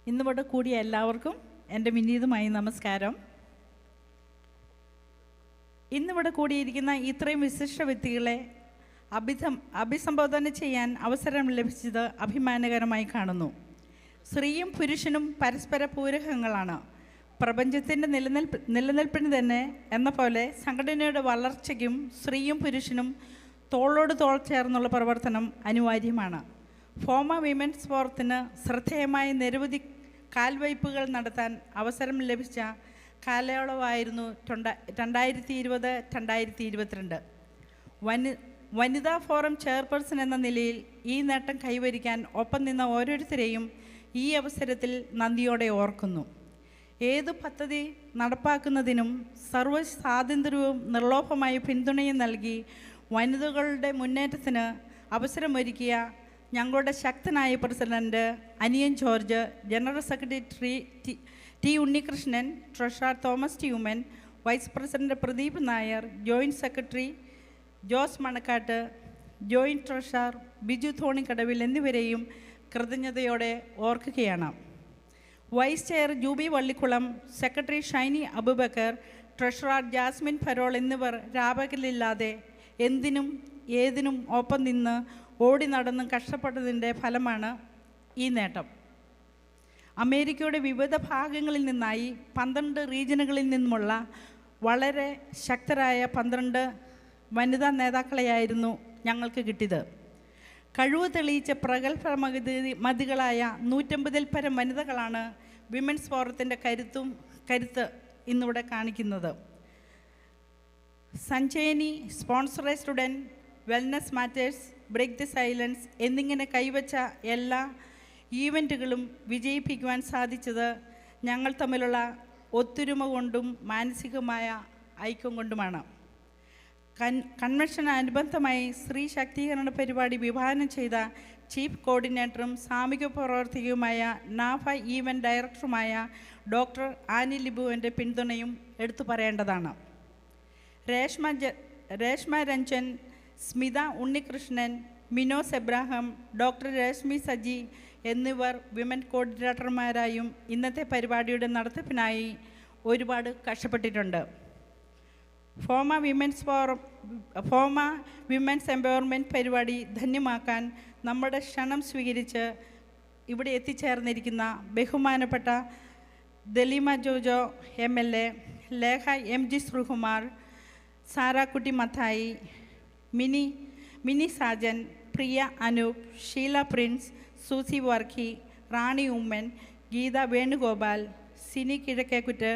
ഇന്നിവിടെ കൂടിയ എല്ലാവർക്കും എൻ്റെ വിനീതമായ നമസ്കാരം. ഇന്നിവിടെ കൂടിയിരിക്കുന്ന ഇത്രയും വിശിഷ്ട വ്യക്തികളെ അഭിസംബോധന ചെയ്യാൻ അവസരം ലഭിച്ചത് അഭിമാനകരമായി കാണുന്നു. സ്ത്രീയും പുരുഷനും പരസ്പര പൂരകങ്ങളാണ്. പ്രപഞ്ചത്തിൻ്റെ നിലനിൽപ്പിന് തന്നെ എന്ന പോലെ സംഘടനയുടെ വളർച്ചയ്ക്കും സ്ത്രീയും പുരുഷനും തോളോട് തോൾ ചേർന്നുള്ള പ്രവർത്തനം അനിവാര്യമാണ്. ഫോമ വിമൻസ് ഫോറത്തിന് ശ്രദ്ധേയമായ നിരവധി കാൽവയ്പ്പുകൾ നടത്താൻ അവസരം ലഭിച്ച കാലയളവായിരുന്നു 2020-2022. വനിതാ ഫോറം ചെയർപേഴ്സൺ എന്ന നിലയിൽ ഈ നേട്ടം കൈവരിക്കാൻ ഒപ്പം നിന്ന ഓരോരുത്തരെയും ഈ അവസരത്തിൽ നന്ദിയോടെ ഓർക്കുന്നു. ഏതു പദ്ധതി നടപ്പാക്കുന്നതിനും സർവ്വ സ്വാതന്ത്ര്യവും നിർലോഭമായ പിന്തുണയും നൽകി വനിതകളുടെ മുന്നേറ്റത്തിന് അവസരമൊരുക്കിയ ഞങ്ങളുടെ ശക്തനായ president Aniyan George, general secretary T Unnikrishnan, treasurer Thomas T Oommen, vice president Pradeep Nair, joint secretary Jose Manakkattu, joint treasurer Biju Thonikkadavil എന്നിവരെയും കൃതജ്ഞതയോടെ ഓർക്കുകയാണ്. Vice chair Juby Vallikkulam, secretary Shiny Abubacker, treasurer Jasmine Farol എന്നിവർ രാപകലില്ലാതെ എന്തിനും ഏതിനും ഒപ്പം നിന്ന് ഓടി നടന്ന് കഷ്ടപ്പെട്ടതിൻ്റെ ഫലമാണ് ഈ നേട്ടം. അമേരിക്കയുടെ വിവിധ ഭാഗങ്ങളിൽ നിന്നായി 12 റീജിയനുകളിൽ നിന്നുമുള്ള വളരെ ശക്തരായ 12 വനിതാ നേതാക്കളെയായിരുന്നു ഞങ്ങൾക്ക് കിട്ടിയത്. കഴിവ് തെളിയിച്ച പ്രഗത്ഭമതികളായ 150-ൽ പരം വനിതകളാണ് വിമൻസ് ഫോറത്തിൻ്റെ കരുത്ത് ഇന്നിവിടെ കാണിക്കുന്നത്. Sanjayani, sponsorise student, wellness matters, break the silence എന്നിങ്ങനെ കൈവച്ച എല്ലാ ഈവൻറ്റുകളും വിജയിപ്പിക്കുവാൻ സാധിച്ചത് ഞങ്ങൾ തമ്മിലുള്ള ഒത്തൊരുമ കൊണ്ടും മാനസികമായ ഐക്യം കൊണ്ടുമാണ്. കൺവെൻഷൻ അനുബന്ധമായി സ്ത്രീ ശാക്തീകരണ പരിപാടി വിഭാവനം ചെയ്ത ചീഫ് കോർഡിനേറ്ററും സാമൂഹിക പ്രവർത്തകയുമായ നാഫ ഈവൻറ്റ് ഡയറക്ടറുമായ ഡോക്ടർ ആനി ലിബുവിൻ്റെ പിന്തുണയും എടുത്തു പറയേണ്ടതാണ്. രേഷ്മ രഞ്ജൻ, സ്മിത ഉണ്ണികൃഷ്ണൻ, മിനോസ് എബ്രാഹാം, ഡോക്ടർ രശ്മി സജി എന്നിവർ വിമൻ കോർഡിനേറ്റർമാരായും ഇന്നത്തെ പരിപാടിയുടെ നടത്തിപ്പിനായി ഒരുപാട് കഷ്ടപ്പെട്ടിട്ടുണ്ട്. ഫോമ വിമൻസ് എംപവർമെൻറ്റ് പരിപാടി ധന്യമാക്കാൻ നമ്മുടെ ക്ഷണം സ്വീകരിച്ച് ഇവിടെ എത്തിച്ചേർന്നിരിക്കുന്ന ബഹുമാനപ്പെട്ട Daleema Jojo MLA, Lekha MG Sreekumar, Sarakutty Mathai, Mini Sajan, Priya Anoop, Sheela Prince, Susie Varkey, Rani Oommen, Geetha Venugopal, Sini Kizhakkekuttu,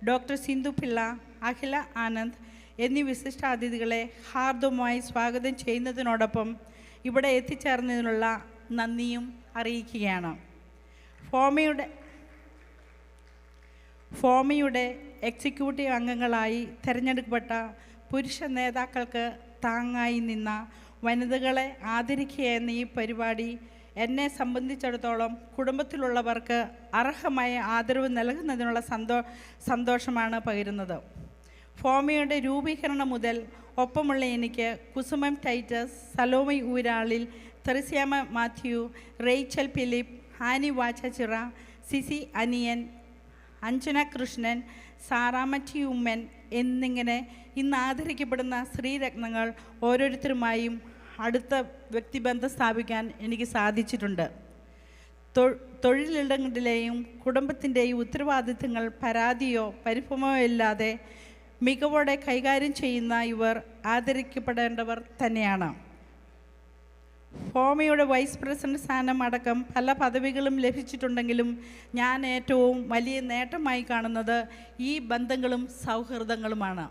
doctor Sindhu Pillai, Akhila Anand എന്നീ വിശിഷ്ടാതിഥികളെ ഹാർദവമായി സ്വാഗതം ചെയ്യുന്നതിനോടൊപ്പം ഇവിടെ എത്തിച്ചേർന്നതിനുള്ള നന്ദിയും അറിയിക്കുകയാണ്. ഫോമയുടെ എക്സിക്യൂട്ടീവ് അംഗങ്ങളായി തിരഞ്ഞെടുക്കപ്പെട്ട പുരുഷ നേതാക്കൾക്ക് താങ്ങായി നിന്ന വനിതകളെ ആദരിക്കുക എന്ന ഈ പരിപാടി എന്നെ സംബന്ധിച്ചിടത്തോളം കുടുംബത്തിലുള്ളവർക്ക് അർഹമായ ആദരവ് നൽകുന്നതിനുള്ള സന്തോഷമാണ് പകരുന്നത്. ഫോമയുടെ രൂപീകരണം മുതൽ ഒപ്പമുള്ള എനിക്ക് കുസുമം ടൈറ്റസ്, സലോമി ഊരാളിൽ, തെറിസ്യാമ മാത്യു, റേച്ചൽ ഫിലിപ്പ്, ആനി വാച്ചച്ചിറ, സിസി അനിയൻ, അഞ്ജന കൃഷ്ണൻ, സാറാമറ്റി ഉമ്മൻ എന്നിങ്ങനെ ഇന്ന് ആദരിക്കപ്പെടുന്ന സ്ത്രീരത്നങ്ങൾ ഓരോരുത്തരുമായും അടുത്ത വ്യക്തിബന്ധം സ്ഥാപിക്കാൻ എനിക്ക് സാധിച്ചിട്ടുണ്ട്. തൊഴിലിടങ്ങളിലെയും കുടുംബത്തിൻ്റെയും ഉത്തരവാദിത്തങ്ങൾ പരാതിയോ പരിഭവമോ ഇല്ലാതെ മികവോടെ കൈകാര്യം ചെയ്യുന്ന ഇവർ ആദരിക്കപ്പെടേണ്ടവർ തന്നെയാണ്. ഫോമയുടെ വൈസ് പ്രസിഡന്റ് സ്ഥാനം അടക്കം പല പദവികളും ലഭിച്ചിട്ടുണ്ടെങ്കിലും ഞാൻ ഏറ്റവും വലിയ നേട്ടമായി കാണുന്നത് ഈ ബന്ധങ്ങളും സൗഹൃദങ്ങളുമാണ്.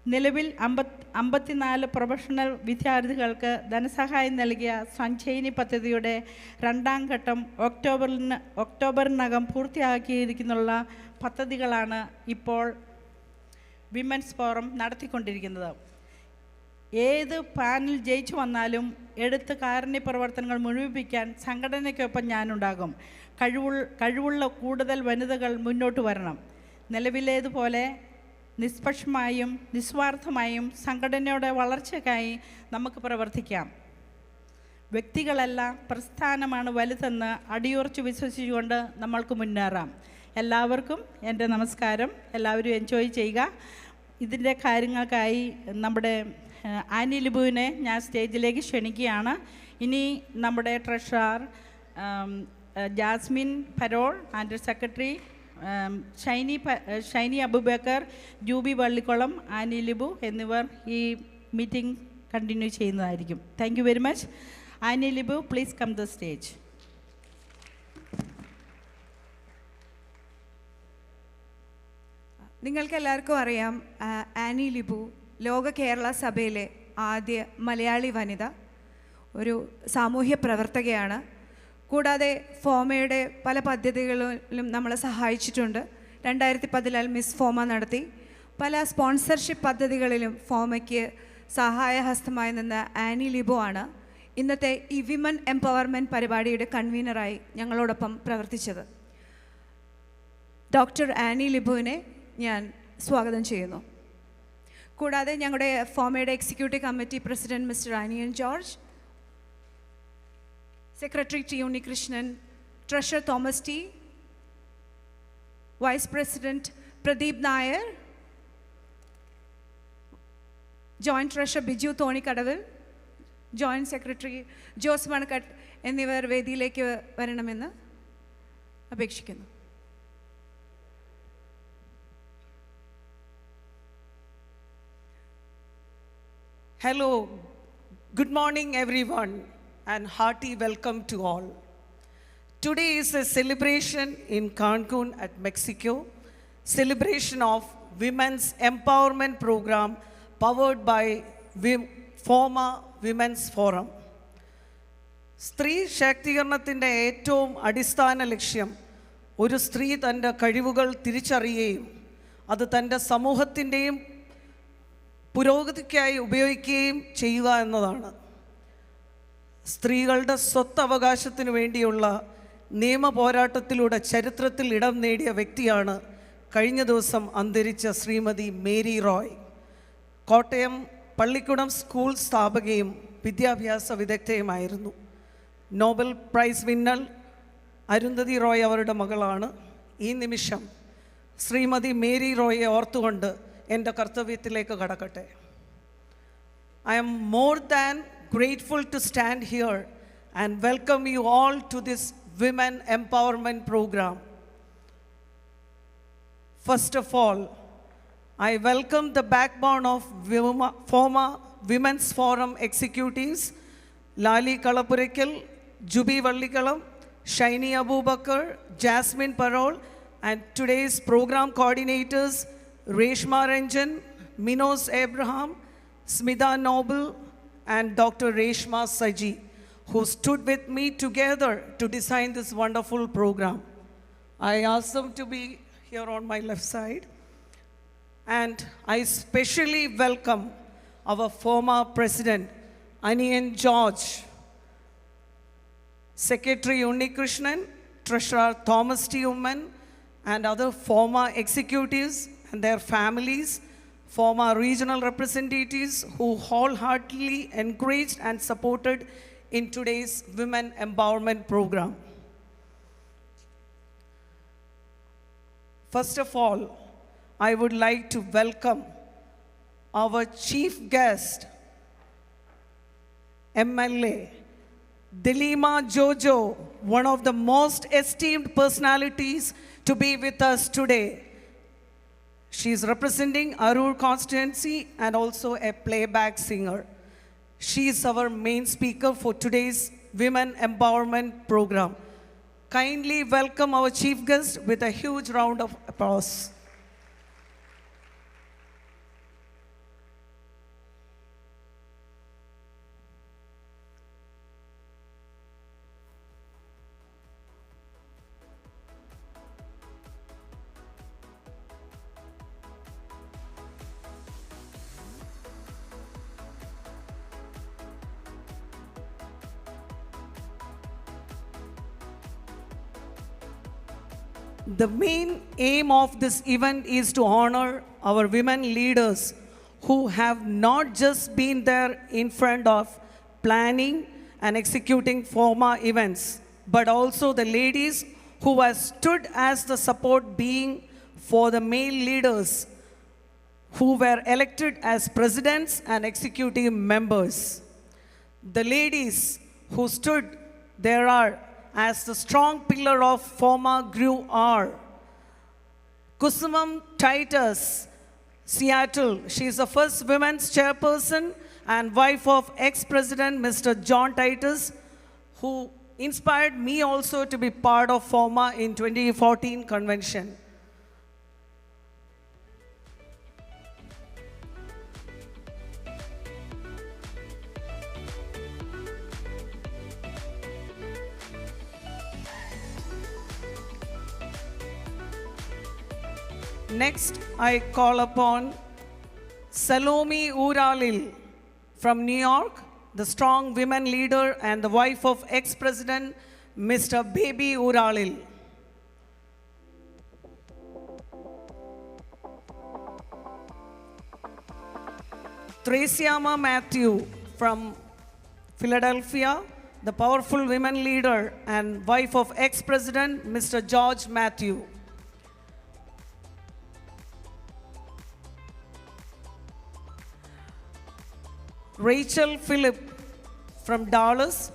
നിലവിൽ 54 പ്രൊഫഷണൽ വിദ്യാർത്ഥികൾക്ക് ധനസഹായം നൽകിയ സഞ്ജയിനി പദ്ധതിയുടെ 2ാം ഘട്ടം ഒക്ടോബറിനകം പൂർത്തിയാക്കിയിരിക്കുന്നുള്ള പദ്ധതികളാണ് ഇപ്പോൾ വിമൻസ് ഫോറം നടത്തിക്കൊണ്ടിരിക്കുന്നത്. ഏത് പാനൽ ജയിച്ചു വന്നാലും എടുത്ത് കാരുണ്യ പ്രവർത്തനങ്ങൾ മുഴുമിപ്പിക്കാൻ സംഘടനയ്ക്കൊപ്പം ഞാനുണ്ടാകും. കഴിവുള്ള കൂടുതൽ വനിതകൾ മുന്നോട്ട് വരണം. നിലവിലേതുപോലെ നിഷ്പക്ഷമായും നിസ്വാർത്ഥമായും സംഘടനയുടെ വളർച്ചയ്ക്കായി നമുക്ക് പ്രവർത്തിക്കാം. വ്യക്തികളല്ല പ്രസ്ഥാനമാണ് വലുതെന്ന് അടിയുറച്ച് വിശ്വസിച്ചുകൊണ്ട് നമ്മൾക്ക് മുന്നേറാം. എല്ലാവർക്കും എൻ്റെ നമസ്കാരം. എല്ലാവരും എൻജോയ് ചെയ്യുക. ഇതിൻ്റെ കാര്യങ്ങൾക്കായി നമ്മുടെ ആനി ലിബുവിനെ ഞാൻ സ്റ്റേജിലേക്ക് ക്ഷണിക്കുകയാണ്. ഇനി നമ്മുടെ treasurer Jasmine Parol and secretary Shiny Abubacker, Juby Vallikkulam, Annie Libu എന്നിവർ ഈ മീറ്റിംഗ് കണ്ടിന്യൂ ചെയ്യുന്നതായിരിക്കും. Thank you very much. Annie Libu, please come the stage. നിങ്ങൾക്കെല്ലാവർക്കും അറിയാം, ആനി ലിബു ലോക കേരള സഭയിലെ ആദ്യ മലയാളി വനിത, ഒരു സാമൂഹ്യ പ്രവർത്തകയാണ്. കൂടാതെ ഫോമയുടെ പല പദ്ധതികളിലും നമ്മളെ സഹായിച്ചിട്ടുണ്ട്. 2010 മിസ് ഫോമ നടത്തി. പല സ്പോൺസർഷിപ്പ് പദ്ധതികളിലും ഫോമയ്ക്ക് സഹായഹസ്തമായി നിന്ന ആനി ലിബു ആണ് ഇന്നത്തെ ഈ വിമൻ എംപവർമെൻറ്റ് പരിപാടിയുടെ കൺവീനറായി ഞങ്ങളോടൊപ്പം പ്രവർത്തിച്ചത്. ഡോക്ടർ ആനി ലിബുവിനെ ഞാൻ സ്വാഗതം ചെയ്യുന്നു. കൂടാതെ ഞങ്ങളുടെ ഫോമയുടെ executive committee president mister Aniyan George, secretary T Unnikrishnan, treasurer Thomas T, vice president Pradeep Nair, joint treasurer Biju Thonikkadavil, joint secretary Jose Manakkattu എന്നിവർ വേദിയിലേക്ക് വരണമെന്ന് അപേക്ഷിക്കുന്നു. Hello, good morning everyone, and hearty welcome to all. Today is a celebration in Cancun at Mexico, celebration of Women's Empowerment Program powered by FOMAA Women's Forum. സ്ത്രീ ശാക്തീകരണത്തിൻ്റെ ഏറ്റവും അടിസ്ഥാന ലക്ഷ്യം ഒരു സ്ത്രീ തൻ്റെ കഴിവുകൾ തിരിച്ചറിയുകയും അത് തൻ്റെ സമൂഹത്തിൻ്റെയും പുരോഗതിക്കായി ഉപയോഗിക്കുകയും ചെയ്യുക എന്നതാണ്. സ്ത്രീകളുടെ സ്വത്തവകാശത്തിനു വേണ്ടിയുള്ള നിയമ പോരാട്ടത്തിലൂടെ ചരിത്രത്തിൽ ഇടം നേടിയ വ്യക്തിയാണ് കഴിഞ്ഞ ദിവസം അന്തരിച്ച ശ്രീമതി മേരി റോയ്. കോട്ടയം പള്ളിക്കുടം സ്കൂൾ സ്ഥാപകയും വിദ്യാഭ്യാസ വിദഗ്ധയുമായിരുന്നു. Nobel prize winner Arundhati Roy അവരുടെ മകളാണ്. ഈ നിമിഷം ശ്രീമതി മേരി റോയെ ഓർത്തുകൊണ്ട് എൻ്റെ കർത്തവ്യത്തിലേക്ക് കടക്കട്ടെ. I am more than grateful to stand here and welcome you all to this Women Empowerment Program. First of all, I welcome the backbone of FOMAA Women's Forum executives, Lali Kalapurikil, Jubi Vallikalam, Shaini Abubakar, Jasmine Parol, and today's program coordinators, Reshma Ranjan, Minos Abraham, Smita Noble, and Dr. Reshma Saji, who stood with me together to design this wonderful program. I asked them to be here on my left side. And I especially welcome our former President, Anian George, Secretary Unnikrishnan, Treasurer Thomas T. Umman, and other former executives and their families, former regional representatives who wholeheartedly encouraged and supported in today's Women Empowerment Program. First of all, I would like to welcome our chief guest, MLA Dilima Jojo, one of the most esteemed personalities to be with us today. She is representing Arur constituency and also a playback singer. She is our main speaker for today's Women Empowerment Program. Kindly welcome our chief guest with a huge round of applause. The main aim of this event is to honor our women leaders who have not just been there in front of planning and executing FOMA events, but also the ladies who have stood as the support being for the male leaders who were elected as presidents and executive members. The ladies who stood there are as the strong pillar of FOMA grew are Kusumam Titus, Seattle. She is the first women's chairperson and wife of ex-president Mr. John Titus, who inspired me also to be part of FOMA in 2014 convention. Next, I call upon Salome Uralil from New York, the strong women leader and the wife of ex-president Mr. Baby Uralil. Traciama Matthew from Philadelphia, the powerful women leader and wife of ex-president Mr. George Matthew. Rachel Phillip from Dallas.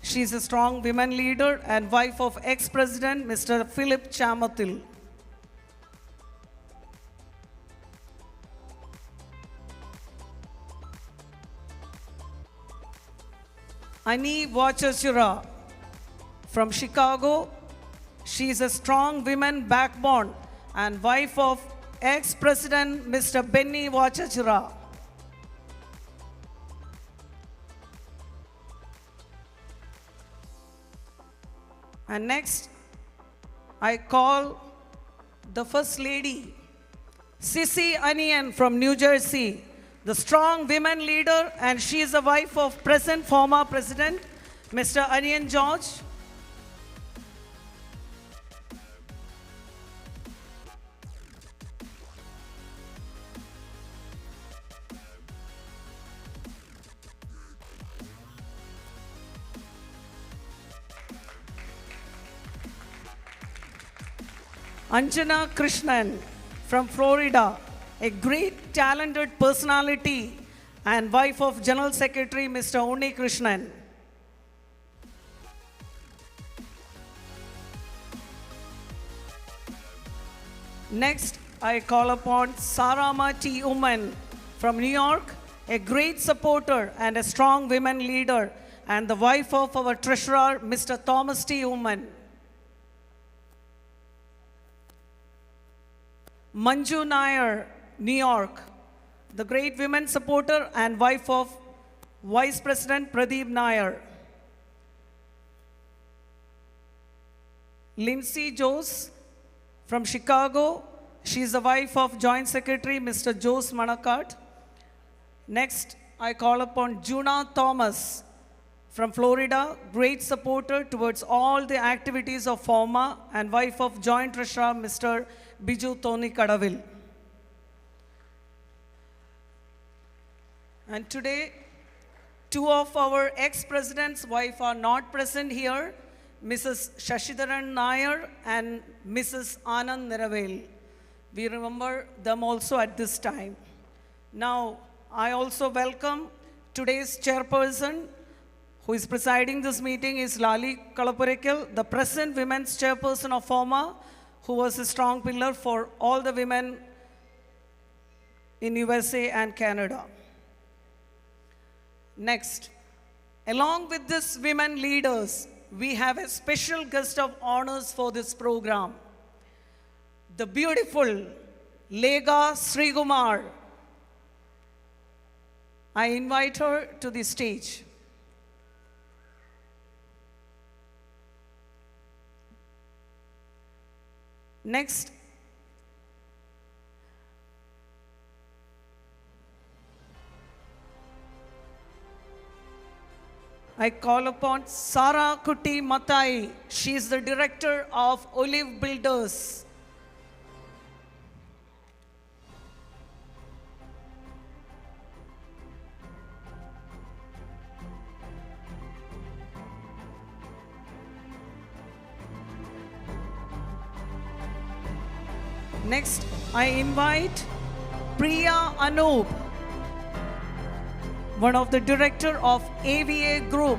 She is a strong women leader and wife of ex-president Mr. Philip Chamathil. Annie Wachachura from Chicago. She is a strong women backbone and wife of ex-president Mr. Benny Wachachura. And next, I call the First Lady, Sissy Onion from New Jersey, the strong women leader, and she is the wife of present former President, Mr. Onion George. Anjana Krishnan from Florida, a great talented personality and wife of General Secretary Mr. Unni Krishnan. Next, I call upon Sarama T. Uman from New York, a great supporter and a strong women leader and the wife of our treasurer Mr. Thomas T. Uman. Manju Nair, New York, the great women supporter and wife of Vice President Pradeep Nair. Lindsay Jose from Chicago, she is the wife of Joint Secretary Mr. Jose Manakat. Next, I call upon Juna Thomas from Florida, great supporter towards all the activities of FOMA and wife of Joint Treasurer Mr. Biju Tony Kadavil. And today, two of our ex-president's wife are not present here, Mrs. Shashidharan Nair and Mrs. Anand Niravel. We remember them also at this time. Now, I also welcome today's chairperson, who is presiding this meeting is Lali Kalapurikil, the present women's chairperson of FOMA, who was a strong pillar for all the women in USA and Canada. Next, along with these women leaders, we have a special guest of honors for this program, the beautiful Lega Srigumar. I invite her to the stage. Next, I call upon Sara Kuti Matai. She is the director of Olive Builders. Next, I invite Priya Anoop, one of the director of AVA Group.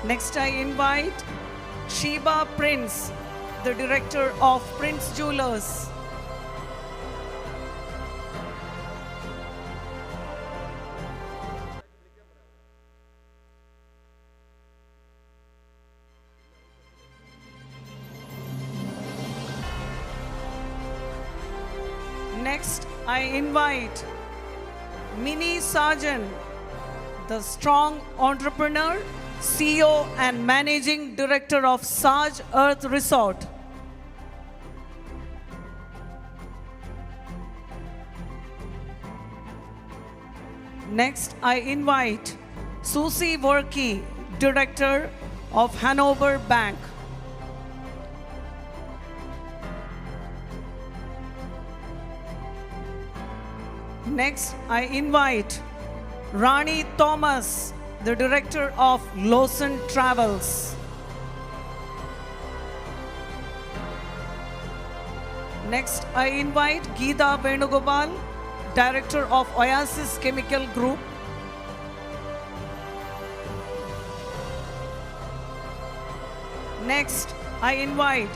Next, I invite Sheba Prince, the director of Prince Jewelers. Next, I invite Mini Sarjan, the strong entrepreneur, CEO and Managing Director of Saj Earth Resort. Next, I invite Susie Workey, Director of Hanover Bank. Next, I invite Rani Thomas, the Director of Lawson Travels. Next, I invite Geeta Venugopal, Director of Oasis Chemical Group. Next, I invite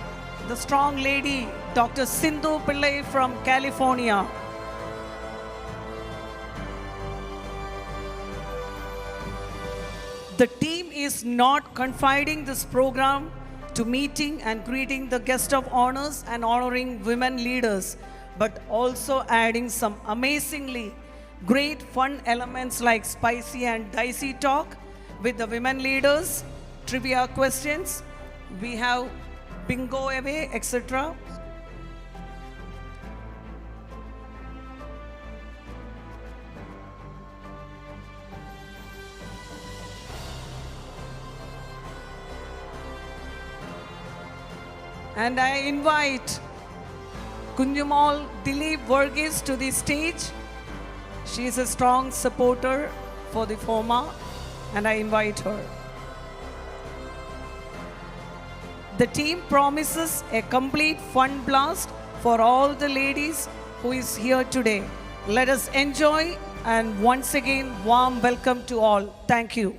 the strong lady, Dr. Sindhu Pillai from California. The team is not confiding this program to meeting and greeting the guest of honors and honoring women leaders, but also adding some amazingly great fun elements like spicy and dicey talk with the women leaders, trivia questions, we have bingo away, etc. And I invite Kunjumal Dilip Varghese to the stage. She is a strong supporter for the FOMAA, and I invite her. The team promises a complete fun blast for all the ladies who is here today. Let us enjoy, and once again, warm welcome to all. Thank you.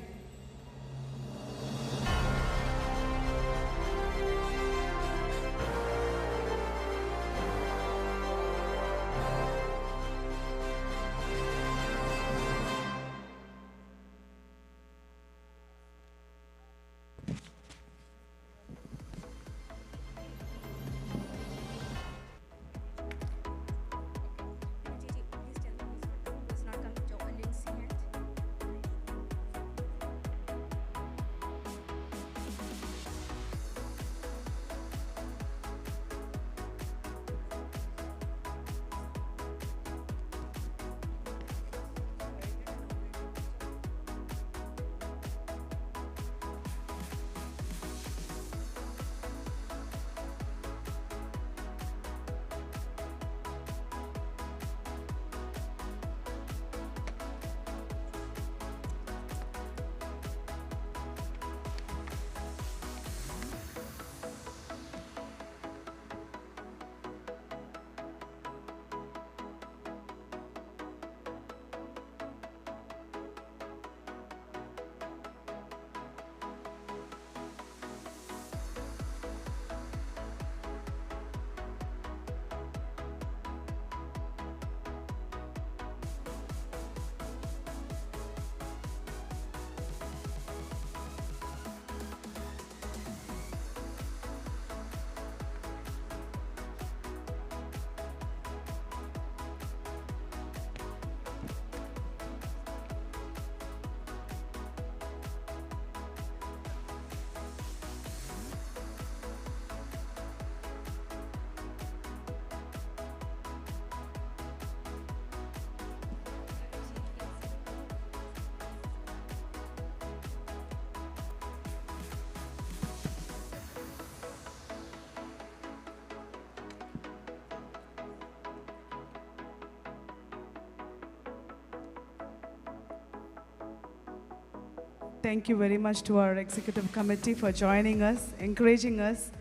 thank you very much to our executive committee for joining us, encouraging us,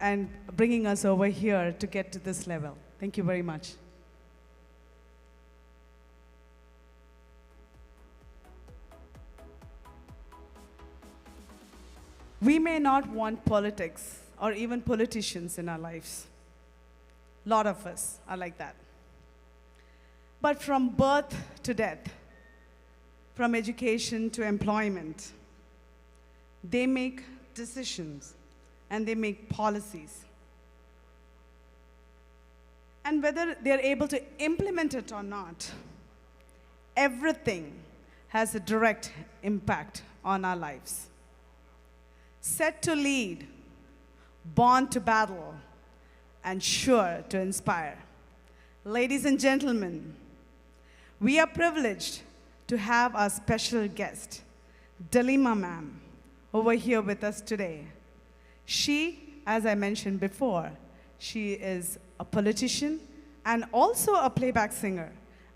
and bringing us over here to get to this level. Thank you very much. We may not want politics or even politicians in our lives. A lot of us are like that. But from birth to death, from education to employment, they make decisions and they make policies. And whether they're able to implement it or not, everything has a direct impact on our lives. Set to lead, born to battle, and sure to inspire. Ladies and gentlemen, we are privileged to have our special guest, Dalima ma'am, over here with us today. She, as I mentioned before, she is a politician and also a playback singer.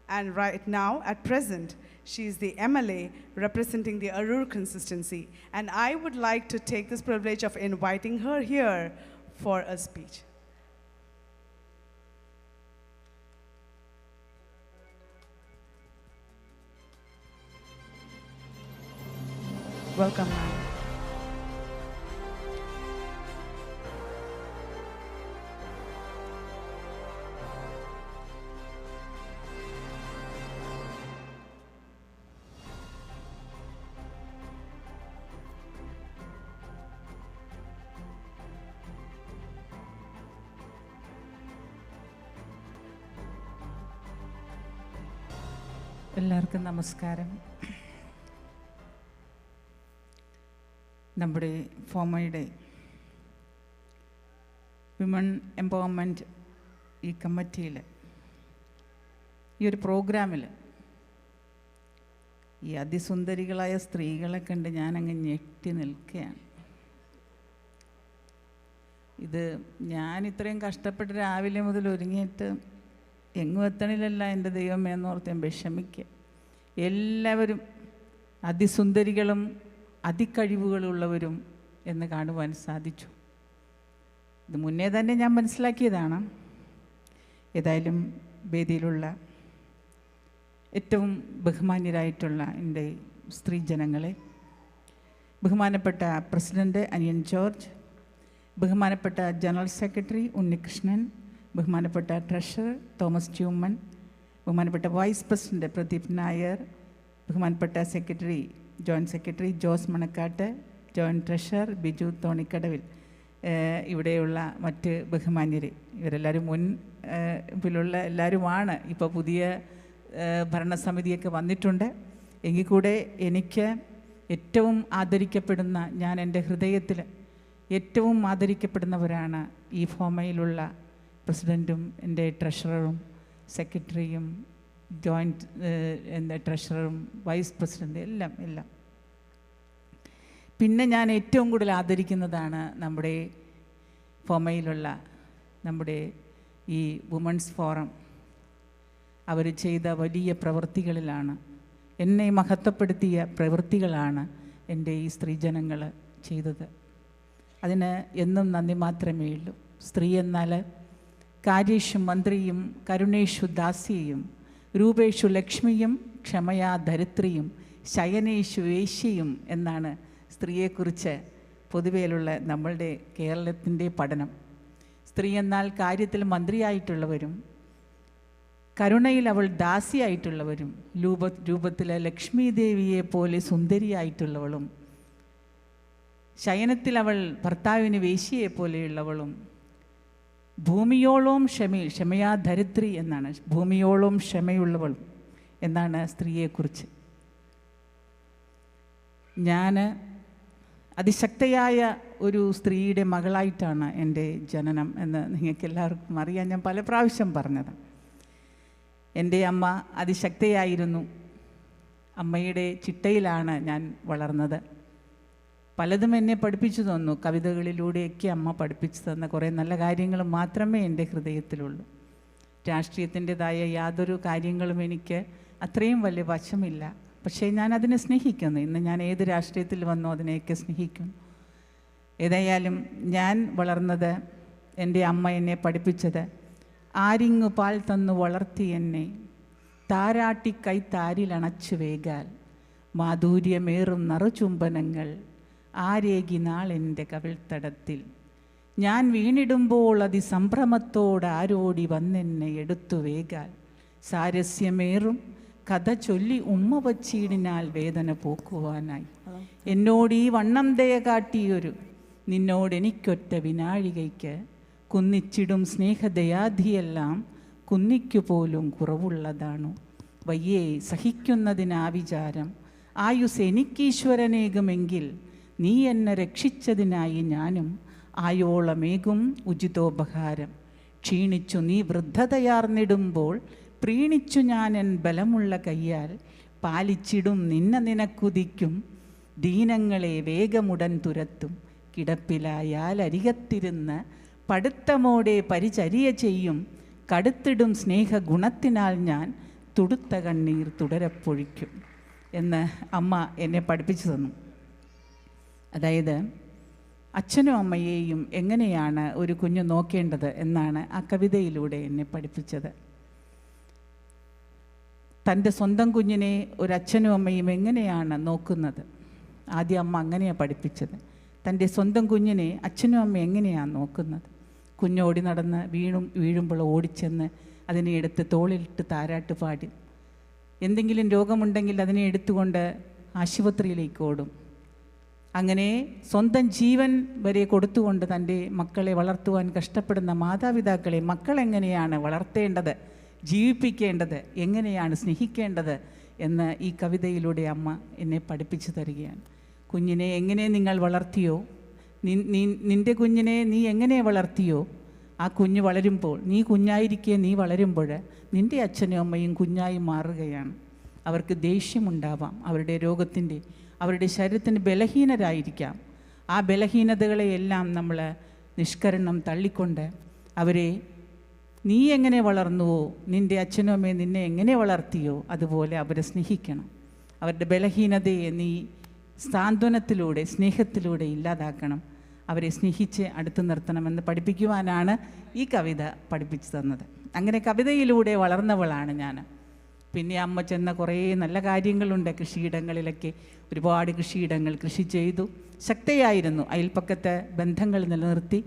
And right now, at present, she is the MLA representing the Arur constituency. And I would like to take this privilege of inviting her here for a speech. Welcome, ma'am. എല്ലാവർക്കും നമസ്കാരം. നമ്മുടെ ഫോമയുടെ women empowerment ഈ കമ്മിറ്റിയിൽ ഈ ഒരു പ്രോഗ്രാമിൽ ഈ അതിസുന്ദരികളായ സ്ത്രീകളെ കണ്ട് ഞാനങ്ങ് ഞെട്ടി നിൽക്കുകയാണ്. ഇത് ഞാൻ ഇത്രയും കഷ്ടപ്പെട്ട് രാവിലെ മുതൽ ഒരുങ്ങിയിട്ട് എങ്ങും എത്തണില്ലല്ല എൻ്റെ ദൈവമേ എന്നോർത്ത് ഞാൻ വിഷമിക്കുക. എല്ലാവരും അതിസുന്ദരികളും അതിക്കഴിവുകളുള്ളവരും എന്ന് കാണുവാൻ സാധിച്ചു. ഇത് മുന്നേ തന്നെ ഞാൻ മനസ്സിലാക്കിയതാണ്. ഏതായാലും വേദിയിലുള്ള ഏറ്റവും ബഹുമാന്യരായിട്ടുള്ള എൻ്റെ സ്ത്രീജനങ്ങളെ, ബഹുമാനപ്പെട്ട പ്രസിഡൻറ്റ് അനിയൻ ജോർജ്, ബഹുമാനപ്പെട്ട ജനറൽ സെക്രട്ടറി ഉണ്ണികൃഷ്ണൻ, ബഹുമാനപ്പെട്ട ട്രഷറർ തോമസ് ട്യൂമൻ, ബഹുമാനപ്പെട്ട വൈസ് പ്രസിഡൻറ്റ് പ്രദീപ് നായർ, ബഹുമാനപ്പെട്ട secretary joint secretary Jose Manakkattu, joint treasurer Biju Thonikkadavil, ഇവിടെയുള്ള മറ്റ് ബഹുമാന്യർ, ഇവരെല്ലാവരും മുൻപിലുള്ള എല്ലാവരുമാണ്. ഇപ്പോൾ പുതിയ ഭരണസമിതിയൊക്കെ വന്നിട്ടുണ്ട്. എങ്കിൽ കൂടെ എനിക്ക് ഏറ്റവും ആദരിക്കപ്പെടുന്ന, ഞാൻ എൻ്റെ ഹൃദയത്തിൽ ഏറ്റവും ആദരിക്കപ്പെടുന്നവരാണ് ഈ ഫോമയിലുള്ള പ്രസിഡൻറ്റും എൻ്റെ ട്രഷററും സെക്രട്ടറിയും ജോയിൻറ്റ് എൻ്റെ ട്രഷററും വൈസ് പ്രസിഡൻ്റ് എല്ലാം. പിന്നെ ഞാൻ ഏറ്റവും കൂടുതൽ ആദരിക്കുന്നതാണ് നമ്മുടെ ഫോമയിലുള്ള നമ്മുടെ ഈ വുമൺസ് ഫോറം. അവർ ചെയ്ത വലിയ പ്രവൃത്തികളിലാണ്, എന്നെ മഹത്വപ്പെടുത്തിയ പ്രവൃത്തികളാണ് എൻ്റെ ഈ സ്ത്രീജനങ്ങൾ ചെയ്തത്. അതിന് എന്നും നന്ദി മാത്രമേ ഉള്ളൂ. സ്ത്രീ എന്നാൽ കാര്യേഷു മന്ത്രിയും കരുണേഷു ദാസിയും രൂപേഷു ലക്ഷ്മിയും ക്ഷമയാ ധരിത്രിയും ശയനേഷു വേശ്യയും എന്നാണ് സ്ത്രീയെക്കുറിച്ച് പൊതുവേലുള്ള നമ്മളുടെ കേരളത്തിൻ്റെ പഠനം. സ്ത്രീ എന്നാൽ കാര്യത്തിൽ മന്ത്രിയായിട്ടുള്ളവരും കരുണയിൽ അവൾ ദാസിയായിട്ടുള്ളവരും രൂപത്തിലെ ലക്ഷ്മി ദേവിയെ പോലെ സുന്ദരിയായിട്ടുള്ളവളും ശയനത്തിൽ അവൾ ഭർത്താവിന് വേശ്യയെ പോലെയുള്ളവളും ഭൂമിയോളം ക്ഷമയാ ധരിത്രി എന്നാണ്, ഭൂമിയോളം ക്ഷമയുള്ളവളും എന്നാണ് സ്ത്രീയെക്കുറിച്ച്. ഞാൻ അതിശക്തയായ ഒരു സ്ത്രീയുടെ മകളായിട്ടാണ് എൻ്റെ ജനനം എന്ന് നിങ്ങൾക്ക് എല്ലാവർക്കും അറിയാം. ഞാൻ പല പ്രാവശ്യം പറഞ്ഞതാണ്. എൻ്റെ അമ്മ അതിശക്തയായിരുന്നു. അമ്മയുടെ ചിട്ടയിലാണ് ഞാൻ വളർന്നത്. പലതും എന്നെ പഠിപ്പിച്ചു തന്നു. കവിതകളിലൂടെയൊക്കെ അമ്മ പഠിപ്പിച്ചു തന്ന കുറേ നല്ല കാര്യങ്ങൾ മാത്രമേ എൻ്റെ ഹൃദയത്തിലുള്ളൂ. രാഷ്ട്രീയത്തിൻ്റെതായ യാതൊരു കാര്യങ്ങളും എനിക്ക് അത്രയും വലിയ വശമില്ല. പക്ഷേ ഞാൻ അതിനെ സ്നേഹിക്കുന്നു. ഇന്ന് ഞാൻ ഏത് രാഷ്ട്രീയത്തിൽ വന്നോ അതിനെയൊക്കെ സ്നേഹിക്കുന്നു. ഏതായാലും ഞാൻ വളർന്നത്, എൻ്റെ അമ്മ എന്നെ പഠിപ്പിച്ചത്, ആരിങ്ങു പാൽ തന്നു വളർത്തി എന്നെ താരാട്ടിക്കൈ താരിലണച്ചു വേഗാൽ മാധുര്യമേറും നറുചുംബനങ്ങൾ ആരേകി നാളെൻ്റെ കവിൾത്തടത്തിൽ ഞാൻ വീണിടുമ്പോൾ അതിസംഭ്രമത്തോട് ആരോടി വന്നെന്നെ എടുത്തു വേഗാൽ സാരസ്യമേറും കഥ ചൊല്ലി ഉമ്മ വച്ചീടിനാൽ വേദന പോക്കുവാനായി എന്നോട് ഈ വണ്ണം ദയ കാട്ടിയൊരു നിന്നോടെനിക്കൊറ്റ വിനാഴികയ്ക്ക് കുന്നിച്ചിടും സ്നേഹദയാധിയെല്ലാം കുന്നിക്കു പോലും കുറവുള്ളതാണു വയ്യേ സഹിക്കുന്നതിനാ വിചാരം ആയുസ് എനിക്കീശ്വരനേകുമെങ്കിൽ നീ എന്നെ രക്ഷിച്ചതിനായി ഞാനും ആയോളമേകും ഉചിതോപഹാരം ക്ഷീണിച്ചു നീ വൃദ്ധതയാർന്നിടുമ്പോൾ പ്രീണിച്ചു ഞാൻ എൻ ബലമുള്ള കയ്യാൽ പാലിച്ചിടും നിനക്കുദിക്കും ദീനങ്ങളെ വേഗമുടൻ തുരത്തും കിടപ്പിലായാൽ അരികത്തിരുന്ന് പടുത്തമോടെ പരിചര്യ ചെയ്യും കടുത്തിടും സ്നേഹ ഗുണത്തിനാൽ ഞാൻ തുടുത്ത കണ്ണീർ തുടരപ്പൊഴിക്കും എന്ന് അമ്മ എന്നെ പഠിപ്പിച്ചു തന്നു. അതായത് അച്ഛനും അമ്മയെയും എങ്ങനെയാണ് ഒരു കുഞ്ഞ് നോക്കേണ്ടത് എന്നാണ് ആ കവിതയിലൂടെ എന്നെ പഠിപ്പിച്ചത്. തൻ്റെ സ്വന്തം കുഞ്ഞിനെ ഒരു അച്ഛനും അമ്മയും എങ്ങനെയാണ് നോക്കുന്നത്, ആദ്യം അമ്മ അങ്ങനെയാണ് പഠിപ്പിച്ചത്. തൻ്റെ സ്വന്തം കുഞ്ഞിനെ അച്ഛനും അമ്മ എങ്ങനെയാണ് നോക്കുന്നത്? കുഞ്ഞോടി നടന്ന് വീഴുമ്പോൾ ഓടിച്ചെന്ന് അതിനെ എടുത്ത് തോളിലിട്ട് താരാട്ട് പാടി, എന്തെങ്കിലും രോഗമുണ്ടെങ്കിൽ അതിനെ എടുത്തുകൊണ്ട് ആശുപത്രിയിലേക്ക് ഓടും. അങ്ങനെ സ്വന്തം ജീവൻ വരെ കൊടുത്തുകൊണ്ട് തൻ്റെ മക്കളെ വളർത്തുവാൻ കഷ്ടപ്പെടുന്ന മാതാപിതാക്കളെ മക്കളെങ്ങനെയാണ് വളർത്തേണ്ടത്, ജീവിപ്പിക്കേണ്ടത്, എങ്ങനെയാണ് സ്നേഹിക്കേണ്ടത് എന്ന് ഈ കവിതയിലൂടെ അമ്മ എന്നെ പഠിപ്പിച്ചു തരികയാണ്. കുഞ്ഞിനെ എങ്ങനെ നിങ്ങൾ വളർത്തിയോ, നിൻ്റെ കുഞ്ഞിനെ നീ എങ്ങനെ വളർത്തിയോ, ആ കുഞ്ഞ് വളരുമ്പോൾ, നീ കുഞ്ഞായിരിക്കെ നീ വളരുമ്പോൾ നിൻ്റെ അച്ഛനും അമ്മയും കുഞ്ഞായി മാറുകയാണ്. അവർക്ക് ദേഷ്യമുണ്ടാവാം, അവരുടെ രോഗത്തിൻ്റെ, അവരുടെ ശരീരത്തിന് ബലഹീനരായിരിക്കാം. ആ ബലഹീനതകളെയെല്ലാം നമ്മൾ നിഷ്കരണം തള്ളിക്കൊണ്ട് അവരെ നീ എങ്ങനെ വളർന്നുവോ, നിൻ്റെ അച്ഛനും അമ്മയും നിന്നെ എങ്ങനെ വളർത്തിയോ അതുപോലെ അവരെ സ്നേഹിക്കണം. അവരുടെ ബലഹീനതയെ നീ സാന്ത്വനത്തിലൂടെ, സ്നേഹത്തിലൂടെ ഇല്ലാതാക്കണം. അവരെ സ്നേഹിച്ച് അടുത്ത് നിർത്തണമെന്ന് പഠിപ്പിക്കുവാനാണ് ഈ കവിത പഠിപ്പിച്ചു തന്നത്. അങ്ങനെ കവിതയിലൂടെ വളർന്നവളാണ് ഞാൻ. പിന്നെ അമ്മ ചെന്ന കുറേ നല്ല കാര്യങ്ങളുണ്ട്. കൃഷിയിടങ്ങളിലൊക്കെ ഒരുപാട് കൃഷിയിടങ്ങൾ കൃഷി ചെയ്തു. ശക്തയായിരുന്നു. അയൽപ്പക്കത്തെ ബന്ധങ്ങൾ നിലനിർത്തി.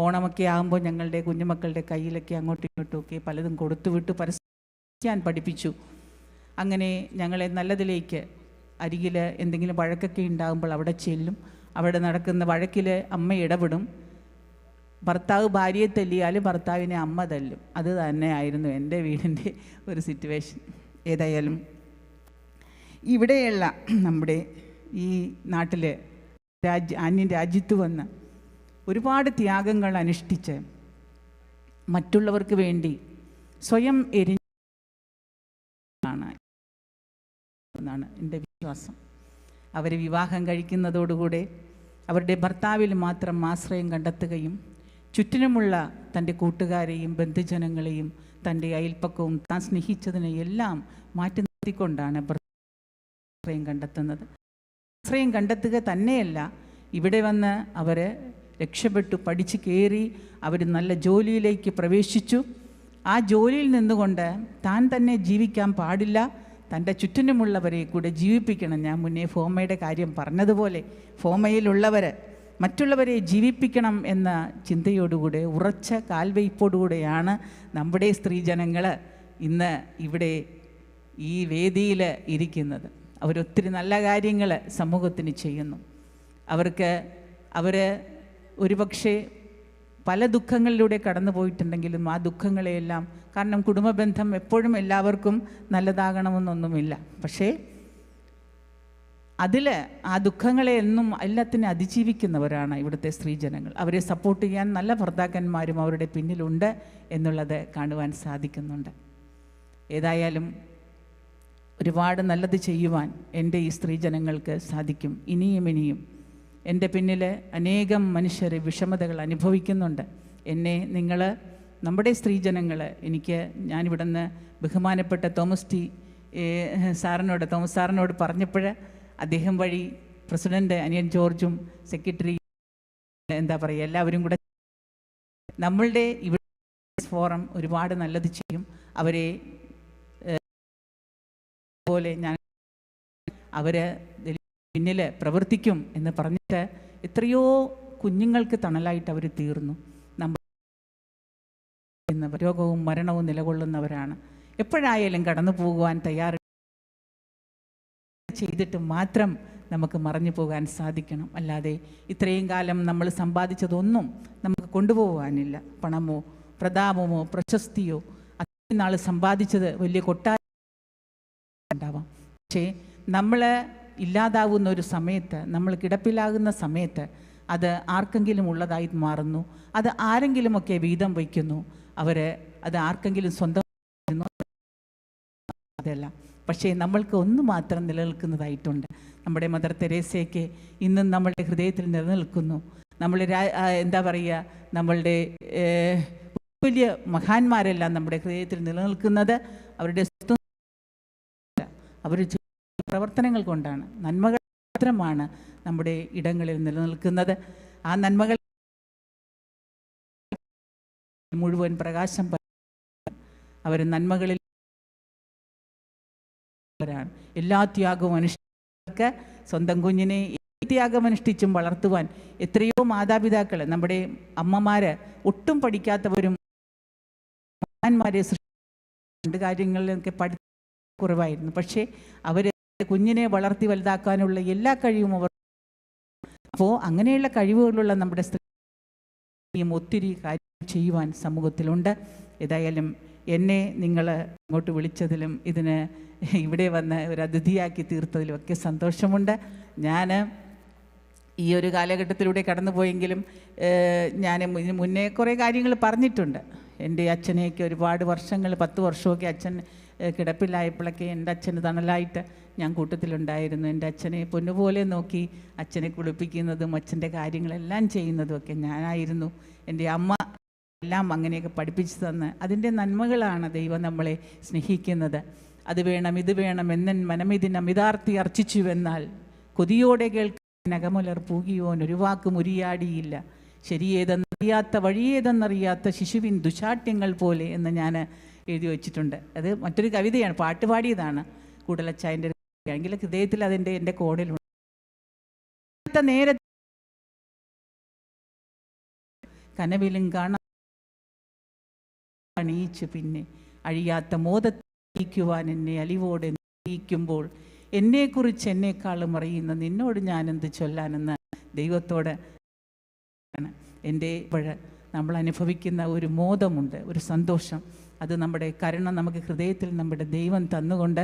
ഓണമൊക്കെ ആകുമ്പോൾ ഞങ്ങളുടെ കുഞ്ഞുമക്കളുടെ കയ്യിലൊക്കെ അങ്ങോട്ടും ഇങ്ങോട്ടും ഒക്കെ പലതും കൊടുത്തുവിട്ടു പരസ്യം പഠിപ്പിച്ചു. അങ്ങനെ ഞങ്ങളെ നല്ലതിലേക്ക്, അരികിൽ എന്തെങ്കിലും വഴക്കൊക്കെ ഉണ്ടാകുമ്പോൾ അവിടെ ചെല്ലും. അവിടെ നടക്കുന്ന വഴക്കിൽ അമ്മ ഇടപെടും. ഭർത്താവ് ഭാര്യയെ തല്ലിയാലും ഭർത്താവിനെ അമ്മ തല്ലും. അത് തന്നെയായിരുന്നു എൻ്റെ വീടിൻ്റെ ഒരു സിറ്റുവേഷൻ. ഏതായാലും ഇവിടെയുള്ള നമ്മുടെ ഈ നാട്ടിൽ അന്യ രാജ്യത്ത് വന്ന് ഒരുപാട് ത്യാഗങ്ങൾ അനുഷ്ഠിച്ച് മറ്റുള്ളവർക്ക് വേണ്ടി സ്വയം എന്നാണ് എൻ്റെ വിശ്വാസം. അവർ വിവാഹം കഴിക്കുന്നതോടുകൂടെ അവരുടെ ഭർത്താവിൽ മാത്രം ആശ്രയം കണ്ടെത്തുകയും ചുറ്റിനുമുള്ള തൻ്റെ കൂട്ടുകാരെയും ബന്ധുജനങ്ങളെയും തൻ്റെ അയൽപ്പക്കവും താൻ സ്നേഹിച്ചതിനെയെല്ലാം മാറ്റി നിർത്തിക്കൊണ്ടാണ് ആശ്രയം കണ്ടെത്തുന്നത്. ആശ്രയം കണ്ടെത്തുക തന്നെയല്ല, ഇവിടെ വന്ന് അവർ രക്ഷപ്പെട്ടു, പഠിച്ച് കയറി, അവർ നല്ല ജോലിയിലേക്ക് പ്രവേശിച്ചു. ആ ജോലിയിൽ നിന്നുകൊണ്ട് താൻ തന്നെ ജീവിക്കാൻ പാടില്ല, തൻ്റെ ചുറ്റിനുമുള്ളവരെ കൂടെ ജീവിപ്പിക്കണം. ഞാൻ മുന്നേ ഫോമയുടെ കാര്യം പറഞ്ഞതുപോലെ ഫോമയിലുള്ളവർ മറ്റുള്ളവരെ ജീവിപ്പിക്കണം എന്ന ചിന്തയോടുകൂടെ, ഉറച്ച കാൽവയ്പോടുകൂടെയാണ് നമ്മുടെ സ്ത്രീജനങ്ങൾ ഇന്ന് ഇവിടെ ഈ വേദിയിൽ ഇരിക്കുന്നത്. അവരൊത്തിരി നല്ല കാര്യങ്ങൾ സമൂഹത്തിന് ചെയ്യുന്നു. അവർ ഒരുപക്ഷെ പല ദുഃഖങ്ങളിലൂടെ കടന്നു പോയിട്ടുണ്ടെങ്കിലും ആ ദുഃഖങ്ങളെയെല്ലാം, കാരണം കുടുംബബന്ധം എപ്പോഴും എല്ലാവർക്കും നല്ലതാകണമെന്നൊന്നുമില്ല, പക്ഷേ അതിൽ ആ ദുഃഖങ്ങളെ എന്നും എല്ലാത്തിനും അതിജീവിക്കുന്നവരാണ് ഇവിടുത്തെ സ്ത്രീജനങ്ങൾ. അവരെ സപ്പോർട്ട് ചെയ്യാൻ നല്ല ഭർത്താക്കന്മാരും അവരുടെ പിന്നിലുണ്ട് എന്നുള്ളത് കാണുവാൻ സാധിക്കുന്നുണ്ട്. ഏതായാലും ഒരുപാട് നല്ലത് ചെയ്യുവാൻ എൻ്റെ ഈ സ്ത്രീജനങ്ങൾക്ക് സാധിക്കും. ഇനിയും എൻ്റെ പിന്നിൽ അനേകം മനുഷ്യർ വിഷമതകൾ അനുഭവിക്കുന്നുണ്ട്. നമ്മുടെ സ്ത്രീജനങ്ങൾ, ഞാനിവിടുന്ന് ബഹുമാനപ്പെട്ട തോമസ് ടി സാറിനോട് തോമസ് സാറിനോട് പറഞ്ഞപ്പോൾ അദ്ദേഹം വഴി പ്രസിഡൻ്റ് അനിയൻ ജോർജും സെക്രട്ടറി എന്താ പറയുക എല്ലാവരും കൂടെ നമ്മളുടെ ഇവിടെ ഫോറം ഒരുപാട് നല്ലത് ചെയ്യും. അവരെ പോലെ ഞാൻ അവർ പിന്നിൽ പ്രവർത്തിക്കും എന്ന് പറഞ്ഞിട്ട് എത്രയോ കുഞ്ഞുങ്ങൾക്ക് തണലായിട്ട് അവർ തീർന്നു. നമ്മൾ രോഗവും മരണവും നിലകൊള്ളുന്നവരാണ്. എപ്പോഴായാലും കടന്നു പോകുവാൻ തയ്യാറ ചെയ്തിട്ട് മാത്രം നമുക്ക് മറഞ്ഞു പോകാൻ സാധിക്കണം. അല്ലാതെ ഇത്രയും കാലം നമ്മൾ സമ്പാദിച്ചതൊന്നും നമുക്ക് കൊണ്ടുപോകാനില്ല. പണമോ പ്രതാപമോ പ്രശസ്തിയോ അത്രയും നാൾ സമ്പാദിച്ചത് വലിയ കൊട്ടാരം ഉണ്ടാവാം. പക്ഷേ നമ്മൾ ഇല്ലാതാവുന്ന ഒരു സമയത്ത്, നമ്മൾ കിടപ്പിലാകുന്ന സമയത്ത് അത് ആർക്കെങ്കിലും ഉള്ളതായി മാറുന്നു. അത് ആരെങ്കിലുമൊക്കെ വീതം വയ്ക്കുന്നു. അത് ആർക്കെങ്കിലും സ്വന്തം അതല്ല. പക്ഷേ നമ്മൾക്ക് ഒന്ന് മാത്രം നിലനിൽക്കുന്നതായിട്ടുണ്ട്. നമ്മുടെ മദർ തെരേസയ്ക്ക് ഇന്നും നമ്മളുടെ ഹൃദയത്തിൽ നിലനിൽക്കുന്നു. നമ്മൾ എന്താ പറയുക, നമ്മളുടെ വലിയ മഹാന്മാരെല്ലാം നമ്മുടെ ഹൃദയത്തിൽ നിലനിൽക്കുന്നത് അവരുടെ അവർ പ്രവർത്തനങ്ങൾ കൊണ്ടാണ്. നന്മകൾ മാത്രമാണ് നമ്മുടെ ഇടങ്ങളിൽ നിലനിൽക്കുന്നത്. ആ നന്മകൾ മുഴുവൻ പ്രകാശം അവർ നന്മകളിൽ എല്ലാ ത്യാഗവും അനുഷ്ഠിച്ചവർക്ക് സ്വന്തം കുഞ്ഞിനെ ത്യാഗം അനുഷ്ഠിച്ചും വളർത്തുവാൻ എത്രയോ മാതാപിതാക്കൾ, നമ്മുടെ അമ്മമാർ ഒട്ടും പഠിക്കാത്തവരും മഹാന്മാരെ രണ്ട് കാര്യങ്ങളിലൊക്കെ പഠിത്ത കുറവായിരുന്നു. പക്ഷേ അവർ കുഞ്ഞിനെ വളർത്തി വലുതാക്കാനുള്ള എല്ലാ കഴിവും അവർ. അപ്പോൾ അങ്ങനെയുള്ള കഴിവുകളുള്ള നമ്മുടെ സ്ത്രീയും ഒത്തിരി കാര്യം ചെയ്യുവാൻ സമൂഹത്തിലുണ്ട്. ഏതായാലും എന്നെ നിങ്ങൾ ഇങ്ങോട്ട് വിളിച്ചതിലും ഇതിന് ഇവിടെ വന്ന് ഒരു അതിഥിയാക്കി തീർത്തതിലും ഒക്കെ സന്തോഷമുണ്ട്. ഞാൻ ഈ ഒരു കാലഘട്ടത്തിലൂടെ കടന്നു പോയെങ്കിലും ഞാൻ മുന്നേ കുറേ കാര്യങ്ങൾ പറഞ്ഞിട്ടുണ്ട്. എൻ്റെ അച്ഛനെയൊക്കെ ഒരുപാട് വർഷങ്ങൾ 10 വർഷമൊക്കെ അച്ഛൻ കിടപ്പിലായപ്പോഴൊക്കെ എൻ്റെ അച്ഛന് തണലായിട്ട് ഞാൻ കൂട്ടത്തിലുണ്ടായിരുന്നു. എൻ്റെ അച്ഛനെ പൊന്നുപോലെ നോക്കി അച്ഛനെ കുളിപ്പിക്കുന്നതും അച്ഛൻ്റെ കാര്യങ്ങളെല്ലാം ചെയ്യുന്നതുമൊക്കെ ഞാനായിരുന്നു. എൻ്റെ അമ്മ എല്ലാം അങ്ങനെയൊക്കെ പഠിപ്പിച്ചു തന്ന് അതിൻ്റെ നന്മകളാണ് ദൈവം നമ്മളെ സ്നേഹിക്കുന്നത്. അത് വേണം ഇത് വേണം എന്നൻ മനമിതിന് അമിതാർത്തി അർച്ചിച്ചുവെന്നാൽ കൊതിയോടെ കേൾക്കാനകമുലർ പൂകിയോൻ ഒരു വാക്ക് മുരിയാടിയില്ല. ശരിയേതെന്നറിയാത്ത വഴിയേതെന്നറിയാത്ത ശിശുവിൻ ദുശാഠ്യങ്ങൾ പോലെ എന്ന് ഞാൻ എഴുതി വച്ചിട്ടുണ്ട്. അത് മറ്റൊരു കവിതയാണ്, പാട്ട് പാടിയതാണ് കൂടലച്ചായൻ്റെ. എങ്കിൽ ഹൃദയത്തിൽ അതിൻ്റെ എൻ്റെ കോണിലുണ്ട്. നേരത്തെ കനവിലും കാണാൻ അണിയിച്ചു പിന്നെ അഴിയാത്ത മോദത്തിക്കുവാൻ എന്നെ അലിവോടെ നയിക്കുമ്പോൾ എന്നെക്കുറിച്ച് എന്നെക്കാളും അറിയുന്ന നിന്നോട് ഞാനെന്ത് ചൊല്ലാനെന്ന് ദൈവത്തോട് എൻ്റെ നമ്മൾ അനുഭവിക്കുന്ന ഒരു മോദമുണ്ട്, ഒരു സന്തോഷം. അത് നമ്മുടെ കരുണ നമുക്ക് ഹൃദയത്തിൽ നമ്മുടെ ദൈവം തന്നുകൊണ്ട്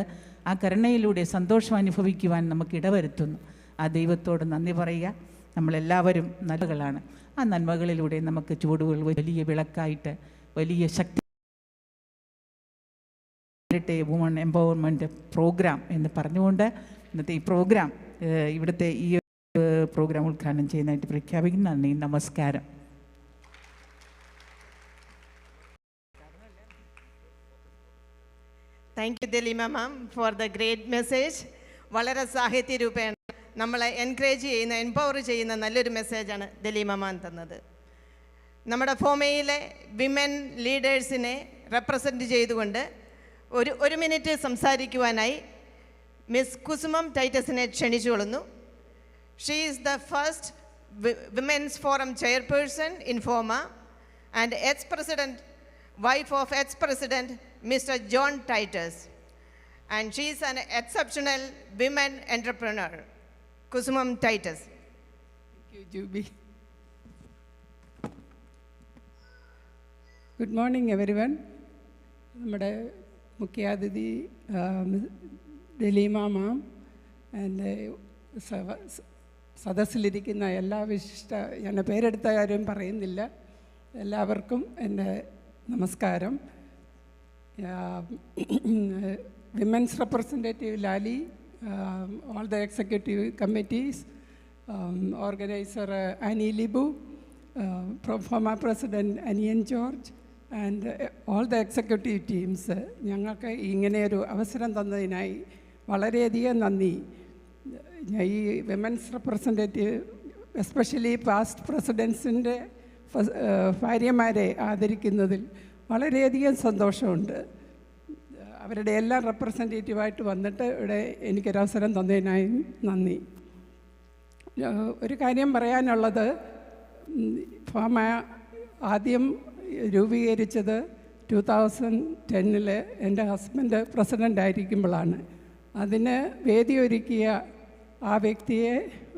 ആ കരുണയിലൂടെ സന്തോഷം അനുഭവിക്കുവാൻ നമുക്ക് ഇടവരുത്തുന്നു. ആ ദൈവത്തോട് നന്ദി പറയുക. നമ്മളെല്ലാവരും നന്മകളാണ്. ആ നന്മകളിലൂടെ നമുക്ക് ചുവടുകൾ വലിയ വിളക്കായിട്ട് വലിയ ശക്തി വുമൺ എംപവർമെൻറ്റ് പ്രോഗ്രാം എന്ന് പറഞ്ഞുകൊണ്ട് ഇന്നത്തെ ഈ പ്രോഗ്രാം ഇവിടുത്തെ ഈ പ്രോഗ്രാം ഉദ്ഘാടനം ചെയ്യുന്നതായിട്ട് പ്രഖ്യാപിക്കുന്നു. നന്ദി, നമസ്കാരം. Thank you, Delima ma'am, for the great message. വളരെ സാഹിത്യ രൂപേണ നമ്മളെ എൻകറേജ് ചെയ്യുന്ന, എംപവർ ചെയ്യുന്ന നല്ലൊരു മെസ്സേജാണ് ദലീമ മാം തന്നത്. നമ്മുടെ ഫോമയിലെ വിമൻ ലീഡേഴ്സിനെ റെപ്രസെൻറ്റ് ചെയ്തുകൊണ്ട് ഒരു മിനിറ്റ് സംസാരിക്കുവാനായി മിസ് കുസുമം ടൈറ്റസിനെ ക്ഷണിച്ചുകൊള്ളുന്നു. She is the first women's forum chairperson in FOMAA and ex-president, wife of ex-president Mr. John Titus, and she is an exceptional women entrepreneur. Kusumam Titus. Thank you, Juby. Good morning, everyone. നമ്മുടെ മുഖ്യാതിഥി ദലീമ മാം and സദസ്സിലിരിക്കുന്ന എല്ലാ വിശിഷ്ട, ഞാൻ പേരെടുത്ത കാര്യം പറയുന്നില്ല, എല്ലാവർക്കും എൻ്റെ നമസ്കാരം. Women's representative Lali, all the executive committees, organizer Annie Libu, FOMAA President Anian George, and all the executive teams ഞങ്ങൾക്ക് ഇങ്ങനെയൊരു അവസരം തന്നതിനായി വളരെയധികം നന്ദി. ഈ വിമൻസ് റെപ്രസെൻറ്റേറ്റീവ് എസ്പെഷ്യലി പാസ്റ്റ് പ്രസിഡൻസിൻ്റെ ഭാര്യമാരെ ആദരിക്കുന്നതിൽ വളരെയധികം സന്തോഷമുണ്ട്. അവരുടെ എല്ലാം റെപ്രസെൻറ്റേറ്റീവായിട്ട് വന്നിട്ട് ഇവിടെ എനിക്കൊരവസരം തന്നതിനായി നന്ദി. ഒരു കാര്യം പറയാനുള്ളത്, ഫോമ ആദ്യം രൂപീകരിച്ചത് 2010 എൻ്റെ ഹസ്ബൻഡ് പ്രസിഡൻ്റ് ആയിരിക്കുമ്പോഴാണ്. അതിന് വേദിയൊരുക്കിയ ആ വ്യക്തിയെ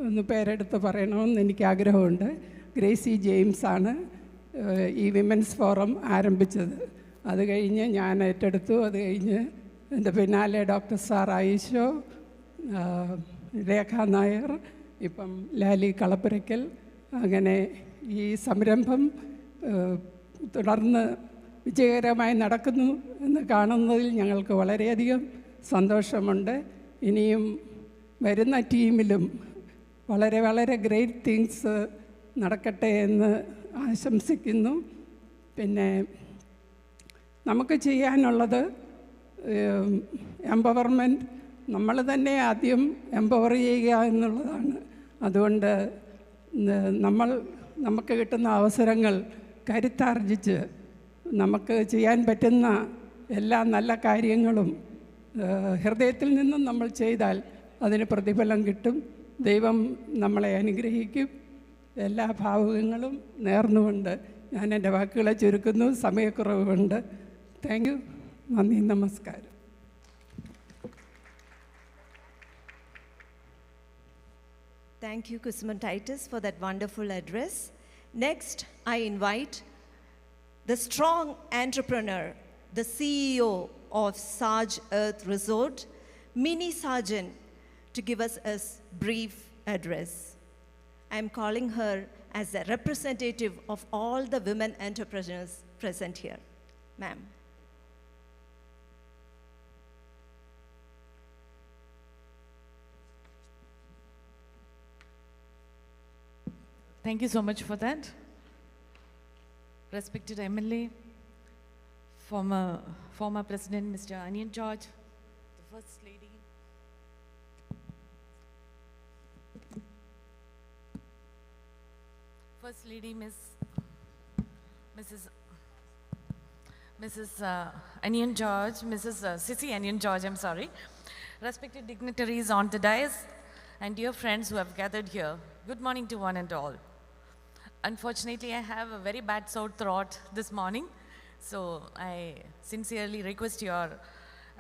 ഒന്ന് പേരെടുത്ത് പറയണമെന്ന് എനിക്ക് ആഗ്രഹമുണ്ട്. ഗ്രേസി ജെയിംസ് ആണ് ഈ വിമൻസ് ഫോറം ആരംഭിച്ചത്. അത് കഴിഞ്ഞ് ഞാൻ ഏറ്റെടുത്തു. അത് കഴിഞ്ഞ് എൻ്റെ പിന്നാലെ ഡോക്ടർ സാർ ആയിഷോ, രേഖ നായർ, ഇപ്പം ലാലി കളപ്പുരയ്ക്കൽ. അങ്ങനെ ഈ സംരംഭം തുടർന്ന് വിജയകരമായി നടക്കുന്നു എന്ന് കാണുന്നതിൽ ഞങ്ങൾക്ക് വളരെയധികം സന്തോഷമുണ്ട്. ഇനിയും വരുന്ന ടീമിലും വളരെ വളരെ ഗ്രേറ്റ് തിങ്സ് നടക്കട്ടെ എന്ന് ആശംസിക്കുന്നു. പിന്നെ നമുക്ക് ചെയ്യാനുള്ളത് എംപവർമെൻറ്റ്, നമ്മൾ തന്നെ ആദ്യം എംപവർ ചെയ്യുക എന്നുള്ളതാണ്. അതുകൊണ്ട് നമുക്ക് കിട്ടുന്ന അവസരങ്ങൾ കരുത്താർജിച്ച് നമുക്ക് ചെയ്യാൻ പറ്റുന്ന എല്ലാ നല്ല കാര്യങ്ങളും ഹൃദയത്തിൽ നിന്നും നമ്മൾ ചെയ്താൽ അതിന് പ്രതിഫലം കിട്ടും. ദൈവം നമ്മളെ അനുഗ്രഹിക്കും. എല്ലാ ഭാവുകങ്ങളും നേർന്നുകൊണ്ട് ഞാൻ എൻ്റെ വാക്കുകളെ ചുരുക്കുന്നു. സമയക്കുറവുണ്ട്. Thank you. നന്ദി, നമസ്കാരം. Thank you, Kusman Titus, for that wonderful address. Next, I invite the strong entrepreneur, the CEO of Sarge Earth Resort, Mini Sarjan, to give us a brief address. I am calling her as a representative of all the women entrepreneurs present here. Ma'am. Thank you so much for that. Respected MLA, former President Mr. Anian George, the First Lady, Mrs. Anian George, Mrs. Sissy Anian George, I'm sorry. Respected dignitaries on the dais and dear friends who have gathered here, good morning to one and all. Unfortunately, I have a very bad sore throat this morning, so I sincerely request your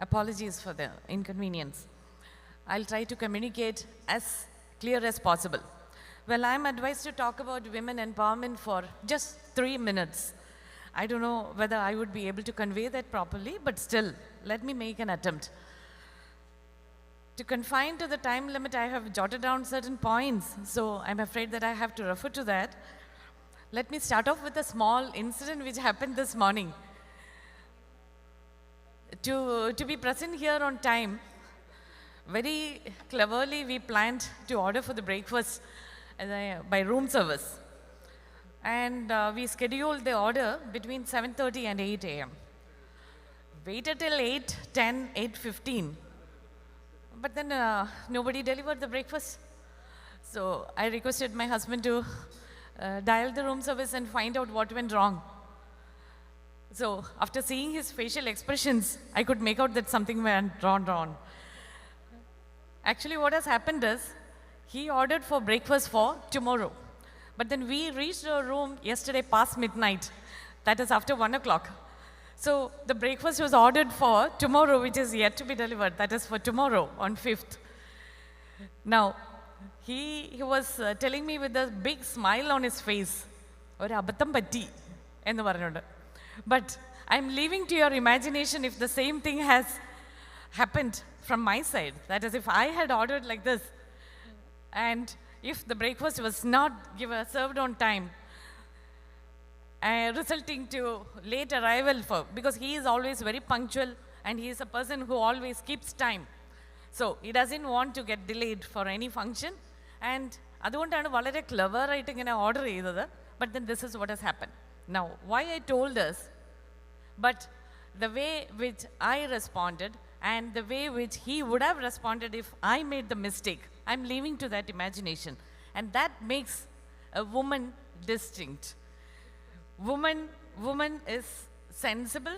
apologies for the inconvenience. I'll try to communicate as clear as possible. Well, I'm advised to talk about women empowerment for just 3 minutes. I don't know whether I would be able to convey that properly, but still, let me make an attempt. To confine to the time limit, I have jotted down certain points, so I'm afraid that I have to refer to that. Let me start off with a small incident which happened this morning. To be present here on time, very cleverly we planned to order for the breakfast by room service. And we scheduled the order between 7:30 and 8 a.m. Waited till 8:10, 8:15. But then nobody delivered the breakfast. So I requested my husband to dial the room service and find out what went wrong. So after seeing his facial expressions, I could make out that something went wrong. Actually, what has happened is, he ordered for breakfast for tomorrow. But then we reached our room yesterday past midnight. That is after 1 o'clock. So the breakfast was ordered for tomorrow, which is yet to be delivered. That is for tomorrow on 5th. Now, he was telling me with a big smile on his face, "Oru abatham patti," ennu paranundu. But I'm leaving to your imagination if the same thing has happened from my side. That is, if I had ordered like this, and if the breakfast was not served on time, resulting to late arrival because he is always very punctual and he is a person who always keeps time. So he doesn't want to get delayed for any function, and അതുകൊണ്ടാണ് വളരെ ക്ലെവറായിട്ട് ഇങ്ങനെ order ചെയ്തത്. But then this is what has happened. Now, why I told us But the way which I responded and the way which he would have responded if I made the mistake, I'm leaving to that imagination. And that makes a woman distinct. Woman is sensible,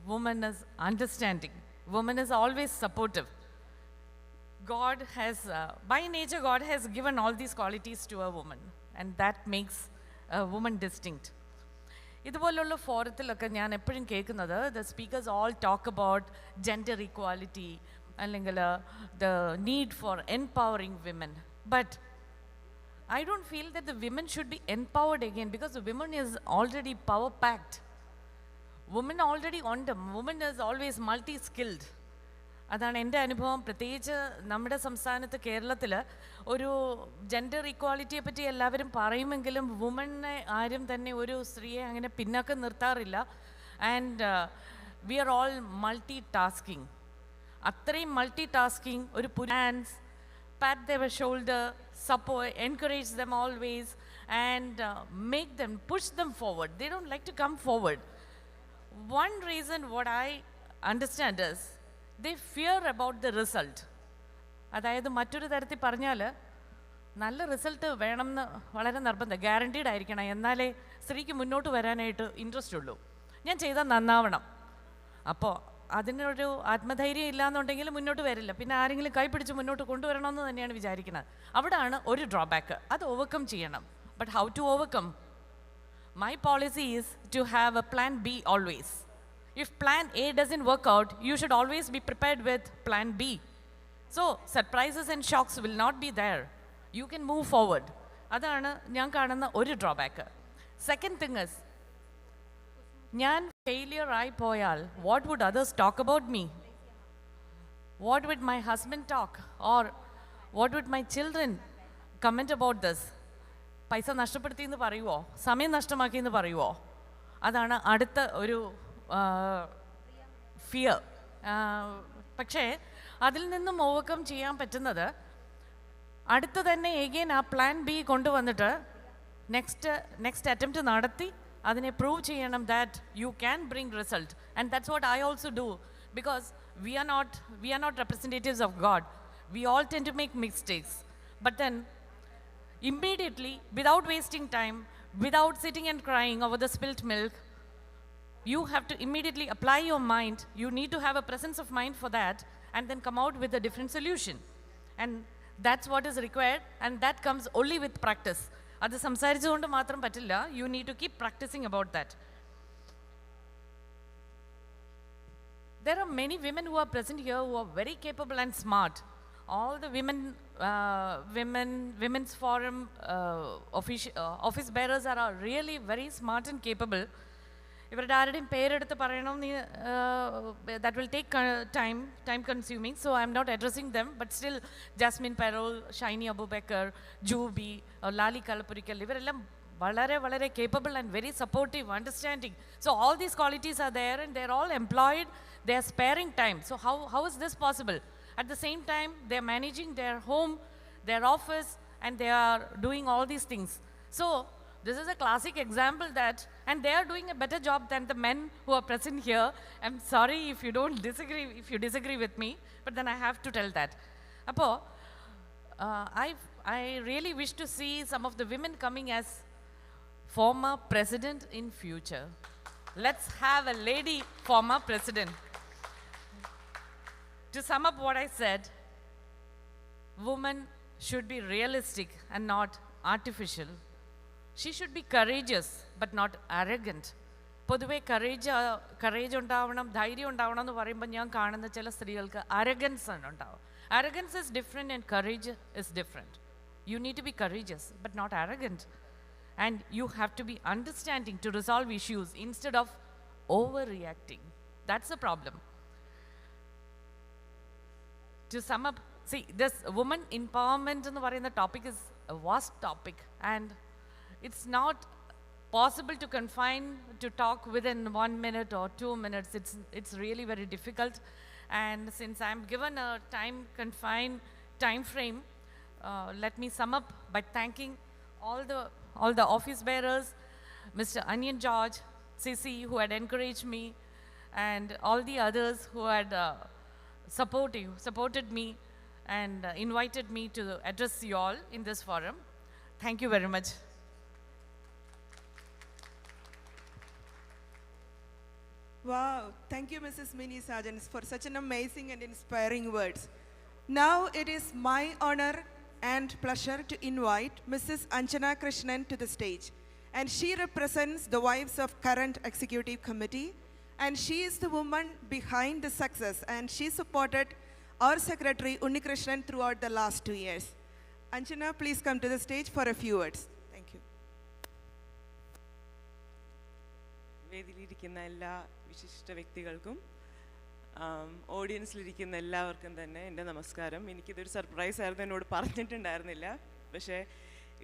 woman is understanding, woman is always supportive. God has, by nature, God has given all these qualities to a woman, and that makes a woman distinct. ഇതുപോലുള്ള ഫോറത്തിലൊക്കെ ഞാൻ എപ്പോഴും കേൾക്കുന്നത് the speakers all talk about gender equality അല്ലെങ്കിൽ the need for empowering women but I don't feel that the women should be empowered again because the women is already power packed. Women already on them. Women is always multi-skilled. അതാണ് എൻ്റെ അനുഭവം. പ്രത്യേകിച്ച് നമ്മുടെ സംസ്ഥാനത്ത് കേരളത്തിൽ ഒരു gender ഇക്വാലിറ്റിയെ പറ്റി എല്ലാവരും പറയുമെങ്കിലും വുമനെ ആരും തന്നെ ഒരു സ്ത്രീയെ അങ്ങനെ പിന്നാക്കം നിർത്താറില്ല. And we are all multitasking. അത്രയും മൾട്ടി ടാസ്കിങ് ഒരു hands pat their shoulder, support, encourage them always, and make them, push them forward. They don't like to come forward. One reason what I understand is they fear about the result. അതായത് മറ്റൊരു തരത്തിൽ പറഞ്ഞാൽ നല്ല result വേണമെന്ന് വളരെ നിർബന്ധം, guaranteed ആയിരിക്കണം, എന്നാലേ സ്ത്രീക്ക് മുന്നോട്ട് വരാനായിട്ട് ഇൻട്രസ്റ്റ് ഉള്ളൂ. ഞാൻ ചെയ്താൽ നന്നാവണം. അപ്പോൾ അതിനൊരു ആത്മധൈര്യം ഇല്ലയെന്നുണ്ടെങ്കിൽ മുന്നോട്ട് വരില്ല. പിന്നെ ആരെങ്കിലും കൈപിടിച്ച് മുന്നോട്ട് കൊണ്ടുവരണമെന്ന് തന്നെയാണ് വിചാരിക്കുന്നത്. അവിടെയാണ് ഒരു ഡ്രോബാക്ക്. അത് ഓവർകം ചെയ്യണം. But how to overcome? My policy is to have a plan B always. If plan A doesn't work out, you should always be prepared with plan B. So surprises and shocks will not be there. You can move forward. അതാണ് ഞാൻ കാണുന്ന ഒരു drawback. Second thing is, ഞാൻ failure ആയി പോയാൽ what would others talk about me? What would my husband talk? Or what would my children comment about this? പൈസ നഷ്ടപ്പെടുത്തി എന്ന് പറയുമോ? സമയം നഷ്ടമാക്കി എന്ന് പറയുമോ? അതാണ് അടുത്ത ഒരു ഫിയർ. പക്ഷേ അതിൽ നിന്നും ഓവർകം ചെയ്യാൻ പറ്റുന്നത് അടുത്ത് തന്നെ എഗെയിൻ ആ പ്ലാൻ ബി കൊണ്ടുവന്നിട്ട് നെക്സ്റ്റ് അറ്റംപ്റ്റ് നടത്തി അതിനെ പ്രൂവ് ചെയ്യണം that you can bring result. And that's what I also do, because we are not representatives of God. We all tend to make mistakes. But then immediately, without wasting time, without sitting and crying over the spilt milk, you have to immediately apply your mind. You need to have a presence of mind for that, and then come out with a different solution. And that's what is required, and that comes only with practice. അത് സംസാരിച്ചുകൊണ്ട് മാത്രം പറ്റില്ല. You need to keep practicing about that. There are many women who are present here who are very capable and smart. All the women's forum office bearers are really very smart and capable. ഇവരുടെ ആരുടെയും പേരെടുത്ത് പറയണമെന്ന് that will take time consuming, so I'm not addressing them, but still Jasmine Parol, Shiny Abubakar, Jubi, Lali Kalapurikal, ഇവരെല്ലാം വളരെ വളരെ capable and very supportive, understanding. So all these qualities are there and they're all employed, they're sparing time. So how is this possible? At the same time, they're managing their home, their office, and they are doing all these things. So this is a classic example that, and they are doing a better job than the men who are present here. I'm sorry if you disagree with me, but then I have to tell that. Appo, I really wish to see some of the women coming as former president in future. Let's have a lady former president. To sum up what I said, woman should be realistic and not artificial. She should be courageous but not arrogant. പൊതുവെ courage ഉണ്ടാവണം, ധൈര്യം ഉണ്ടാവണം എന്ന് പറയുമ്പോൾ ഞാൻ കാണുന്ന ചില സ്ത്രീകൾക്ക് അരഗൻസ് ആണ് ഉണ്ടാവുക. Arrogance is different and courage is different. You need to be courageous but not arrogant. And you have to be understanding to resolve issues instead of overreacting. That's the problem. To sum up, see, this woman empowerment and the topic is a vast topic, and it's not possible to confine to talk within 1 minute or 2 minutes. It's really very difficult. And since I'm given a time frame, let me sum up by thanking all the office bearers, Mr. Onion George, Sissy, who had encouraged me, and all the others who had supported me and invited me to address you all in this forum. Thank you very much. Wow, thank you, Mrs. Mini Sargent, for such an amazing and inspiring words. Now it is my honor and pleasure to invite Mrs. Anjana Krishnan to the stage. And she represents the wives of current executive committee. And she is the woman behind the success. And she supported our secretary, Unni Krishnan, throughout the last 2 years. Anjana, please come to the stage for a few words. Thank you. വേദിയിലിരിക്കുന്ന എല്ലാ വിശിഷ്ട വ്യക്തികൾക്കും ഓഡിയൻസിലിരിക്കുന്ന എല്ലാവർക്കും തന്നെ എൻ്റെ നമസ്കാരം. എനിക്കിതൊരു surprise ആയിരുന്നു, എന്നോട് പറഞ്ഞിട്ടുണ്ടായിരുന്നില്ല. പക്ഷേ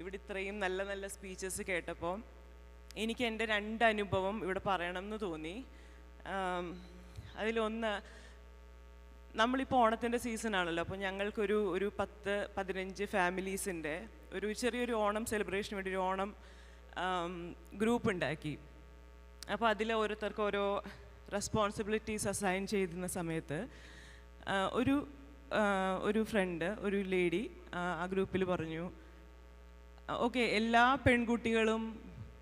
ഇവിടെ ഇത്രയും നല്ല നല്ല സ്പീച്ചസ് കേട്ടപ്പോൾ എനിക്ക് എൻ്റെ 2 അനുഭവം ഇവിടെ പറയണം എന്ന് തോന്നി. അതിലൊന്ന്, നമ്മളിപ്പോൾ ഓണത്തിൻ്റെ സീസണാണല്ലോ, അപ്പോൾ ഞങ്ങൾക്കൊരു 10-15 ഫാമിലീസിൻ്റെ ഒരു ചെറിയൊരു ഓണം സെലിബ്രേഷന് വേണ്ടി ഒരു ഓണം ഗ്രൂപ്പ് ഉണ്ടാക്കി. അപ്പോൾ അതിൽ ഓരോരുത്തർക്ക് ഓരോ റെസ്പോൺസിബിലിറ്റീസ് അസൈൻ ചെയ്യുന്ന സമയത്ത് ഒരു ഫ്രണ്ട്, ഒരു ലേഡി ആ ഗ്രൂപ്പിൽ പറഞ്ഞു, ഓക്കെ, എല്ലാ പെൺകുട്ടികളും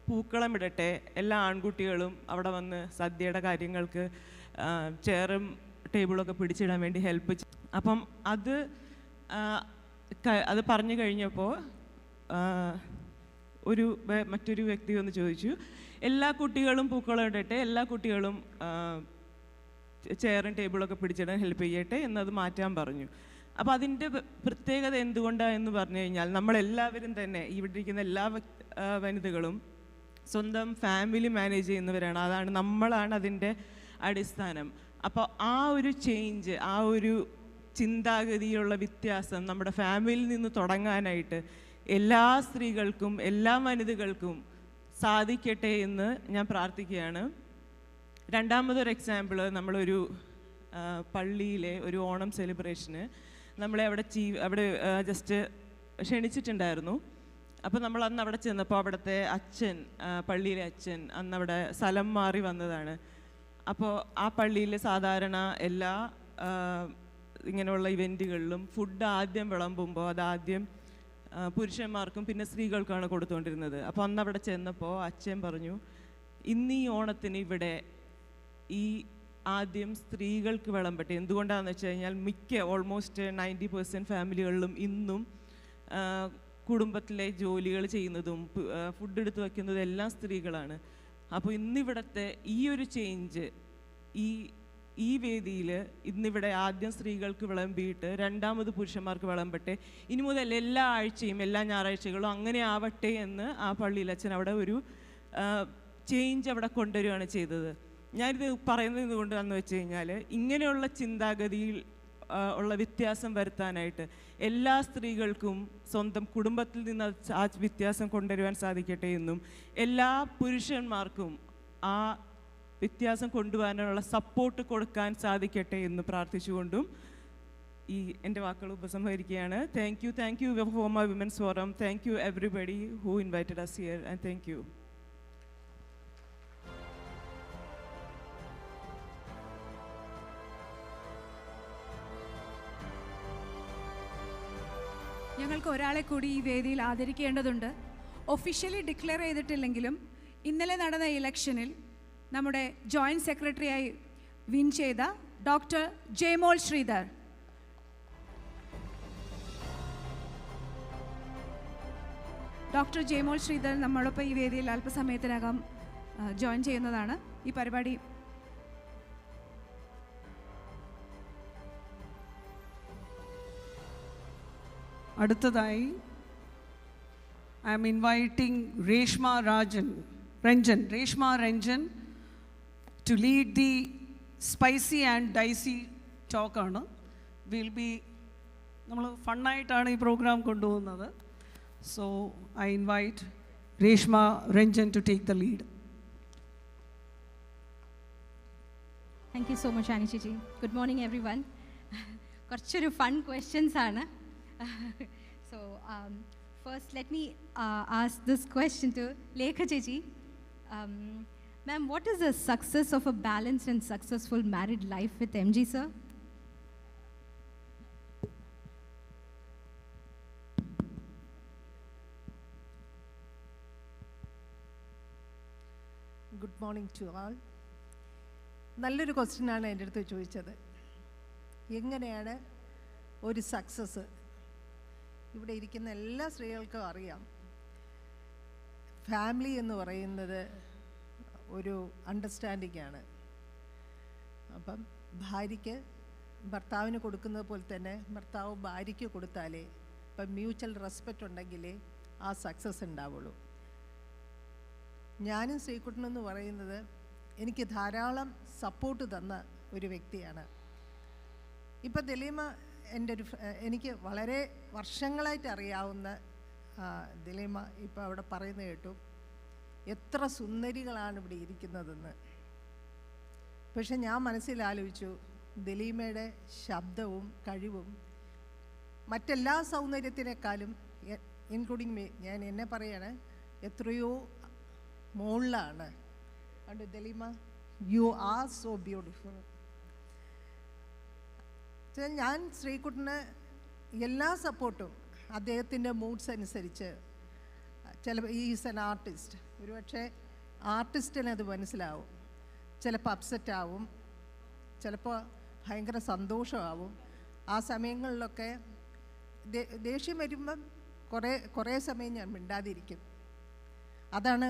പൂക്കളം ഇടട്ടെ, എല്ലാ ആൺകുട്ടികളും അവിടെ വന്ന് സദ്യയുടെ കാര്യങ്ങൾക്ക് ചെയറും ടേബിളൊക്കെ പിടിച്ചിടാൻ വേണ്ടി ഹെൽപ്പ് ചെയ്യും. അപ്പം അത് പറഞ്ഞു കഴിഞ്ഞപ്പോൾ മറ്റൊരു വ്യക്തി വന്ന് ചോദിച്ചു, എല്ലാ കുട്ടികളും പൂക്കളം ഇടട്ടെ, എല്ലാ കുട്ടികളും ചെയറും ടേബിളൊക്കെ പിടിച്ചിടാൻ ഹെൽപ്പ് ചെയ്യട്ടെ എന്നത് മാറ്റാൻ പറഞ്ഞു. അപ്പോൾ അതിൻ്റെ പ്രത്യേകത എന്തുകൊണ്ടാണ് എന്ന് പറഞ്ഞു കഴിഞ്ഞാൽ, നമ്മളെല്ലാവരും തന്നെ ഇവിടെ ഇരിക്കുന്ന എല്ലാ വനിതകളും സ്വന്തം ഫാമിലി മാനേജ് ചെയ്യുന്നവരാണ്. നമ്മളാണ് അതിൻ്റെ അടിസ്ഥാനം. അപ്പോൾ ആ ഒരു ചേഞ്ച്, ആ ഒരു ചിന്താഗതിയിലുള്ള വ്യത്യാസം നമ്മുടെ ഫാമിലിയിൽ നിന്ന് തുടങ്ങാനായിട്ട് എല്ലാ സ്ത്രീകൾക്കും എല്ലാ വനിതകൾക്കും സാധിക്കട്ടെ എന്ന് ഞാൻ പ്രാർത്ഥിക്കുകയാണ്. രണ്ടാമതൊരു എക്സാമ്പിൾ, നമ്മളൊരു പള്ളിയിലെ ഒരു ഓണം സെലിബ്രേഷന് നമ്മളെ അവിടെ ജസ്റ്റ് ക്ഷണിച്ചിട്ടുണ്ടായിരുന്നു. അപ്പോൾ നമ്മൾ അന്ന് അവിടെ ചെന്നപ്പോൾ അവിടുത്തെ അച്ഛൻ, പള്ളിയിലെ അച്ഛൻ അന്നവിടെ സ്ഥലം മാറി വന്നതാണ്. അപ്പോൾ ആ പള്ളിയിൽ സാധാരണ എല്ലാ ഇങ്ങനെയുള്ള ഇവൻറ്റുകളിലും ഫുഡ് ആദ്യം വിളമ്പുമ്പോൾ അതാദ്യം പുരുഷന്മാർക്കും പിന്നെ സ്ത്രീകൾക്കാണ് കൊടുത്തുകൊണ്ടിരുന്നത്. അപ്പോൾ അന്ന് അവിടെ ചെന്നപ്പോൾ അച്ഛൻ പറഞ്ഞു, ഇന്ന് ഈ ഓണത്തിന് ഇവിടെ ആദ്യം സ്ത്രീകൾക്ക് വിളമ്പട്ടെ. എന്തുകൊണ്ടാണെന്ന് വെച്ച് കഴിഞ്ഞാൽ ഓൾമോസ്റ്റ് 90% ഫാമിലികളിലും ഇന്നും കുടുംബത്തിലെ ജോലികൾ ചെയ്യുന്നതും ഫുഡ് എടുത്ത് വയ്ക്കുന്നതും എല്ലാം സ്ത്രീകളാണ്. അപ്പോൾ ഇന്നിവിടുത്തെ ഈ ഒരു ചേഞ്ച് ഈ വേദിയിൽ ഇന്നിവിടെ ആദ്യം സ്ത്രീകൾക്ക് വിളമ്പിയിട്ട് രണ്ടാമത് പുരുഷന്മാർക്ക് വിളമ്പട്ടെ, ഇനി മുതൽ എല്ലാ ആഴ്ചയും എല്ലാ ഞായറാഴ്ചകളും അങ്ങനെ ആവട്ടെ എന്ന് ആ പള്ളിയിൽ അച്ഛൻ അവിടെ ഒരു ചേഞ്ച് അവിടെ കൊണ്ടുവരികയാണ് ചെയ്തത്. ഞാനിത് പറയുന്നത് എന്തുകൊണ്ടാണെന്ന് വെച്ച് കഴിഞ്ഞാൽ, ഇങ്ങനെയുള്ള ചിന്താഗതിയിൽ ഉള്ള വ്യത്യാസം വരുത്താനായിട്ട് എല്ലാ സ്ത്രീകൾക്കും സ്വന്തം കുടുംബത്തിൽ നിന്ന് ആ വ്യത്യാസം കൊണ്ടുവരുവാൻ സാധിക്കട്ടെ എന്നും എല്ലാ പുരുഷന്മാർക്കും ആ വ്യത്യാസം കൊണ്ടുവരാനുള്ള സപ്പോർട്ട് കൊടുക്കാൻ സാധിക്കട്ടെ എന്ന് പ്രാർത്ഥിച്ചുകൊണ്ടും എൻ്റെ വാക്കുകൾ ഉപസംഹരിക്കുകയാണ്. Thank you FOMAA women's forum. Thank you everybody who invited us here and thank you. ഞങ്ങൾക്ക് ഒരാളെ കൂടി ഈ വേദിയിൽ ആദരിക്കേണ്ടതുണ്ട്. ഒഫീഷ്യലി ഡിക്ലെയർ ചെയ്തിട്ടില്ലെങ്കിലും ഇന്നലെ നടന്ന ഇലക്ഷനിൽ നമ്മുടെ ജോയിൻറ്റ് സെക്രട്ടറിയായി വിൻ ചെയ്ത ഡോക്ടർ ജയമോൾ ശ്രീധർ. ഡോക്ടർ ജയമോൾ ശ്രീധർ നമ്മളൊപ്പം ഈ വേദിയിൽ അല്പസമയത്തിനകം ജോയിൻ ചെയ്യുന്നതാണ്. ഈ പരിപാടി അടുത്തതായി I am inviting Reshma Ranjan to lead the spicy and dicey talk ആണ്. നമ്മൾ ഫണ്ണായിട്ടാണ് ഈ പ്രോഗ്രാം കൊണ്ടുപോകുന്നത്. So I invite Reshma Ranjan to take the lead. Thank you so much, Ani Chichi. Good morning, everyone. കുറച്ചൊരു fun questions ആണ്. So first let me ask this question to Lekha Chichi. Ma'am, what is the success of a balanced and successful married life with MG, sir? Good morning to all. നല്ലൊരു ക്വസ്റ്റ്യനാണ് എൻ്റെ അടുത്ത് ചോദിച്ചത്. എങ്ങനെയാണ് ഒരു success? ഇവിടെ ഇരിക്കുന്ന എല്ലാ സ്ത്രീകൾക്കും അറിയാം, ഫാമിലി എന്ന് പറയുന്നത് ഒരു അണ്ടർസ്റ്റാൻഡിംഗ് ആണ്. അപ്പം ഭാര്യയ്ക്ക് ഭർത്താവിന് കൊടുക്കുന്നത് പോലെ തന്നെ ഭർത്താവ് ഭാര്യയ്ക്ക് കൊടുത്താലേ, ഇപ്പം മ്യൂച്വൽ റെസ്പെക്റ്റ് ഉണ്ടെങ്കിലേ ആ സക്സസ് ഉണ്ടാവുള്ളൂ. ഞാനും ശ്രീകുട്ടനെന്ന് പറയുന്നത് എനിക്ക് ധാരാളം സപ്പോർട്ട് തന്ന ഒരു വ്യക്തിയാണ്. ഇപ്പം ദലീമ എനിക്ക് വളരെ വർഷങ്ങളായിട്ട് അറിയാവുന്ന ദലീമ ഇപ്പോൾ അവിടെ പറയുന്നത് കേട്ടു, എത്ര സുന്ദരികളാണ് ഇവിടെ ഇരിക്കുന്നതെന്ന്. പക്ഷെ ഞാൻ മനസ്സിലാലോചിച്ചു, ദലീമയുടെ ശബ്ദവും കഴിവും മറ്റെല്ലാ സൗന്ദര്യത്തിനേക്കാളും, ഇൻക്ലൂഡിങ് മീ, ഞാൻ എന്നെ പറയാണ്, എത്രയോ മുകളിലാണ്. അതുകൊണ്ട് Daleema, you are so beautiful. ഞാൻ ശ്രീകുട്ടന് എല്ലാ സപ്പോർട്ടും അദ്ദേഹത്തിൻ്റെ മൂഡ്സ് അനുസരിച്ച്, ചിലപ്പോൾ ഈസ് എൻ ആർട്ടിസ്റ്റ്, ഒരുപക്ഷെ ആർട്ടിസ്റ്റിന് അത് മനസ്സിലാവും. ചിലപ്പോൾ അപ്സെറ്റ് ആവും, ചിലപ്പോൾ ഭയങ്കര സന്തോഷമാവും. ആ സമയങ്ങളിലൊക്കെ ദേഷ്യം വരുമ്പം കുറേ സമയം ഞാൻ മിണ്ടാതിരിക്കും. അതാണ്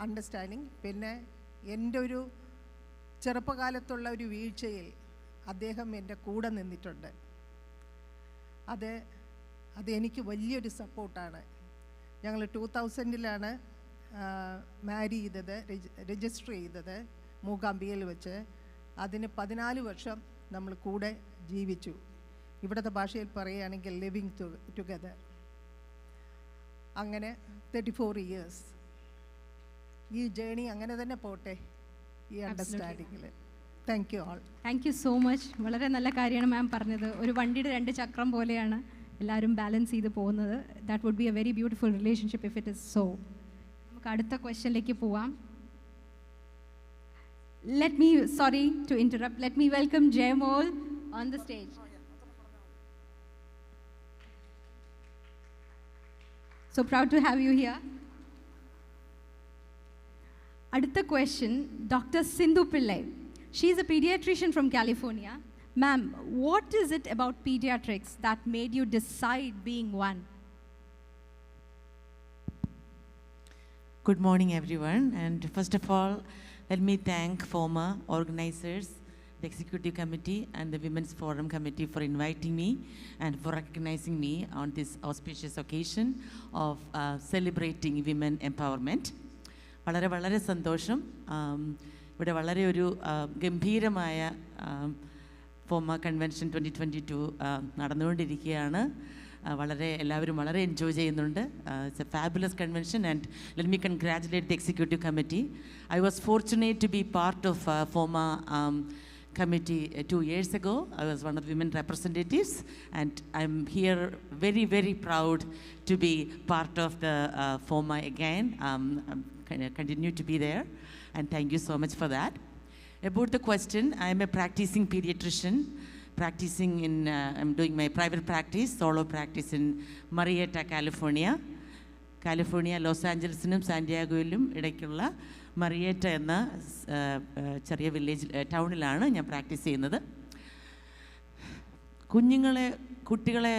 അണ്ടർസ്റ്റാൻഡിങ്. പിന്നെ എൻ്റെ ഒരു ചെറുപ്പകാലത്തുള്ള ഒരു വീഴ്ചയിൽ അദ്ദേഹം എൻ്റെ കൂടെ നിന്നിട്ടുണ്ട്. അത് എനിക്ക് വലിയൊരു സപ്പോർട്ടാണ്. ഞങ്ങൾ 2000-ലാണ് മാരി ചെയ്തത്, രജിസ്റ്റർ ചെയ്തത് മൂകാംബികയിൽ വെച്ച്. അതിന് 14 വർഷം നമ്മൾ കൂടെ ജീവിച്ചു. ഇവിടുത്തെ ഭാഷയിൽ പറയുകയാണെങ്കിൽ ലിവിങ് ടുഗദർ. അങ്ങനെ 34 ഇയേഴ്സ് ഈ ജേണി അങ്ങനെ തന്നെ പോട്ടെ, ഈ അണ്ടർസ്റ്റാൻഡിങ്ങിൽ. Thank you all. Thank you so much. വളരെ നല്ല കാര്യമാണ് മാം പറഞ്ഞത്. ഒരു വണ്ടിയുടെ 2 ചക്രം പോലെയാണ് എല്ലാവരും ബാലൻസ് ചെയ്ത് പോകുന്നത്. That would be a very beautiful relationship if it is so. നമുക്ക് അടുത്ത ക്വസ്റ്റ്യനിലേക്ക് പോവാം. Sorry to interrupt, let me welcome Jaymol on the stage. So proud to have you here. Adutha question, Dr. Sindhu Pillai. She is a pediatrician from California. Ma'am, what is it about pediatrics that made you decide being one? Good morning, everyone. And first of all, let me thank FOMAA organizers, the Executive Committee and the Women's Forum Committee for inviting me and for recognizing me on this auspicious occasion of celebrating women empowerment. വളരെ വളരെ സന്തോഷം. ഇവിടെ വളരെ ഒരു ഗംഭീരമായ FOMAA convention 2022 നടന്നുകൊണ്ടിരിക്കുകയാണ്. എല്ലാവരും വളരെ എൻജോയ് ചെയ്യുന്നുണ്ട്. It's a fabulous convention and let me congratulate the executive committee. I was fortunate to be part of FOMAA committee 2 years ago. I was one of the women representatives and I'm here very, very proud to be part of the FOMAA again. Continue to be there and thank you so much for that. About the question, I am a practicing pediatrician. I'm doing my private practice, solo practice in Marietta, California, Los Angelesനും സാന്റിയാഗോയിലും ഇടയ്ക്കുള്ള മറിയേറ്റ എന്ന ചെറിയ ടൗണിലാണ് ഞാൻ practice ചെയ്യുന്നത്. കുട്ടികളെ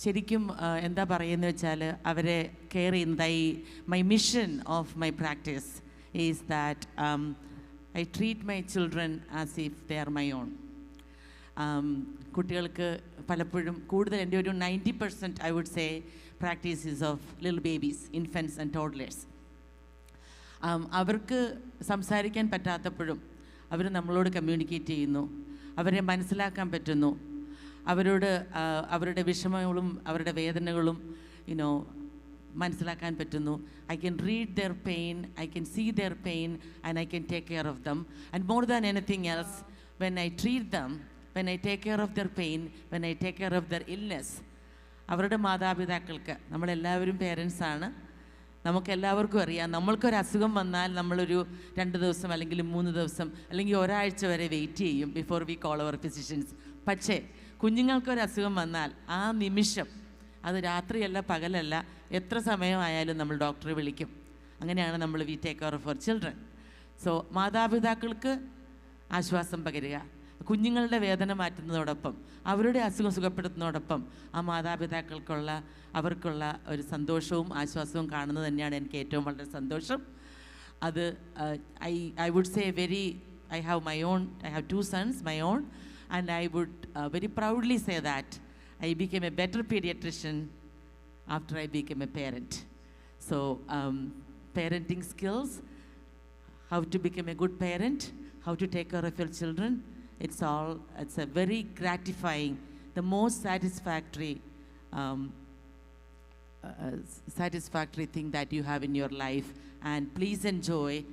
ശരിക്കും എന്താ പറയുന്നത് വെച്ചാൽ അവരെ കെയർ ചെയ്യുന്നതായി my mission of my practice is that I treat my children as if they are my own. കുട്ടികൾക്ക് പലപ്പോഴും കൂടുതൽ എൻ്റെ ഒരു 90% I would say practices of little babies, infants and toddlers. അവർക്ക് സംസാരിക്കാൻ പറ്റാത്തപ്പോഴും അവർ നമ്മളോട് കമ്മ്യൂണിക്കേറ്റ് ചെയ്യുന്നു, അവരെ മനസ്സിലാക്കാൻ പറ്റുന്നു, അവരുടെ വിഷമങ്ങളും അവരുടെ വേദനകളും മനസ്സിലാക്കാൻ പറ്റുന്നു. I can read their pain, I can see their pain and I can take care of them. And more than anything else, when I treat them, when I take care of their pain, when I take care of their illness, അവരുടെ മാതാപിതാക്കൾക്ക്, നമ്മളെല്ലാവരും പേരൻസാണ്, നമുക്കെല്ലാവർക്കും അറിയാം, നമ്മൾക്കൊരു അസുഖം വന്നാൽ നമ്മളൊരു 2 ദിവസം അല്ലെങ്കിൽ 3 ദിവസം അല്ലെങ്കിൽ ഒരാഴ്ച വരെ വെയിറ്റ് ചെയ്യും before we call our physicians. പക്ഷേ കുഞ്ഞുങ്ങൾക്കൊരു അസുഖം വന്നാൽ ആ നിമിഷം, അത് രാത്രിയല്ല പകലല്ല, എത്ര സമയമായാലും നമ്മൾ ഡോക്ടറെ വിളിക്കും. അങ്ങനെയാണ് നമ്മൾ we take care of our children. So മാതാപിതാക്കൾക്ക് ആശ്വാസം പകരുക, കുഞ്ഞുങ്ങളുടെ വേദന മാറ്റുന്നതോടൊപ്പം അവരുടെ അസുഖം സുഖപ്പെടുത്തുന്നതോടൊപ്പം ആ മാതാപിതാക്കൾക്കുള്ള അവർക്കുള്ള ഒരു സന്തോഷവും ആശ്വാസവും കാണുന്നത് തന്നെയാണ് എനിക്ക് ഏറ്റവും വളരെ സന്തോഷം. അത് I would say I have 2 sons, my own, and I would very proudly say that I became a better pediatrician after I became a parent. So parenting skills, how to become a good parent, how to take care of your children, it's a very gratifying, the most satisfactory thing that you have in your life. And please enjoy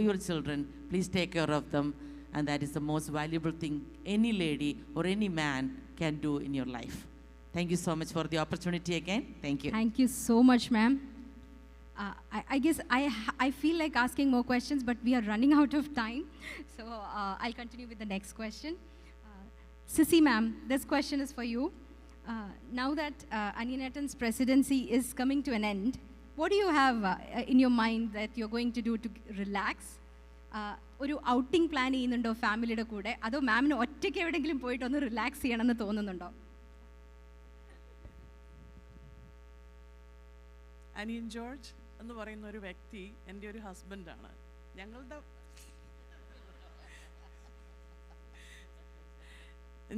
your children, please take care of them, and that is the most valuable thing any lady or any man can do in your life. Thank you so much for the opportunity again. Thank you. Thank you so much, ma'am. I guess I feel like asking more questions, but we are running out of time. So I'll continue with the next question. Sissy ma'am, this question is for you. Now that Aniyanettan's presidency is coming to an end, what do you have in your mind that you're going to do to relax? ഒരു outing plan ചെയ്യുന്നുണ്ടോ ഫാമിലിയുടെ കൂടെ, അതോ മാമിന് ഒറ്റയ്ക്ക് എവിടെയെങ്കിലും പോയിട്ട് ഒന്ന് റിലാക്സ് ചെയ്യണമെന്ന് തോന്നുന്നുണ്ടോ? അനിയൻ ജോർജ് എന്ന് പറയുന്ന ഒരു വ്യക്തി എൻ്റെ ഒരു ഹസ്ബൻഡാണ്.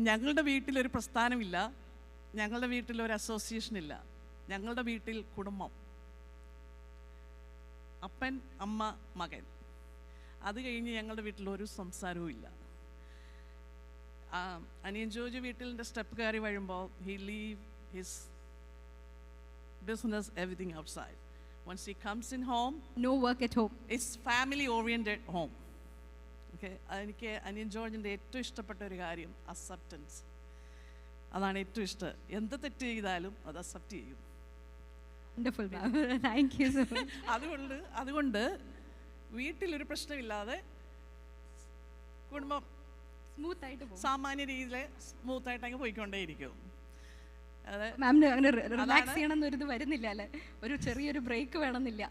ഞങ്ങളുടെ വീട്ടിലൊരു പ്രസ്ഥാനമില്ല, ഞങ്ങളുടെ വീട്ടിലൊരു അസോസിയേഷൻ ഇല്ല, ഞങ്ങളുടെ വീട്ടിൽ കുടുംബം, അപ്പൻ അമ്മ മകൻ, അത് കഴിഞ്ഞ് ഞങ്ങളുടെ വീട്ടിൽ ഒരു സംസാരവും ഇല്ല. അനിയൻ ജോർജ് വീട്ടിലിൻ്റെ സ്റ്റെപ്പ് കയറി വരുമ്പോൾ he leave his business, everything outside. Once he comes in home, no work at home. It's family oriented home. Okay, എനിക്ക് അനിയൻ ജോർജിൻ്റെ ഏറ്റവും ഇഷ്ടപ്പെട്ട ഒരു കാര്യം അക്സെപ്റ്റൻസ്. അതാണ് ഏറ്റവും ഇഷ്ടം. എന്ത് തെറ്റ് ചെയ്താലും അത് അക്സെപ്റ്റ് ചെയ്യും. Wonderful, ma'am. Thank you so much. അതുകൊണ്ട് വീട്ടിലൊരു പ്രശ്നമില്ലാതെ കുടുംബം സ്മൂത്ത് ആയിട്ട് പോകും, സാമാന്യ രീതിയിൽ സ്മൂത്തായിട്ട് അങ്ങ് പോയിക്കൊണ്ടേയിരിക്കും. മാമിന് അങ്ങനെ റിലാക്സ് ചെയ്യണമെന്ന് ഒരു ഇത് വരുന്നില്ല അല്ലേ, ഒരു ചെറിയൊരു ബ്രേക്ക് വേണമെന്നില്ല?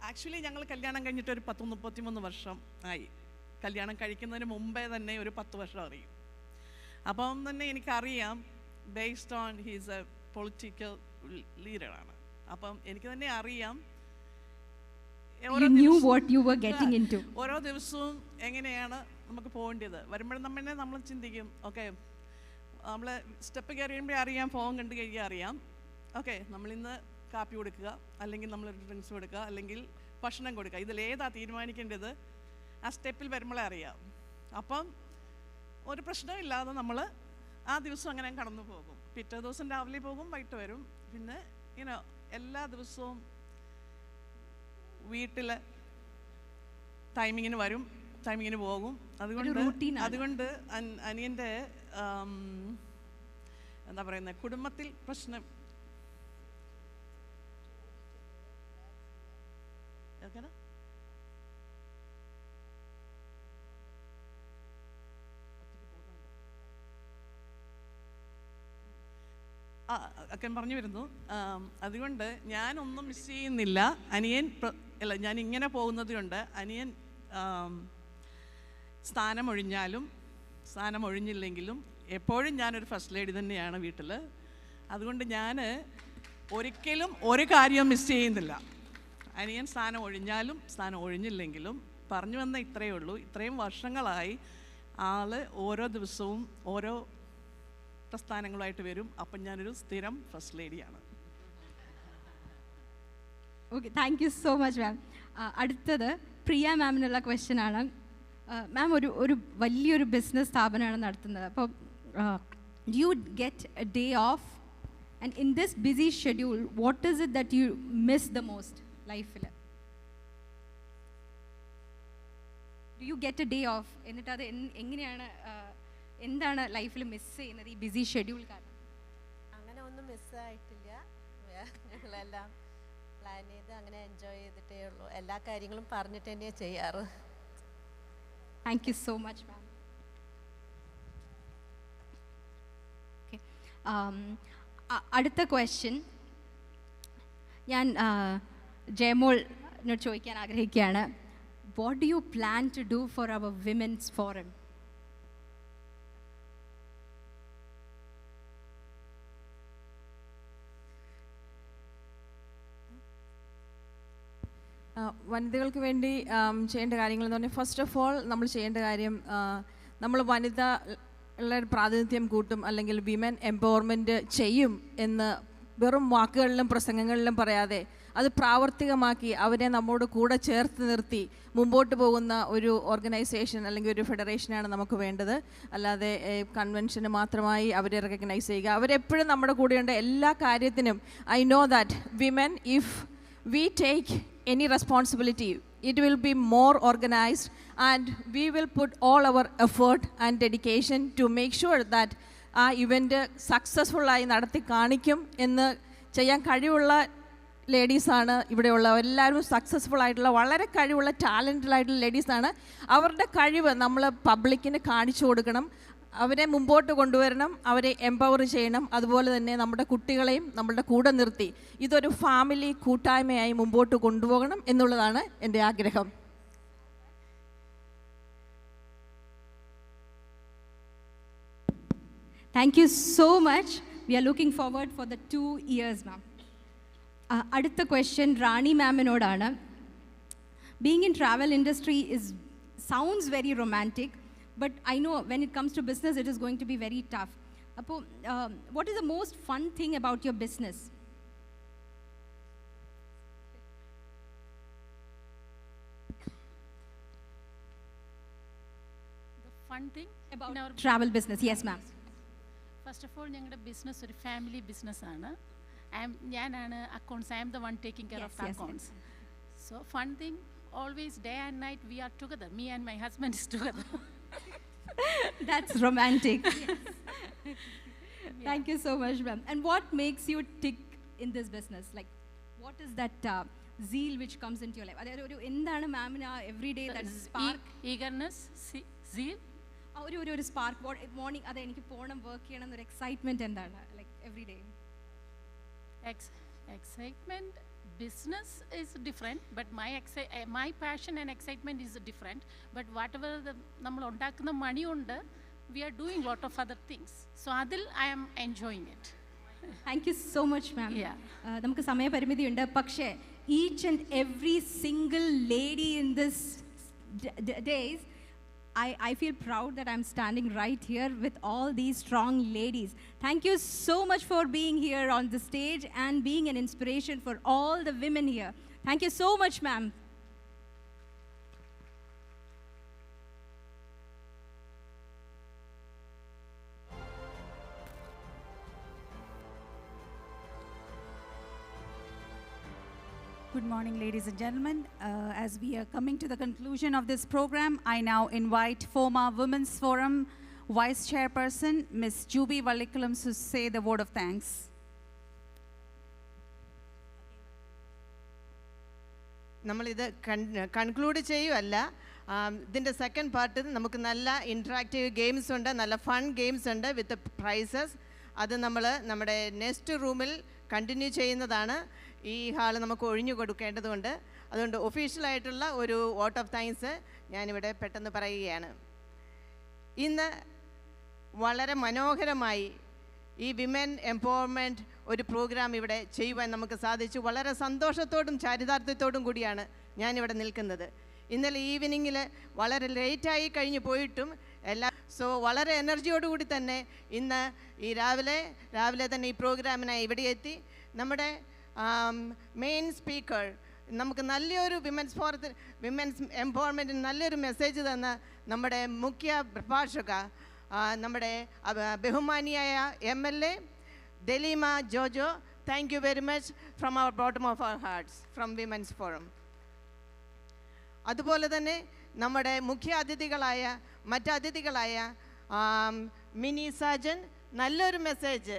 ആക്ച്വലി ഞങ്ങൾ കല്യാണം കഴിഞ്ഞിട്ട് ഒരു 33 വർഷം ആയി. കല്യാണം കഴിക്കുന്നതിന് മുമ്പേ തന്നെ ഒരു 10 വർഷം അറിയും. അപ്പം തന്നെ എനിക്കറിയാം, based on he's a political ലീഡറാണ്. അപ്പം എനിക്ക് തന്നെ അറിയാം ഓരോ ദിവസവും എങ്ങനെയാണ് നമുക്ക് പോകേണ്ടത്. വരുമ്പോഴും നമ്മൾ ചിന്തിക്കും, ഓക്കെ നമ്മൾ സ്റ്റെപ്പ് കയറി കഴിയുമ്പോൾ അറിയാം, ഫോൺ കണ്ടു കഴിയുക അറിയാം, ഓക്കെ നമ്മളിന്ന് കാപ്പി കൊടുക്കുക, അല്ലെങ്കിൽ നമ്മളൊരു ഡ്രിങ്ക്സ് കൊടുക്കുക, അല്ലെങ്കിൽ ഭക്ഷണം കൊടുക്കുക, ഇതിലേതാ തീരുമാനിക്കേണ്ടത് ആ സ്റ്റെപ്പിൽ വരുമ്പോഴേ അറിയാം. അപ്പം ഒരു പ്രശ്നമില്ലാതെ നമ്മൾ ആ ദിവസം അങ്ങനെ കടന്നു പോകും. പിറ്റേ ദിവസം രാവിലെ പോകും, വൈകിട്ട് വരും. പിന്നെ ഇങ്ങനെ എല്ലാ ദിവസവും വീട്ടിൽ ടൈമിങ്ങിന് വരും, ടൈമിങ്ങിന് പോകും. അതുകൊണ്ട് അനിയൻ്റെ എന്താ പറയുന്നത്, കുടുംബത്തിൽ പ്രശ്നം ഒക്കെ പറഞ്ഞു വരുന്നു. അതുകൊണ്ട് ഞാനൊന്നും മിസ് ചെയ്യുന്നില്ല. ഞാൻ ഇങ്ങനെ പോകുന്നത് കൊണ്ട് അനിയൻ സ്ഥാനമൊഴിഞ്ഞില്ലെങ്കിലും എപ്പോഴും ഞാനൊരു ഫസ്റ്റ് ലേഡി തന്നെയാണ് വീട്ടിൽ. അതുകൊണ്ട് ഞാൻ ഒരിക്കലും ഒരു കാര്യം മിസ് ചെയ്യുന്നില്ല. അനിയൻ സ്ഥാനം ഒഴിഞ്ഞില്ലെങ്കിലും പറഞ്ഞു വന്ന ഇത്രയേ ഉള്ളൂ. ഇത്രയും വർഷങ്ങളായി ഓരോ ദിവസവും ഓരോ പ്രസ്ഥാനങ്ങളായിട്ട് വരും. അപ്പം ഞാനൊരു സ്ഥിരം ഫസ്റ്റ് ലേഡിയാണ്. Okay, thank you so much ma'am. അടുത്തത് പ്രിയ മാമിനുള്ള ക്വസ്റ്റ്യൻ ആണ്. മാം ഒരു വലിയൊരു ബിസിനസ് സ്ഥാപനമാണ് നടത്തുന്നത്. അപ്പോൾ you get a day off, and in this busy schedule what is it that you miss the most ലൈഫിൽ? Do you get a day off? എന്നിട്ട് അത് എങ്ങനെയാണ്, എന്താണ് ലൈഫിൽ മിസ് ചെയ്യുന്നത് ഈ ബിസി ഷെഡ്യൂൾ കാരണം? അങ്ങനെ ഒന്നും മിസ്സായിട്ടില്ല. ഞങ്ങൾ കാര്യങ്ങളെല്ലാം പ്ലാൻ ചെയ്ത് അങ്ങനെ എൻജോയ് ചെയ്തിട്ടേ ഉള്ളൂ. എല്ലാ കാര്യങ്ങളും പറഞ്ഞിട്ട് തന്നെയാണ് ചെയ്യാറ്. Thank you so much, ma'am. Okay. അടുത്ത ക്വസ്റ്റ്യൻ ഞാൻ ജയമോളിനോട് ചോദിക്കാൻ ആഗ്രഹിക്കുകയാണ്. What do you plan to do for our Women's Forum? വനിതകൾക്ക് വേണ്ടി ചെയ്യേണ്ട കാര്യങ്ങളെന്ന് പറഞ്ഞാൽ ഫസ്റ്റ് ഓഫ് ഓൾ നമ്മൾ ചെയ്യേണ്ട കാര്യം നമ്മൾ വനിതകളുടെ പ്രാതിനിധ്യം കൂട്ടും അല്ലെങ്കിൽ വിമൻ എംപവർമെൻറ്റ് ചെയ്യും എന്ന് വെറും വാക്കുകളിലും പ്രസംഗങ്ങളിലും പറയാതെ അത് പ്രാവർത്തികമാക്കി അവരെ നമ്മോട് കൂടെ ചേർത്ത് നിർത്തി മുമ്പോട്ട് പോകുന്ന ഒരു ഓർഗനൈസേഷൻ അല്ലെങ്കിൽ ഒരു ഫെഡറേഷനാണ് നമുക്ക് വേണ്ടത്. അല്ലാതെ കൺവെൻഷന് മാത്രമായി അവരെ റെക്കഗ്നൈസ് ചെയ്യുക. അവരെപ്പോഴും നമ്മുടെ കൂടെയുണ്ട് എല്ലാ കാര്യത്തിനും. I know that women if we take any responsibility, it will be more organized and we will put all our effort and dedication to make sure that ആ ഇവൻ്റ് സക്സസ്ഫുള്ളായി നടത്തി കാണിക്കും എന്ന് ചെയ്യാൻ കഴിവുള്ള ലേഡീസാണ് ഇവിടെയുള്ള. എല്ലാവരും സക്സസ്ഫുൾ ആയിട്ടുള്ള വളരെ കഴിവുള്ള ടാലൻറ്റഡ് ആയിട്ടുള്ള ലേഡീസാണ്. അവരുടെ കഴിവ് നമ്മൾ പബ്ലിക്കിന് കാണിച്ചു കൊടുക്കണം, അവരെ മുമ്പോട്ട് കൊണ്ടുവരണം, അവരെ എംപവർ ചെയ്യണം. അതുപോലെ തന്നെ നമ്മുടെ കുട്ടികളെയും നമ്മളുടെ കൂടെ നിർത്തി ഇതൊരു ഫാമിലി കൂട്ടായ്മയായി മുമ്പോട്ട് കൊണ്ടുപോകണം എന്നുള്ളതാണ് എൻ്റെ ആഗ്രഹം. Thank you so much. We are looking forward for the 2 years, ma'am. അടുത്ത ക്വസ്റ്റ്യൻ റാണി മാമിനോടാണ്. Being in travel industry sounds very romantic, but I know when it comes to business, it is going to be very tough. Appo, what is the most fun thing about your business? The fun thing about in our travel business, yes, ma'am. First of all, ഞങ്ങളുടെ business ഒരു family ബിസിനസ്സാണ്. ഞാനാണ് accounts. I am the one taking care of the accounts. So fun thing, always day and night we are together. Me and my husband is together. That's romantic. Thank you so much, ma'am. And what makes you tick in this business? Like, what is that zeal which comes into your life? Adayadu endana ma'am every day that spark, eagerness, zeal. ഒരു spark. Morning ade enikku ponam work cheyanam enna excitement endana, like every day. Excitement, business is different, but my passion and excitement is different. But whatever നമ്മൾ ഉണ്ടാക്കുന്ന money ഉണ്ട്, we are doing lot of other things. So അതിൽ I am enjoying it. Thank you so much, ma'am. നമുക്ക് സമയപരിമിതിയുണ്ട്, പക്ഷേ each and every single lady in this days, I feel proud that I'm standing right here with all these strong ladies. Thank you so much for being here on the stage and being an inspiration for all the women here. Thank you so much, ma'am. Good morning, ladies and gentlemen. As we are coming to the conclusion of this program, I now invite FOMAA Women's Forum Vice Chairperson, Ms. Jubi Vallikalam, to say the word of thanks. നമ്മളിത് conclude ചെയ്യുമല്ല. ഇതിൻ്റെ second part നമുക്ക് നല്ല interactive games ഉണ്ട്, നല്ല fun games ഉണ്ട് വിത്ത് prices. അത് നമ്മൾ നമ്മുടെ നെക്സ്റ്റ് റൂമിൽ കണ്ടിന്യൂ ചെയ്യുന്നതാണ്. ഈ ഹാൾ നമുക്ക് ഒഴിഞ്ഞു കൊടുക്കേണ്ടതുണ്ട്. അതുകൊണ്ട് ഒഫീഷ്യലായിട്ടുള്ള ഒരു വോട്ട് ഓഫ് താങ്ക്സ് ഞാനിവിടെ പെട്ടെന്ന് പറയുകയാണ്. ഇന്ന് വളരെ മനോഹരമായി ഈ വിമൻ എംപവർമെൻറ്റ് ഒരു പ്രോഗ്രാം ഇവിടെ ചെയ്യുവാൻ നമുക്ക് സാധിച്ചു. വളരെ സന്തോഷത്തോടും ചാരിതാർത്ഥ്യത്തോടും കൂടിയാണ് ഞാനിവിടെ നിൽക്കുന്നത്. ഇന്നലെ ഈവനിങ്ങിൽ വളരെ ലേറ്റായി കഴിഞ്ഞ് പോയിട്ടും വളരെ എനർജിയോടുകൂടി തന്നെ ഇന്ന് ഈ രാവിലെ തന്നെ ഈ പ്രോഗ്രാമിനായി ഇവിടെ എത്തി. നമ്മുടെ മെയിൻ സ്പീക്കർ നമുക്ക് നല്ലൊരു വിമൻസ് എംപവർമെൻറ്റിന് നല്ലൊരു മെസ്സേജ് തന്ന നമ്മുടെ മുഖ്യ പ്രഭാഷക നമ്മുടെ ബഹുമാനിയായ MLA Daleema Jojo, thank you very much from our bottom of our hearts from women's forum. അതുപോലെ തന്നെ നമ്മുടെ മറ്റതിഥികളായ മിനി സാജൻ നല്ലൊരു മെസ്സേജ്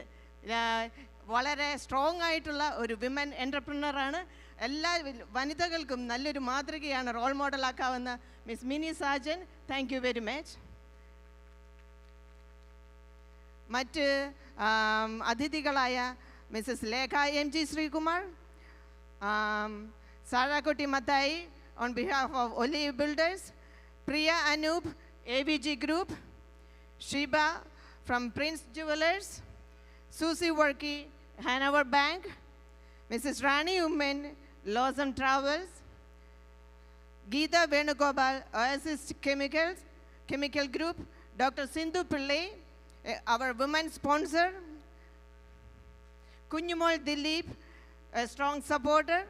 വളരെ സ്ട്രോങ് ആയിട്ടുള്ള ഒരു വിമൻ എൻ്റർപ്രണറാണ്. എല്ലാ വനിതകൾക്കും നല്ലൊരു മാതൃകയാണ്, റോൾ മോഡലാക്കാവുന്ന miss Mini Sajan. Thank you very much. മറ്റ് അതിഥികളായ Mrs Lekha M G Sreekumar, Sarakutty Mathai on behalf of Olive Builders, Priya Anoop, AVG Group, Shiba from Prince Jewelers, Susie Worky, Hanover Bank, Mrs. Rani Ummen, Lawson Travels, Geeta Venugopal, Oasis Chemical Group, Dr. Sindhu Pillai, our women sponsor, Kunyumol Dilip, a strong supporter,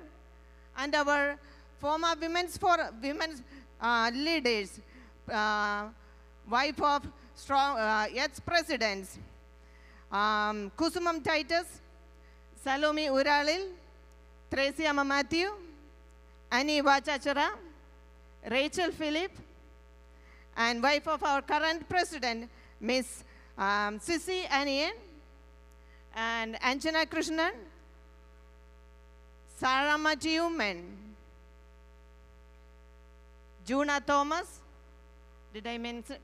and our FOMAA women's leaders, wife of strong ex-presidents, Kusumam Titus, Salome Uralil, Tracy Amma Matthew, Annie Vachachara, Rachel Philip, and wife of our current president, Miss Sissy Anian, and Anjana Krishnan, Sarah Majiumen, Juna Thomas, did I mention?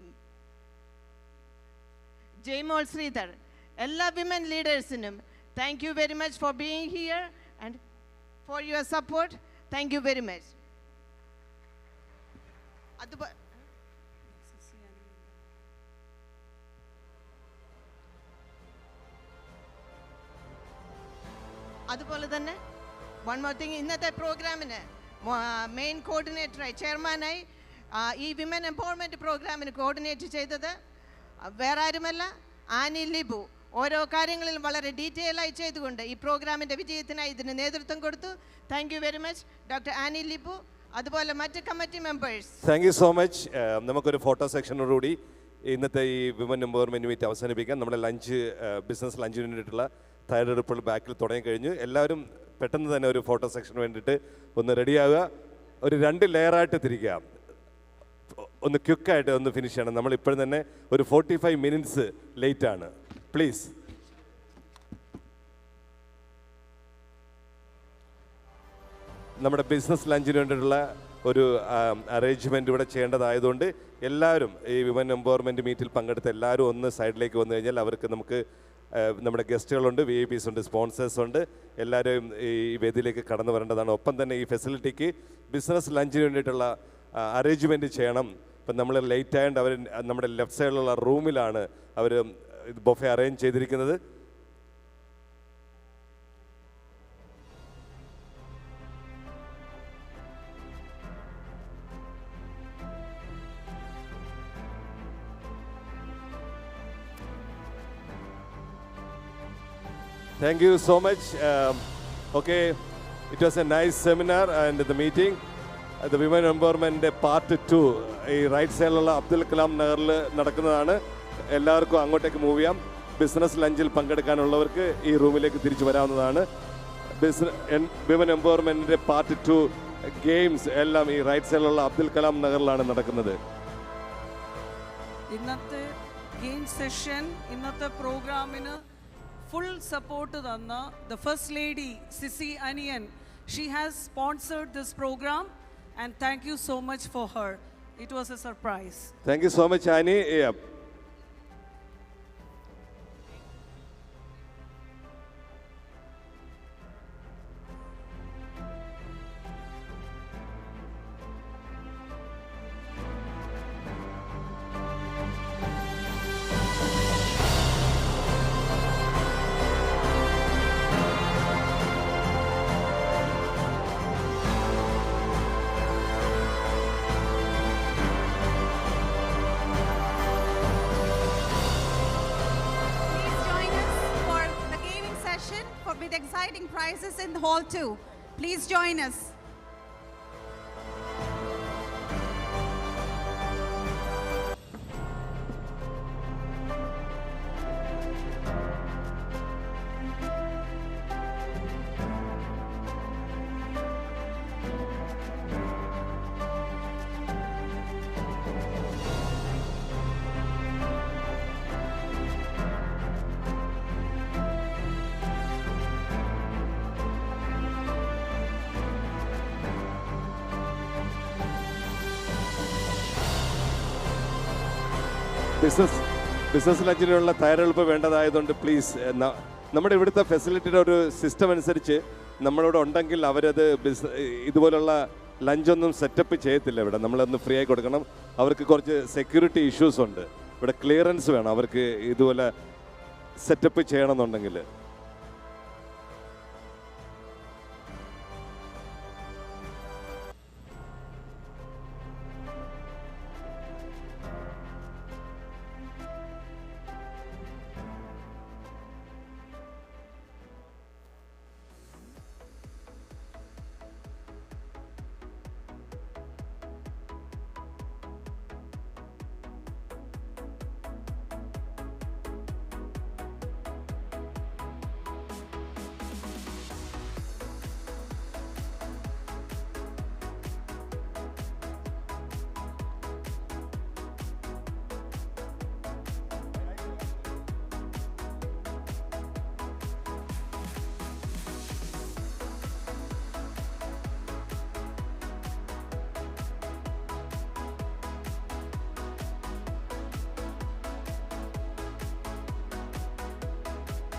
Jaymol Sridhar. All women leaders in him. Thank you very much for being here and for your support. Thank you very much. അതുപോലെ തന്നെ one more thing, ഇന്നത്തെ പ്രോഗ്രാമിന് main കോർഡിനേറ്ററായി ചെയർമാനായി ഈ women empowerment പ്രോഗ്രാമിന് coordinate ചെയ്തത് വേറെ ആരുമല്ല, ആനി ലിബു. ഓരോ കാര്യങ്ങളിലും വളരെ ഡീറ്റെയിൽ ആയി ചെയ്തുകൊണ്ട് ഈ പ്രോഗ്രാമിൻ്റെ വിജയത്തിനായി ഇതിന് നേതൃത്വം കൊടുത്തു. Thank you very much doctor Annie Libu. അതുപോലെ മറ്റ് committee members. Thank you so much. നമുക്കൊരു ഫോട്ടോ സെക്ഷനോടുകൂടി ഇന്നത്തെ ഈ വിമൻ എംപവർമെൻറ്റ് മീറ്റ് അവസാനിപ്പിക്കാം. നമ്മുടെ ലഞ്ച് ബിസിനസ് ലഞ്ചിന് വേണ്ടിയിട്ടുള്ള തയ്യാറെടുപ്പുകൾ ബാക്കിൽ തുടങ്ങി കഴിഞ്ഞു. എല്ലാവരും പെട്ടെന്ന് തന്നെ ഒരു ഫോട്ടോ സെക്ഷന് വേണ്ടിയിട്ട് ഒന്ന് റെഡിയാവുക. ഒരു 2 ലെയറായിട്ട് തിരിക്കുക. ഒന്ന് ക്വിക്കായിട്ട് ഒന്ന് ഫിനിഷ് ചെയ്യണം. നമ്മളിപ്പോഴും തന്നെ ഒരു 45 മിനിറ്റ്സ് ലേറ്റാണ്. പ്ലീസ്. നമ്മുടെ ബിസിനസ് ലഞ്ചിന് വേണ്ടിയിട്ടുള്ള ഒരു അറേഞ്ച്മെൻറ്റ് ഇവിടെ ചെയ്യേണ്ടതായതുകൊണ്ട് എല്ലാവരും ഈ വിമൻ എംപവർമെൻറ്റ് മീറ്റിൽ പങ്കെടുത്ത എല്ലാവരും ഒന്ന് സൈഡിലേക്ക് വന്നു കഴിഞ്ഞാൽ അവർക്ക് നമുക്ക് നമ്മുടെ ഗസ്റ്റുകളുണ്ട്, VIPs ഉണ്ട്, സ്പോൺസേഴ്സ് ഉണ്ട്, എല്ലാവരും ഈ വേദിയിലേക്ക് കടന്നു വരേണ്ടതാണ്. ഒപ്പം തന്നെ ഈ ഫെസിലിറ്റിക്ക് ബിസിനസ് ലഞ്ചിന് വേണ്ടിയിട്ടുള്ള അറേഞ്ച്മെൻറ്റ് ചെയ്യണം. ഇപ്പം നമ്മൾ ലേറ്റ് ആയതുകൊണ്ട് അവർ നമ്മുടെ ലെഫ്റ്റ് സൈഡിലുള്ള റൂമിലാണ് അവർ ബൊഫെ അറേഞ്ച് ചെയ്തിരിക്കുന്നത്. Thank you so much. Okay, it was a nice seminar and the meeting. The Women Empowerment Part 2 ഈ റൈറ്റ് സൈഡിലുള്ള അബ്ദുൽ കലാം നഗറിൽ നടക്കുന്നതാണ്. എല്ലാവർക്കും അങ്ങോട്ടേക്ക് മൂവ് ചെയ്യാം. ബിസിനസ് ലഞ്ചിൽ പങ്കെടുക്കാനുള്ളവർക്ക് ഈ റൂമിലേക്ക് തിരിച്ചു വരാവുന്നതാണ്. വിമൻ എംപവർമെൻറ്റിൻ്റെ Part 2 ഗെയിംസ് എല്ലാം ഈ റൈറ്റ് സൈഡിലുള്ള അബ്ദുൽ കലാം നഗറിലാണ് നടക്കുന്നത്. ഇന്നത്തെ ഗെയിം സെഷൻ, ഇന്നത്തെ പ്രോഗ്രാമിന് full support to the First Lady, Sissy Anian. She has sponsored this program and thank you so much for her. It was a surprise. Thank you so much, Annie. Yeah. With exciting prizes in Hall 2. Please join us. Business ലഞ്ചിനുള്ള തയ്യാറെടുപ്പ് വേണ്ടതായതുകൊണ്ട് please നമ്മുടെ ഇവിടുത്തെ ഫെസിലിറ്റിയുടെ ഒരു system അനുസരിച്ച് നമ്മളിവിടെ ഉണ്ടെങ്കിൽ അവരത് ഇതുപോലുള്ള ലഞ്ചൊന്നും setup ചെയ്യത്തില്ല ഇവിടെ. നമ്മളൊന്ന് ഫ്രീ ആയി കൊടുക്കണം. അവർക്ക് കുറച്ച് സെക്യൂരിറ്റി ഇഷ്യൂസ് ഉണ്ട്. ഇവിടെ ക്ലിയറൻസ് വേണം അവർക്ക് ഇതുപോലെ സെറ്റപ്പ് ചെയ്യണമെന്നുണ്ടെങ്കിൽ.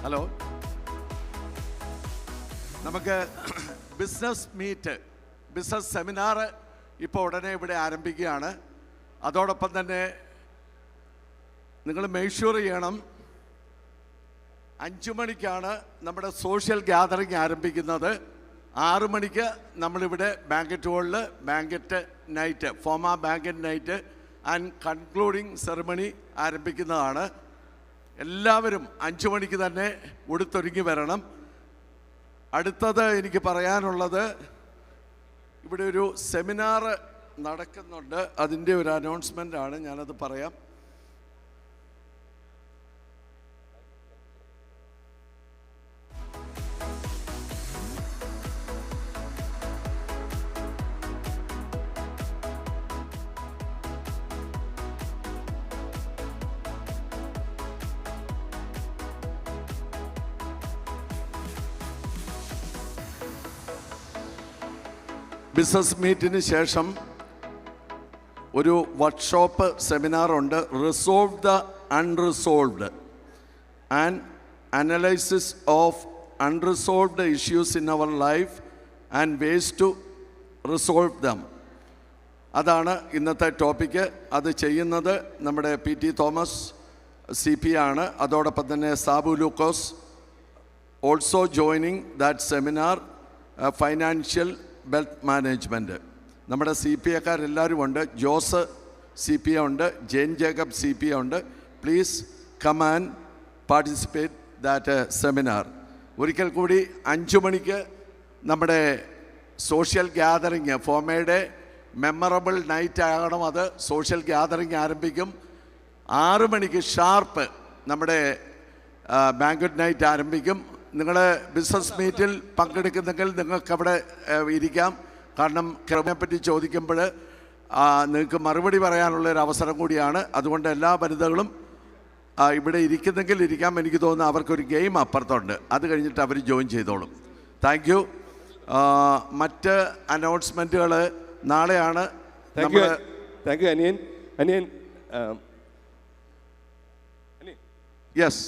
ഹലോ, നമുക്ക് ബിസിനസ് സെമിനാർ ഇപ്പോൾ ഉടനെ ഇവിടെ ആരംഭിക്കുകയാണ്. അതോടൊപ്പം തന്നെ നിങ്ങൾ മേക്ക് ഷുവർ ചെയ്യണം, 5 മണിക്കാണ് നമ്മുടെ സോഷ്യൽ ഗ്യാതറിങ് ആരംഭിക്കുന്നത്. 6 മണിക്ക് നമ്മളിവിടെ ബാങ്കറ്റ് ഹാളിൽ banquet night, FOMAA banquet night and concluding ceremony ആരംഭിക്കുന്നതാണ്. എല്ലാവരും 5 മണിക്ക് തന്നെ ഉടുത്തൊരുങ്ങി വരണം. അടുത്തത് എനിക്ക് പറയാനുള്ളത്, ഇവിടെ ഒരു സെമിനാർ നടക്കുന്നുണ്ട്. അതിൻ്റെ ഒരു അനൗൺസ്മെൻ്റ് ആണ്, ഞാനത് പറയാം. ബിസിനസ് മീറ്റിന് ശേഷം ഒരു വർക്ക്ഷോപ്പ് സെമിനാറുണ്ട്, resolve the unresolved and analysis of unresolved issues in our life and ways to resolve them. അതാണ് ഇന്നത്തെ ടോപ്പിക്ക്. അത് ചെയ്യുന്നത് നമ്മുടെ PT തോമസ് CP ആണ്. അതോടൊപ്പം തന്നെ Sabu Lukose also joining that seminar, financial wealth management. നമ്മുടെ CPAക്കാരെല്ലാവരും ഉണ്ട്. ജോസ് CPA ഉണ്ട്, ജെയിൻ ജേക്കബ് CPA ഉണ്ട്. Please come and participate that seminar. ഒരിക്കൽ കൂടി 5 മണിക്ക് നമ്മുടെ സോഷ്യൽ ഗ്യാതറിങ്, ഫോമയുടെ മെമ്മറബിൾ നൈറ്റ് ആകണം. അത് സോഷ്യൽ ഗ്യാതറിങ് ആരംഭിക്കും. 6 മണിക്ക് ഷാർപ്പ് നമ്മുടെ ബാങ്കറ്റ് നൈറ്റ് ആരംഭിക്കും. നിങ്ങൾ ബിസിനസ് മീറ്റിൽ പങ്കെടുക്കുന്നെങ്കിൽ നിങ്ങൾക്കവിടെ ഇരിക്കാം. കാരണം ക്രമത്തെപ്പറ്റി ചോദിക്കുമ്പോൾ നിങ്ങൾക്ക് മറുപടി പറയാനുള്ളൊരു അവസരം കൂടിയാണ്. അതുകൊണ്ട് എല്ലാ വനിതകളും ഇവിടെ ഇരിക്കുന്നെങ്കിൽ ഇരിക്കാം. എനിക്ക് തോന്നുന്നു അവർക്കൊരു ഗെയിം അപ്പുറത്തുണ്ട്, അത് കഴിഞ്ഞിട്ട് അവർ ജോയിൻ ചെയ്തോളും. Thank you. മറ്റ് അനൗൺസ്മെൻറ്റുകൾ നാളെയാണ്. താങ്ക് യു അനിയൻ. യെസ്,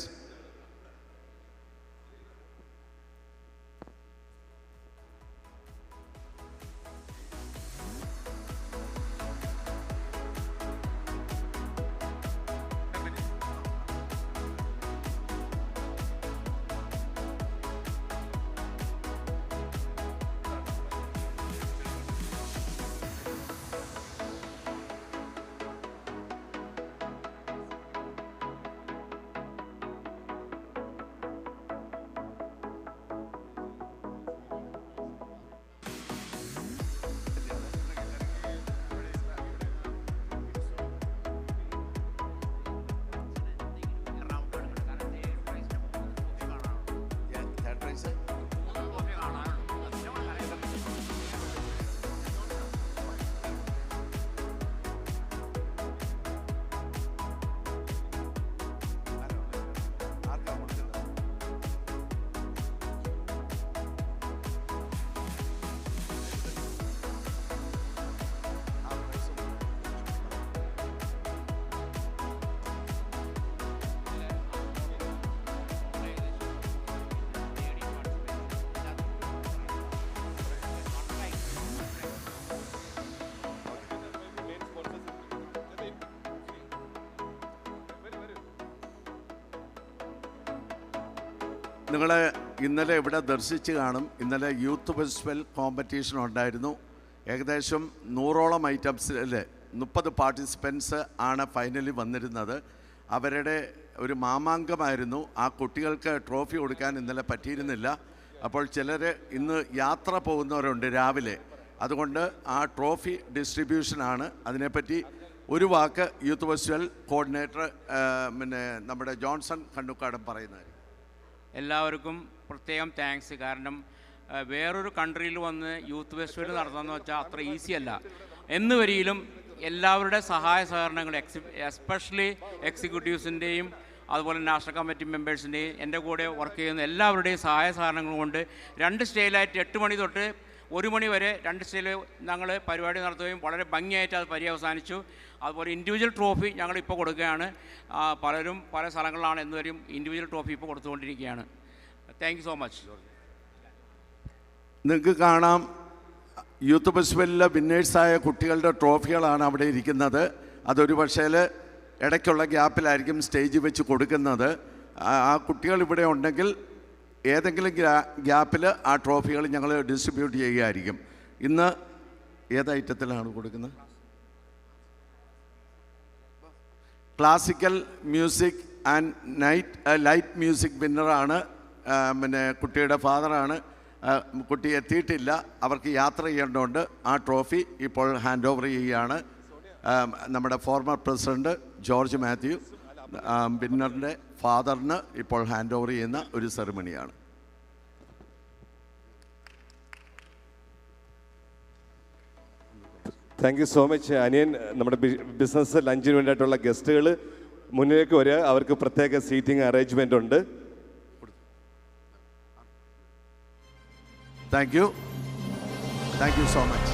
നിങ്ങൾ ഇന്നലെ ഇവിടെ ദർശിച്ച് കാണും. ഇന്നലെ യൂത്ത് ഫെസ്റ്റിവൽ കോമ്പറ്റീഷൻ ഉണ്ടായിരുന്നു. ഏകദേശം 100ഓളം ഐറ്റംസിൽ 30 പാർട്ടിസിപ്പൻസ് ആണ് ഫൈനലിൽ വന്നിരുന്നത്. അവരുടെ ഒരു മാമാങ്കമായിരുന്നു. ആ കുട്ടികൾക്ക് ട്രോഫി കൊടുക്കാൻ ഇന്നലെ പറ്റിയിരുന്നില്ല. അപ്പോൾ ചിലർ ഇന്ന് യാത്ര പോകുന്നവരുണ്ട് രാവിലെ. അതുകൊണ്ട് ആ ട്രോഫി ഡിസ്ട്രിബ്യൂഷനാണ്. അതിനെപ്പറ്റി ഒരു വാക്ക് യൂത്ത് ഫെസ്റ്റിവൽ കോർഡിനേറ്റർ നമ്മുടെ ജോൺസൺ കണ്ണുക്കാടൻ പറയുന്നത്. എല്ലാവർക്കും പ്രത്യേകം താങ്ക്സ്. കാരണം വേറൊരു കൺട്രിയിൽ വന്ന് യൂത്ത് ഫെസ്റ്റിവൽ നടത്തുകയെന്ന് വെച്ചാൽ അത്ര ഈസി അല്ല. എന്ന് വരിയിലും എല്ലാവരുടെ സഹായ സഹകരണങ്ങൾ എസ്പെഷ്യലി എക്സിക്യൂട്ടീവ്സിൻ്റെയും അതുപോലെ നാഷണൽ കമ്മിറ്റി മെമ്പേഴ്സിൻ്റെയും എൻ്റെ കൂടെ വർക്ക് ചെയ്യുന്ന എല്ലാവരുടെയും സഹായ സഹകരണങ്ങൾ കൊണ്ട് 2 സ്റ്റേജിലായിട്ട് 8 മണി തൊട്ട് 1 മണി വരെ 2 സ്റ്റേജിൽ ഞങ്ങൾ പരിപാടി നടത്തുകയും വളരെ ഭംഗിയായിട്ട് അത് പര്യവസാനിച്ചു. അതുപോലെ ഇൻഡിവിജ്വൽ ട്രോഫി ഞങ്ങളിപ്പോൾ കൊടുക്കുകയാണ്. പലരും പല സ്ഥലങ്ങളിലാണ് എന്നുവരും ഇൻഡിവിജ്വൽ ട്രോഫി ഇപ്പോൾ കൊടുത്തുകൊണ്ടിരിക്കുകയാണ്. Thank you so much. നിങ്ങൾക്ക് കാണാം യൂത്ത് ഫെസ്റ്റിവലിലെ വിന്നേഴ്സായ കുട്ടികളുടെ ട്രോഫികളാണ് അവിടെ ഇരിക്കുന്നത്. അതൊരു പക്ഷേ ഇടയ്ക്കുള്ള ഗ്യാപ്പിലായിരിക്കും സ്റ്റേജിൽ വെച്ച് കൊടുക്കുന്നത്. ആ കുട്ടികൾ ഇവിടെ ഉണ്ടെങ്കിൽ ഏതെങ്കിലും ഗ്യാപ്പിൽ ആ ട്രോഫികൾ ഞങ്ങൾ ഡിസ്ട്രിബ്യൂട്ട് ചെയ്യുകയായിരിക്കും. ഇന്ന് ഏത് ഐറ്റത്തിലാണ് കൊടുക്കുന്നത്? Classical music and light music വിന്നറാണ്. കുട്ടിയുടെ ഫാദറാണ്. കുട്ടി എത്തിയിട്ടില്ല, അവർക്ക് യാത്ര ചെയ്യേണ്ടതുകൊണ്ട് ആ ട്രോഫി ഇപ്പോൾ ഹാൻഡ് ഓവർ ചെയ്യുകയാണ്. നമ്മുടെ ഫോർമർ പ്രസിഡന്റ് ജോർജ് മാത്യു വിന്നറിൻ്റെ ഫാദറിന് ഇപ്പോൾ ഹാൻഡ് ഓവർ ചെയ്യുന്ന ഒരു സെറിമണിയാണ്. താങ്ക് യു സോ മച്ച് അനിയൻ. നമ്മുടെ ബിസിനസ് ലഞ്ചിന് വേണ്ടിയിട്ടുള്ള ഗസ്റ്റുകൾ മുന്നിലേക്ക് വരിക. അവർക്ക് പ്രത്യേക സീറ്റിംഗ് അറേഞ്ച്മെൻ്റ് ഉണ്ട്. Thank you so much.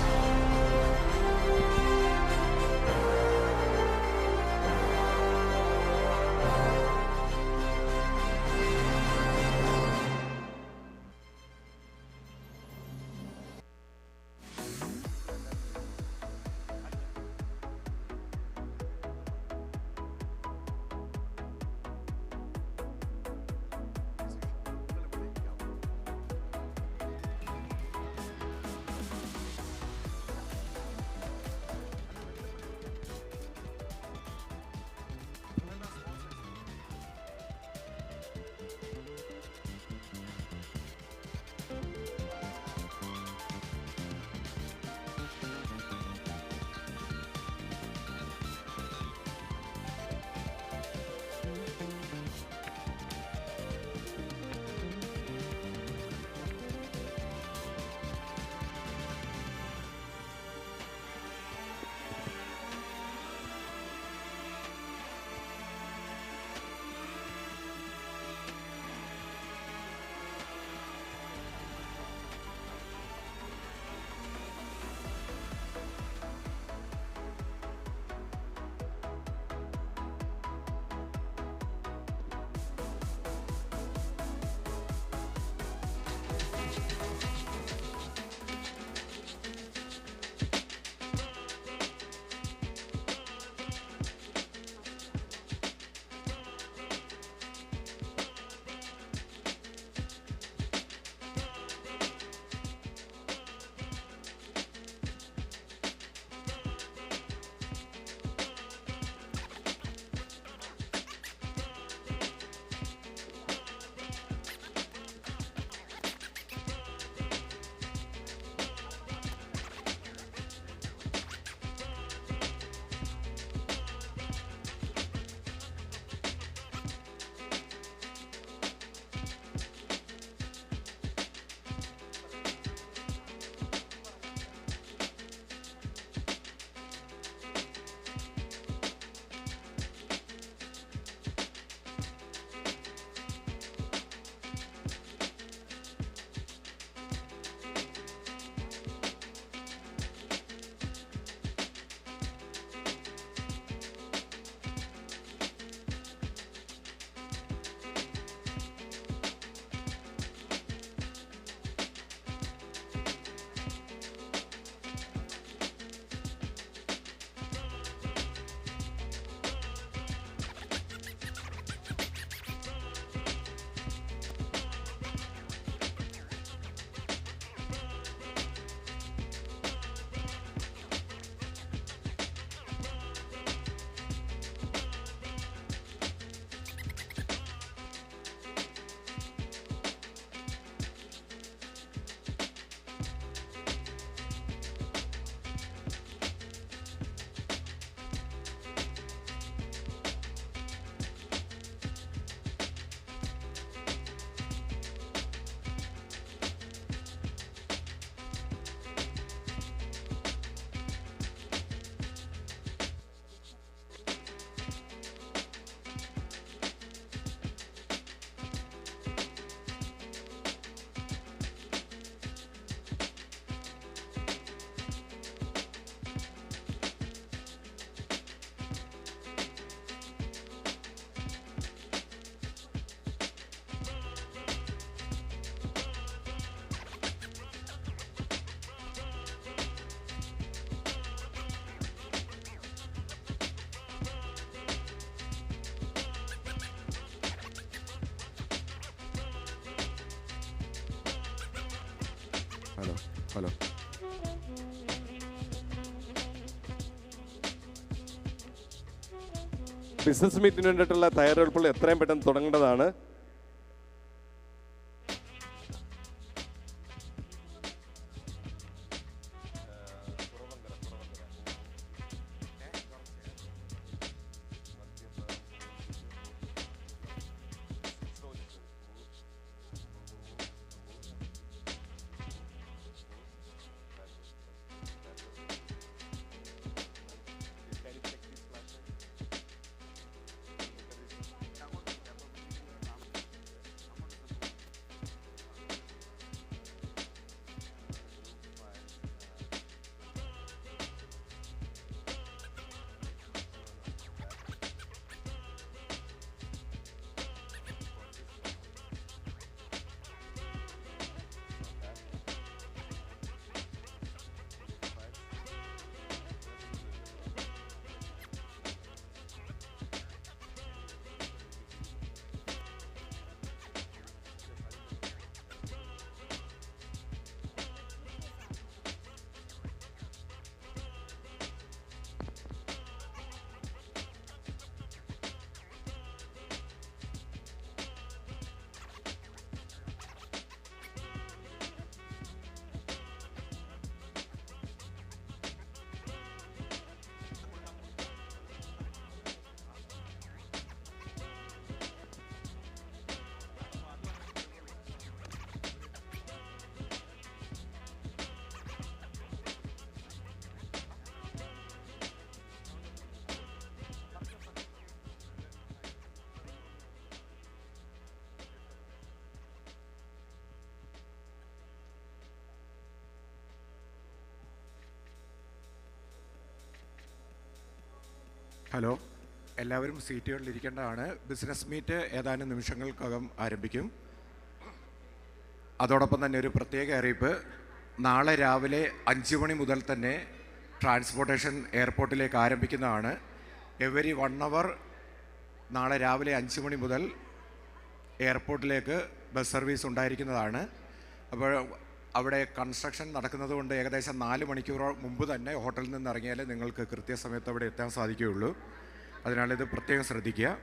Hello. Business മീറ്റിന് വേണ്ടിയിട്ടുള്ള തയ്യാറെടുപ്പുകൾ എത്രയും പെട്ടെന്ന് തുടങ്ങേണ്ടതാണ്. ഹലോ, എല്ലാവരും സീറ്റുകളിൽ ഇരിക്കേണ്ടതാണ്. ബിസിനസ് മീറ്റ് ഏതാനും നിമിഷങ്ങൾക്കകം ആരംഭിക്കും. അതോടൊപ്പം തന്നെ ഒരു പ്രത്യേക അറിയിപ്പ്, നാളെ രാവിലെ 5 മണി മുതൽ തന്നെ ട്രാൻസ്പോർട്ടേഷൻ എയർപോർട്ടിലേക്ക് ആരംഭിക്കുന്നതാണ്. എവരി 1 hour നാളെ രാവിലെ 5 മണി മുതൽ എയർപോർട്ടിലേക്ക് ബസ് സർവീസ് ഉണ്ടായിരിക്കുന്നതാണ്. അപ്പോൾ അവിടെ കൺസ്ട്രക്ഷൻ നടക്കുന്നത് കൊണ്ട് ഏകദേശം 4 മണിക്കൂർ മുമ്പ് തന്നെ ഹോട്ടലിൽ നിന്ന് ഇറങ്ങിയാലേ നിങ്ങൾക്ക് കൃത്യസമയത്ത് അവിടെ എത്താൻ സാധിക്കുകയുള്ളൂ. അതിനാൽ ഇത് പ്രത്യേകം ശ്രദ്ധിക്കുക.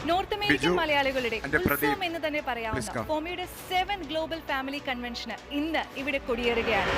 നോർത്ത് അമേരിക്കൻ മലയാളികളുടെ ഉത്സവം എന്ന് തന്നെ പറയാവുന്ന ഫോമയുടെ 7th ഗ്ലോബൽ ഫാമിലി കൺവെൻഷന് ഇന്ന് ഇവിടെ കൊടിയേറുകയാണ്.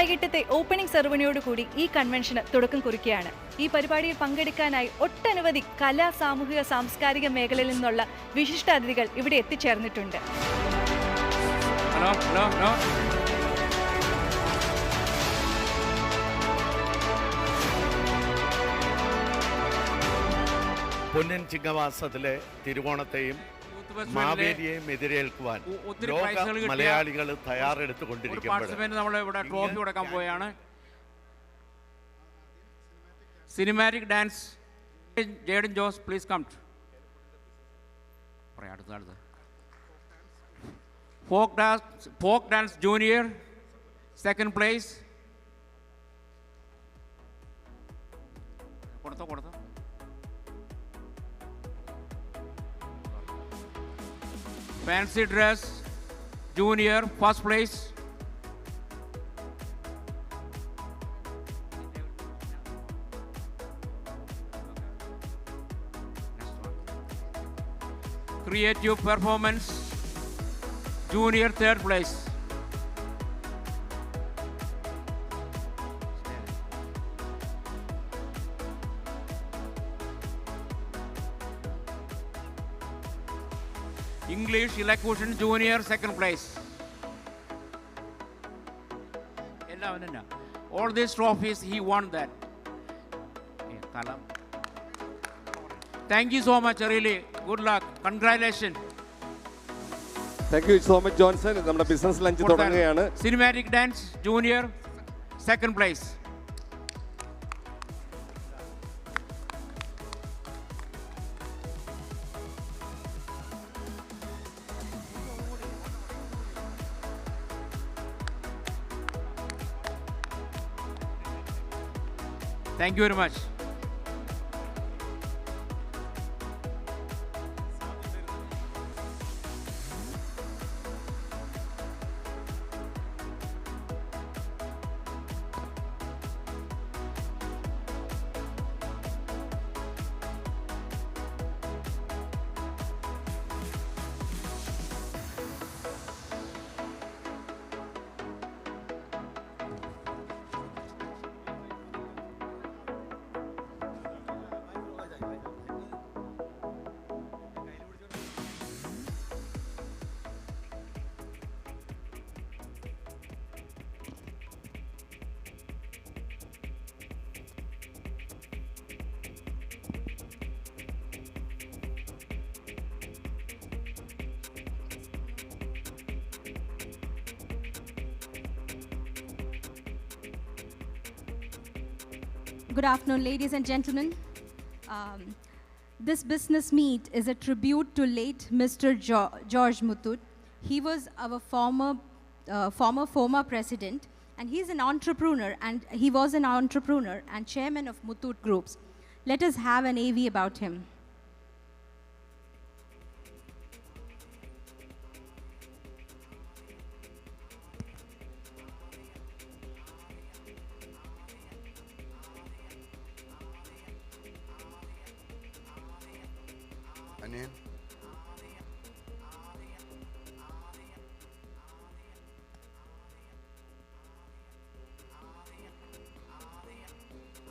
വൈകിട്ടത്തെ ഓപ്പണിംഗ് സെറമണിയോടുകൂടി ഈ കൺവെൻഷന് തുടക്കം കുറിക്കുകയാണ്. ഈ പരിപാടിയിൽ പങ്കെടുക്കാനായി ഒട്ടനവധി കലാ, സാമൂഹിക, സാംസ്കാരിക മേഖലയിൽ നിന്നുള്ള വിശിഷ്ടാതിഥികൾ ഇവിടെ എത്തിച്ചേർന്നിട്ടുണ്ട്. പൊന്നിൻ ചിങ്ങമാസത്തിലെ തിരുവോണത്തെയും മാവേലിയെയും എതിരേൽക്കുവാൻ ലോക മലയാളികൾ തയ്യാറെടുത്തുകൊണ്ടിരിക്കുമ്പോൾ ട്രോഫി കൊടുക്കാൻ പോയാണ്. Cinematic dance Jaden Jose, please come. അടുത്ത folk dance junior, second place. കൊടുത്തോ. Fancy dress junior, first place. Creative performance junior, third place. English elocution junior, second place. All these trophies he won that. Thank you so much, really. Good luck. Congratulations. Thank you so much, Johnson. നമ്മുടെ business lunch തുടങ്ങുകയാണ്. Cinematic dance junior, second place. Thank you very much. Good afternoon, ladies and gentlemen. This business meet is a tribute to late Mr. George Muthoot. He was our former FOMA president, and he was an entrepreneur and chairman of Muthoot Groups. Let us have an AV about him.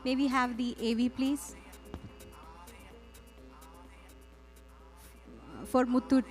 May we have the AV, please? For Muthoot.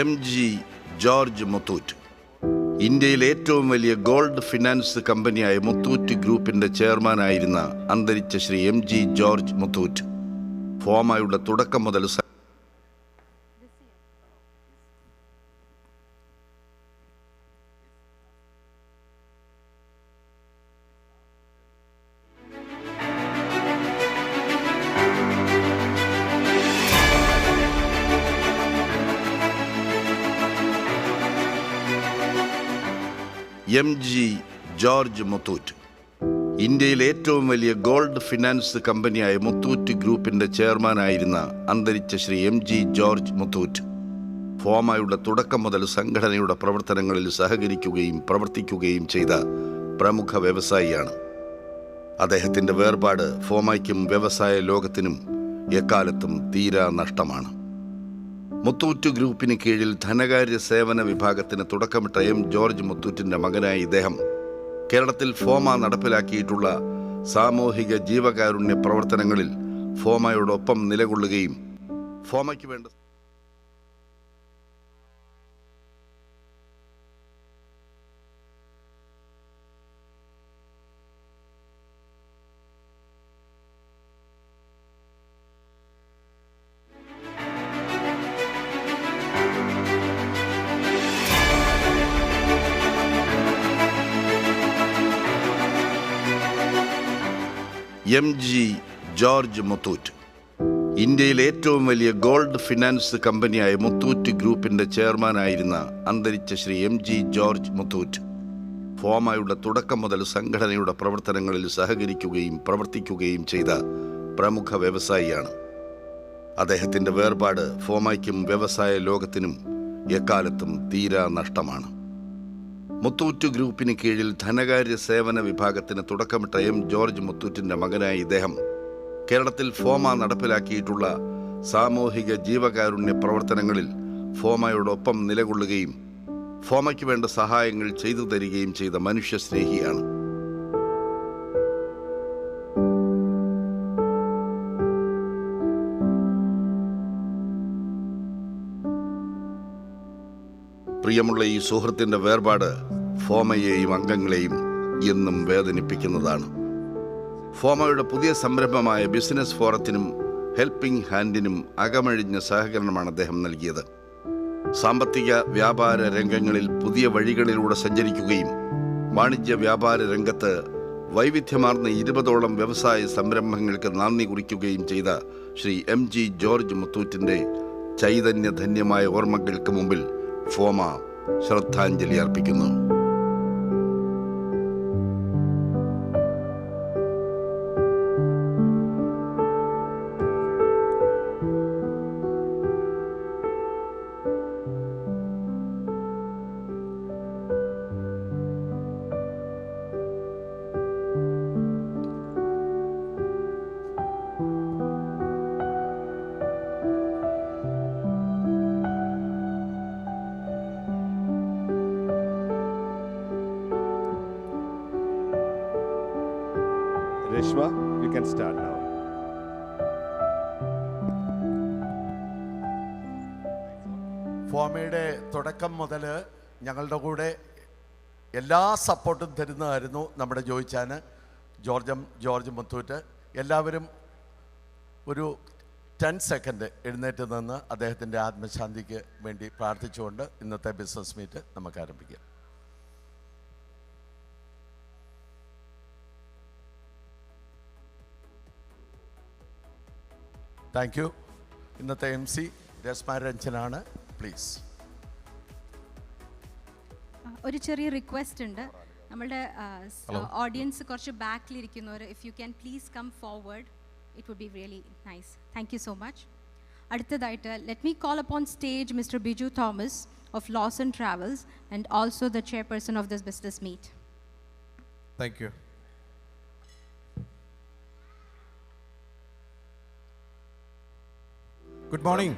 MG George Muthoot. ഇന്ത്യയിലെ ഏറ്റവും വലിയ gold finance കമ്പനിയായ മുത്തൂറ്റ് ഗ്രൂപ്പിന്റെ ചെയർമാനായിരുന്ന അന്തരിച്ച Shri MG George Muthoot ഫോമയുടെ തുടക്കം മുതൽ MG George Muthoot. ഇന്ത്യയിലെ ഏറ്റവും വലിയ ഗോൾഡ് ഫിനാൻസ് കമ്പനിയായ മുത്തൂറ്റ് ഗ്രൂപ്പിന്റെ ചെയർമാനായിരുന്ന അന്തരിച്ച ശ്രീ MG ജോർജ് മുത്തൂറ്റ് ഫോമയുടെ തുടക്കം മുതൽ സംഘടനയുടെ പ്രവർത്തനങ്ങളിൽ സഹകരിക്കുകയും പ്രവർത്തിക്കുകയും ചെയ്ത പ്രമുഖ വ്യവസായിയാണ്. അദ്ദേഹത്തിൻ്റെ വേർപാട് ഫോമയ്ക്കും വ്യവസായ ലോകത്തിനും എക്കാലത്തും തീരാ നഷ്ടമാണ്. മുത്തൂറ്റ് ഗ്രൂപ്പിന് കീഴിൽ ധനകാര്യ സേവന വിഭാഗത്തിന് തുടക്കമിട്ട ജോർജ് മുത്തൂറ്റിൻ്റെ മകനായ ഇദ്ദേഹം കേരളത്തിൽ ഫോമ നടപ്പിലാക്കിയിട്ടുള്ള സാമൂഹിക ജീവകാരുണ്യ പ്രവർത്തനങ്ങളിൽ ഫോമയോടൊപ്പം നിലകൊള്ളുകയും ഫോമയ്ക്ക് വേണ്ട MG ജോർജ് മുത്തൂറ്റ്. ഇന്ത്യയിലെ ഏറ്റവും വലിയ ഗോൾഡ് ഫിനാൻസ് കമ്പനിയായ മുത്തൂറ്റ് ഗ്രൂപ്പിന്റെ ചെയർമാനായിരുന്ന അന്തരിച്ച ശ്രീ MG ജോർജ് മുത്തൂറ്റ് ഫോമയുടെ തുടക്കം മുതൽ സംഘടനയുടെ പ്രവർത്തനങ്ങളിൽ സഹകരിക്കുകയും പ്രവർത്തിക്കുകയും ചെയ്ത പ്രമുഖ വ്യവസായിയാണ്. അദ്ദേഹത്തിൻ്റെ വേർപാട് ഫോമയ്ക്കും വ്യവസായ ലോകത്തിനും എക്കാലത്തും തീരാ നഷ്ടമാണ്. മുത്തൂറ്റ് ഗ്രൂപ്പിന് കീഴിൽ ധനകാര്യ സേവന വിഭാഗത്തിന് തുടക്കമിട്ട ജോർജ് മുത്തൂറ്റിൻ്റെ മകനായ ഇദ്ദേഹം കേരളത്തിൽ ഫോമ നടപ്പിലാക്കിയിട്ടുള്ള സാമൂഹിക ജീവകാരുണ്യ പ്രവർത്തനങ്ങളിൽ ഫോമയോടൊപ്പം നിലകൊള്ളുകയും ഫോമയ്ക്ക് വേണ്ട സഹായങ്ങൾ ചെയ്തു തരികയും ചെയ്ത മനുഷ്യസ്നേഹിയാണ്. പ്രിയമുള്ള ഈ സുഹൃത്തിൻ്റെ വേർപാട് ഫോമയെയും അംഗങ്ങളെയും എന്നും വേദനിപ്പിക്കുന്നതാണ്. ഫോമയുടെ പുതിയ സംരംഭമായ ബിസിനസ് ഫോറത്തിനും ഹെൽപ്പിംഗ് ഹാൻഡിനും അകമഴിഞ്ഞ സഹകരണമാണ് അദ്ദേഹം നൽകിയത്. സാമ്പത്തിക വ്യാപാര രംഗങ്ങളിൽ പുതിയ വഴികളിലൂടെ സഞ്ചരിക്കുകയും വാണിജ്യ വ്യാപാര രംഗത്ത് വൈവിധ്യമാർന്ന 20ഓളം വ്യവസായ സംരംഭങ്ങൾക്ക് നാന്ദി കുറിക്കുകയും ചെയ്ത ശ്രീ MG ജോർജ് മുത്തൂറ്റിൻ്റെ ചൈതന്യധന്യമായ ഓർമ്മകൾക്ക് മുമ്പിൽ ഫോമ ശ്രദ്ധാഞ്ജലി അർപ്പിക്കുന്നു. Reshma, you can start now. ഫോമയുടെ തുടക്കം മുതൽ ഞങ്ങളുടെ കൂടെ എല്ലാ സപ്പോർട്ടും തരുന്നതായിരുന്നു നമ്മുടെ ജോർജ് മുത്തൂറ്റ്. എല്ലാവരും ഒരു 10 സെക്കൻഡ് എഴുന്നേറ്റ് നിന്ന് അദ്ദേഹത്തിൻ്റെ ആത്മശാന്തിക്ക് വേണ്ടി പ്രാർത്ഥിച്ചുകൊണ്ട് ഇന്നത്തെ ബിസിനസ് മീറ്റ് നമുക്ക് ആരംഭിക്കാം. Thank you. ഇന്നത്തെ MC രശ്മ രഞ്ജനാണ്. പ്ലീസ്. ഒരു ചെറിയ റിക്വസ്റ്റ് ഉണ്ട്. നമ്മളുടെ ഓഡിയൻസ് കുറച്ച് ബാക്കിലിരിക്കുന്നവർ, if you can please come forward, it would be really nice. Thank you so much. അടുത്തതായിട്ട് let me call upon stage mister Biju Thomas of Lawson travels and also the chairperson of this business meet. Thank you. Good morning.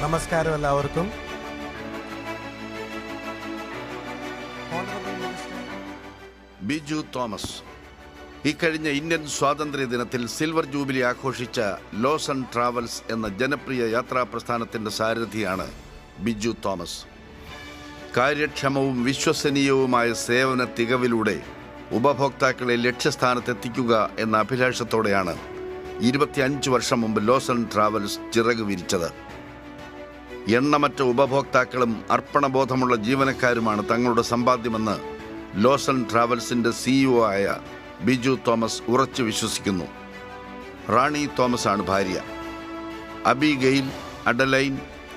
നമസ്കാരം എല്ലാവർക്കും. ബിജു തോമസ് ഇക്കഴിഞ്ഞ Indian സ്വാതന്ത്ര്യ ദിനത്തിൽ silver jubilee ആഘോഷിച്ച Lawson travels എന്ന ജനപ്രിയ യാത്രാ പ്രസ്ഥാനത്തിൻ്റെ സാരഥിയാണ് ബിജു തോമസ്. കാര്യക്ഷമവും വിശ്വസനീയവുമായ സേവന തികവിലൂടെ ഉപഭോക്താക്കളെ ലക്ഷ്യസ്ഥാനത്തെത്തിക്കുക എന്ന അഭിലാഷത്തോടെയാണ് 25 വർഷം മുമ്പ് ലോസൺ ട്രാവൽസ് ചിറക് വിരിച്ചത്. എണ്ണമറ്റ ഉപഭോക്താക്കളും അർപ്പണബോധമുള്ള ജീവനക്കാരുമാണ് തങ്ങളുടെ സമ്പാദ്യമെന്ന് ലോസൺ ട്രാവൽസിൻ്റെ CEO ആയ ബിജു തോമസ് ഉറച്ചു വിശ്വസിക്കുന്നു. റാണി തോമസ് ആണ് ഭാര്യ. അബിഗെയിൽ, അഡലൈൻ,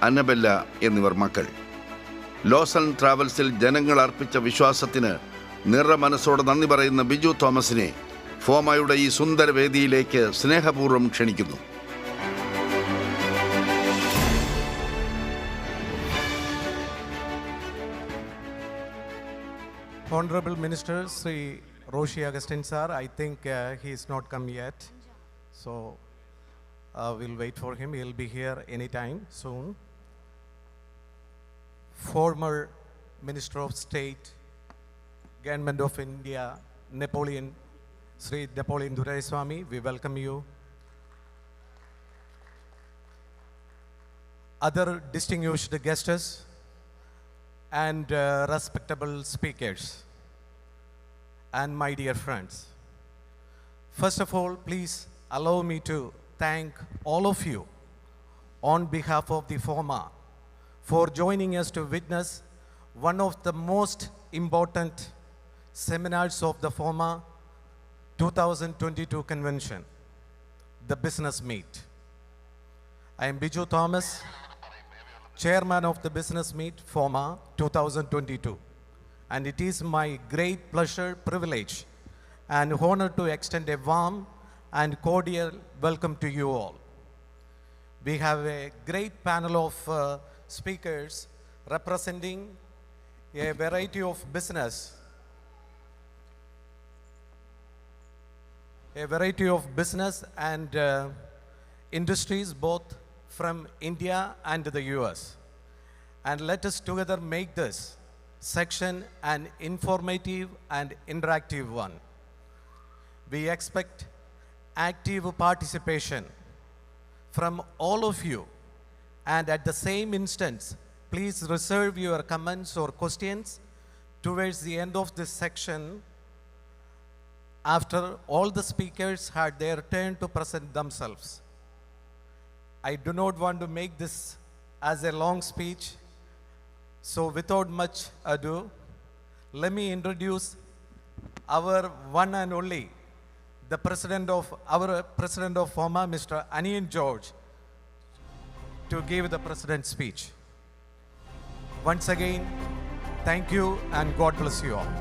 അന്നബെല്ല എന്നിവർ മക്കൾ. ലോസൺ ട്രാവൽസിൽ ജനങ്ങൾ അർപ്പിച്ച വിശ്വാസത്തിന് നിറ മനസ്സോടെ നന്ദി പറയുന്ന ബിജു തോമസിനെ ഫോമയുടെ ഈ സുന്ദര വേദിയിലേക്ക് സ്നേഹപൂർവ്വം ക്ഷണിക്കുന്നു. Honorable Minister Sri Roshi Agustin sir, I think he is not come yet, so we'll wait for him. He'll be here anytime soon. Former Minister of State, Government of India, Sri Napoleon Duraiswamy, we welcome you. Other distinguished guests and respectable speakers and my dear friends. First of all, please allow me to thank all of you on behalf of the FOMA for joining us to witness one of the most important seminars of the FOMA 2022 convention, the Business Meet. I am Biju Thomas, Chairman of the Business Meet FOMA 2022, and it is my great pleasure, privilege, and honor to extend a warm and cordial welcome to you all. We have a great panel of speakers representing a variety of business, and industries both from India and the US. And let us together make this section an informative and interactive one. We expect active participation from all of you, and at the same instance, please reserve your comments or questions towards the end of this section after all the speakers had their turn to present themselves. I do not want to make this as a long speech, so without much ado, let me introduce our one and only, our President of FOMA, Mr. Anian George, to give the President's speech. Once again, thank you and God bless you all.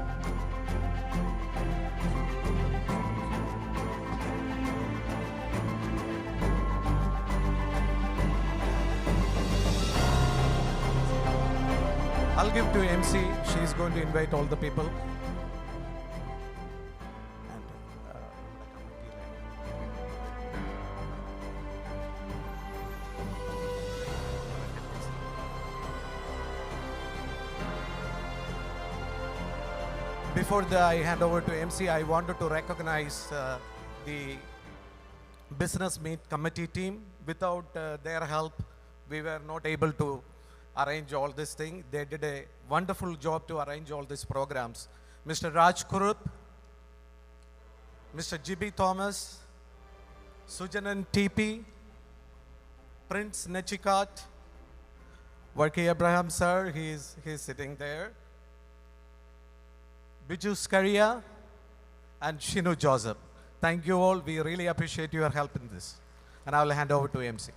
I'll give to MC. She is going to invite all the people. Before I hand over to MC, I wanted to recognize the Business Meet Committee team. Without their help, we were not able to arrange all this thing. They did a wonderful job to arrange all these programs. Mr. Raj Kurup, Mr. GB Thomas, Sujanan TP, Prince Nechikat, Varki Abraham sir, he's sitting there, Biju Skaria, and Shinu Joseph. Thank you all. We really appreciate your help in this. And I will hand over to MC.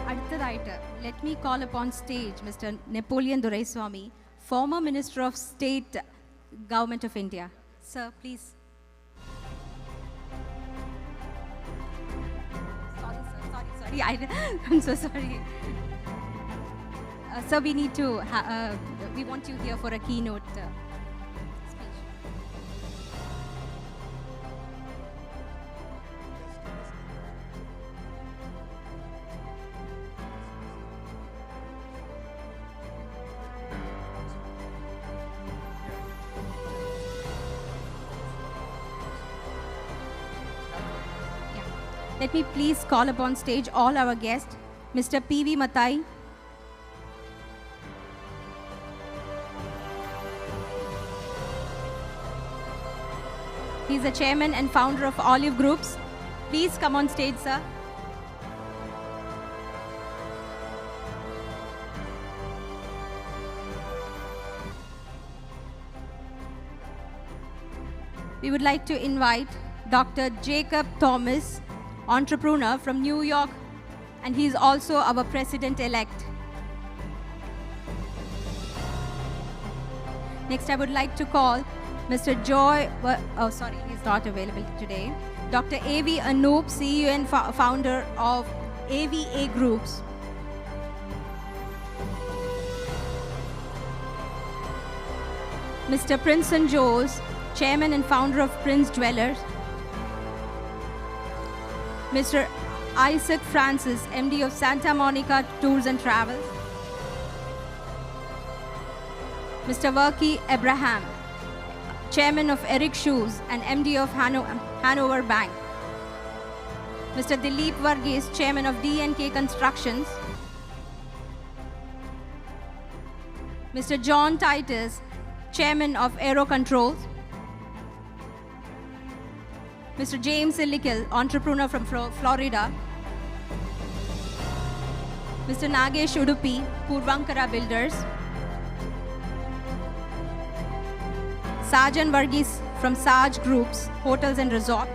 അടുത്തതായിട്ട് let me call upon stage Mr. Napoleon Duraiswamy, former Minister of State, Government of India. Sir, please. Sorry. I'm so sorry. Sir, we need to, we want you here for a keynote speech. Let me please call upon stage all our guests, Mr. P.V. Matai, he's the chairman and founder of Olive Groups. Please come on stage, sir. We would like to invite Dr. Jacob Thomas, entrepreneur from New York, and he is also our president-elect. Next, I would like to call Mr. He's not available today. Dr. A.V. Anoop, CEO and founder of AVA Groups. Mr. Prince and Joes, Chairman and founder of Prince Dwellers. Mr. Isaac Francis, MD of Santa Monica Tours and Travels. Mr. Verki Abraham, Chairman of Eric Shoes and MD of Hanover Bank. Mr. Dilip Varghese, Chairman of D&K Constructions. Mr. John Titus, Chairman of Aero Controls. Mr. James Illikil, entrepreneur from Florida. Mr. Nagesh Udupi, Purvankara Builders. Sajan Varghese from Saj Groups, Hotels and Resorts.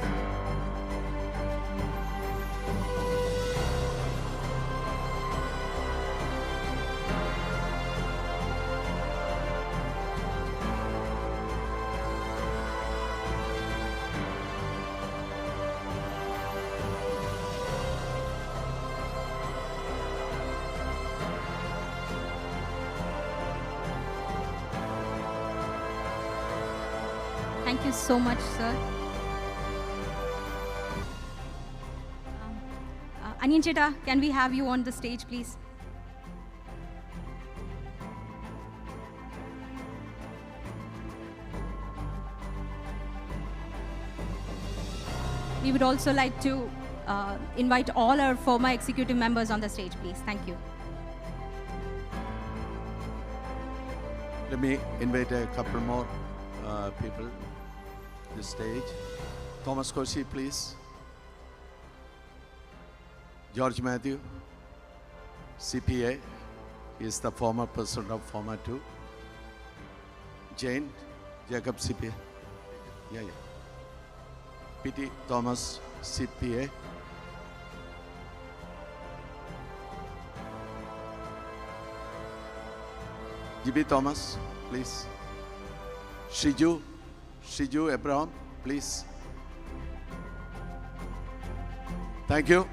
Thank you so much, sir. Aniyan Cheta, can we have you on the stage, please? We would also like to invite all our FOMA executive members on the stage, please. Thank you. Let me invite a couple more people to the stage. Thomas Koshi, please. George Matthew, CPA. He is the former president of FOMA 2. Jane, Jacob, CPA. Yeah. P.T. Thomas, CPA. G.B. Thomas, please. Shiju Abraham, please. Thank you.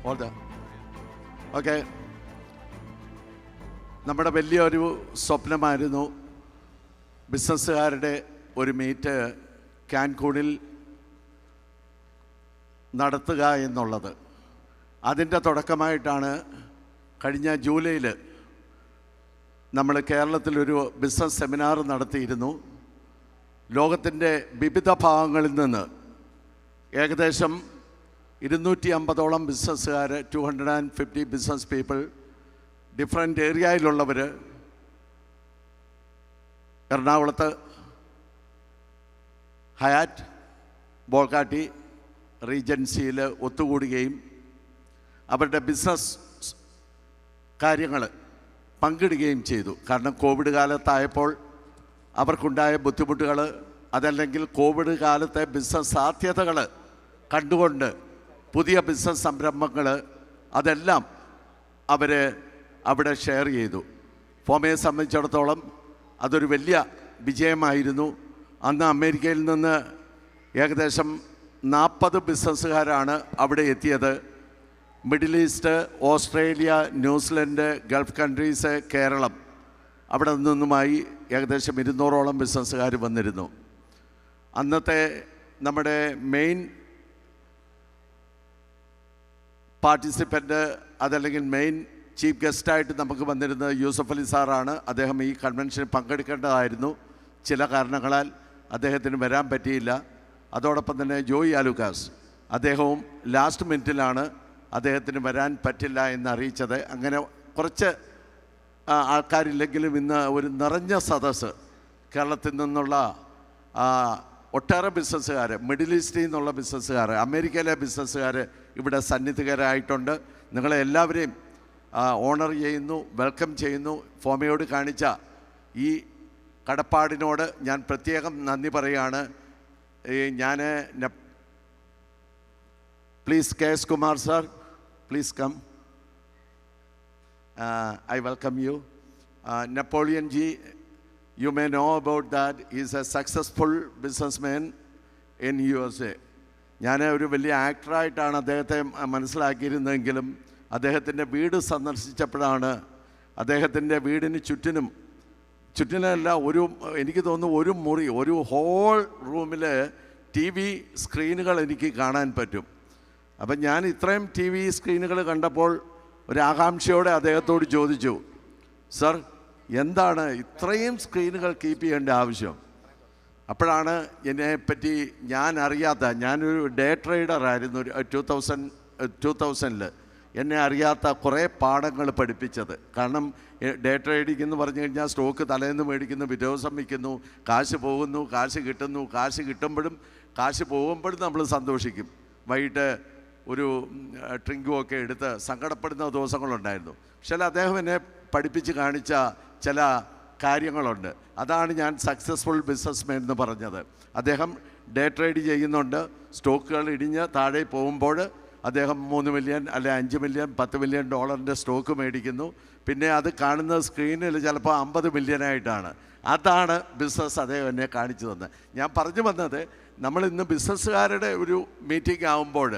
All done. Okay. നമ്മുടെ വലിയൊരു സ്വപ്നമായിരുന്നു ബിസിനസ്സുകാരുടെ ഒരു meet കാൻകൂണിൽ നടത്തുക എന്നുള്ളത്. അതിൻ്റെ തുടക്കമായിട്ടാണ് കഴിഞ്ഞ ജൂലൈയിൽ നമ്മൾ കേരളത്തിലൊരു ബിസിനസ് സെമിനാർ നടത്തിയിരുന്നു. ലോകത്തിൻ്റെ വിവിധ ഭാഗങ്ങളിൽ നിന്ന് ഏകദേശം 250ഓളം ബിസിനസ്സുകാർ, 250 ബിസിനസ് പീപ്പിൾ, ഡിഫറെൻ്റ് ഏരിയയിലുള്ളവർ എറണാകുളത്ത് ഹയാറ്റ് ബോൾഗാട്ടി റീജൻസിയിൽ ഒത്തുകൂടുകയും അവരുടെ ബിസിനസ് കാര്യങ്ങൾ പങ്കിടുകയും ചെയ്തു. കാരണം കോവിഡ് കാലത്തായപ്പോൾ അവർക്കുണ്ടായ ബുദ്ധിമുട്ടുകൾ, അതല്ലെങ്കിൽ കോവിഡ് കാലത്തെ ബിസിനസ് സാധ്യതകൾ കണ്ടുകൊണ്ട് പുതിയ ബിസിനസ് സംരംഭങ്ങൾ അതെല്ലാം അവർ അവിടെ ഷെയർ ചെയ്തു. ഫോമയെ സംബന്ധിച്ചിടത്തോളം അതൊരു വലിയ വിജയമായിരുന്നു. അന്ന് അമേരിക്കയിൽ നിന്ന് ഏകദേശം 40 ബിസിനസ്സുകാരാണ് അവിടെ എത്തിയത്. Middle east, Australia, New Zealand, Gulf countries, Keralam, അവിടെ നിന്നുമായി ഏകദേശം 200ഓളം ബിസിനസ്സുകാർ വന്നിരുന്നു. അന്നത്തെ നമ്മുടെ മെയിൻ പാർട്ടിസിപ്പൻ്റ്, അതല്ലെങ്കിൽ മെയിൻ ചീഫ് ഗസ്റ്റായിട്ട് നമുക്ക് വന്നിരുന്നത് യൂസഫ് അലി സാറാണ്. അദ്ദേഹം ഈ കൺവെൻഷനിൽ പങ്കെടുക്കേണ്ടതായിരുന്നു. ചില കാരണങ്ങളാൽ അദ്ദേഹത്തിന് വരാൻ പറ്റിയില്ല. അതോടൊപ്പം തന്നെ ജോയി ആലുക്കാസ്, അദ്ദേഹവും ലാസ്റ്റ് മിനിറ്റിലാണ് അദ്ദേഹത്തിന് വരാൻ പറ്റില്ല എന്നറിയിച്ചത്. അങ്ങനെ കുറച്ച് ആൾക്കാരില്ലെങ്കിലും ഇന്ന് ഒരു നിറഞ്ഞ സദസ്സ് കേരളത്തിൽ നിന്നുള്ള ഒട്ടേറെ ബിസിനസ്സുകാർ, മിഡിൽ ഈസ്റ്റിൽ നിന്നുള്ള ബിസിനസ്സുകാർ, അമേരിക്കയിലെ ബിസിനസ്സുകാർ ഇവിടെ സന്നിഹിതരായിട്ടുണ്ട്. നിങ്ങളെ എല്ലാവരെയും ഓണർ ചെയ്യുന്നു, വെൽക്കം ചെയ്യുന്നു. ഫോമയോട് കാണിച്ച ഈ കടപ്പാടിനോട് ഞാൻ പ്രത്യേകം നന്ദി പറയുകയാണ്. ഞാൻ Please, K.S. Kumar sir, please come. I welcome you. Napoleon G, you may know about that. He is a successful businessman in USA. ഞാൻ ഒരു വലിയ ആക്ടറായിട്ടാണ് അദ്ദേഹത്തെ മനസ്സിലാക്കിയിരുന്നതെങ്കിലും അദ്ദേഹത്തിൻ്റെ വീട് സന്ദർശിച്ചപ്പോഴാണ് അദ്ദേഹത്തിൻ്റെ വീടിന് ചുറ്റിനല്ല എനിക്ക് തോന്നുന്നു ഒരു മുറി, ഒരു ഹോൾ റൂമിൽ TV സ്ക്രീനുകൾ എനിക്ക് കാണാൻ പറ്റും. അപ്പം ഞാൻ ഇത്രയും TV സ്ക്രീനുകൾ കണ്ടപ്പോൾ ഒരു ആകാംക്ഷയോടെ അദ്ദേഹത്തോട് ചോദിച്ചു, സർ എന്താണ് ഇത്രയും സ്ക്രീനുകൾ കീപ്പ് ചെയ്യേണ്ട ആവശ്യം? അപ്പോഴാണ് എന്നെപ്പറ്റി ഞാനൊരു ഡേ ട്രേഡറായിരുന്നു 2000-ൽ എന്നെ അറിയാത്ത കുറേ പാഠങ്ങൾ പഠിപ്പിച്ചത്. കാരണം ഡേ ട്രേഡിംഗ് എന്ന് പറഞ്ഞു കഴിഞ്ഞാൽ സ്റ്റോക്ക് തലേന്ന് മേടിക്കുന്നു, പിറ്റേ ദിവസം വിൽക്കുന്നു, കാശ് പോകുന്നു, കാശ് കിട്ടുന്നു, കാശ് കിട്ടുമ്പോഴും കാശ് പോകുമ്പോഴും നമ്മൾ സന്തോഷിക്കും. വൈകിട്ട് ഒരു ഡ്രിങ്കും ഒക്കെ എടുത്ത് സങ്കടപ്പെടുന്ന ദിവസങ്ങളുണ്ടായിരുന്നു. പക്ഷേ അദ്ദേഹം എന്നെ പഠിപ്പിച്ച് കാണിച്ച ചില കാര്യങ്ങളുണ്ട്. അതാണ് ഞാൻ സക്സസ്ഫുൾ ബിസിനസ്മാൻ എന്ന് പറഞ്ഞത്. അദ്ദേഹം ഡേ ട്രേഡ് ചെയ്യുന്നുണ്ട്. സ്റ്റോക്കുകൾ ഇടിഞ്ഞ് താഴെ പോകുമ്പോൾ അദ്ദേഹം 3 മില്യൺ അല്ലെ 5 മില്യൺ $10 മില്യൺ സ്റ്റോക്ക് മേടിക്കുന്നു. പിന്നെ അത് കാണുന്ന സ്ക്രീനിൽ ചിലപ്പോൾ 50 മില്യനായിട്ടാണ്. അതാണ് ബിസിനസ് അദ്ദേഹം എന്നെ കാണിച്ചു തന്നത്. ഞാൻ പറഞ്ഞു വന്നത്, നമ്മളിന്ന് ബിസിനസ്സുകാരുടെ ഒരു മീറ്റിംഗ് ആകുമ്പോൾ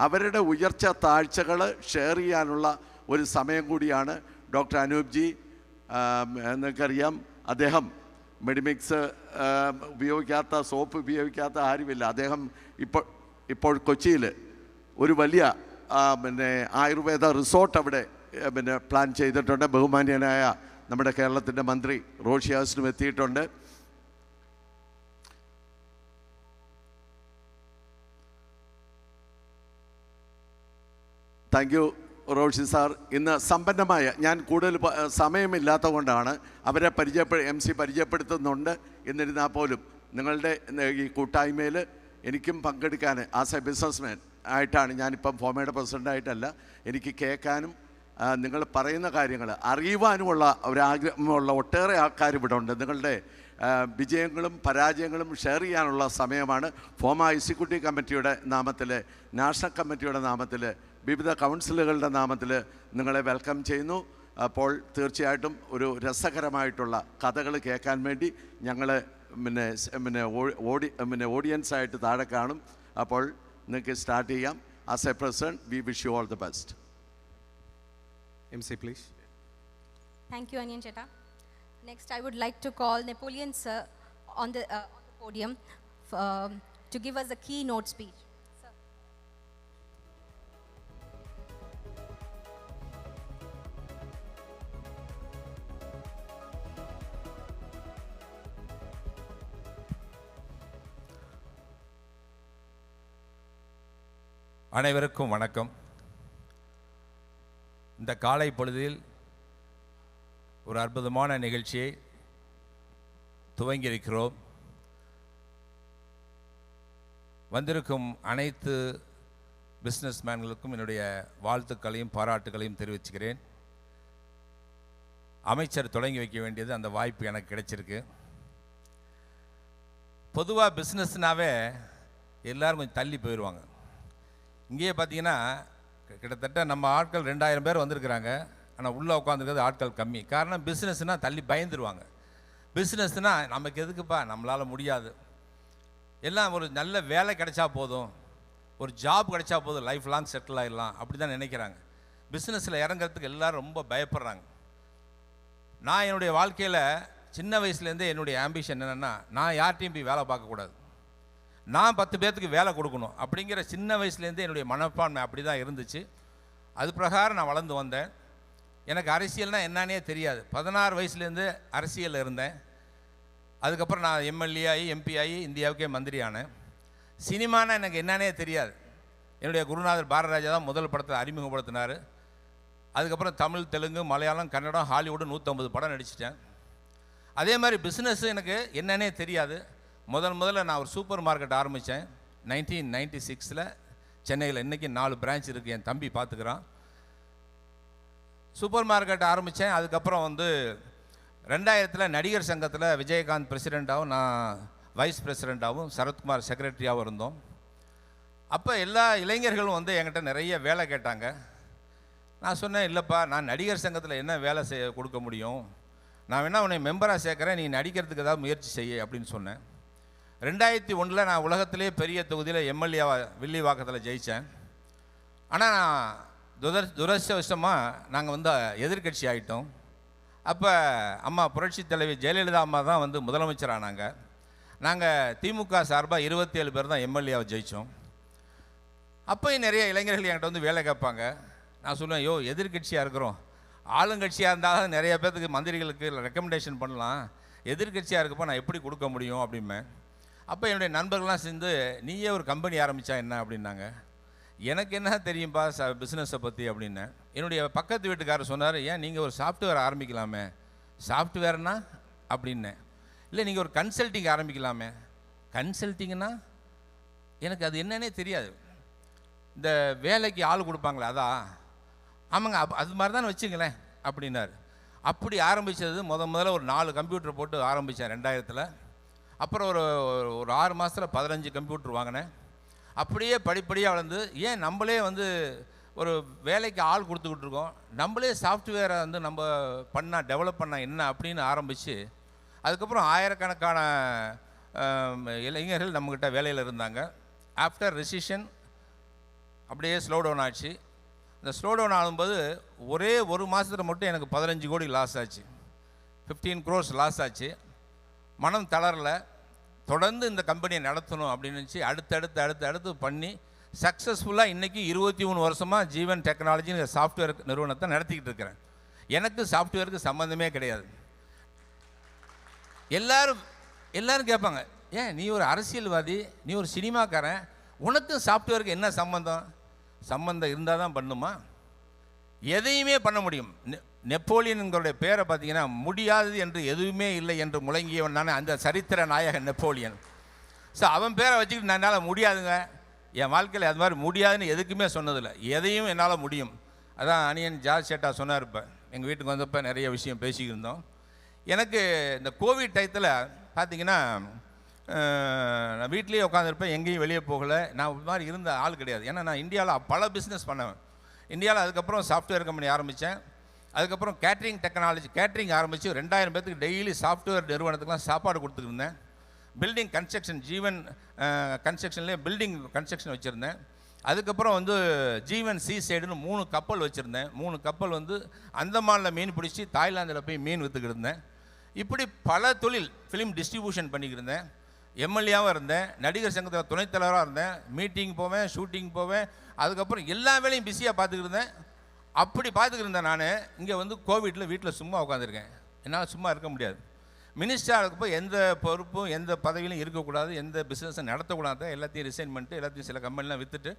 അവരുടെ ഉയർച്ച താഴ്ചകൾ ഷെയർ ചെയ്യാനുള്ള ഒരു സമയം കൂടിയാണ്. ഡോക്ടർ അനൂപ് ജി എന്നൊക്കറിയാം, അദ്ദേഹം മെഡിമിക്സ് ഉപയോഗിക്കാത്ത, സോപ്പ് ഉപയോഗിക്കാത്ത ആരുമില്ല. അദ്ദേഹം ഇപ്പോൾ കൊച്ചിയിൽ ഒരു വലിയ ആയുർവേദ റിസോർട്ട് അവിടെ പ്ലാൻ ചെയ്തിട്ടുണ്ട്. ബഹുമാന്യനായ നമ്മുടെ കേരളത്തിൻ്റെ മന്ത്രി റോഷിയാസിനും എത്തിയിട്ടുണ്ട്. Thank you Roshi sir. ഇന്ന് സമ്പന്നമായ, ഞാൻ കൂടുതൽ സമയമില്ലാത്ത കൊണ്ടാണ് അവരെ പരിചയപ്പെടുത്തുന്നുണ്ട്. എന്നിരുന്നാൽ പോലും നിങ്ങളുടെ ഈ കൂട്ടായ്മയിൽ എനിക്കും പങ്കെടുക്കാൻ ആസ് എ ബിസിനസ്മാൻ ആയിട്ടാണ്, ഞാനിപ്പം ഫോമയുടെ പ്രസിഡൻ്റായിട്ടല്ല, എനിക്ക് കേൾക്കാനും നിങ്ങൾ പറയുന്ന കാര്യങ്ങൾ അറിയുവാനുമുള്ള ഒരാഗ്രഹമുള്ള ഒട്ടേറെ ആൾക്കാർ ഇവിടെ ഉണ്ട്. നിങ്ങളുടെ വിജയങ്ങളും പരാജയങ്ങളും ഷെയർ ചെയ്യാനുള്ള സമയമാണ്. ഫോമ എക്സിക്യൂട്ടീവ് കമ്മിറ്റിയുടെ നാമത്തിൽ, നാഷണൽ കമ്മിറ്റിയുടെ നാമത്തിൽ, വിവിധ കൗൺസിലുകളുടെ നാമത്തിൽ നിങ്ങളെ വെൽക്കം ചെയ്യുന്നു. അപ്പോൾ തീർച്ചയായിട്ടും ഒരു രസകരമായിട്ടുള്ള കഥകൾ കേൾക്കാൻ വേണ്ടി ഞങ്ങൾ ഓഡിയൻസായിട്ട് താഴെ കാണും. അപ്പോൾ നിങ്ങൾക്ക് സ്റ്റാർട്ട് ചെയ്യാം. As A president, we wish you all the best. MC, please. Thank you, Anyan Cheta. Next, I would like to call Napoleon sir on the podium to give us a keynote speech. Sir. அனைவருக்கும் வணக்கம். இந்த காலை பொழுதில் ஒரு அற்புதமான நிகழ்ச்சியை துவங்கியிருக்கிறோம். வந்திருக்கும் அனைத்து பிஸ்னஸ்மேன்களுக்கும் என்னுடைய வாழ்த்துக்களையும் பாராட்டுகளையும் தெரிவிச்சுக்கிறேன். அமைச்சர் தொடங்கி வைக்க வேண்டியது அந்த வாய்ப்பு எனக்கு கிடைச்சிருக்கு. பொதுவாக பிஸ்னஸ்னாவே எல்லோரும் கொஞ்சம் தள்ளி போயிடுவாங்க. இங்கேயே பார்த்தீங்கன்னா கிட்டத்தட்ட நம்ம ஆட்கள் 2000 பேர் வந்திருக்கிறாங்க. ஆனால் உள்ளே உட்காந்துருக்கிறது ஆட்கள் கம்மி. காரணம் பிஸ்னஸ்னால் தள்ளி பயந்துருவாங்க. பிஸ்னஸ்னால் நமக்கு எதுக்குப்பா, நம்மளால் முடியாது, எல்லாம் ஒரு நல்ல வேலை கிடைச்சா போதும், ஒரு ஜாப் கிடைச்சா போதும், லைஃப் லாங் செட்டில் ஆகிடலாம், அப்படி தான் நினைக்கிறாங்க. பிஸ்னஸில் இறங்கிறதுக்கு எல்லோரும் ரொம்ப பயப்படுறாங்க. நான் என்னுடைய வாழ்க்கையில் சின்ன வயசுலேருந்தே என்னுடைய ஆம்பிஷன் என்னென்னா, நான் யார்கிட்டையும் போய் வேலை பார்க்கக்கூடாது, நான் 10 பேர்த்துக்கு வேலை கொடுக்கணும் அப்படிங்கிற சின்ன வயசுலேருந்தே என்னுடைய மனப்பான்மை அப்படி தான் இருந்துச்சு. அது பிரகாரம் நான் வளர்ந்து வந்தேன். எனக்கு அரசியல்னால் என்னன்னே தெரியாது. 16 வயசுலேருந்து அரசியலில் இருந்தேன். அதுக்கப்புறம் நான் MLA ஆகி MP ஆகி இந்தியாவுக்கே மந்திரி ஆனேன். சினிமானா எனக்கு என்னன்னே தெரியாது. என்னுடைய குருநாதர் பாரதிராஜா தான் முதல் படத்தை அறிமுகப்படுத்தினார். அதுக்கப்புறம் தமிழ், தெலுங்கு, மலையாளம், கன்னடம், ஹாலிவுட் 150 படம் நடிச்சிட்டேன். அதே மாதிரி பிஸ்னஸ் எனக்கு என்னன்னே தெரியாது. முதல்ல நான் ஒரு சூப்பர் மார்க்கெட் ஆரம்பித்தேன் 1996 சென்னையில். இன்றைக்கி 4 பிரான்ச் இருக்குது, என் தம்பி பார்த்துக்கிறான். சூப்பர் மார்க்கெட் ஆரம்பித்தேன். அதுக்கப்புறம் 2000 நடிகர் சங்கத்தில் விஜயகாந்த் பிரசிடெண்ட்டாகவும், நான் வைஸ் பிரசிடெண்ட்டாகவும், சரத்குமார் செக்ரட்டரியாகவும் இருந்தோம். அப்போ எல்லா இளைஞர்களும் வந்து என்கிட்ட நிறைய வேலை கேட்டாங்க. நான் சொன்னேன், இல்லைப்பா, நான் நடிகர் சங்கத்தில் என்ன வேலை கொடுக்க முடியும், நான் வேணா உன்னை மெம்பராக சேர்க்குறேன், நீ நடிக்கிறதுக்கு ஏதாவது முயற்சி செய்ய அப்படின்னு சொன்னேன். 2001 நான் உலகத்திலே பெரிய தொகுதியில் எம்எல்ஏவா வில்லிவாக்கத்தில் ஜெயித்தேன். ஆனால் துரதிர்ஷ்டவசமாக நாங்கள் வந்து எதிர்க்கட்சி ஆகிட்டோம். அப்போ அம்மா புரட்சி தலைவி ஜெயலலிதா அம்மா தான் வந்து முதலமைச்சர் ஆனாங்க. நாங்கள் திமுக சார்பாக 27 பேர் தான் எம்எல்ஏவை ஜெயித்தோம். அப்போயும் நிறைய இளைஞர்கள் என்கிட்ட வந்து வேலை கேட்பாங்க. நான் சொல்லுவேன், யோ, எதிர்கட்சியாக இருக்கிறோம், ஆளுங்கட்சியாக இருந்தால் நிறைய பேர்த்துக்கு மந்திரிகளுக்கு ரெக்கமெண்டேஷன் பண்ணலாம், எதிர்கட்சியாக இருக்கப்போ நான் எப்படி கொடுக்க முடியும் அப்படிம்பேன். அப்போ என்னுடைய நண்பர்கள்லாம் சேர்ந்து, நீயே ஒரு கம்பெனி ஆரம்பித்தா என்ன அப்படின்னாங்க. எனக்கு என்ன தெரியும்பா பிஸ்னஸை பற்றி அப்படின்னேன். என்னுடைய பக்கத்து வீட்டுக்காரர் சொன்னார், ஏன் நீங்கள் ஒரு சாஃப்ட்வேர் ஆரம்பிக்கலாமே. சாஃப்ட்வேர்னா அப்படின்னேன். இல்லை, நீங்கள் ஒரு கன்சல்ட்டிங் ஆரம்பிக்கலாமே. கன்சல்ட்டிங்னா எனக்கு அது என்னன்னே தெரியாது. இந்த வேலைக்கு ஆள் கொடுப்பாங்களே அதான். ஆமாங்க, அது மாதிரி தான் வச்சுங்களேன் அப்படின்னாரு. அப்படி ஆரம்பித்தது முதல்ல ஒரு 4 கம்ப்யூட்டர் போட்டு ஆரம்பித்தேன் 2000. அப்புறம் ஒரு 6 மாதத்தில் 15 கம்ப்யூட்டர் வாங்கினேன். அப்படியே படிப்படியாக வளர்ந்து, ஏன் நம்மளே வந்து ஒரு வேலைக்கு ஆள் கொடுத்துக்கிட்டு இருக்கோம், நம்மளே சாஃப்ட்வேரை வந்து நம்ம பண்ணால் டெவலப் பண்ணால் என்ன அப்படின்னு ஆரம்பித்து, அதுக்கப்புறம் ஆயிரக்கணக்கான இளைஞர்கள் நம்மக்கிட்ட வேலையில் இருந்தாங்க. ஆஃப்டர் ரெசிஷன் அப்படியே ஸ்லோ டவுன் ஆச்சு. இந்த ஸ்லோ டவுன் ஆகும்போது ஒரே ஒரு மாதத்தில் மட்டும் எனக்கு 15 கோடி லாஸ் ஆச்சு, 15 crores லாஸ் ஆச்சு. மனம் தளரலை, தொடர்ந்து இந்த கம்பெனியை நடத்தணும் அப்படின்னு நினச்சி அடுத்து பண்ணி சக்ஸஸ்ஃபுல்லாக இன்றைக்கி 23 வருஷமாக ஜீவன் டெக்னாலஜின்னு சாஃப்ட்வேர் நிறுவனத்தை நடத்திக்கிட்டு இருக்கிறேன். எனக்கு சாஃப்ட்வேருக்கு சம்மந்தமே கிடையாது. எல்லாரும் கேட்பாங்க, ஏன் நீ ஒரு அரசியல்வாதி, நீ ஒரு சினிமாக்காரன், உனக்கும் சாஃப்ட்வேருக்கு என்ன சம்மந்தம் இருந்தால் தான் பண்ணுமா? எதையுமே பண்ண முடியும். நெப்போலியனுங்களுடைய பேரை பார்த்தீங்கன்னா, முடியாதது என்று எதுவுமே இல்லை என்று முழங்கியவன் தானே அந்த சரித்திர நாயகன் நெப்போலியன். ஸோ அவன் பேரை வச்சுக்கிட்டு நான் என்னால் முடியாதுங்க, என் வாழ்க்கையில் அது மாதிரி முடியாதுன்னு எதுக்குமே சொன்னதில்லை. எதையும் என்னால் முடியும். அதான் அனியன் ஜார்ஜ் சேட்டா சொன்னார். இப்போ எங்கள் வீட்டுக்கு வந்தப்போ நிறைய விஷயம் பேசிக்கிட்டு இருந்தோம். எனக்கு இந்த கோவிட் டயத்தில் பார்த்தீங்கன்னா, நான் வீட்லேயே உட்காந்துருப்பேன், எங்கேயும் வெளியே போகலை. நான் இது மாதிரி இருந்த ஆள் கிடையாது. ஏன்னா நான் இந்தியாவில் பல பிஸ்னஸ் பண்ணுவேன். இந்தியாவில் அதுக்கப்புறம் சாஃப்ட்வேர் கம்பெனி ஆரம்பித்தேன். அதுக்கப்புறம் கேட்ரிங் ஆரம்பித்து 2000 பேர்த்துக்கு டெய்லி சாஃப்ட்வேர் நிறுவனத்துக்குலாம் சாப்பாடு கொடுத்துருந்தேன். பில்டிங் கன்ஸ்ட்ரக்ஷன், ஜீவன் கன்ஸ்ட்ரக்ஷன்லேயே பில்டிங் கன்ஸ்ட்ரக்ஷன் வச்சுருந்தேன். அதுக்கப்புறம் வந்து ஜீவன் சீ சைடுன்னு 3 கப்பல் வச்சுருந்தேன். 3 கப்பல் வந்து அந்தமானில் மீன் பிடிச்சி தாய்லாந்தில் போய் மீன் விற்றுக்கிட்டு இருந்தேன். இப்படி பல தொழில், ஃபிலிம் டிஸ்ட்ரிபியூஷன் பண்ணிக்கிட்டு இருந்தேன். எம்எல்ஏவாக இருந்தேன், நடிகர் சங்கத்தில் துணைத் தலைவராக இருந்தேன், மீட்டிங் போவேன், ஷூட்டிங் போவேன். அதுக்கப்புறம் எல்லா வேலையும் பிஸியாக பார்த்துக்கிட்டு இருந்தேன். அப்படி பார்த்துக்கிட்டு இருந்தேன். நான் இங்கே வந்து கோவிட்டில் வீட்டில் சும்மா உட்காந்துருக்கேன். என்னால் சும்மா இருக்க முடியாது. மினிஸ்டராக இருக்கப்போ எந்த பொறுப்பும் எந்த பதவியிலும் இருக்கக்கூடாது, எந்த பிஸ்னஸை நடத்தக்கூடாது, எல்லாத்தையும் ரிசைன் பண்ணிட்டு எல்லாத்தையும் சில கம்பெனிலாம் விற்றுட்டு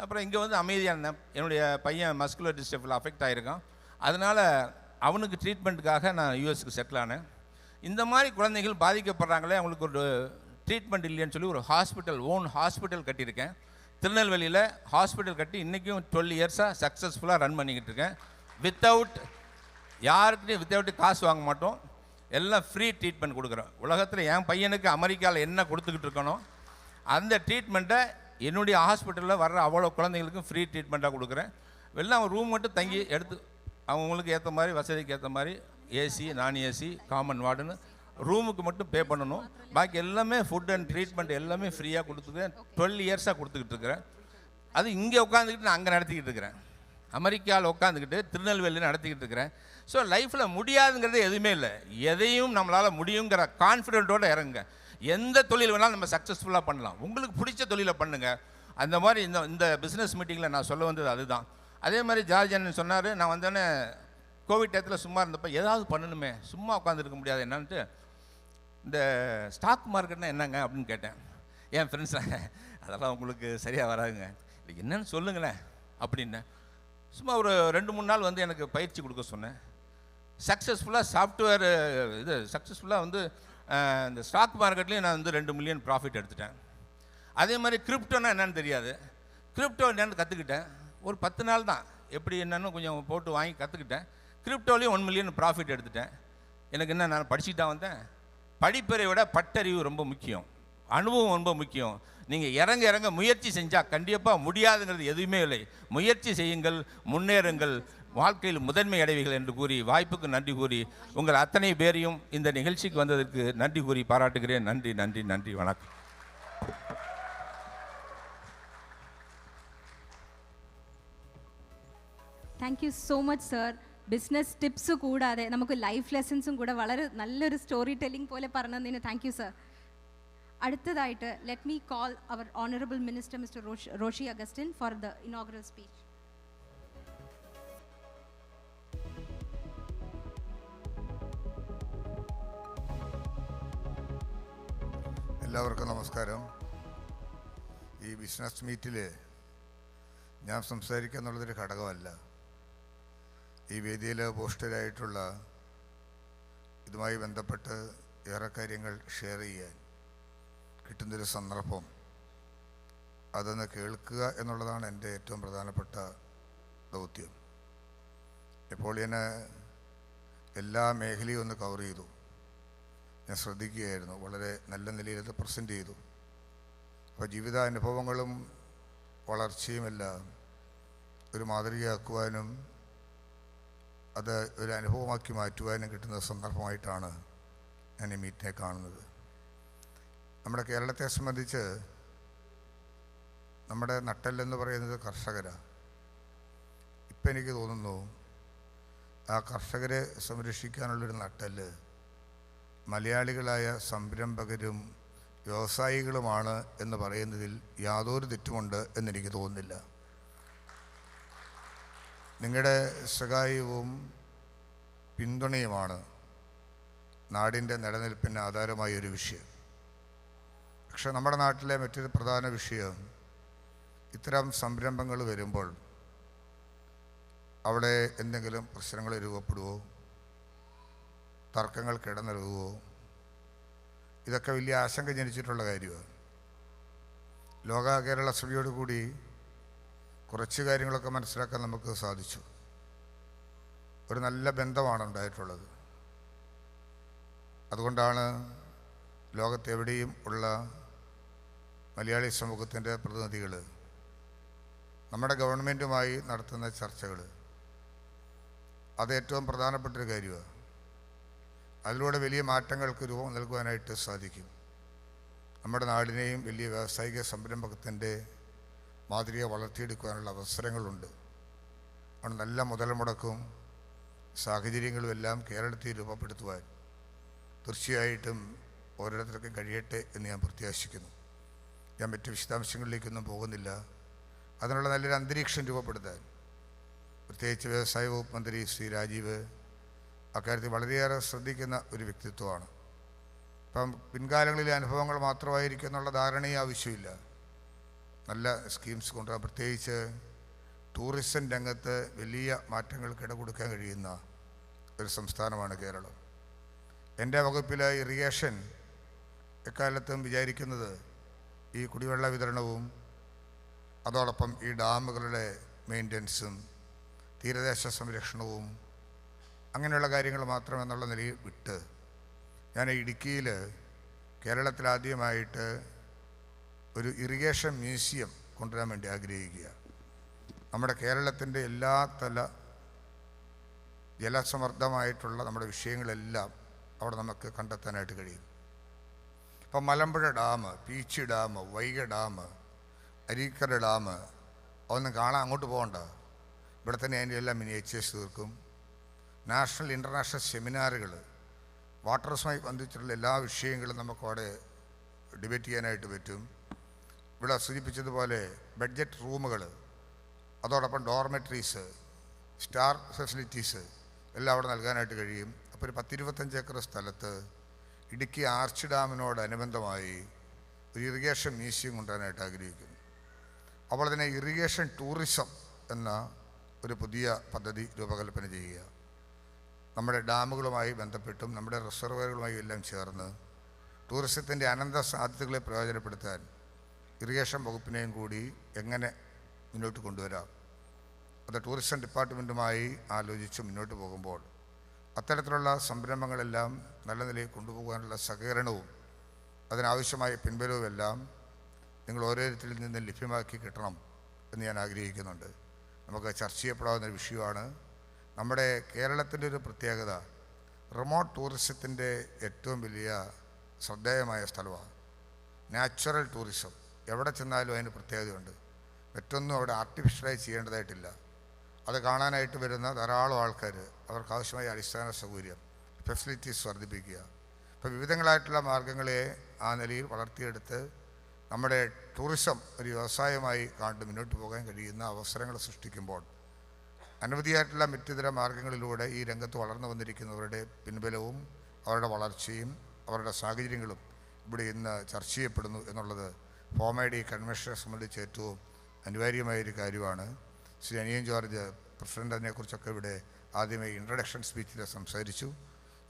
அப்புறம் இங்கே வந்து அமைதியாக இருந்தேன். என்னுடைய பையன் மஸ்குலர் டிஸ்டர்பில் அஃபெக்ட் ஆகிருக்கான். அதனால் அவனுக்கு ட்ரீட்மெண்ட்டுக்காக நான் யூஎஸ்க்கு செட்டில் ஆனேன். இந்த மாதிரி குழந்தைகள் பாதிக்கப்படுறாங்களே, அவங்களுக்கு ஒரு ட்ரீட்மெண்ட் இல்லைன்னு சொல்லி ஒரு ஓன் ஹாஸ்பிட்டல் கட்டியிருக்கேன். திருநெல்வேலியில் ஹாஸ்பிட்டல் கட்டி இன்றைக்கும் 12 இயர்ஸாக சக்ஸஸ்ஃபுல்லாக ரன் பண்ணிக்கிட்டு இருக்கேன். வித்தவுட் காசு வாங்க மாட்டோம், எல்லாம் ஃப்ரீ ட்ரீட்மெண்ட் கொடுக்குறோம். உலகத்தில் என் பையனுக்கு அமெரிக்காவில் என்ன கொடுத்துக்கிட்டு இருக்கணும் அந்த ட்ரீட்மெண்ட்டை என்னுடைய ஹாஸ்பிட்டலில் வர்ற அவ்வளோ குழந்தைங்களுக்கும் ஃப்ரீ ட்ரீட்மெண்ட்டாக கொடுக்குறேன். வெளில ரூம் மட்டும் தங்கி எடுத்து அவங்களுக்கு ஏற்ற மாதிரி, வசதிக்கு ஏற்ற மாதிரி ஏசி, நான் ஏசி, காமன் வார்டுன்னு ரூமுக்கு மட்டும் பே பண்ணணும். பாக்கி எல்லாமே ஃபுட் அண்ட் ட்ரீட்மெண்ட் எல்லாமே ஃப்ரீயாக கொடுத்துக்கிறேன். 12 இயர்ஸாக கொடுத்துக்கிட்டு இருக்கிறேன். அது இங்கே உட்காந்துக்கிட்டு நான் அங்கே நடத்திக்கிட்டு இருக்கிறேன். அமெரிக்காவில் உட்காந்துக்கிட்டு திருநெல்வேலியில் நடத்திக்கிட்டு இருக்கிறேன். ஸோ லைஃப்பில் முடியாதுங்கிறது எதுவுமே இல்லை. எதையும் நம்மளால் முடியுங்கிற கான்ஃபிடென்ட்டோடு இறங்குங்க. எந்த தொழில் வேணாலும் நம்ம சக்ஸஸ்ஃபுல்லாக பண்ணலாம். உங்களுக்கு பிடிச்ச தொழிலை பண்ணுங்கள். அந்த மாதிரி இந்த பிஸ்னஸ் மீட்டிங்கில் நான் சொல்ல வந்தது அதுதான். அதே மாதிரி ஜார்ஜ் அண்ணன் சொன்னார், நான் வந்தோடனே கோவிட் டயத்தில் சும்மா இருந்தப்போ ஏதாவது பண்ணணுமே, சும்மா உட்காந்துருக்க முடியாது என்னன்ட்டு, இந்த ஸ்டாக் மார்க்கெட்னா என்னங்க அப்படின்னு கேட்டேன். என் ஃப்ரெண்ட்ஸ், அதெல்லாம் உங்களுக்கு சரியாக வராதுங்க, இது என்னன்னு சொல்லுங்களேன் அப்படின்னு சும்மா ஒரு 2-3 நாள் வந்து எனக்கு பயிற்சி கொடுக்க சொன்னேன். சக்ஸஸ்ஃபுல்லாக சக்ஸஸ்ஃபுல்லாக வந்து இந்த ஸ்டாக் மார்க்கெட்லேயும் நான் வந்து 2 மில்லியன் ப்ராஃபிட் எடுத்துட்டேன். அதே மாதிரி கிரிப்டோனா என்னன்னு தெரியாது, கிரிப்டோ என்னென்னு கற்றுக்கிட்டேன். ஒரு 10 நாள் தான், எப்படி என்னன்னு கொஞ்சம் போட்டு வாங்கி கற்றுக்கிட்டேன். கிரிப்டோலையும் 1 மில்லியன் ப்ராஃபிட் எடுத்துட்டேன். எனக்கு என்ன, நான் படிச்சுட்டு தான் வந்தேன். படிப்பறை விட பட்டறிவு ரொம்ப முக்கியம், அனுபவம் ரொம்ப முக்கியம். நீங்கள் இறங்க இறங்க முயற்சி செஞ்சால் கண்டிப்பாக முடியாதுங்கிறது எதுவுமே இல்லை. முயற்சி செய்யுங்கள், முன்னேறுங்கள், வாழ்க்கையில் முதன்மை அடைவீர்கள் என்று கூறி வாய்ப்புக்கு நன்றி கூறி உங்கள் அத்தனை பேரையும் இந்த நிகழ்ச்சிக்கு வந்ததற்கு நன்றி கூறி பாராட்டுகிறேன். நன்றி நன்றி நன்றி, வணக்கம். Thank you so much sir. Business tips കൂടാതെ നമുക്ക് ലൈഫ് ലെസൺസും കൂടെ വളരെ നല്ലൊരു സ്റ്റോറി ടെല്ലിംഗ് പോലെ പറഞ്ഞതിന് താങ്ക് യു സർ. അടുത്തതായിട്ട് let me call our honourable minister mister Roshi Augustine for the inaugural speech. എല്ലാവർക്കും നമസ്കാരം. ഈ ബിസിനസ് മീറ്റിൽ ഞാൻ സംസാരിക്കുക എന്നുള്ളതൊരു ഘടകമല്ല. ഈ വേദിയിൽ പോസ്റ്റഡായിട്ടുള്ള ഇതുമായി ബന്ധപ്പെട്ട് ഏറെ കാര്യങ്ങൾ ഷെയർ ചെയ്യാൻ കിട്ടുന്നൊരു സന്ദർഭം, അതൊന്ന് കേൾക്കുക എന്നുള്ളതാണ് എൻ്റെ ഏറ്റവും പ്രധാനപ്പെട്ട ദൗത്യം. ഇപ്പോൾ ഞാൻ എല്ലാ മേഖലയും ഒന്ന് കവർ ചെയ്തു. ഞാൻ ശ്രദ്ധിക്കുകയായിരുന്നു, വളരെ നല്ല നിലയിൽ അത് പ്രസൻറ്റ് ചെയ്തു. അപ്പോൾ ജീവിതാനുഭവങ്ങളും വളർച്ചയുമെല്ലാം ഒരു മാതൃകയാക്കുവാനും അത് ഒരു അനുഭവമാക്കി മാറ്റുവാനും കിട്ടുന്ന സന്ദർഭമായിട്ടാണ് ഞാൻ ഈ മീറ്റിനെ കാണുന്നത്. നമ്മുടെ കേരളത്തെ സംബന്ധിച്ച് നമ്മുടെ നട്ടെല്ലെന്ന് പറയുന്നത് കർഷകരാണ്. ഇപ്പം എനിക്ക് തോന്നുന്നു ആ കർഷകരെ സംരക്ഷിക്കാനുള്ളൊരു നട്ടെല്ല് മലയാളികളായ സംരംഭകരും വ്യവസായികളുമാണ് എന്ന് പറയുന്നതിൽ യാതൊരു തെറ്റുമുണ്ട് എന്നെനിക്ക് തോന്നുന്നില്ല. നിങ്ങളുടെ സഹായവും പിന്തുണയുമാണ് നാടിൻ്റെ നിലനിൽപ്പിന് ആധാരമായ ഒരു വിഷയം. പക്ഷെ നമ്മുടെ നാട്ടിലെ മറ്റൊരു പ്രധാന വിഷയം, ഇത്തരം സംരംഭങ്ങൾ വരുമ്പോൾ അവിടെ എന്തെങ്കിലും പ്രശ്നങ്ങൾ രൂപപ്പെടുവോ, തർക്കങ്ങൾ കിടന്നിറങ്ങുമോ, ഇതൊക്കെ വലിയ ആശങ്ക ജനിച്ചിട്ടുള്ള കാര്യമാണ്. ലോക കേരള സഭയോടുകൂടി കുറച്ച് കാര്യങ്ങളൊക്കെ മനസ്സിലാക്കാൻ നമുക്ക് സാധിച്ചു. ഒരു നല്ല ബന്ധമാണ് ഉണ്ടായിട്ടുള്ളത്. അതുകൊണ്ടാണ് ലോകത്തെവിടെയും ഉള്ള മലയാളി സമൂഹത്തിൻ്റെ പ്രതിനിധികൾ നമ്മുടെ ഗവൺമെൻറ്റുമായി നടത്തുന്ന ചർച്ചകൾ അത് ഏറ്റവും പ്രധാനപ്പെട്ടൊരു കാര്യമാണ്. അതിലൂടെ വലിയ മാറ്റങ്ങൾക്ക് രൂപം നൽകുവാനായിട്ട് സാധിക്കും. നമ്മുടെ നാടിനെയും വലിയ വ്യാവസായിക സംരംഭകത്തിൻ്റെ മാതൃക വളർത്തിയെടുക്കുവാനുള്ള അവസരങ്ങളുണ്ട്. അതുകൊണ്ട് നല്ല മുതൽ മുടക്കും സാഹചര്യങ്ങളുമെല്ലാം കേരളത്തിൽ രൂപപ്പെടുത്തുവാൻ തീർച്ചയായിട്ടും ഓരോരുത്തർക്കും കഴിയട്ടെ എന്ന് ഞാൻ പ്രത്യാശിക്കുന്നു. ഞാൻ മറ്റ് വിശദാംശങ്ങളിലേക്കൊന്നും പോകുന്നില്ല. അതിനുള്ള നല്ലൊരു അന്തരീക്ഷം രൂപപ്പെടുത്താൻ പ്രത്യേകിച്ച് വ്യവസായ വകുപ്പ് മന്ത്രി ശ്രീ രാജീവ് അക്കാര്യത്തിൽ വളരെയേറെ ശ്രദ്ധിക്കുന്ന ഒരു വ്യക്തിത്വമാണ്. ഇപ്പം പിൻകാലങ്ങളിലെ അനുഭവങ്ങൾ മാത്രമായിരിക്കും എന്നുള്ള ധാരണയും ആവശ്യമില്ല. നല്ല സ്കീംസ് കൊണ്ടുവരാൻ, പ്രത്യേകിച്ച് ടൂറിസം രംഗത്ത് വലിയ മാറ്റങ്ങൾക്ക് ഇട കൊടുക്കാൻ കഴിയുന്ന ഒരു സംസ്ഥാനമാണ് കേരളം. എൻ്റെ വകുപ്പിൽ ഇറിഗേഷൻ എക്കാലത്തും വിചാരിക്കുന്നത് ഈ കുടിവെള്ള വിതരണവും അതോടൊപ്പം ഈ ഡാമുകളുടെ മെയിൻ്റനൻസും തീരദേശ സംരക്ഷണവും അങ്ങനെയുള്ള കാര്യങ്ങൾ മാത്രമെന്നുള്ള നിലയിൽ വിട്ട് ഞാൻ ഇടുക്കിയിൽ കേരളത്തിലാദ്യമായിട്ട് ഒരു ഇറിഗേഷൻ മ്യൂസിയം കൊണ്ടുവരാൻ വേണ്ടി ആഗ്രഹിക്കുക. നമ്മുടെ കേരളത്തിൻ്റെ എല്ലാ തല ജലസമൃദ്ധമായിട്ടുള്ള നമ്മുടെ വിഷയങ്ങളെല്ലാം അവിടെ നമുക്ക് കണ്ടെത്താനായിട്ട് കഴിയും. ഇപ്പം Malampuzha dam, Peechi dam, Vaiga dam, Areekkara dam അതൊന്നും കാണാൻ അങ്ങോട്ട് പോകണ്ട. ഇവിടെ തന്നെ അതിൻ്റെ എല്ലാം മിനിയേച്ചേഴ്സ് തീർക്കും. നാഷണൽ ഇൻ്റർനാഷണൽ സെമിനാറുകൾ, വാട്ടർസുമായി ബന്ധിച്ചിട്ടുള്ള എല്ലാ വിഷയങ്ങളും നമുക്കവിടെ ഡിബേറ്റ് ചെയ്യാനായിട്ട് പറ്റും. ഇവിടെ സൂചിപ്പിച്ചതുപോലെ ബഡ്ജറ്റ് റൂമുകൾ, അതോടൊപ്പം ഡോർമെട്രീസ്, സ്റ്റാർ ഫെസിലിറ്റീസ് എല്ലാം അവിടെ നൽകാനായിട്ട് കഴിയും. അപ്പോൾ ഒരു 10-25 ഏക്കർ സ്ഥലത്ത് ഇടുക്കി ആർച്ച് ഡാമിനോടനുബന്ധമായി ഒരു ഇറിഗേഷൻ മ്യൂസിയം കൊണ്ടുവരാനായിട്ട് ആഗ്രഹിക്കുന്നു. അപ്പോൾ തന്നെ ഇറിഗേഷൻ ടൂറിസം എന്ന ഒരു പുതിയ പദ്ധതി രൂപകൽപ്പന ചെയ്യുക. നമ്മുടെ ഡാമുകളുമായി ബന്ധപ്പെട്ടും നമ്മുടെ റിസർവറുകളുമായി എല്ലാം ചേർന്ന് ടൂറിസത്തിൻ്റെ അനന്ത സാധ്യതകളെ പ്രയോജനപ്പെടുത്താൻ ഇറിഗേഷൻ വകുപ്പിനെയും കൂടി എങ്ങനെ മുന്നോട്ട് കൊണ്ടുവരാം, അത് ടൂറിസം ഡിപ്പാർട്ട്മെൻറ്റുമായി ആലോചിച്ച് മുന്നോട്ട് പോകുമ്പോൾ അത്തരത്തിലുള്ള സംരംഭങ്ങളെല്ലാം നല്ല നിലയിൽ കൊണ്ടുപോകാനുള്ള സഹകരണവും അതിനാവശ്യമായ പിൻബലവുമെല്ലാം നിങ്ങൾ ഓരോരുത്തരിൽ നിന്നും ലഭ്യമാക്കി കിട്ടണം എന്ന് ഞാൻ ആഗ്രഹിക്കുന്നുണ്ട്. നമുക്ക് ചർച്ച ചെയ്യപ്പെടാവുന്ന ഒരു വിഷയമാണ്. നമ്മുടെ കേരളത്തിൻ്റെ ഒരു പ്രത്യേകത റിമോട്ട് ടൂറിസത്തിൻ്റെ ഏറ്റവും വലിയ ശ്രദ്ധേയമായ സ്ഥലമാണ് നാച്ചുറൽ ടൂറിസം. എവിടെ ചെന്നാലും അതിന് പ്രത്യേകതയുണ്ട്. മറ്റൊന്നും അവിടെ ആർട്ടിഫിഷ്യലായി ചെയ്യേണ്ടതായിട്ടില്ല. അത് കാണാനായിട്ട് വരുന്ന ധാരാളം ആൾക്കാർ, അവർക്ക് ആവശ്യമായ അടിസ്ഥാന സൗകര്യം, ഫെസിലിറ്റീസ് വർദ്ധിപ്പിക്കുക. ഇപ്പോൾ വിവിധങ്ങളായിട്ടുള്ള മാർഗങ്ങളെ ആ നിലയിൽ വളർത്തിയെടുത്ത് നമ്മുടെ ടൂറിസം ഒരു വ്യവസായമായി കണ്ട് മുന്നോട്ട് പോകാൻ കഴിയുന്ന അവസരങ്ങൾ സൃഷ്ടിക്കുമ്പോൾ അനവധിയായിട്ടുള്ള മറ്റിതര മാർഗങ്ങളിലൂടെ ഈ രംഗത്ത് വളർന്നു വന്നിരിക്കുന്നവരുടെ പിൻബലവും അവരുടെ വളർച്ചയും അവരുടെ സാഹചര്യങ്ങളും ഇവിടെ ഇന്ന് ചർച്ച ചെയ്യപ്പെടുന്നു എന്നുള്ളത് ഫോമയുടെ ഈ കൺവെൻഷനെ സംബന്ധിച്ച് ഏറ്റവും അനിവാര്യമായൊരു കാര്യമാണ്. ശ്രീ അനിയൻ ജോർജ് പ്രസിഡൻ്റ് അതിനെക്കുറിച്ചൊക്കെ ഇവിടെ ആദ്യമേ ഇൻട്രഡക്ഷൻ സ്പീച്ചിൽ സംസാരിച്ചു.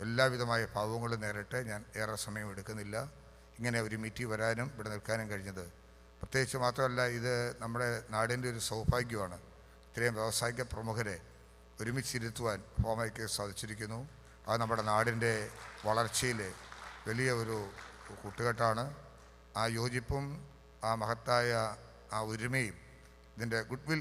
എല്ലാവിധമായ ഭാവങ്ങളും നേരിട്ട് ഞാൻ ഏറെ സമയം എടുക്കുന്നില്ല. ഇങ്ങനെ ഒരു മീറ്റിംഗ് വരാനും ഇവിടെ നിൽക്കാനും കഴിഞ്ഞത് പ്രത്യേകിച്ച് മാത്രമല്ല, ഇത് നമ്മുടെ നാടിൻ്റെ ഒരു സൗഭാഗ്യമാണ്. ഇത്രയും വ്യാവസായിക പ്രമുഖരെ ഒരുമിച്ചിരുത്തുവാൻ ഫോമയ്ക്ക് സാധിച്ചിരിക്കുന്നു. അത് നമ്മുടെ നാടിൻ്റെ വളർച്ചയിൽ വലിയ ഒരു കൂട്ടുകെട്ടാണ്. ആ യോജിപ്പും ആ മഹത്തായ ആ ഒരുമയും ഇതിൻ്റെ ഗുഡ്വിൽ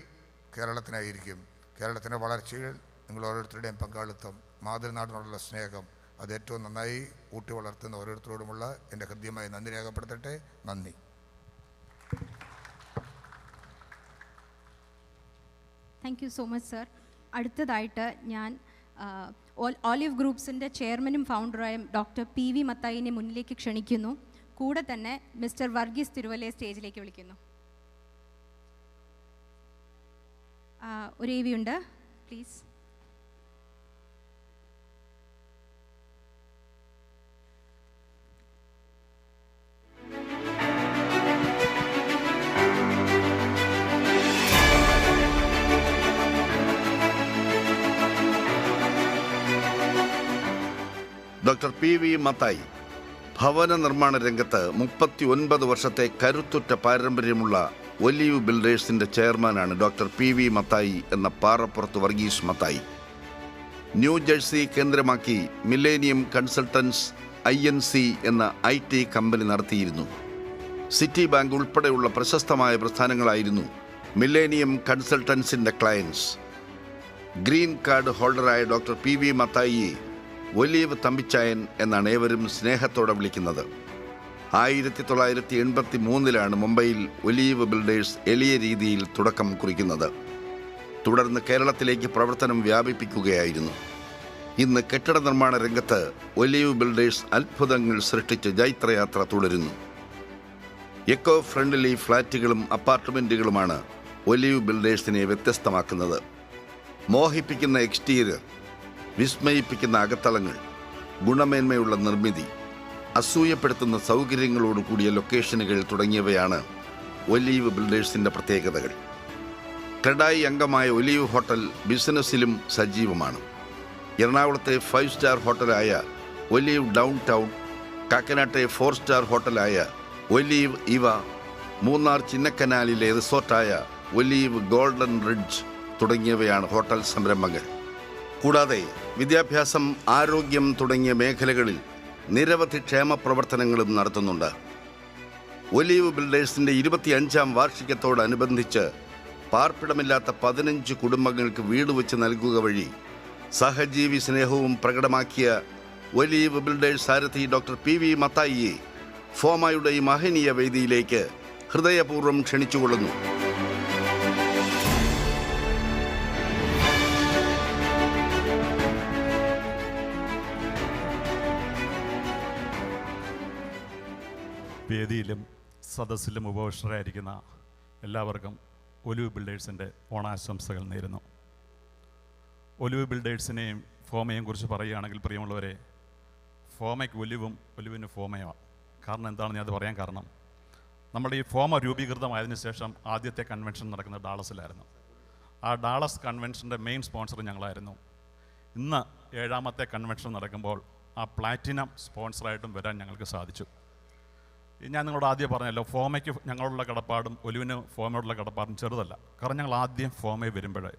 കേരളത്തിനായിരിക്കും. കേരളത്തിൻ്റെ വളർച്ചയിൽ നിങ്ങൾ ഓരോരുത്തരുടെയും പങ്കാളിത്തം, മാതൃനാടിനോടുള്ള സ്നേഹം, അത് ഏറ്റവും നന്നായി ഊട്ടി വളർത്തുന്ന ഓരോരുത്തരോടുമുള്ള എൻ്റെ ഹൃദ്യമായി നന്ദി രേഖപ്പെടുത്തട്ടെ. നന്ദി. Thank you so much sir. അടുത്തതായിട്ട് ഞാൻ ഓലിവ് ഗ്രൂപ്പ്സിൻ്റെ ചെയർമാനും ഫൗണ്ടറായ ഡോക്ടർ PV മത്തായിനെ മുന്നിലേക്ക് ക്ഷണിക്കുന്നു. കൂടെ തന്നെ മിസ്റ്റർ വർഗീസ് തിരുവല്ലയെ സ്റ്റേജിലേക്ക് വിളിക്കുന്നു. ഒരു AV ഉണ്ട്, പ്ലീസ്. ഡോക്ടർ PV മത്തായി ഭവന നിർമ്മാണ രംഗത്ത് 39 വർഷത്തെ കരുത്തുറ്റ പാരമ്പര്യമുള്ള ഒലീവ് ബിൽഡേഴ്സിന്റെ ചെയർമാനാണ് ഡോക്ടർ PV മത്തായി എന്ന പാറപ്പുറത്ത് വർഗീസ് മത്തായി. ന്യൂജേഴ്സി കേന്ദ്രമാക്കി മില്ലേനിയം കൺസൾട്ടൻസ് INC എന്ന IT കമ്പനി നടത്തിയിരുന്നു. സിറ്റി ബാങ്ക് ഉൾപ്പെടെയുള്ള പ്രശസ്തമായ പ്രസ്ഥാനങ്ങളായിരുന്നു മില്ലേനിയം കൺസൾട്ടൻസിന്റെ ക്ലയൻസ്. ഗ്രീൻ കാർഡ് ഹോൾഡറായ ഡോക്ടർ PV മത്തായിയെ ഒലീവ് തമ്പിച്ചായൻ എന്നാണ് ഏവരും സ്നേഹത്തോടെ വിളിക്കുന്നത്. 1983 മുംബൈയിൽ ഒലീവ് ബിൽഡേഴ്സ് എളിയ രീതിയിൽ തുടക്കം കുറിക്കുന്നത്. തുടർന്ന് കേരളത്തിലേക്ക് പ്രവർത്തനം വ്യാപിപ്പിക്കുകയായിരുന്നു. ഇന്ന് കെട്ടിട നിർമ്മാണ രംഗത്ത് ഒലീവ് ബിൽഡേഴ്സ് അത്ഭുതങ്ങൾ സൃഷ്ടിച്ച് ജൈത്രയാത്ര തുടരുന്നു. എക്കോ ഫ്രണ്ട്ലി ഫ്ലാറ്റുകളും അപ്പാർട്ട്മെൻറ്റുകളുമാണ് ഒലീവ് ബിൽഡേഴ്സിനെ വ്യത്യസ്തമാക്കുന്നത്. മോഹിപ്പിക്കുന്ന എക്സ്റ്റീരിയർ, വിസ്മയിപ്പിക്കുന്ന അകത്തളങ്ങൾ, ഗുണമേന്മയുള്ള നിർമ്മിതി, അസൂയപ്പെടുത്തുന്ന സൗകര്യങ്ങളോടുകൂടിയ ലൊക്കേഷനുകൾ തുടങ്ങിയവയാണ് ഒലീവ് ബിൽഡേഴ്സിൻ്റെ പ്രത്യേകതകൾ. ക്രെഡായി അംഗമായ ഒലീവ് ഹോട്ടൽ ബിസിനസ്സിലും സജീവമാണ്. എറണാകുളത്തെ 5 സ്റ്റാർ ഹോട്ടലായ ഒലീവ് ഡൗൺ ടൗൺ, കാക്കനാട്ടെ 4 സ്റ്റാർ ഹോട്ടലായ ഒലീവ് ഇവ, മൂന്നാർ ചിന്നക്കനാലിലെ റിസോർട്ടായ ഒലീവ് ഗോൾഡൻ റിഡ്ജ് തുടങ്ങിയവയാണ് ഹോട്ടൽ സംരംഭങ്ങൾ. കൂടാതെ വിദ്യാഭ്യാസം, ആരോഗ്യം തുടങ്ങിയ മേഖലകളിൽ നിരവധി ക്ഷേമ പ്രവർത്തനങ്ങളും നടത്തുന്നുണ്ട്. ഒലീവ് ബിൽഡേഴ്സിൻ്റെ 25ാം വാർഷികത്തോടനുബന്ധിച്ച് പാർപ്പിടമില്ലാത്ത 15 കുടുംബങ്ങൾക്ക് വീട് വെച്ച് നൽകുക വഴി സഹജീവി സ്നേഹവും പ്രകടമാക്കിയ ഒലീവ് ബിൽഡേഴ്സ് സാരഥി ഡോക്ടർ PV മത്തായിയെ ഫോമയുടെ ഈ മഹനീയ വേദിയിലേക്ക് ഹൃദയപൂർവ്വം ക്ഷണിച്ചുകൊള്ളുന്നു. വേദിയിലും സദസ്സിലും ഉപവിഷ്ടരായിരിക്കുന്ന എല്ലാവർക്കും ഒലിവ് ബിൽഡേഴ്സിൻ്റെ ഓണാശംസകൾ നേരുന്നു. ഒലിവ് ബിൽഡേഴ്സിനെയും ഫോമയെയും കുറിച്ച് പറയുകയാണെങ്കിൽ പ്രിയമുള്ളവരെ, ഫോമയ്ക്ക് ഒലിവും ഒലിവിന് ഫോമയാണ്. കാരണം എന്താണെന്ന് ഞാൻ അത് പറയാൻ കാരണം, നമ്മുടെ ഈ ഫോമ രൂപീകൃതമായതിനു ശേഷം ആദ്യത്തെ കൺവെൻഷൻ നടക്കുന്നത് ഡാളസിലായിരുന്നു. ആ ഡാളസ് കൺവെൻഷൻ്റെ മെയിൻ സ്പോൺസർ ഞങ്ങളായിരുന്നു. ഇന്ന് 7ാമത്തെ കൺവെൻഷൻ നടക്കുമ്പോൾ ആ പ്ലാറ്റിനം സ്പോൺസറായിട്ടും വരാൻ ഞങ്ങൾക്ക് സാധിച്ചു. ഞാൻ നിങ്ങളോട് ആദ്യം പറഞ്ഞല്ലോ, ഫോമയ്ക്ക് ഞങ്ങളോടുള്ള കടപ്പാടും ഒലിവിന് ഫോമയോടുള്ള കടപ്പാടും ചെറുതല്ല. കാരണം ഞങ്ങൾ ആദ്യം ഫോമയിൽ വരുമ്പോഴേ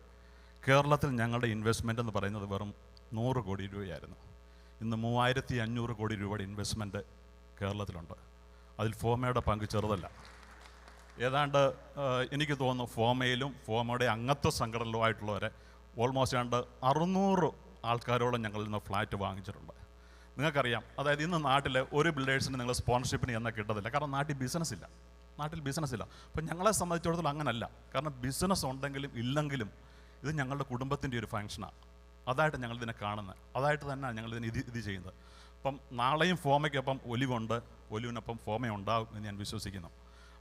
കേരളത്തിൽ ഞങ്ങളുടെ ഇൻവെസ്റ്റ്മെൻ്റ് എന്ന് പറയുന്നത് വെറും 100 കോടി രൂപയായിരുന്നു. ഇന്ന് 3500 കോടി രൂപയുടെ ഇൻവെസ്റ്റ്മെൻറ്റ് കേരളത്തിലുണ്ട്. അതിൽ ഫോമയുടെ പങ്ക് ചെറുതല്ല. ഏതാണ്ട് എനിക്ക് തോന്നുന്നു ഫോമയിലും ഫോമയുടെ അംഗത്വ സംഘടനയിലുമായിട്ടുള്ളവരെ ഓൾമോസ്റ്റ് ഏതാണ്ട് 600 ആൾക്കാരോളം ഞങ്ങളിൽ നിന്ന് ഫ്ലാറ്റ് വാങ്ങിച്ചിട്ടുണ്ട്. നിങ്ങൾക്കറിയാം, അതായത് ഇന്ന് നാട്ടിൽ ഒരു ബിൽഡേഴ്സിന് നിങ്ങൾ സ്പോൺസർഷിപ്പിന് എന്നാൽ കിട്ടത്തില്ല, കാരണം നാട്ടിൽ ബിസിനസ് ഇല്ല. അപ്പം ഞങ്ങളെ സംബന്ധിച്ചിടത്തോളം അങ്ങനല്ല. കാരണം ബിസിനസ് ഉണ്ടെങ്കിലും ഇല്ലെങ്കിലും ഇത് ഞങ്ങളുടെ കുടുംബത്തിൻ്റെ ഒരു ഫങ്ഷനാണ്. അതായിട്ട് ഞങ്ങളിതിനെ കാണുന്നത്, അതായിട്ട് തന്നെയാണ് ഞങ്ങളിതിന് ഇത് ചെയ്യുന്നത്. അപ്പം നാളെയും ഫോമയ്ക്കൊപ്പം ഒലിവുണ്ട്, ഒലിവിനൊപ്പം ഫോമ ഉണ്ടാകും എന്ന് ഞാൻ വിശ്വസിക്കുന്നു.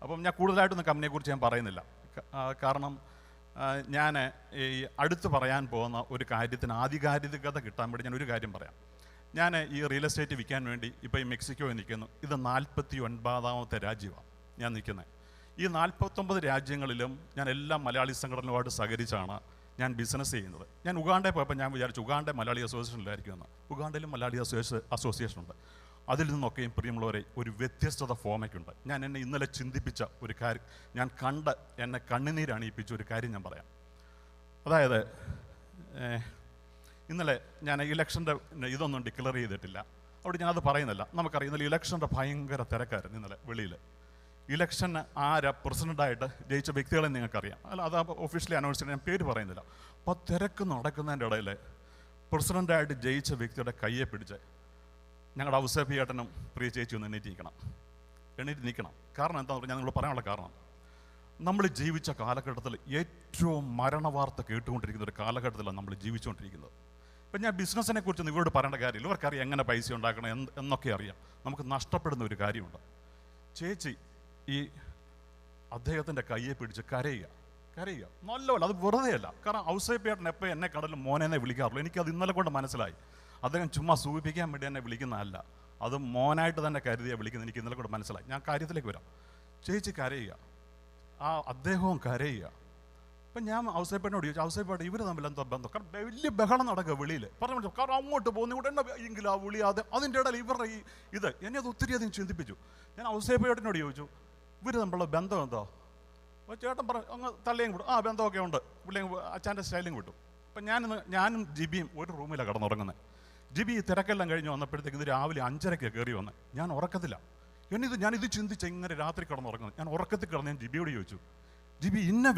അപ്പം ഞാൻ കൂടുതലായിട്ടൊന്നും കമ്പനിയെക്കുറിച്ച് ഞാൻ പറയുന്നില്ല. കാരണം ഞാൻ ഈ അടുത്ത് പറയാൻ പോകുന്ന ഒരു കാര്യത്തിന് ആധികാരികത കിട്ടാൻ വേണ്ടി ഞാൻ ഒരു കാര്യം പറയാം. ഞാൻ ഈ റിയൽ എസ്റ്റേറ്റ് വിൽക്കാൻ വേണ്ടി ഇപ്പോൾ ഈ മെക്സിക്കോയിൽ നിൽക്കുന്നു. ഇത് 49ാമത്തെ രാജ്യമാണ് ഞാൻ നിൽക്കുന്നത്. ഈ 49 രാജ്യങ്ങളിലും ഞാൻ എല്ലാ മലയാളി സംഘടനകളുമായിട്ട് സഹകരിച്ചാണ് ഞാൻ ബിസിനസ് ചെയ്യുന്നത്. ഞാൻ ഉഗാണ്ടയിൽ പോയപ്പോൾ ഞാൻ വിചാരിച്ചു ഉഗാണ്ട മലയാളി അസോസിയേഷനിലായിരിക്കുമെന്ന്. ഉഗാണ്ടയിലും മലയാളി അസോസിയേഷനുണ്ട്. അതിൽ നിന്നൊക്കെയും പ്രിയമുള്ളവരെ ഒരു വ്യത്യസ്തത ഫോമയ്ക്കുണ്ട്. ഞാൻ എന്നെ ഇന്നലെ ചിന്തിപ്പിച്ച ഒരു കാര്യം, ഞാൻ എന്നെ കണ്ണുനീരണിയിപ്പിച്ച ഒരു കാര്യം ഞാൻ പറയാം. അതായത് ഇന്നലെ ഞാൻ ഇലക്ഷൻ്റെ ഇതൊന്നും ഡിക്ലെയർ ചെയ്തിട്ടില്ല, അവിടെ ഞാനത് പറയുന്നില്ല. നമുക്കറിയാം ഇന്നലെ ഇലക്ഷൻ്റെ ഭയങ്കര തിരക്കായിരുന്നു. ഇന്നലെ വെളിയിൽ ഇലക്ഷൻ പ്രസിഡൻ്റായിട്ട് ജയിച്ച വ്യക്തികളെ നിങ്ങൾക്കറിയാം, അല്ല അത് ഒഫീഷ്യലി അനൗൺസ് ചെയ്ത് ഞാൻ പേര് പറയുന്നില്ല. അപ്പോൾ തിരക്ക് നടക്കുന്നതിൻ്റെ ഇടയിൽ പ്രസിഡൻ്റായിട്ട് ജയിച്ച വ്യക്തിയുടെ കയ്യെ പിടിച്ച് ഞങ്ങളുടെ ഔസേപ്പി ഏട്ടനും പ്രിയ ചേച്ചി ഒന്ന് എണീറ്റ് നിൽക്കണം. കാരണം എന്താണെന്ന് പറഞ്ഞാൽ ഞാൻ നിങ്ങൾ പറയാനുള്ള കാരണം, നമ്മൾ ജീവിച്ച കാലഘട്ടത്തിൽ ഏറ്റവും മരണവാർത്ത കേട്ടുകൊണ്ടിരിക്കുന്ന ഒരു കാലഘട്ടത്തിലാണ് നമ്മൾ ജീവിച്ചുകൊണ്ടിരിക്കുന്നത്. ഇപ്പം ഞാൻ ബിസിനസ്സിനെ കുറിച്ചൊന്നും ഇവരോട് പറയേണ്ട കാര്യമില്ല, ഇവർക്കറിയാം എങ്ങനെ പൈസ ഉണ്ടാക്കണം എന്നൊക്കെ അറിയാം. നമുക്ക് നഷ്ടപ്പെടുന്ന ഒരു കാര്യമുണ്ട്. ചേച്ചി ഈ അദ്ദേഹത്തിൻ്റെ കയ്യെ പിടിച്ച് കരയുക നല്ലപോലെ, അത് വെറുതെ അല്ല. കാരണം ഔസേപ്പിയേട്ടൻ എപ്പോൾ എന്നെ കടലും മോനെന്നെ വിളിക്കാറുള്ളൂ. എനിക്കത് ഇന്നലെ കൊണ്ട് മനസ്സിലായി. അദ്ദേഹം ചുമ്മാ സൂചിപ്പിക്കാൻ വേണ്ടി എന്നെ വിളിക്കുന്നതല്ല, അത് മോനായിട്ട് തന്നെ കരുതിയാണ് വിളിക്കുന്നത്. എനിക്ക് ഇന്നലെ കൂടെ മനസ്സിലായി. ഞാൻ കാര്യത്തിലേക്ക് വരാം. ചേച്ചി കരയുക, അദ്ദേഹവും കരയുക. അപ്പം ഞാൻ ഔസേപ്പേട്ടനോട് ചോദിച്ചു, ഔസേപ്പേട്ടൻ ഇവർ തമ്മിൽ എന്താ ബന്ധം? കാരണം വലിയ ബഹളം നടക്കുക വെളിയിൽ. പറഞ്ഞു കാരണം അങ്ങോട്ട് പോകുന്ന കൂടെ എന്നെ എങ്കിലും ആ വിളി അതിൻ്റെ ഇടയിൽ ഇവരുടെ എന്നെ അത് ഒത്തിരി അധികം ചിന്തിപ്പിച്ചു. ഞാൻ ഔസേപ്പേട്ടനോട് ചോദിച്ചു, ഇവർ തമ്മിലുള്ള ബന്ധം എന്തോ? അപ്പോൾ ചേട്ടൻ അങ്ങ് തള്ളിയും വിട്ടു, ബന്ധമൊക്കെ ഉണ്ട്, പുള്ളിയും അച്ഛൻ്റെ സ്റ്റൈലിങ് വിട്ടു. അപ്പം ഞാനും ജിബിയും ഒരു റൂമിലാണ് കിടന്നുറങ്ങുന്നത്. ജിബി തിരക്കെല്ലാം കഴിഞ്ഞ് വന്നപ്പോഴത്തേക്ക് ഇത് രാവിലെ 5:30 കയറി വന്ന്. ഞാൻ ഉറക്കത്തില്ല. ഞാനിത് ചിന്തിച്ച് ഇങ്ങനെ രാത്രി കിടന്നുറങ്ങുന്നത്. ഞാൻ ഉറക്കത്തിൽ കിടന്ന് ഞാൻ ജിബിയോട് ചോദിച്ചു, ജിബി ഇന്ന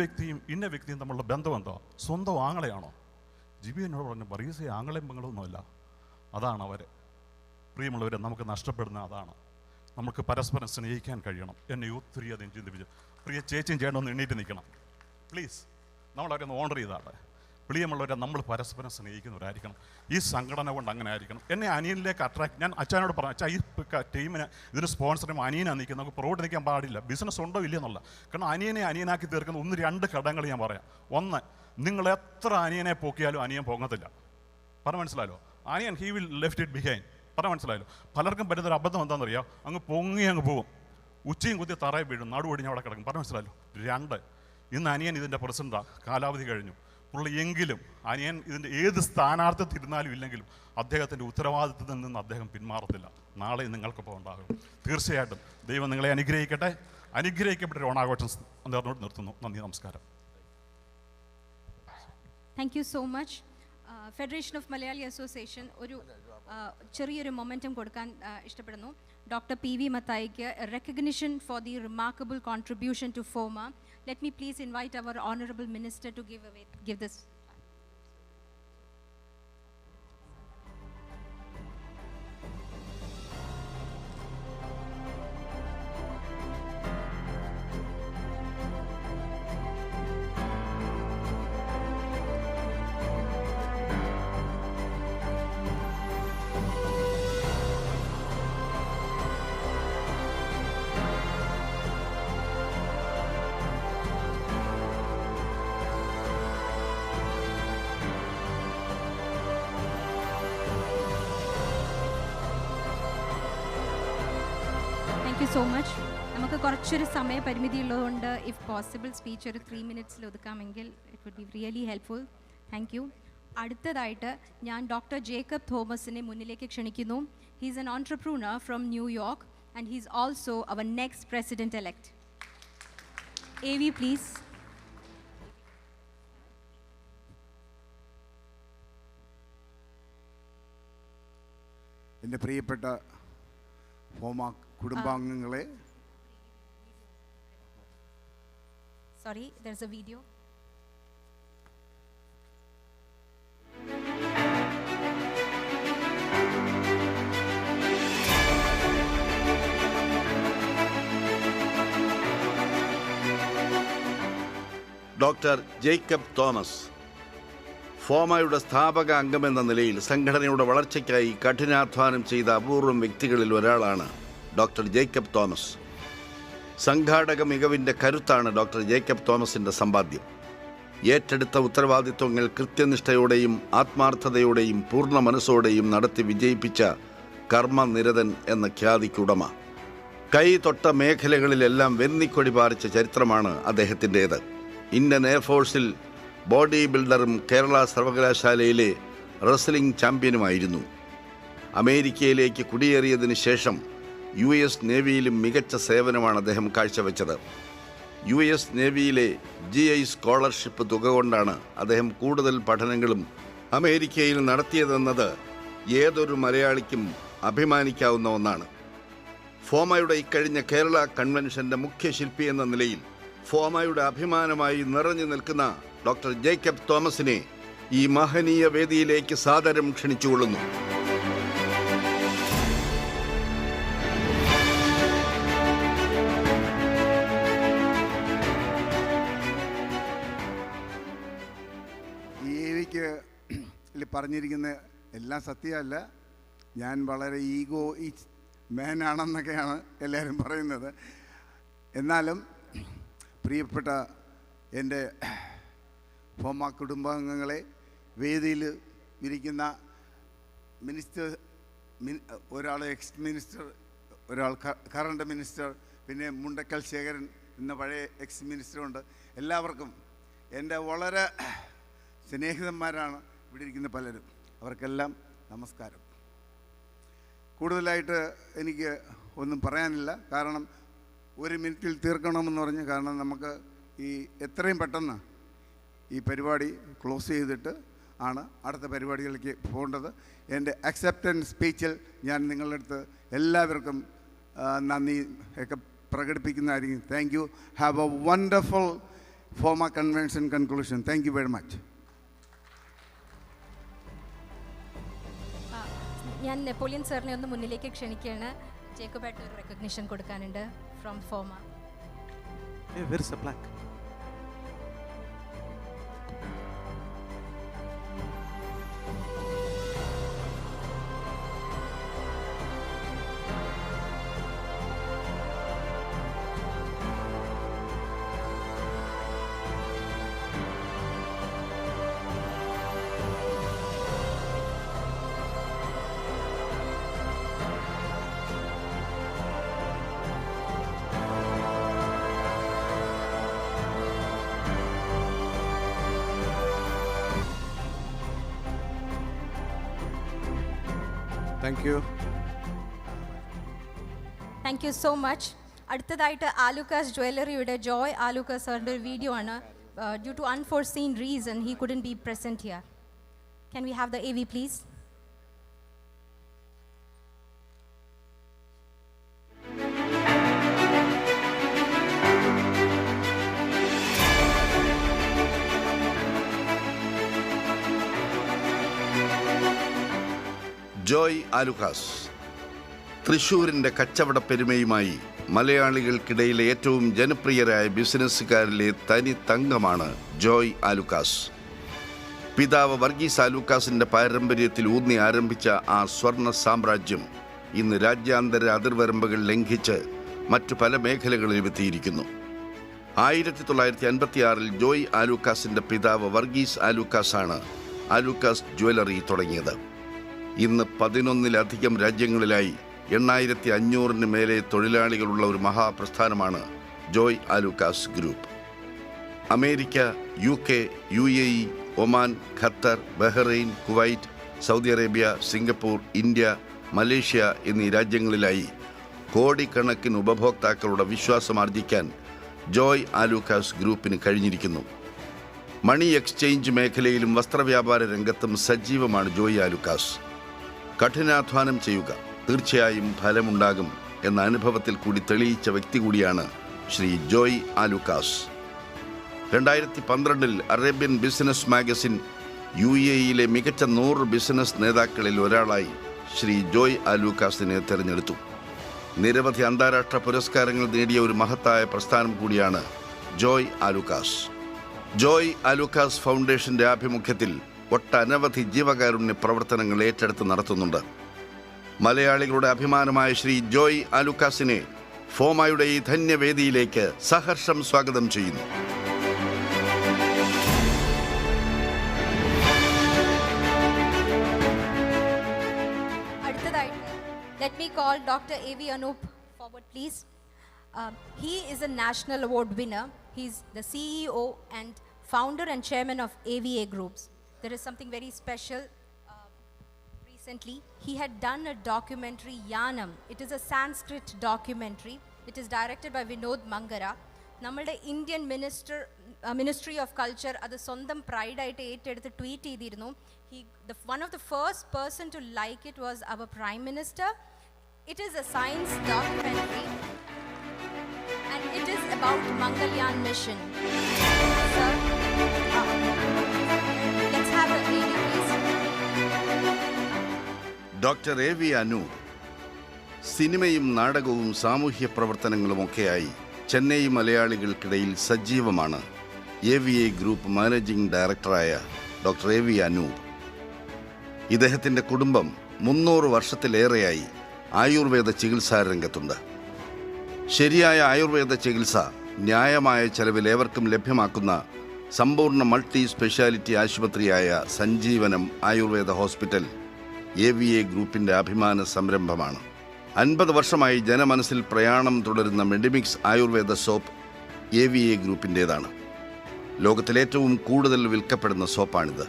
വ്യക്തിയും തമ്മിലുള്ള ബന്ധം എന്തോ? സ്വന്തം ആങ്ങളെയാണോ? ജിബി എന്നോട് പറഞ്ഞു, പറയൂസേ ആങ്ങളെയും പെങ്ങളൊന്നുമല്ല, അതാണ് അവർ. പ്രിയമുള്ളവരെ, നമുക്ക് നഷ്ടപ്പെടുന്ന അതാണ്. നമുക്ക് പരസ്പരം സ്നേഹിക്കാൻ കഴിയണം. എന്നെ ഒത്തിരി അധികം ചിന്തിപ്പിച്ചു. പ്രിയ ചേച്ചിയും ചേട്ടൻ ഒന്ന് എണ്ണീറ്റ് നിൽക്കണം പ്ലീസ്. നമ്മളവരെ ഒന്ന് ഓണർ ചെയ്താണ്. പ്രിയമുള്ളവരെ, നമ്മൾ പരസ്പരം സ്നേഹിക്കുന്നവരായിരിക്കണം. ഈ സംഘടന കൊണ്ട് അങ്ങനെ ആയിരിക്കണം. എന്നെ അനിയനിലേക്ക് അട്രാക്ട്, ഞാൻ അച്ഛനോട് പറഞ്ഞു, അച്ഛാ ഈ ടീമിന് ഇതിന് സ്പോൺസറും അനിയനാണ് നിൽക്കുന്നത്, നമുക്ക് പുറകോട്ട് നിൽക്കാൻ പാടില്ല, ബിസിനസ് ഉണ്ടോ ഇല്ലെന്നുള്ള. കാരണം അനിയനാക്കി തീർക്കുന്ന 1-2 ഘടകങ്ങൾ ഞാൻ പറയാം. ഒന്ന്, നിങ്ങൾ എത്ര അനിയനെ പോക്കിയാലും അനിയൻ പോകത്തില്ല. പറഞ്ഞ മനസ്സിലായല്ലോ? അനിയൻ he will left it behind. പറഞ്ഞ മനസ്സിലായല്ലോ? പലർക്കും പറ്റുന്നൊരു അബദ്ധം എന്താണെന്നറിയാം, അങ്ങ് പൊങ്ങി അങ്ങ് പോവും, ഉച്ചയും കുത്തി തറയിൽ വീഴും, നടുവൊടിഞ്ഞ് അവിടെ കിടക്കും. പറഞ്ഞ മനസ്സിലായല്ലോ? 2, ഇന്ന് അനിയൻ ഇതിൻ്റെ പ്രസിഡൻ്റാണ്, കാലാവധി കഴിഞ്ഞു. എങ്കിലും അനിയൻ ഇതിൻ്റെ ഏത് സ്ഥാനാർത്ഥത്തിരുന്നാലും ഇല്ലെങ്കിലും അദ്ദേഹത്തിൻ്റെ ഉത്തരവാദിത്തത്തിൽ നിന്ന് അദ്ദേഹം പിന്മാറത്തില്ല. നാളെ നിങ്ങൾക്കൊപ്പം ഉണ്ടാകും. തീർച്ചയായിട്ടും ദൈവം നിങ്ങളെ അനുഗ്രഹിക്കട്ടെ. അനുഗ്രഹിക്കപ്പെട്ട ഓണാഘോഷം നിർത്തുന്നു. നന്ദി, നമസ്കാരം. Thank you so much. Federation of Malayali association ഒരു ചെറിയൊരു മൊമെൻറ്റം കൊടുക്കാൻ ഇഷ്ടപ്പെടുന്നു. ഡോക്ടർ PV മത്തായിക്ക് recognition for the remarkable contribution to FOMA. Let me please invite our Honorable Minister to give this. Thank you so much. നമുക്ക് കുറച്ചൊരു സമയപരിമിതി ഉള്ളതുകൊണ്ട് if possible speech ഒരു 3 minutes ഒതുക്കാമെങ്കിൽ it would be really helpful. Thank you. അടുത്തതായിട്ട് ഞാൻ doctor Jacob തോമസിനെ മുന്നിലേക്ക് ക്ഷണിക്കുന്നു. He is an entrepreneur from New York and he is also our next president elect. AV please. എൻ്റെ പ്രിയപ്പെട്ട FOMA കുടുംബാംഗങ്ങളെ, Sorry, there's a video. Doctor Jacob Thomas ഫോമയുടെ സ്ഥാപക അംഗമെന്ന നിലയിൽ സംഘടനയുടെ വളർച്ചയ്ക്കായി കഠിനാധ്വാനം ചെയ്ത അപൂർവം വ്യക്തികളിൽ ഒരാളാണ് ഡോക്ടർ ജേക്കബ് തോമസ്. സംഘാടക മികവിൻ്റെ കരുത്താണ് ഡോക്ടർ ജേക്കബ് തോമസിൻ്റെ സമ്പാദ്യം. ഏറ്റെടുത്ത ഉത്തരവാദിത്വങ്ങൾ കൃത്യനിഷ്ഠയോടെയും ആത്മാർത്ഥതയോടെയും പൂർണ്ണ മനസ്സോടെയും നടത്തി വിജയിപ്പിച്ച കർമ്മനിരതൻ എന്ന ഖ്യാതിക്കുടമ. കൈ തൊട്ട മേഖലകളിലെല്ലാം വെന്നിക്കൊടി പാറിച്ച ചരിത്രമാണ് അദ്ദേഹത്തിൻ്റേത്. ഇന്ത്യൻ എയർഫോഴ്സിൽ ബോഡി ബിൽഡറും കേരള സർവകലാശാലയിലെ റെസ്ലിംഗ് ചാമ്പ്യനുമായിരുന്നു. അമേരിക്കയിലേക്ക് കുടിയേറിയതിന് ശേഷം US നേവിയിലും മികച്ച സേവനമാണ് അദ്ദേഹം കാഴ്ചവെച്ചത്. US നേവിയിലെ GI സ്കോളർഷിപ്പ് തുക കൊണ്ടാണ് അദ്ദേഹം കൂടുതൽ പഠനങ്ങളും അമേരിക്കയിൽ നടത്തിയതെന്നത് ഏതൊരു മലയാളിക്കും അഭിമാനിക്കാവുന്ന ഒന്നാണ്. ഫോമയുടെ ഇക്കഴിഞ്ഞ കേരള കൺവെൻഷന്റെ മുഖ്യ ശില്പി എന്ന നിലയിൽ ഫോമയുടെ അഭിമാനമായി നിറഞ്ഞു നിൽക്കുന്ന ഡോക്ടർ ജേക്കബ് തോമസിനെ ഈ മഹനീയ വേദിയിലേക്ക് സാദരം ക്ഷണിച്ചുകൊള്ളുന്നു. പറഞ്ഞിരിക്കുന്ന എല്ലാം സത്യമല്ല. ഞാൻ വളരെ ഈഗോ മാനാണെന്നൊക്കെയാണ് എല്ലാവരും പറയുന്നത്. എന്നാലും പ്രിയപ്പെട്ട എൻ്റെ ഫോമ കുടുംബാംഗങ്ങളെ, വേദിയിൽ ഇരിക്കുന്ന മിനിസ്റ്റർ, ഒരാൾ എക്സ് മിനിസ്റ്റർ, ഒരാൾ കറണ്ട് മിനിസ്റ്റർ, പിന്നെ മുണ്ടക്കൽ ശേഖരൻ എന്ന പഴയ എക്സ് മിനിസ്റ്ററുണ്ട്. എല്ലാവർക്കും എൻ്റെ വളരെ സ്നേഹിതന്മാരാണ് ഇവിടെ ഇരിക്കുന്ന പലരും. അവർക്കെല്ലാം നമസ്കാരം. കൂടുതലായിട്ട് എനിക്ക് ഒന്നും പറയാനില്ല, കാരണം ഒരു മിനിറ്റിൽ തീർക്കണമെന്ന് പറഞ്ഞ്, കാരണം നമുക്ക് ഈ എത്രയും പെട്ടെന്ന് ഈ പരിപാടി ക്ലോസ് ചെയ്തിട്ട് ആണ് അടുത്ത പരിപാടികളിലേക്ക് പോകേണ്ടത്. എൻ്റെ അക്സെപ്റ്റൻസ് സ്പീച്ചിൽ ഞാൻ നിങ്ങളുടെ അടുത്ത് എല്ലാവർക്കും നന്ദി ഒക്കെ പ്രകടിപ്പിക്കുന്നതായിരിക്കും. Thank you. Have a wonderful FOMA convention conclusion. Thank you very much. ഞാൻ നെപ്പോളിയൻ സാറിനെ ഒന്ന് മുന്നിലേക്ക് ക്ഷണിക്കുകയാണ്. ജേക്കബായിട്ട് ഒരു റെക്കഗ്നിഷൻ കൊടുക്കാനുണ്ട് from FOMA. Thank you so much. അടുത്തതായിട്ട് ആലുക്കാസ് ജ്വല്ലറിയുടെ ജോയ് ആലുക്കാസ് സാറിൻ്റെ ഒരു വീഡിയോ ആണ്. Due to unforeseen reason he couldn't be present here. Can we have the AV please? Joy Alukkas തൃശ്ശൂരിൻ്റെ കച്ചവട പെരുമയുമായി മലയാളികൾക്കിടയിലെ ഏറ്റവും ജനപ്രിയരായ ബിസിനസ്സുകാരിലെ തനി തങ്കമാണ് ജോയ് ആലുക്കാസ്. പിതാവ് വർഗീസ് ആലുക്കാസിൻ്റെ പാരമ്പര്യത്തിൽ ഊന്നി ആരംഭിച്ച ആ സ്വർണ്ണ സാമ്രാജ്യം ഇന്ന് രാജ്യാന്തര അതിർവരമ്പുകൾ ലംഘിച്ച് മറ്റു പല മേഖലകളിലും എത്തിയിരിക്കുന്നു. 1956 ജോയ് ആലുക്കാസിൻ്റെ പിതാവ് വർഗീസ് ആലുക്കാസാണ് ആലുക്കാസ് ജ്വല്ലറി തുടങ്ങിയത്. ഇന്ന് 11-ലധികം രാജ്യങ്ങളിലായി 8500-ന് മേലെ തൊഴിലാളികളുള്ള ഒരു മഹാപ്രസ്ഥാനമാണ് Joy Alukkas group. America, UK, UAE, Oman, Qatar, Bahrain, Kuwait, Saudi Arabia, Singapore, India, Malaysia എന്നീ രാജ്യങ്ങളിലായി കോടിക്കണക്കിന് ഉപഭോക്താക്കളുടെ വിശ്വാസം ആർജിക്കാൻ ജോയ് ആലുക്കാസ് ഗ്രൂപ്പിന് കഴിഞ്ഞിരിക്കുന്നു. മണി എക്സ്ചേഞ്ച് മേഖലയിലും വസ്ത്രവ്യാപാര രംഗത്തും സജീവമാണ് ജോയ് ആലുക്കാസ്. കഠിനാധ്വാനം ചെയ്യുക, തീർച്ചയായും ഫലമുണ്ടാകും എന്ന അനുഭവത്തിൽ കൂടി തെളിയിച്ച വ്യക്തി കൂടിയാണ് Shri Joy Alukkas. 2012 Arabian business magazine UAEയിലെ മികച്ച 100 ബിസിനസ് നേതാക്കളിൽ ഒരാളായി ശ്രീ ജോയ് ആലൂക്കാസിനെ തിരഞ്ഞെടുത്തു. നിരവധി അന്താരാഷ്ട്ര പുരസ്കാരങ്ങൾ നേടിയ ഒരു മഹത്തായ പ്രസ്ഥാനം കൂടിയാണ് ജോയ് ആലൂക്കാസ്. ജോയ് ആലൂക്കാസ് ഫൗണ്ടേഷന്റെ ആഭിമുഖ്യത്തിൽ ഒട്ടനവധി ജീവകാരുണ്യ പ്രവർത്തനങ്ങൾ ഏറ്റെടുത്ത് നടത്തുന്നുണ്ട്. മലയാളികളുടെ അഭിമാനമായ ശ്രീ ജോയ് ആലൂക്കാസിനെ ഫോമയുടെ ഈ ധന്യവേദിയിലേക്ക് സഹർഷം സ്വാഗതം ചെയ്യുന്നു. Let me call Dr. A.V. Anup forward, please. He is a national award winner. He's the CEO and founder and chairman of AVA Groups. There is something very special. Recently, he had done a documentary, Yanam. It is a Sanskrit documentary. It is directed by Vinod Mangara. നമ്മുടെ Indian ministry of culture അത് സ്വന്തം പ്രൈഡായിട്ട് ഏറ്റെടുത്ത് tweet ചെയ്തിരുന്നു. One of the first person to like it was our Prime Minister. It is a science documentary and it is about Mangalyaan mission. Sir, let's have a lady, please. Doctor A.V. Anoop സിനിമയും നാടകവും സാമൂഹ്യ പ്രവർത്തനങ്ങളുമൊക്കെയായി ചെന്നൈ മലയാളികൾക്കിടയിൽ സജീവമാണ് AVA group managing ഡയറക്ടറായ doctor A.V. Anoop. ഇദ്ദേഹത്തിൻ്റെ കുടുംബം 300 വർഷത്തിലേറെയായി ആയുർവേദ ചികിത്സാ രംഗത്തുണ്ട്. ശരിയായ ആയുർവേദ ചികിത്സ ന്യായമായ ചെലവിൽ ഏവർക്കും ലഭ്യമാക്കുന്ന സമ്പൂർണ്ണ മൾട്ടി സ്പെഷ്യാലിറ്റി ആശുപത്രിയായ സഞ്ജീവനം ആയുർവേദ ഹോസ്പിറ്റൽ AVA ഗ്രൂപ്പിൻ്റെ അഭിമാന സംരംഭമാണ്. 50 വർഷമായി ജനമനസ്സിൽ പ്രയാണം തുടരുന്ന മെഡിമിക്സ് ആയുർവേദ സോപ്പ് AVA ഗ്രൂപ്പിൻ്റേതാണ്. ലോകത്തിലേറ്റവും കൂടുതൽ വിൽക്കപ്പെടുന്ന സോപ്പാണിത്.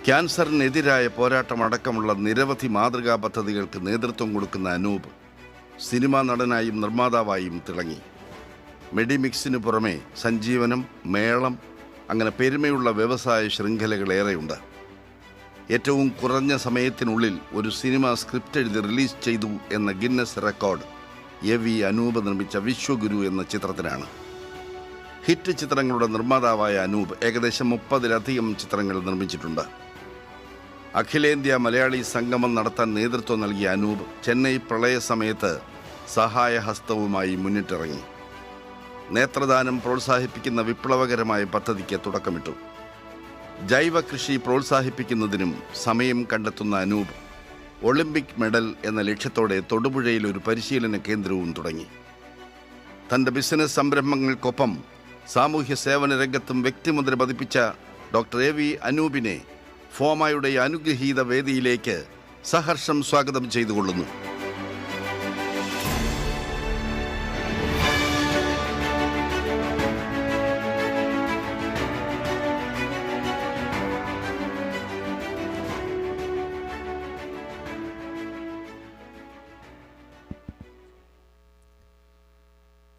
ക്യാൻസറിനെതിരായ പോരാട്ടമടക്കമുള്ള നിരവധി മാതൃകാ പദ്ധതികൾക്ക് നേതൃത്വം കൊടുക്കുന്ന അനൂപ് സിനിമാ നടനായും നിർമ്മാതാവായും തിളങ്ങി. മെഡിമിക്സിന് പുറമെ സഞ്ജീവനം, മേളം, അങ്ങനെ പെരുമയുള്ള വ്യവസായ ശൃംഖലകളേറെയുണ്ട്. ഏറ്റവും കുറഞ്ഞ സമയത്തിനുള്ളിൽ ഒരു സിനിമ സ്ക്രിപ്റ്റ് എഴുതി റിലീസ് ചെയ്തു എന്ന ഗിന്നസ് റെക്കോർഡ് A.V. അനൂപ് നിർമ്മിച്ച വിശ്വഗുരു എന്ന ചിത്രത്തിനാണ്. ഹിറ്റ് ചിത്രങ്ങളുടെ നിർമ്മാതാവായ അനൂപ് ഏകദേശം 30-ലധികം ചിത്രങ്ങൾ നിർമ്മിച്ചിട്ടുണ്ട്. അഖിലേന്ത്യാ മലയാളി സംഗമം നടത്താൻ നേതൃത്വം നൽകിയ അനൂപ് ചെന്നൈ പ്രളയ സമയത്ത് സഹായഹസ്തവുമായി മുന്നിട്ടിറങ്ങി. നേത്രദാനം പ്രോത്സാഹിപ്പിക്കുന്ന വിപ്ലവകരമായ പദ്ധതിക്ക് തുടക്കമിട്ടു. ജൈവ കൃഷി പ്രോത്സാഹിപ്പിക്കുന്നതിനും സമയം കണ്ടെത്തുന്ന അനൂപ് ഒളിമ്പിക് മെഡൽ എന്ന ലക്ഷ്യത്തോടെ തൊടുപുഴയിൽ ഒരു പരിശീലന കേന്ദ്രവും തുടങ്ങി. തൻ്റെ ബിസിനസ് സംരംഭങ്ങൾക്കൊപ്പം സാമൂഹ്യ സേവന രംഗത്തും വ്യക്തിമുദ്ര പതിപ്പിച്ച ഡോക്ടർ A.V. അനൂപിനെ ഫോമയുടെ അനുഗ്രഹീത വേദിയിലേക്ക് സഹർഷം സ്വാഗതം ചെയ്തുകൊള്ളുന്നു.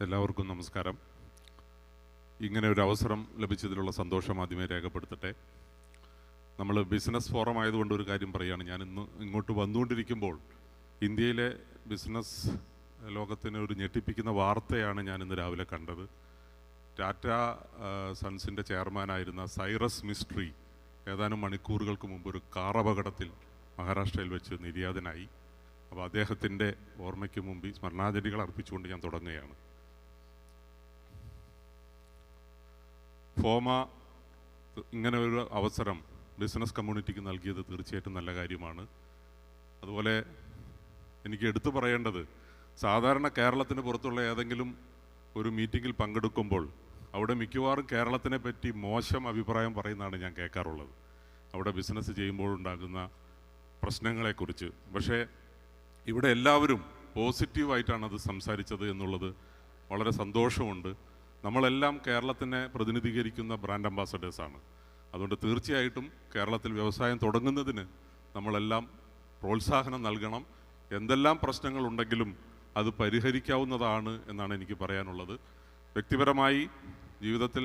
എല്ലാവർക്കും നമസ്കാരം. ഇങ്ങനെ ഒരു അവസരം ലഭിച്ചതിലുള്ള സന്തോഷം ആദ്യമേ രേഖപ്പെടുത്തട്ടെ. നമ്മൾ ബിസിനസ് ഫോറം ആയതുകൊണ്ട് ഒരു കാര്യം പറയുകയാണ്. ഞാൻ ഇങ്ങോട്ട് വന്നുകൊണ്ടിരിക്കുമ്പോൾ ഇന്ത്യയിലെ ബിസിനസ് ലോകത്തിന് ഒരു ഞെട്ടിപ്പിക്കുന്ന വാർത്തയാണ് ഞാൻ ഇന്ന് രാവിലെ കണ്ടത്. ടാറ്റ സൺസിൻ്റെ ചെയർമാനായിരുന്ന സൈറസ് മിസ്ട്രി ഏതാനും മണിക്കൂറുകൾക്ക് മുമ്പ് ഒരു കാർ അപകടത്തിൽ മഹാരാഷ്ട്രയിൽ വെച്ച് നിര്യാതനായി. അപ്പോൾ അദ്ദേഹത്തിൻ്റെ ഓർമ്മയ്ക്ക് മുമ്പിൽ സ്മരണാഞ്ജലികൾ അർപ്പിച്ചുകൊണ്ട് ഞാൻ തുടങ്ങുകയാണ്. ഫോമ ഇങ്ങനെ ഒരു അവസരം ബിസിനസ് കമ്മ്യൂണിറ്റിക്ക് നൽകിയത് തീർച്ചയായിട്ടും നല്ല കാര്യമാണ്. അതുപോലെ എനിക്ക് എടുത്തു പറയേണ്ടത്, സാധാരണ കേരളത്തിന് പുറത്തുള്ള ഏതെങ്കിലും ഒരു മീറ്റിങ്ങിൽ പങ്കെടുക്കുമ്പോൾ അവിടെ മിക്കവാറും കേരളത്തിനെ പറ്റി മോശം അഭിപ്രായം പറയുന്നതാണ് ഞാൻ കേൾക്കാറുള്ളത്, അവിടെ ബിസിനസ് ചെയ്യുമ്പോഴുണ്ടാകുന്ന പ്രശ്നങ്ങളെക്കുറിച്ച്. പക്ഷേ ഇവിടെ എല്ലാവരും പോസിറ്റീവായിട്ടാണ് അത് സംസാരിച്ചത് എന്നുള്ളത് വളരെ സന്തോഷമുണ്ട്. നമ്മളെല്ലാം കേരളത്തിനെ പ്രതിനിധീകരിക്കുന്ന ബ്രാൻഡ് അംബാസഡേഴ്സാണ്. അതുകൊണ്ട് തീർച്ചയായിട്ടും കേരളത്തിൽ വ്യവസായം തുടങ്ങുന്നതിന് നമ്മളെല്ലാം പ്രോത്സാഹനം നൽകണം. എന്തെല്ലാം പ്രശ്നങ്ങളുണ്ടെങ്കിലും അത് പരിഹരിക്കാവുന്നതാണ് എന്നാണ് എനിക്ക് പറയാനുള്ളത്. വ്യക്തിപരമായി ജീവിതത്തിൽ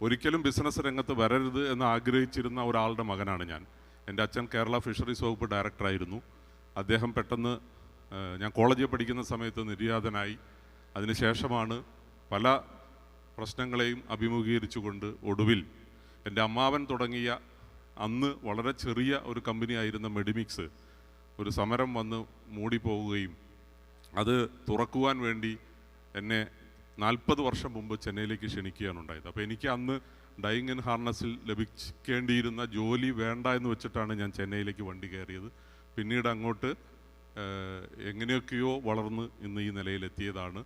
ഒരിക്കലും ബിസിനസ് രംഗത്ത് വരരുത് എന്ന് ആഗ്രഹിച്ചിരുന്ന ഒരാളുടെ മകനാണ് ഞാൻ. എൻ്റെ അച്ഛൻ കേരള ഫിഷറീസ് വകുപ്പ് ഡയറക്ടറായിരുന്നു. അദ്ദേഹം പെട്ടെന്ന് ഞാൻ കോളേജിൽ പഠിക്കുന്ന സമയത്ത് നിര്യാതനായി. അതിനുശേഷമാണ് പല പ്രശ്നങ്ങളെയും അഭിമുഖീകരിച്ചുകൊണ്ട് ഒടുവിൽ എൻ്റെ അമ്മാവൻ തുടങ്ങിയ അന്ന് വളരെ ചെറിയ ഒരു കമ്പനി ആയിരുന്ന മെഡിമിക്സ് ഒരു സമരം വന്ന് മൂടിപ്പോവുകയും അത് തുറക്കുവാൻ വേണ്ടി എന്നെ 40 വർഷം മുമ്പ് ചെന്നൈയിലേക്ക് ക്ഷണിക്കുകയാണ് ഉണ്ടായത്. അപ്പോൾ എനിക്ക് അന്ന് ഡൈയിങ് ആൻഡ് ഹാർനസിൽ ലഭിക്കേണ്ടിയിരുന്ന ജോലി വേണ്ട എന്ന് വെച്ചിട്ടാണ് ഞാൻ ചെന്നൈയിലേക്ക് വണ്ടി കയറിയത്. പിന്നീട് അങ്ങോട്ട് എങ്ങനെയൊക്കെയോ വളർന്ന് ഇന്ന് ഈ നിലയിലെത്തിയതാണ്.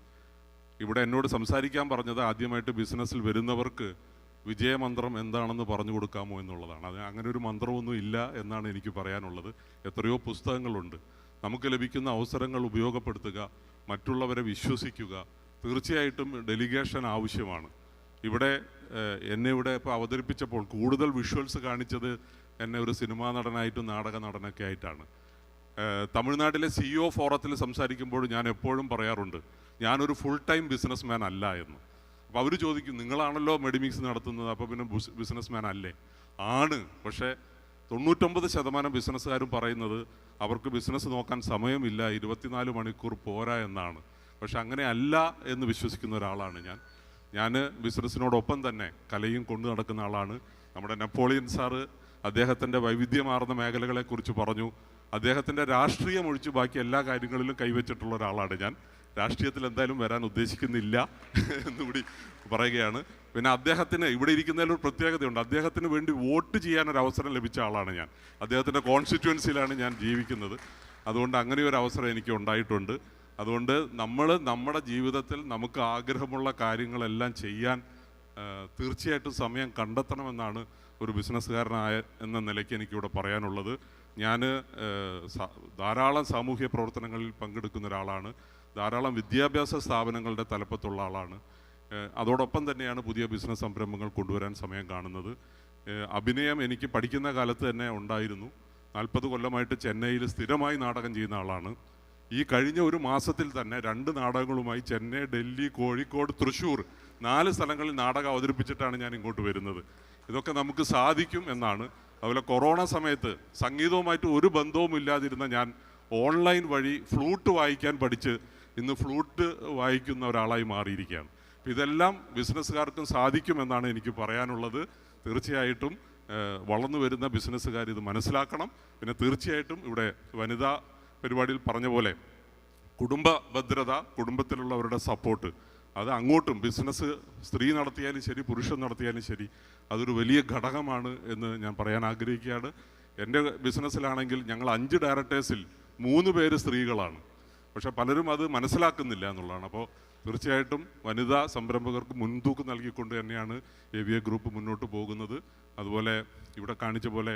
ഇവിടെ എന്നോട് സംസാരിക്കാൻ പറഞ്ഞത് ആദ്യമായിട്ട് ബിസിനസ്സിൽ വരുന്നവർക്ക് വിജയമന്ത്രം എന്താണെന്ന് പറഞ്ഞു കൊടുക്കാമോ എന്നുള്ളതാണ്. അത് അങ്ങനെ ഒരു മന്ത്രമൊന്നും ഇല്ല എന്നാണ് എനിക്ക് പറയാനുള്ളത്. എത്രയോ പുസ്തകങ്ങളുണ്ട്. നമുക്ക് ലഭിക്കുന്ന അവസരങ്ങൾ ഉപയോഗപ്പെടുത്തുക, മറ്റുള്ളവരെ വിശ്വസിക്കുക. തീർച്ചയായിട്ടും ഡെലിഗേഷൻ ആവശ്യമാണ്. ഇവിടെ എന്നെ ഇവിടെ ഇപ്പോൾ അവതരിപ്പിച്ചപ്പോൾ കൂടുതൽ വിഷ്വൽസ് കാണിച്ചത് എന്നെ ഒരു സിനിമാ നടനായിട്ടും നാടക നടനൊക്കെ ആയിട്ടാണ്. തമിഴ്നാട്ടിലെ CEO ഫോറത്തിൽ സംസാരിക്കുമ്പോൾ ഞാൻ എപ്പോഴും പറയാറുണ്ട്, ഞാനൊരു ഫുൾ ടൈം ബിസിനസ് മാൻ അല്ല എന്ന്. അപ്പോൾ അവർ ചോദിക്കും, നിങ്ങളാണല്ലോ മെഡിമിക്സ് നടത്തുന്നത്, അപ്പോൾ പിന്നെ ബിസിനസ് മാൻ അല്ലേ? ആണ്. പക്ഷേ 99% ബിസിനസ്സുകാരും പറയുന്നത് അവർക്ക് ബിസിനസ് നോക്കാൻ സമയമില്ല, 24 മണിക്കൂർ പോരാ എന്നാണ്. പക്ഷെ അങ്ങനെ അല്ല എന്ന് വിശ്വസിക്കുന്ന ഒരാളാണ് ഞാൻ ബിസിനസ്സിനോടൊപ്പം തന്നെ കലയും കൊണ്ടു നടക്കുന്ന ആളാണ്. നമ്മുടെ നെപ്പോളിയൻ സാറ് അദ്ദേഹത്തിൻ്റെ വൈവിധ്യമാർന്ന മേഖലകളെക്കുറിച്ച് പറഞ്ഞു. അദ്ദേഹത്തിൻ്റെ രാഷ്ട്രീയം ഒഴിച്ച് ബാക്കി എല്ലാ കാര്യങ്ങളിലും കൈവച്ചിട്ടുള്ള ഒരാളാണ് ഞാൻ. രാഷ്ട്രീയത്തിൽ എന്തായാലും വരാൻ ഉദ്ദേശിക്കുന്നില്ല എന്നുകൂടി പറയുകയാണ്. പിന്നെ അദ്ദേഹത്തിന് ഇവിടെ ഇരിക്കുന്നതിലൊരു പ്രത്യേകതയുണ്ട്. അദ്ദേഹത്തിന് വേണ്ടി വോട്ട് ചെയ്യാനൊരു അവസരം ലഭിച്ച ആളാണ് ഞാൻ. അദ്ദേഹത്തിൻ്റെ കോൺസ്റ്റിറ്റ്യുവൻസിയിലാണ് ഞാൻ ജീവിക്കുന്നത്. അതുകൊണ്ട് അങ്ങനെ ഒരു അവസരം എനിക്ക് ഉണ്ടായിട്ടുണ്ട്. അതുകൊണ്ട് നമ്മുടെ ജീവിതത്തിൽ നമുക്ക് ആഗ്രഹമുള്ള കാര്യങ്ങളെല്ലാം ചെയ്യാൻ തീർച്ചയായിട്ടും സമയം കണ്ടെത്തണമെന്നാണ് ഒരു ബിസിനസ്സുകാരനായ എന്ന നിലയ്ക്ക് എനിക്കിവിടെ പറയാനുള്ളത്. ഞാൻ ധാരാളം സാമൂഹ്യ പ്രവർത്തനങ്ങളിൽ പങ്കെടുക്കുന്ന ഒരാളാണ്. ധാരാളം വിദ്യാഭ്യാസ സ്ഥാപനങ്ങളുടെ തലപ്പത്തുള്ള ആളാണ്. അതോടൊപ്പം തന്നെയാണ് പുതിയ ബിസിനസ് സംരംഭങ്ങൾ കൊണ്ടുവരാൻ സമയം കാണുന്നത്. അഭിനയം എനിക്ക് പഠിക്കുന്ന കാലത്ത് തന്നെ ഉണ്ടായിരുന്നു. 40 കൊല്ലമായിട്ട് ചെന്നൈയിൽ സ്ഥിരമായി നാടകം ചെയ്യുന്ന ആളാണ്. ഈ കഴിഞ്ഞ ഒരു മാസത്തിൽ തന്നെ 2 നാടകങ്ങളുമായി ചെന്നൈ, ഡൽഹി, കോഴിക്കോട്, തൃശ്ശൂർ 4 സ്ഥലങ്ങളിൽ നാടകം അവതരിപ്പിച്ചിട്ടാണ് ഞാൻ ഇങ്ങോട്ട് വരുന്നത്. ഇതൊക്കെ നമുക്ക് സാധിക്കും എന്നാണ്. അതുപോലെ കൊറോണ സമയത്ത് സംഗീതവുമായിട്ട് ഒരു ബന്ധവും ഇല്ലാതിരുന്ന ഞാൻ ഓൺലൈൻ വഴി ഫ്ലൂട്ട് വായിക്കാൻ പഠിച്ച് ഇന്ന് ഫ്ലൂട്ട് വായിക്കുന്ന ഒരാളായി മാറിയിരിക്കുകയാണ്. ഇതെല്ലാം ബിസിനസ്സുകാർക്കും സാധിക്കുമെന്നാണ് എനിക്ക് പറയാനുള്ളത്. തീർച്ചയായിട്ടും വളർന്നു വരുന്ന ബിസിനസ്സുകാർ ഇത് മനസ്സിലാക്കണം. പിന്നെ തീർച്ചയായിട്ടും ഇവിടെ വനിതാ പരിപാടിയിൽ പറഞ്ഞ പോലെ കുടുംബ ഭദ്രത, കുടുംബത്തിലുള്ളവരുടെ സപ്പോർട്ട്, അത് അങ്ങോട്ടും ബിസിനസ് സ്ത്രീ നടത്തിയാലും ശരി പുരുഷൻ നടത്തിയാലും ശരി അതൊരു വലിയ ഘടകമാണ് എന്ന് ഞാൻ പറയാൻ ആഗ്രഹിക്കുകയാണ്. എൻ്റെ ബിസിനസ്സിലാണെങ്കിൽ ഞങ്ങൾ 5 ഡയറക്ടേഴ്സിൽ 3 പേര് സ്ത്രീകളാണ്. പക്ഷെ പലരും അത് മനസ്സിലാക്കുന്നില്ല എന്നുള്ളതാണ്. അപ്പോൾ തീർച്ചയായിട്ടും വനിതാ സംരംഭകർക്ക് മുൻതൂക്കം നൽകിക്കൊണ്ട് തന്നെയാണ് AVA ഗ്രൂപ്പ് മുന്നോട്ട് പോകുന്നത്. അതുപോലെ ഇവിടെ കാണിച്ച പോലെ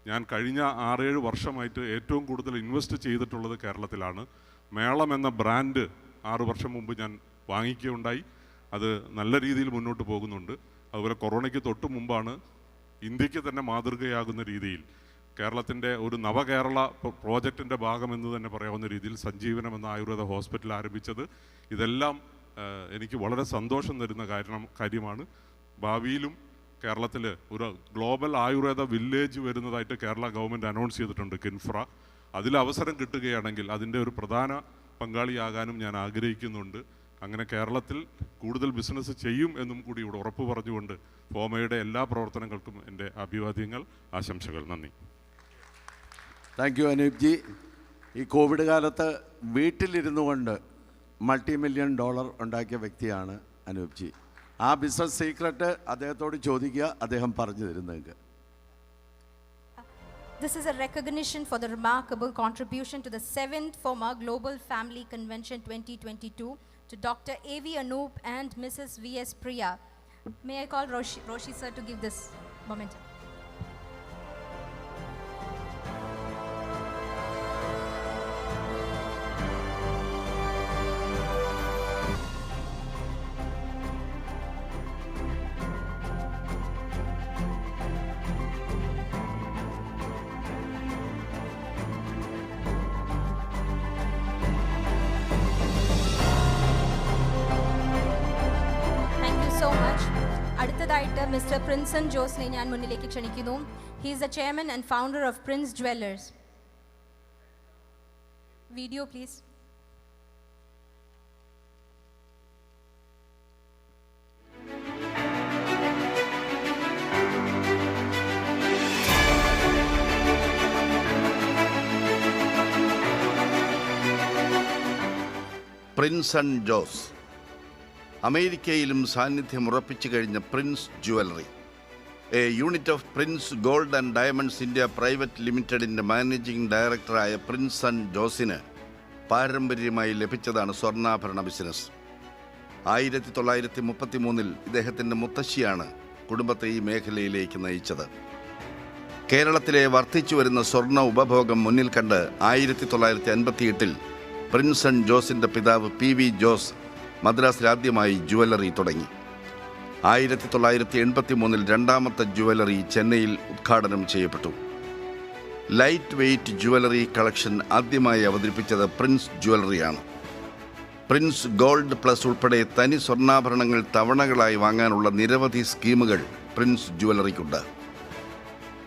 ഞാൻ കഴിഞ്ഞ 6-7 വർഷമായിട്ട് ഏറ്റവും കൂടുതൽ ഇൻവെസ്റ്റ് ചെയ്തിട്ടുള്ളത് കേരളത്തിലാണ്. മേളം എന്ന ബ്രാൻഡ് 6 വർഷം മുമ്പ് ഞാൻ വാങ്ങിക്കുകയുണ്ടായി. അത് നല്ല രീതിയിൽ മുന്നോട്ട് പോകുന്നുണ്ട്. അതുപോലെ കൊറോണയ്ക്ക് തൊട്ട് മുമ്പാണ് ഇന്ത്യക്ക് തന്നെ മാതൃകയാകുന്ന രീതിയിൽ കേരളത്തിൻ്റെ ഒരു നവകേരള പ്രോജക്റ്റിൻ്റെ ഭാഗമെന്ന് തന്നെ പറയാവുന്ന രീതിയിൽ സഞ്ജീവനം എന്ന ആയുർവേദ ഹോസ്പിറ്റൽ ആരംഭിച്ചത്. ഇതെല്ലാം എനിക്ക് വളരെ സന്തോഷം തരുന്ന കാര്യമാണ്. ഭാവിയിലും കേരളത്തിൽ ഒരു ഗ്ലോബൽ ആയുർവേദ വില്ലേജ് വരുന്നതായിട്ട് കേരള ഗവൺമെൻറ് അനൗൺസ് ചെയ്തിട്ടുണ്ട്, കിൻഫ്ര. അതിൽ അവസരം കിട്ടുകയാണെങ്കിൽ അതിൻ്റെ ഒരു പ്രധാന പങ്കാളിയാകാനും ഞാൻ ആഗ്രഹിക്കുന്നുണ്ട്. അങ്ങനെ കേരളത്തിൽ കൂടുതൽ ബിസിനസ് ചെയ്യും എന്നും കൂടി ഇവിടെ ഉറപ്പ് പറഞ്ഞുകൊണ്ട് ഫോമയുടെ എല്ലാ പ്രവർത്തനങ്ങൾക്കും എൻ്റെ അഭിവാദ്യങ്ങൾ, ആശംസകൾ. നന്ദി. Thank you Anoop G. ഈ കോവിഡ് കാലത്ത് വീട്ടിലിരുന്നു കൊണ്ട് $multi-million ഉണ്ടാക്കിയ വ്യക്തിയാണ് അനൂപ് ജി. ആ ബിസിനസ് സീക്രട്ട് അദ്ദേഹത്തോട് ചോദിക്കുക, അദ്ദേഹം പറഞ്ഞു തരും നിങ്ങൾക്ക്. This is a recognition for the remarkable contribution to the 7th FOMAA Global Family Convention 2022 to Dr. A.V. Anoop and Mrs. V.S. Priya. May I call Roshi sir to give this momentum. അടുത്തതായിട്ട് mister Prinson ജോസിനെ ഞാൻ മുന്നിലേക്ക് ക്ഷണിക്കുന്നു. He is the chairman and founder of Prince Jewellers. Video please. Prince and Jose. അമേരിക്കയിലും സാന്നിധ്യം ഉറപ്പിച്ചു കഴിഞ്ഞ Prince Jewellery, a unit of Prince gold and diamonds India private ലിമിറ്റഡിൻ്റെ മാനേജിംഗ് ഡയറക്ടറായ പ്രിൻസ് ആൻഡ് ജോസിന് പാരമ്പര്യമായി ലഭിച്ചതാണ് സ്വർണ്ണാഭരണ ബിസിനസ്. 1933 ഇദ്ദേഹത്തിൻ്റെ മുത്തശ്ശിയാണ് കുടുംബത്തെ ഈ മേഖലയിലേക്ക് നയിച്ചത്. കേരളത്തിലെ വർദ്ധിച്ചു വരുന്ന സ്വർണ്ണ ഉപഭോഗം മുന്നിൽ കണ്ട് 1958 പ്രിൻസ് ആൻഡ് ജോസിൻ്റെ പിതാവ് PV ജോസ് മദ്രാസിൽ ആദ്യമായി ജുവലറി തുടങ്ങി. 1983 രണ്ടാമത്തെ ജുവലറി ചെന്നൈയിൽ ഉദ്ഘാടനം ചെയ്യപ്പെട്ടു. ലൈറ്റ് വെയ്റ്റ് ജുവലറി കളക്ഷൻ ആദ്യമായി അവതരിപ്പിച്ചത് പ്രിൻസ് ജുവലറിയാണ്. പ്രിൻസ് ഗോൾഡ് പ്ലസ് ഉൾപ്പെടെ തനി സ്വർണ്ണാഭരണങ്ങൾ തവണകളായി വാങ്ങാനുള്ള നിരവധി സ്കീമുകൾ പ്രിൻസ് ജുവലറിക്കുണ്ട്.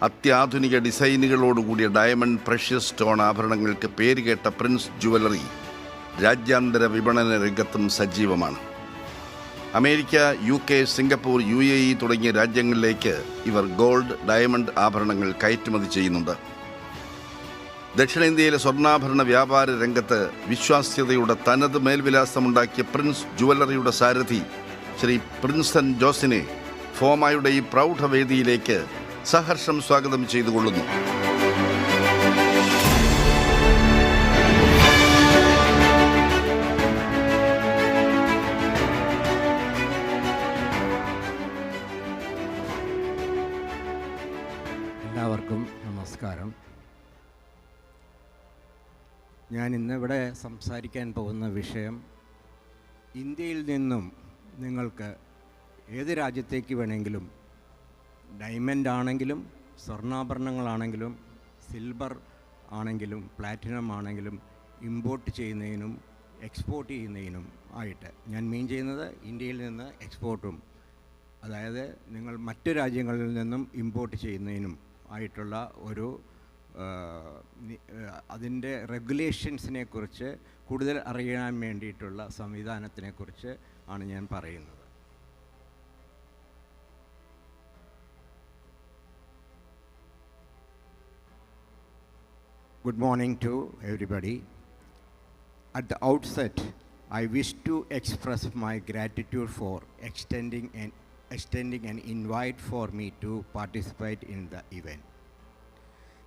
അത്യാധുനിക ഡിസൈനുകളോടുകൂടിയ ഡയമണ്ട് പ്രഷ്യസ് സ്റ്റോൺ ആഭരണങ്ങൾക്ക് പേരുകേട്ട പ്രിൻസ് ജുവലറി രാജ്യാന്തര വിപണന രംഗത്തും സജീവമാണ്. അമേരിക്ക, UK, സിംഗപ്പൂർ, UAE തുടങ്ങിയ രാജ്യങ്ങളിലേക്ക് ഇവർ ഗോൾഡ്, ഡയമണ്ട് ആഭരണങ്ങൾ കയറ്റുമതി ചെയ്യുന്നുണ്ട്. ദക്ഷിണേന്ത്യയിലെ സ്വർണ്ണാഭരണ വ്യാപാര രംഗത്ത് വിശ്വാസ്യതയുടെ തനത് മേൽവിലാസമുണ്ടാക്കിയ പ്രിൻസ് ജുവലറിയുടെ സാരഥി ശ്രീ പ്രിൻസ് ആൻഡ് ജോസിനെ ഫോമായുടെ ഈ പ്രൗഢവേദിയിലേക്ക് സഹർഷം സ്വാഗതം ചെയ്തുകൊള്ളുന്നു. എല്ലാവർക്കും നമസ്കാരം. ഞാൻ ഇന്നിവിടെ സംസാരിക്കാൻ പോകുന്ന വിഷയം, ഇന്ത്യയിൽ നിന്നും നിങ്ങൾക്ക് ഏത് രാജ്യത്തേക്ക് വേണമെങ്കിലും ഡയമണ്ട് ആണെങ്കിലും സ്വർണ്ണാഭരണങ്ങളാണെങ്കിലും സിൽവർ ആണെങ്കിലും പ്ലാറ്റിനം ആണെങ്കിലും ഇമ്പോർട്ട് ചെയ്യുന്നതിനും എക്സ്പോർട്ട് ചെയ്യുന്നതിനും ആയിട്ട്, ഞാൻ മീൻ ചെയ്യുന്നത് ഇന്ത്യയിൽ നിന്ന് എക്സ്പോർട്ടും, അതായത് നിങ്ങൾ മറ്റു രാജ്യങ്ങളിൽ നിന്നും ഇമ്പോർട്ട് ചെയ്യുന്നതിനും ആയിട്ടുള്ള ഒരു അതിൻ്റെ റെഗുലേഷൻസിനെ കുറിച്ച് കൂടുതൽ അറിയാൻ വേണ്ടിയിട്ടുള്ള സംവിധാനത്തിനെക്കുറിച്ച് ആണ് ഞാൻ പറയുന്നത്. Good morning to everybody. At the outset, I wish to express my gratitude for extending an invite for me to participate in the event.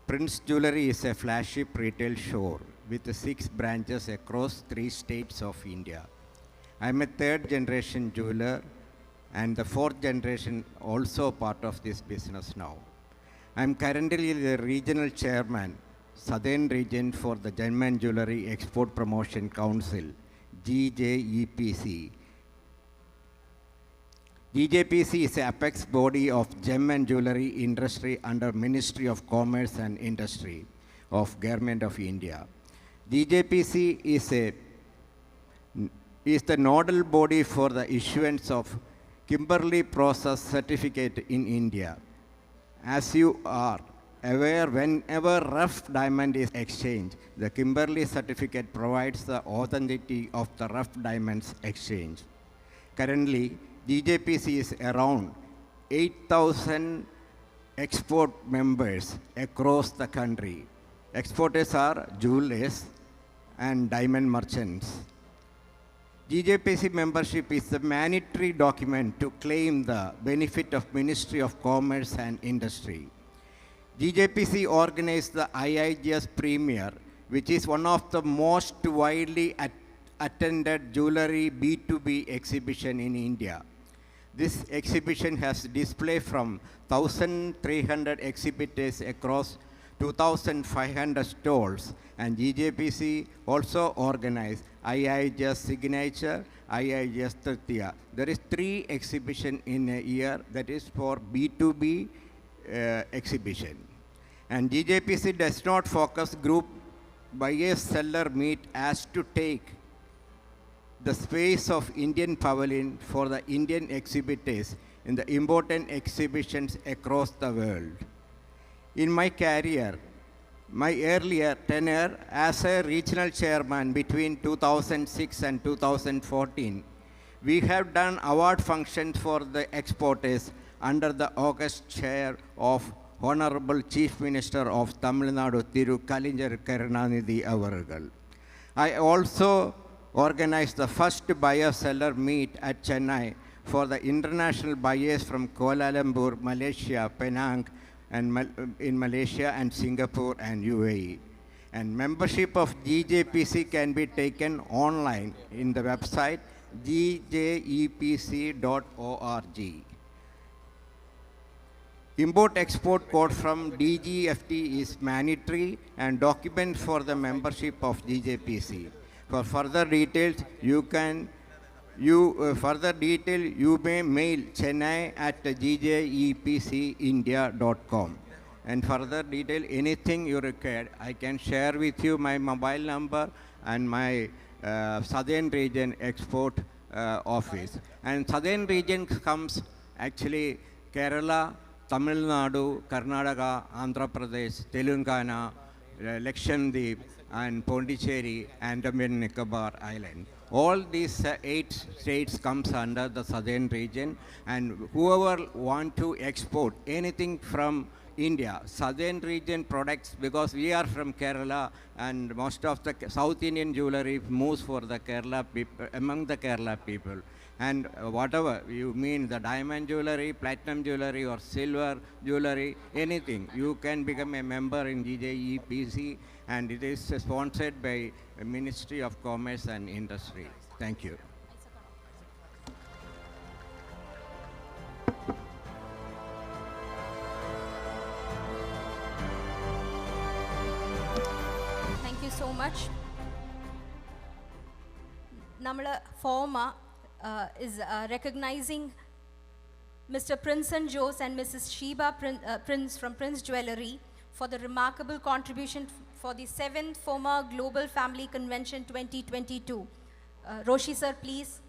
Prince Jewelry is a flagship retail store with 6 branches across 3 states of India. I am a 3rd generation jeweler and the 4th generation also part of this business now. I am currently the regional chairman, Southern Region for the German Jewelry Export Promotion Council, GJEPC. GJPC is an apex body of gem and jewelry industry under Ministry of Commerce and Industry of Government of India. GJPC is the nodal body for the issuance of Kimberley Process Certificate in India. As you are aware, whenever rough diamond is exchanged, the Kimberley certificate provides the authenticity of the rough diamonds exchange. Currently, GJPC is around 8,000 export members across the country. Exporters are jewelers and diamond merchants. GJPC membership is the mandatory document to claim the benefit of Ministry of Commerce and Industry. GJPC organized the IIGS Premier, which is one of the most widely attended jewelry B2B exhibition in India. This exhibition has display from 1,300 exhibitors across 2,500 stalls, and GJPC also organized IIGS Signature, IIGS Tritiya. There is 3 exhibitions in a year, that is for B2B exhibition. And GJPC does not focus group buyer-seller meet as to take the space of Indian pavilion for the Indian exhibitors in the important exhibitions across the world. In my career, my earlier tenure as a regional chairman between 2006 and 2014, we have done award functions for the exporters under the august chair of Honorable Chief Minister of Tamil Nadu, Thiru Kalinjar Karunanidhi Avargal. I also organized the first buyer-seller meet at Chennai for the international buyers from Kuala Lumpur, Malaysia, Penang, and in Malaysia and Singapore and UAE. And membership of GJPC can be taken online in the website gjepc.org. Import-export code from DGFT is mandatory and document for the membership of GJPC. For further details, you may mail chennai@gjepcindia.com. And further detail, anything you require, I can share with you my mobile number and my Southern Region Export Office. And Southern Region comes actually Kerala, Tamil Nadu, Karnataka, Andhra Pradesh, Telangana, Lakshadweep, and Pondicherry, Andaman Nicobar Island. All these 8 states comes under the Southern Region, and whoever want to export anything from India, Southern Region products, because we are from Kerala, and most of the South Indian jewelry moves for the Kerala people, among the Kerala people. And whatever you mean, the diamond jewelry, platinum jewelry, or silver jewelry, anything, you can become a member in GJEPC, and it is sponsored by the Ministry of Commerce and Industry. Thank you. Thank you so much. Namala FOMAA is recognizing Mr. Prince and Jose and Mrs. Sheba Prince from Prince Jewelry for the remarkable contribution for the 7th FOMAA Global Family Convention 2022. Roshi sir, please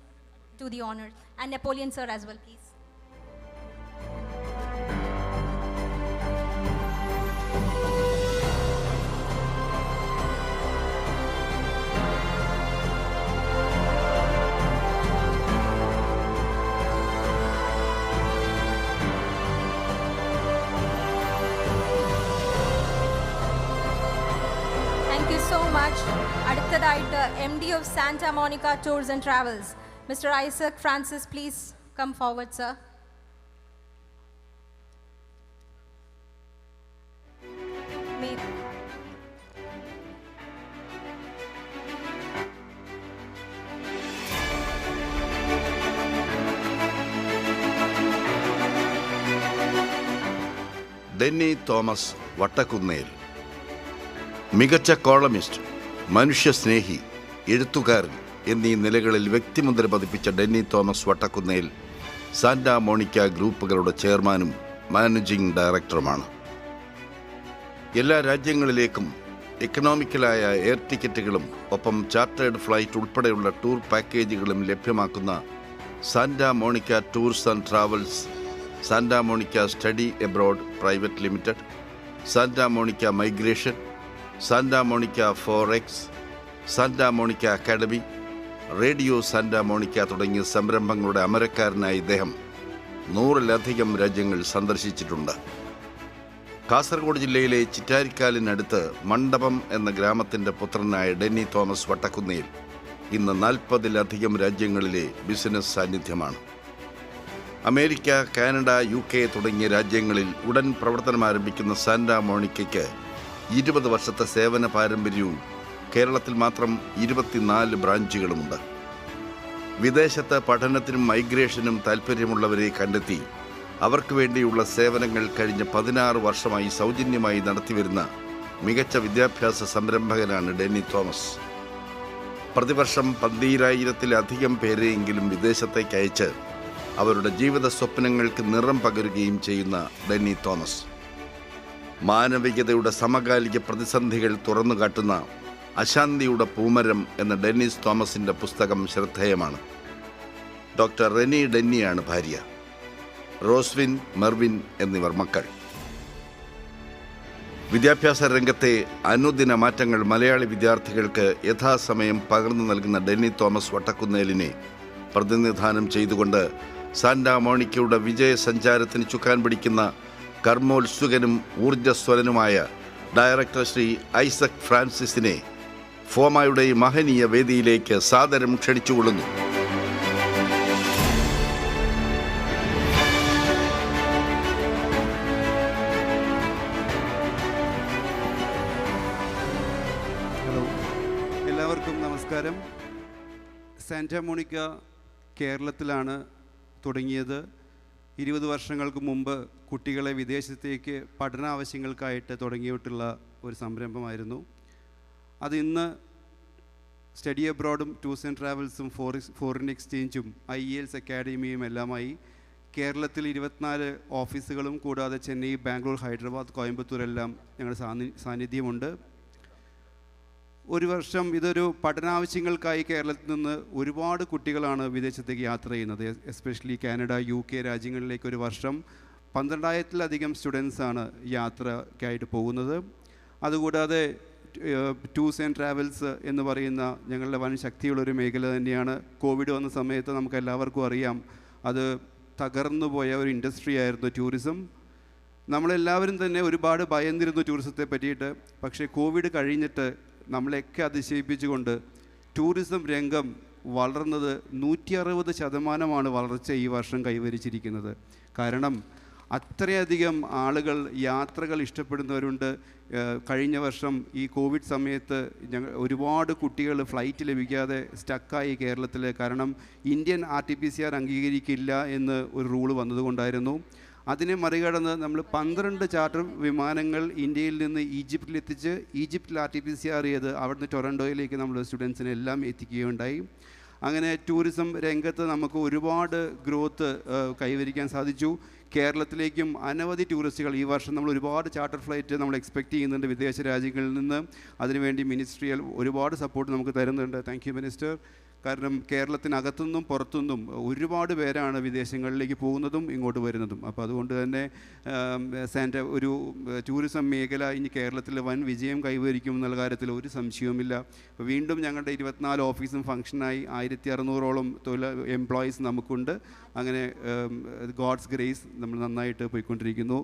do the honors. And Napoleon sir as well, please. അടുത്തതായിട്ട് MD of Santa Monica Tours and Travels, Mr. Isaac Francis, please come forward, sir. Denny Thomas Vattakunnel. മികച്ച columnist, മനുഷ്യസ്നേഹി, എഴുത്തുകാരൻ എന്നീ നിലകളിൽ വ്യക്തിമുദ്ര പതിപ്പിച്ച Denny Thomas Vattakunnel Santa Monica ഗ്രൂപ്പുകളുടെ ചെയർമാനും മാനേജിംഗ് ഡയറക്ടറുമാണ്. എല്ലാ രാജ്യങ്ങളിലേക്കും എക്കണോമിക്കലായ എയർ ടിക്കറ്റുകളും ഒപ്പം ചാർട്ടേഡ് ഫ്ലൈറ്റ് ഉൾപ്പെടെയുള്ള ടൂർ പാക്കേജുകളും ലഭ്യമാക്കുന്ന Santa Monica tours and travels, Santa Monica study abroad private limited, Santa Monica migration, Santa Monica forex, Santa Monica academy, radio Santa Monica തുടങ്ങിയ സംരംഭങ്ങളുടെ അമരക്കാരനായ ഇദ്ദേഹം 100-ലധികം രാജ്യങ്ങൾ സന്ദർശിച്ചിട്ടുണ്ട്. കാസർഗോഡ് ജില്ലയിലെ ചിറ്റാരിക്കാലിനടുത്ത് മണ്ഡപം എന്ന ഗ്രാമത്തിൻ്റെ പുത്രനായ ഡെന്നി തോമസ് വട്ടക്കുന്നേൽ ഇന്ന് 40-ലധികം രാജ്യങ്ങളിലെ ബിസിനസ് സാന്നിധ്യമാണ്. അമേരിക്ക, കാനഡ, UK തുടങ്ങിയ രാജ്യങ്ങളിൽ ഉടൻ പ്രവർത്തനം ആരംഭിക്കുന്ന സാന്റാ മോണിക്കയ്ക്ക് 20 വർഷത്തെ സേവന പാരമ്പര്യവും കേരളത്തിൽ മാത്രം 24 ബ്രാഞ്ചുകളുമുണ്ട്. വിദേശത്ത് പഠനത്തിനും മൈഗ്രേഷനും താൽപ്പര്യമുള്ളവരെ കണ്ടെത്തി അവർക്ക് വേണ്ടിയുള്ള സേവനങ്ങൾ കഴിഞ്ഞ 16 വർഷമായി സൗജന്യമായി നടത്തിവരുന്ന മികച്ച വിദ്യാഭ്യാസ സംരംഭകനാണ് ഡെന്നി തോമസ്. പ്രതിവർഷം 12,000-ലധികം പേരെയെങ്കിലും വിദേശത്തേക്ക് അയച്ച് അവരുടെ ജീവിത സ്വപ്നങ്ങൾക്ക് നിറം പകരുകയും ചെയ്യുന്ന ഡെന്നി തോമസ് മാനവികതയുടെ സമകാലിക പ്രതിസന്ധികൾ തുറന്നുകാട്ടുന്ന അശാന്തിയുടെ പൂമരം എന്ന ഡെന്നിസ് തോമസിൻ്റെ പുസ്തകം ശ്രദ്ധേയമാണ്. ഡോക്ടർ റെനി ഡെന്നിയാണ് ഭാര്യ. റോസ്വിൻ, മെർവിൻ എന്നിവർ മക്കൾ. വിദ്യാഭ്യാസ രംഗത്തെ അനുദിന മാറ്റങ്ങൾ മലയാളി വിദ്യാർത്ഥികൾക്ക് യഥാസമയം പകർന്നു നൽകുന്ന ഡെന്നി തോമസ് വട്ടക്കുന്നേലിനെ പ്രതിനിധാനം ചെയ്തുകൊണ്ട് സാന്റാ മോണിക്കയുടെ വിജയ സഞ്ചാരത്തിന് ചുക്കാൻ പിടിക്കുന്ന കർമ്മോത്സുകനും ഊർജ്ജസ്വലനുമായ ഡയറക്ടർ ശ്രീ ഐസക് ഫ്രാൻസിസിനെ ഫോമയുടെ ഈ മഹനീയ വേദിയിലേക്ക് സാദരം ക്ഷണിച്ചുകൊള്ളുന്നു. എല്ലാവർക്കും നമസ്കാരം. സാന്റാ മോണിക്ക കേരളത്തിലാണ് തുടങ്ങിയത്. 20 വർഷങ്ങൾക്ക് മുമ്പ് കുട്ടികളെ വിദേശത്തേക്ക് പഠനാവശ്യങ്ങൾക്കായിട്ട് തുടങ്ങിയിട്ടുള്ള ഒരു സംരംഭമായിരുന്നു. അത് ഇന്ന് സ്റ്റഡി അബ്രോഡും ടൂർസ് ആൻഡ് ട്രാവൽസും ഫോറിൻ എക്സ്ചേഞ്ചും IELTS അക്കാഡമിയും എല്ലാമായി കേരളത്തിൽ 24 ഓഫീസുകളും കൂടാതെ ചെന്നൈ, ബാംഗ്ലൂർ, ഹൈദരാബാദ്, കോയമ്പത്തൂരെല്ലാം ഞങ്ങളുടെ സാന്നിധ്യമുണ്ട്. ഒരു വർഷം ഇതൊരു പഠനാവശ്യങ്ങൾക്കായി കേരളത്തിൽ നിന്ന് ഒരുപാട് കുട്ടികളാണ് വിദേശത്തേക്ക് യാത്ര ചെയ്യുന്നത്. എസ്പെഷ്യലി കാനഡ, UK രാജ്യങ്ങളിലേക്ക് ഒരു വർഷം 12,000-ലധികം സ്റ്റുഡൻസാണ് യാത്രയ്ക്കായിട്ട് പോകുന്നത്. അതുകൂടാതെ ടൂർസ് ആൻഡ് ട്രാവൽസ് എന്ന് പറയുന്ന ഞങ്ങളുടെ വൻ ശക്തിയുള്ളൊരു മേഖല തന്നെയാണ്. കോവിഡ് വന്ന സമയത്ത് നമുക്ക് എല്ലാവർക്കും അറിയാം, അത് തകർന്നു പോയ ഒരു ഇൻഡസ്ട്രി ആയിരുന്നു ടൂറിസം. നമ്മളെല്ലാവരും തന്നെ ഒരുപാട് ഭയന്നിരുന്നു ടൂറിസത്തെ പറ്റിയിട്ട്. പക്ഷേ കോവിഡ് കഴിഞ്ഞിട്ട് നമ്മളെയൊക്കെ അതിശയിപ്പിച്ചുകൊണ്ട് ടൂറിസം രംഗം വളർന്നത് 160% വളർച്ച ഈ വർഷം കൈവരിച്ചിരിക്കുന്നത്. കാരണം അത്രയധികം ആളുകൾ യാത്രകൾ ഇഷ്ടപ്പെടുന്നവരുണ്ട്. കഴിഞ്ഞ വർഷം ഈ കോവിഡ് സമയത്ത് ഒരുപാട് കുട്ടികൾ ഫ്ലൈറ്റ് ലഭിക്കാതെ സ്റ്റക്കായി കേരളത്തിൽ. കാരണം ഇന്ത്യൻ RT-PCR അംഗീകരിക്കില്ല എന്ന് ഒരു റൂള് വന്നതുകൊണ്ടായിരുന്നു. അതിനെ മറികടന്ന് നമ്മൾ 12 ചാർട്ടർ വിമാനങ്ങൾ ഇന്ത്യയിൽ നിന്ന് ഈജിപ്തിലെത്തിച്ച് ഈജിപ്തിൽ RT-PCR ചെയ്ത് അവിടുന്ന് ടൊറൻഡോയിലേക്ക് നമ്മൾ സ്റ്റുഡൻസിനെ എല്ലാം എത്തിക്കുകയുണ്ടായി. അങ്ങനെ ടൂറിസം രംഗത്ത് നമുക്ക് ഒരുപാട് ഗ്രോത്ത് കൈവരിക്കാൻ സാധിച്ചു. കേരളത്തിലേക്കും അനവധി ടൂറിസ്റ്റുകൾ ഈ വർഷം നമ്മൾ ഒരുപാട് ചാർട്ടർ ഫ്ലൈറ്റ് നമ്മൾ എക്സ്പെക്റ്റ് ചെയ്യുന്നുണ്ട് വിദേശ രാജ്യങ്ങളിൽ നിന്ന്. അതിനുവേണ്ടി മിനിസ്ട്രിയിൽ ഒരുപാട് സപ്പോർട്ട് നമുക്ക് തരുന്നുണ്ട്. Thank you minister. കാരണം കേരളത്തിനകത്തുനിന്നും പുറത്തുനിന്നും ഒരുപാട് പേരാണ് വിദേശങ്ങളിലേക്ക് പോകുന്നതും ഇങ്ങോട്ട് വരുന്നതും. അപ്പോൾ അതുകൊണ്ട് തന്നെ ഒരു ടൂറിസം മേഖല ഇനി കേരളത്തിൽ വൻ വിജയം കൈവരിക്കും എന്നുള്ള കാര്യത്തിൽ ഒരു സംശയവുമില്ല. അപ്പോൾ വീണ്ടും ഞങ്ങളുടെ 24 ഓഫീസും ഫംഗ്ഷനായി 1600ഓളം എംപ്ലോയീസ് നമുക്കുണ്ട്. അങ്ങനെ ഗോഡ്സ് ഗ്രേസ് നമ്മൾ നന്നായിട്ട് പോയിക്കൊണ്ടിരിക്കുന്നു.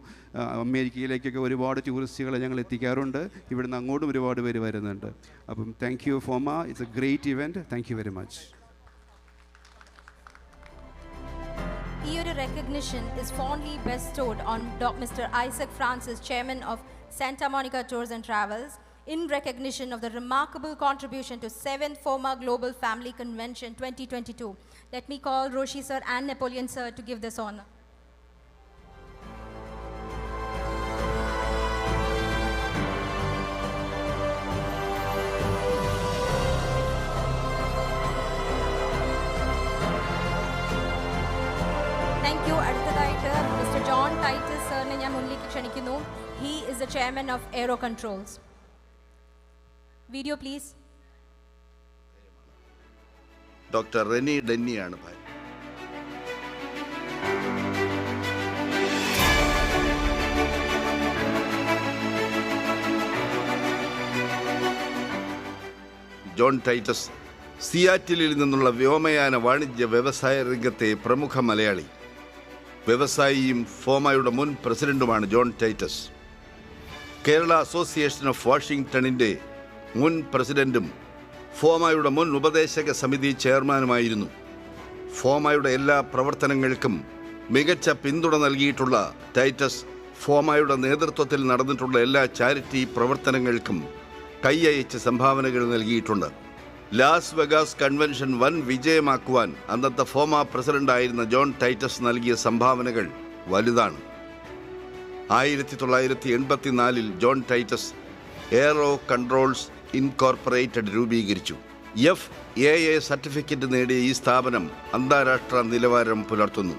അമേരിക്കയിലേക്കൊക്കെ ഒരുപാട് ടൂറിസ്റ്റുകളെ ഞങ്ങൾ എത്തിക്കാറുണ്ട്. ഇവിടുന്ന് അങ്ങോട്ടും ഒരുപാട് പേര് വരുന്നുണ്ട്. അപ്പം thank you FOMA. It's A great event. Thank you very much. ഈ ഒരു recognition is fondly bestowed on Mr. Isaac Francis, Chairman of Santa Monica Tours and Travels, in recognition of the remarkable contribution to 7th FOMA Global Family Convention 2022. Let me call Roshi sir and Napoleon sir to give this honor. Thank you. അടുത്തതായിട്ട് Mr. John Titus sirനെ ഞാൻ മുന്നിലേക്ക് ക്ഷണിക്കുന്നു. He is the chairman of Aero Controls. Video please. Doctor Reni ഡെന്നിയാണ് ഭാര്യ. John Titus സിയാറ്റിലിൽ നിന്നുള്ള വ്യോമയാന വാണിജ്യ വ്യവസായ രംഗത്തെ പ്രമുഖ മലയാളി. വ്യവസായിയും ഫോമയുടെ മുൻ പ്രസിഡന്റുമാണ് ജോൺ ടൈറ്റസ്. കേരള അസോസിയേഷൻ ഓഫ് വാഷിംഗ്ടണിൻ്റെ മുൻ പ്രസിഡന്റും ഫോമയുടെ മുൻ ഉപദേശക സമിതി ചെയർമാനുമായിരുന്നു. ഫോമയുടെ എല്ലാ പ്രവർത്തനങ്ങൾക്കും മികച്ച പിന്തുണ നൽകിയിട്ടുള്ള ടൈറ്റസ് ഫോമയുടെ നേതൃത്വത്തിൽ നടന്നിട്ടുള്ള എല്ലാ ചാരിറ്റി പ്രവർത്തനങ്ങൾക്കും കൈയയച്ച് സംഭാവനകൾ നൽകിയിട്ടുണ്ട്. ലാസ് വെഗാസ് കൺവെൻഷൻ വൻ വിജയമാക്കുവാൻ അന്നത്തെ ഫോമ പ്രസിഡന്റായിരുന്ന ജോൺ ടൈറ്റസ് നൽകിയ സംഭാവനകൾ വലുതാണ്. 1984 John Titus aero controls incorporated രൂപീകരിച്ചു. FAA സർട്ടിഫിക്കറ്റ് നേടിയ ഈ സ്ഥാപനം അന്താരാഷ്ട്ര നിലവാരം പുലർത്തുന്നു.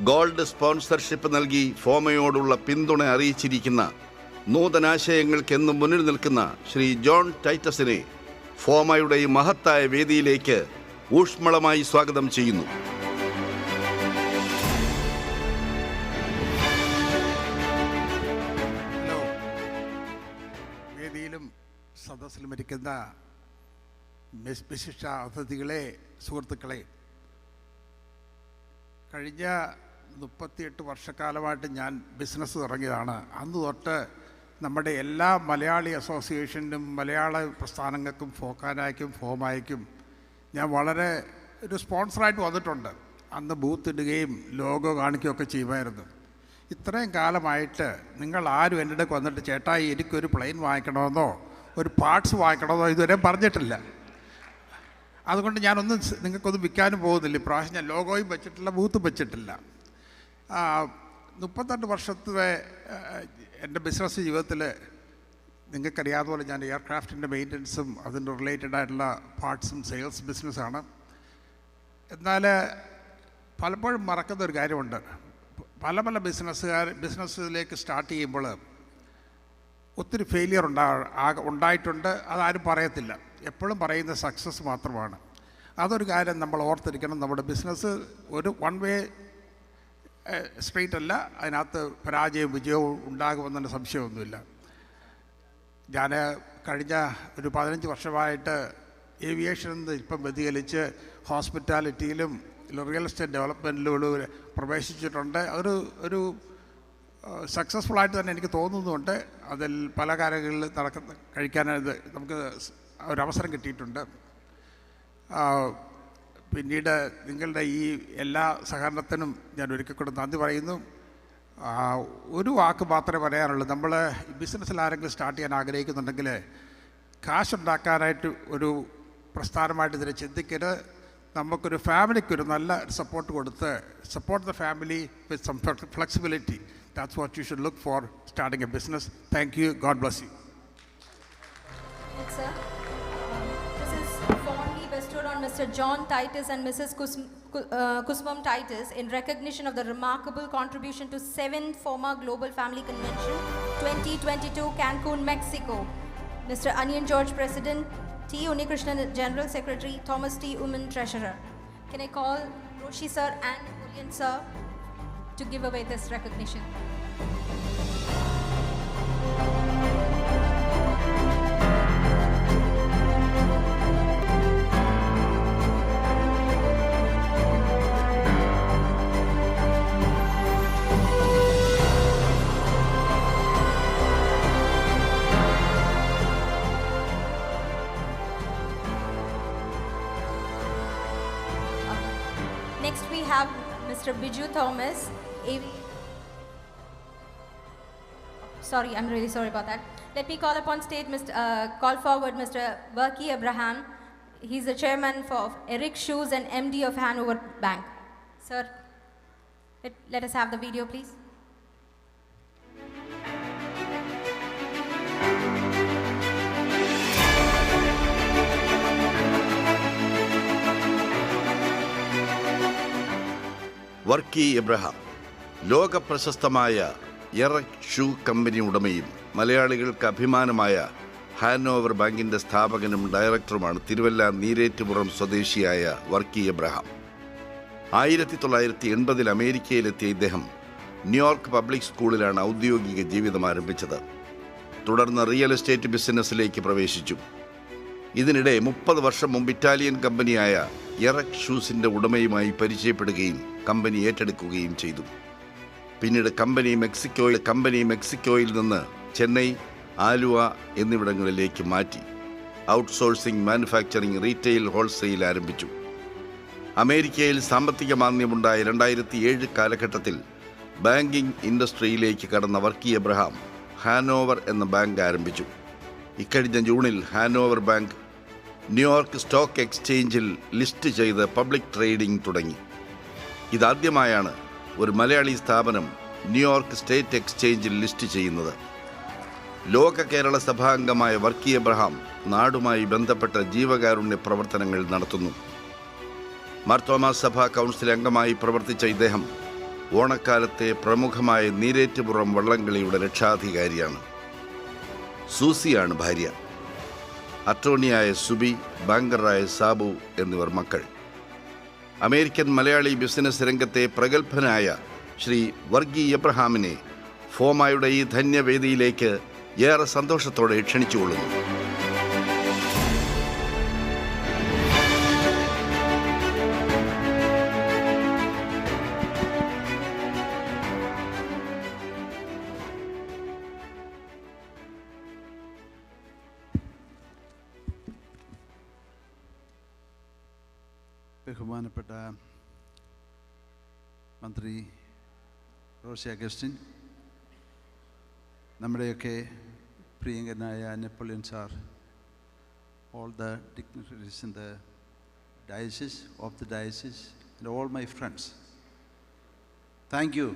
ഗോൾഡ് സ്പോൺസർഷിപ്പ് നൽകി ഫോമയോടുള്ള പിന്തുണ അറിയിച്ചിരിക്കുന്ന നൂതനാശയങ്ങൾക്കെന്നും മുന്നിൽ നിൽക്കുന്ന ശ്രീ ജോൺ ടൈറ്റസിനെ ഫോമയുടെ ഈ മഹത്തായ വേദിയിലേക്ക് ഊഷ്മളമായി സ്വാഗതം ചെയ്യുന്നു. ഹലോ, വേദിയിലും സദസ്സിലും ഇരിക്കുന്ന വിശിഷ്ട അതിഥികളെ, സുഹൃത്തുക്കളെ, കഴിഞ്ഞ 38 വർഷക്കാലമായിട്ട് ഞാൻ ബിസിനസ് തുടങ്ങിയതാണ്. അന്ന് തൊട്ട് നമ്മുടെ എല്ലാ മലയാളി അസോസിയേഷനും മലയാള പ്രസ്ഥാനങ്ങൾക്കും ഫോക്കാനായ്ക്കും ഫോമായ്ക്കും ഞാൻ വളരെ ഒരു സ്പോൺസറായിട്ട് വന്നിട്ടുണ്ട്. അന്ന് ബൂത്ത് ഇടുകയും ലോഗോ കാണിക്കുകയൊക്കെ ചെയ്യുമായിരുന്നു. ഇത്രയും കാലമായിട്ട് നിങ്ങൾ ആരും എൻ്റെ അടുക്ക് വന്നിട്ട് ചേട്ടായി എനിക്കൊരു പ്ലെയിൻ വാങ്ങിക്കണമെന്നോ ഒരു പാർട്സ് വാങ്ങിക്കണമെന്നോ ഇതുവരെ പറഞ്ഞിട്ടില്ല. അതുകൊണ്ട് ഞാനൊന്നും നിങ്ങൾക്കൊന്നും വിൽക്കാനും പോകുന്നില്ല. ഇപ്രാവശ്യം ഞാൻ ലോഗോയും വെച്ചിട്ടില്ല, ബൂത്തും വെച്ചിട്ടില്ല. 32 വർഷത്തെ എൻ്റെ ബിസിനസ് ജീവിതത്തിൽ നിങ്ങൾക്കറിയാവുന്ന പോലെ ഞാൻ എയർക്രാഫ്റ്റിൻ്റെ മെയിൻ്റനൻസും അതിൻ്റെ റിലേറ്റഡ് ആയിട്ടുള്ള പാർട്സും സെയിൽസ് ബിസിനസ്സാണ്. എന്നാൽ പലപ്പോഴും മറക്കുന്ന ഒരു കാര്യമുണ്ട്. പല ബിസിനസ്സിലേക്ക് സ്റ്റാർട്ട് ചെയ്യുമ്പോൾ ഒത്തിരി ഫെയിലിയർ ഉണ്ടായിട്ടുണ്ട്. അതാരും പറയത്തില്ല. എപ്പോഴും പറയുന്ന സക്സസ് മാത്രമാണ്. അതൊരു കാര്യം നമ്മൾ ഓർത്തിരിക്കണം. നമ്മുടെ ബിസിനസ് ഒരു വൺ വേ സ്ട്രീറ്റ് അല്ല. അതിനകത്ത് പരാജയവും വിജയവും ഉണ്ടാകുമെന്നതിന് സംശയമൊന്നുമില്ല. ഞാൻ കഴിഞ്ഞ ഒരു 15 വർഷമായിട്ട് ഏവിയേഷനിൽ നിന്ന് ഇപ്പം വ്യതിചലിച്ച് ഹോസ്പിറ്റാലിറ്റിയിലും റിയൽ എസ്റ്റേറ്റ് ഡെവലപ്മെൻറ്റിലൂടെ പ്രവേശിച്ചിട്ടുണ്ട്. ഒരു സക്സസ്ഫുള്ളായിട്ട് തന്നെ എനിക്ക് തോന്നുന്നുണ്ട്. അതിൽ പല കാര്യങ്ങളിൽ കഴിക്കാനായിട്ട് നമുക്ക് ഒരവസരം കിട്ടിയിട്ടുണ്ട്. പിന്നീട് നിങ്ങളുടെ ഈ എല്ലാ സഹകരണത്തിനും ഞാൻ ഒരിക്കൽ കൂടെ നന്ദി പറയുന്നു. ഒരു വാക്ക് മാത്രമേ പറയാനുള്ളൂ. നമ്മൾ ബിസിനസ്സിൽ ആരെങ്കിലും സ്റ്റാർട്ട് ചെയ്യാൻ ആഗ്രഹിക്കുന്നുണ്ടെങ്കിൽ കാശുണ്ടാക്കാനായിട്ട് ഒരു പ്രസ്ഥാനമായിട്ട് ഇതിനെ ചിന്തിക്കരുത്. നമുക്കൊരു ഫാമിലിക്കൊരു നല്ല സപ്പോർട്ട് കൊടുത്ത് support the family with some flexibility. That's what you should look for starting a business. Thank you. God bless you. Mr. John Titus and Mrs. Kusmam Titus in recognition of the remarkable contribution to 7th FOMAA Global Family Convention 2022 Cancun, Mexico. Mr. Onion George, President, T. Unikrishnan, General Secretary, Thomas T. Uman, Treasurer. Can I call Roshi sir and Napoleon sir to give away this recognition? Next we have Mr. Biju Thomas, sorry, I'm really sorry about that. Let me call upon stage, call forward Mr. Verki Abraham. He's the chairman for Eric Shoes and MD of Hanover Bank. Sir, let us have the video, please. Varkey Abraham ലോകപ്രശസ്തമായ എറക് shoe company ഉടമയും മലയാളികൾക്ക് അഭിമാനമായ Hanover ബാങ്കിൻ്റെ സ്ഥാപകനും ഡയറക്ടറുമാണ് തിരുവല്ല നീരേറ്റുപുറം സ്വദേശിയായ Varkey Abraham. 1980 അമേരിക്കയിലെത്തിയ ഇദ്ദേഹം New York public സ്കൂളിലാണ് ഔദ്യോഗിക ജീവിതം ആരംഭിച്ചത്. തുടർന്ന് റിയൽ എസ്റ്റേറ്റ് ബിസിനസ്സിലേക്ക് പ്രവേശിച്ചു. ഇതിനിടെ 30 വർഷം മുമ്പ് ഇറ്റാലിയൻ കമ്പനിയായ എറക് ഷൂസിൻ്റെ ഉടമയുമായി പരിചയപ്പെടുകയും കമ്പനി ഏറ്റെടുക്കുകയും ചെയ്തു. പിന്നീട് കമ്പനി മെക്സിക്കോയിൽ നിന്ന് ചെന്നൈ, ആലുവ എന്നിവിടങ്ങളിലേക്ക് മാറ്റി ഔട്ട്സോഴ്സിംഗ്, മാനുഫാക്ചറിംഗ്, റീറ്റെയിൽ, ഹോൾസെയിൽ ആരംഭിച്ചു. അമേരിക്കയിൽ സാമ്പത്തിക മാന്ദ്യമുണ്ടായ 2007 കാലഘട്ടത്തിൽ ബാങ്കിംഗ് ഇൻഡസ്ട്രിയിലേക്ക് കടന്ന വർക്കി എബ്രഹാം ഹാനോവർ എന്ന ബാങ്ക് ആരംഭിച്ചു. ഇക്കഴിഞ്ഞ ജൂണിൽ ഹാനോവർ ബാങ്ക് ന്യൂയോർക്ക് സ്റ്റോക്ക് എക്സ്ചേഞ്ചിൽ ലിസ്റ്റ് ചെയ്ത് പബ്ലിക് ട്രേഡിംഗ് തുടങ്ങി. ഇതാദ്യമായാണ് ഒരു മലയാളി സ്ഥാപനം ന്യൂയോർക്ക് സ്റ്റേറ്റ് എക്സ്ചേഞ്ചിൽ ലിസ്റ്റ് ചെയ്യുന്നത്. ലോക കേരള സഭാംഗമായ വർക്കി എബ്രഹാം നാടുമായി ബന്ധപ്പെട്ട ജീവകാരുണ്യ പ്രവർത്തനങ്ങൾ നടത്തുന്നു. മാർത്തോമാ സഭാ കൗൺസിൽ അംഗമായി പ്രവർത്തിച്ച ഇദ്ദേഹം ഓണക്കാലത്തെ പ്രമുഖമായ നീരേറ്റുപുറം വള്ളംകളിയുടെ രക്ഷാധികാരിയാണ്. സൂസിയാണ് ഭാര്യ. അറ്റോർണിയായ സുബി, ബാങ്കറായ സാബു എന്നിവർ മക്കൾ. അമേരിക്കൻ മലയാളി ബിസിനസ് രംഗത്തെ പ്രഗത്ഭനായ ശ്രീ വർഗി എബ്രഹാമിനെ ഫോമായുടെ ഈ ധന്യവേദിയിലേക്ക് ഏറെ സന്തോഷത്തോടെ ക്ഷണിച്ചുകൊള്ളുന്നു. ബഹുമാനപ്പെട്ട മന്ത്രി റോഷി അഗസ്റ്റിൻ, നമ്മുടെയൊക്കെ പ്രിയങ്കരനായ Napoleon sir, all the dignitaries in the diocese, of the diocese, and all my friends, thank you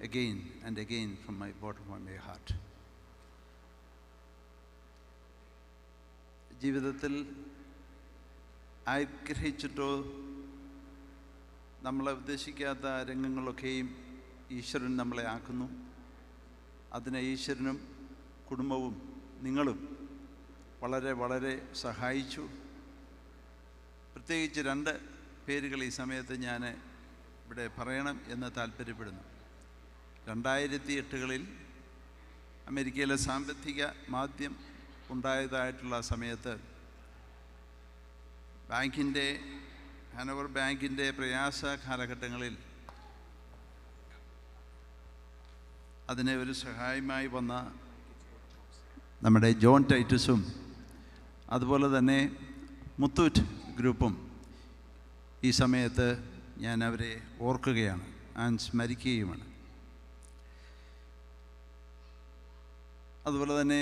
again and again from my bottom of my heart. ജീവിതത്തിൽ ആഗ്രഹിച്ചിട്ടോ നമ്മളെ ഉദ്ദേശിക്കാത്ത രംഗങ്ങളൊക്കെയും ഈശ്വരൻ നമ്മളെ ആക്കുന്നു. അതിനെ ഈശ്വരനും കുടുംബവും നിങ്ങളും വളരെ വളരെ സഹായിച്ചു. പ്രത്യേകിച്ച് 2 പേരുകൾ ഈ സമയത്ത് ഞാൻ ഇവിടെ പറയണം എന്ന് താല്പര്യപ്പെടുന്നു. 2008 അമേരിക്കയിലെ സാമ്പത്തിക മാന്ദ്യം ഉണ്ടായതായിട്ടുള്ള സമയത്ത് ഹാനോവർ ബാങ്കിൻ്റെ പ്രയാസ കാലഘട്ടങ്ങളിൽ അതിനെ ഒരു സഹായമായി വന്ന നമ്മുടെ ജോൺ ടൈറ്റസും അതുപോലെ തന്നെ മുത്തൂറ്റ് ഗ്രൂപ്പും ഈ സമയത്ത് ഞാൻ അവരെ ഓർക്കുകയാണ്, സ്മരിക്കുകയുമാണ്. അതുപോലെ തന്നെ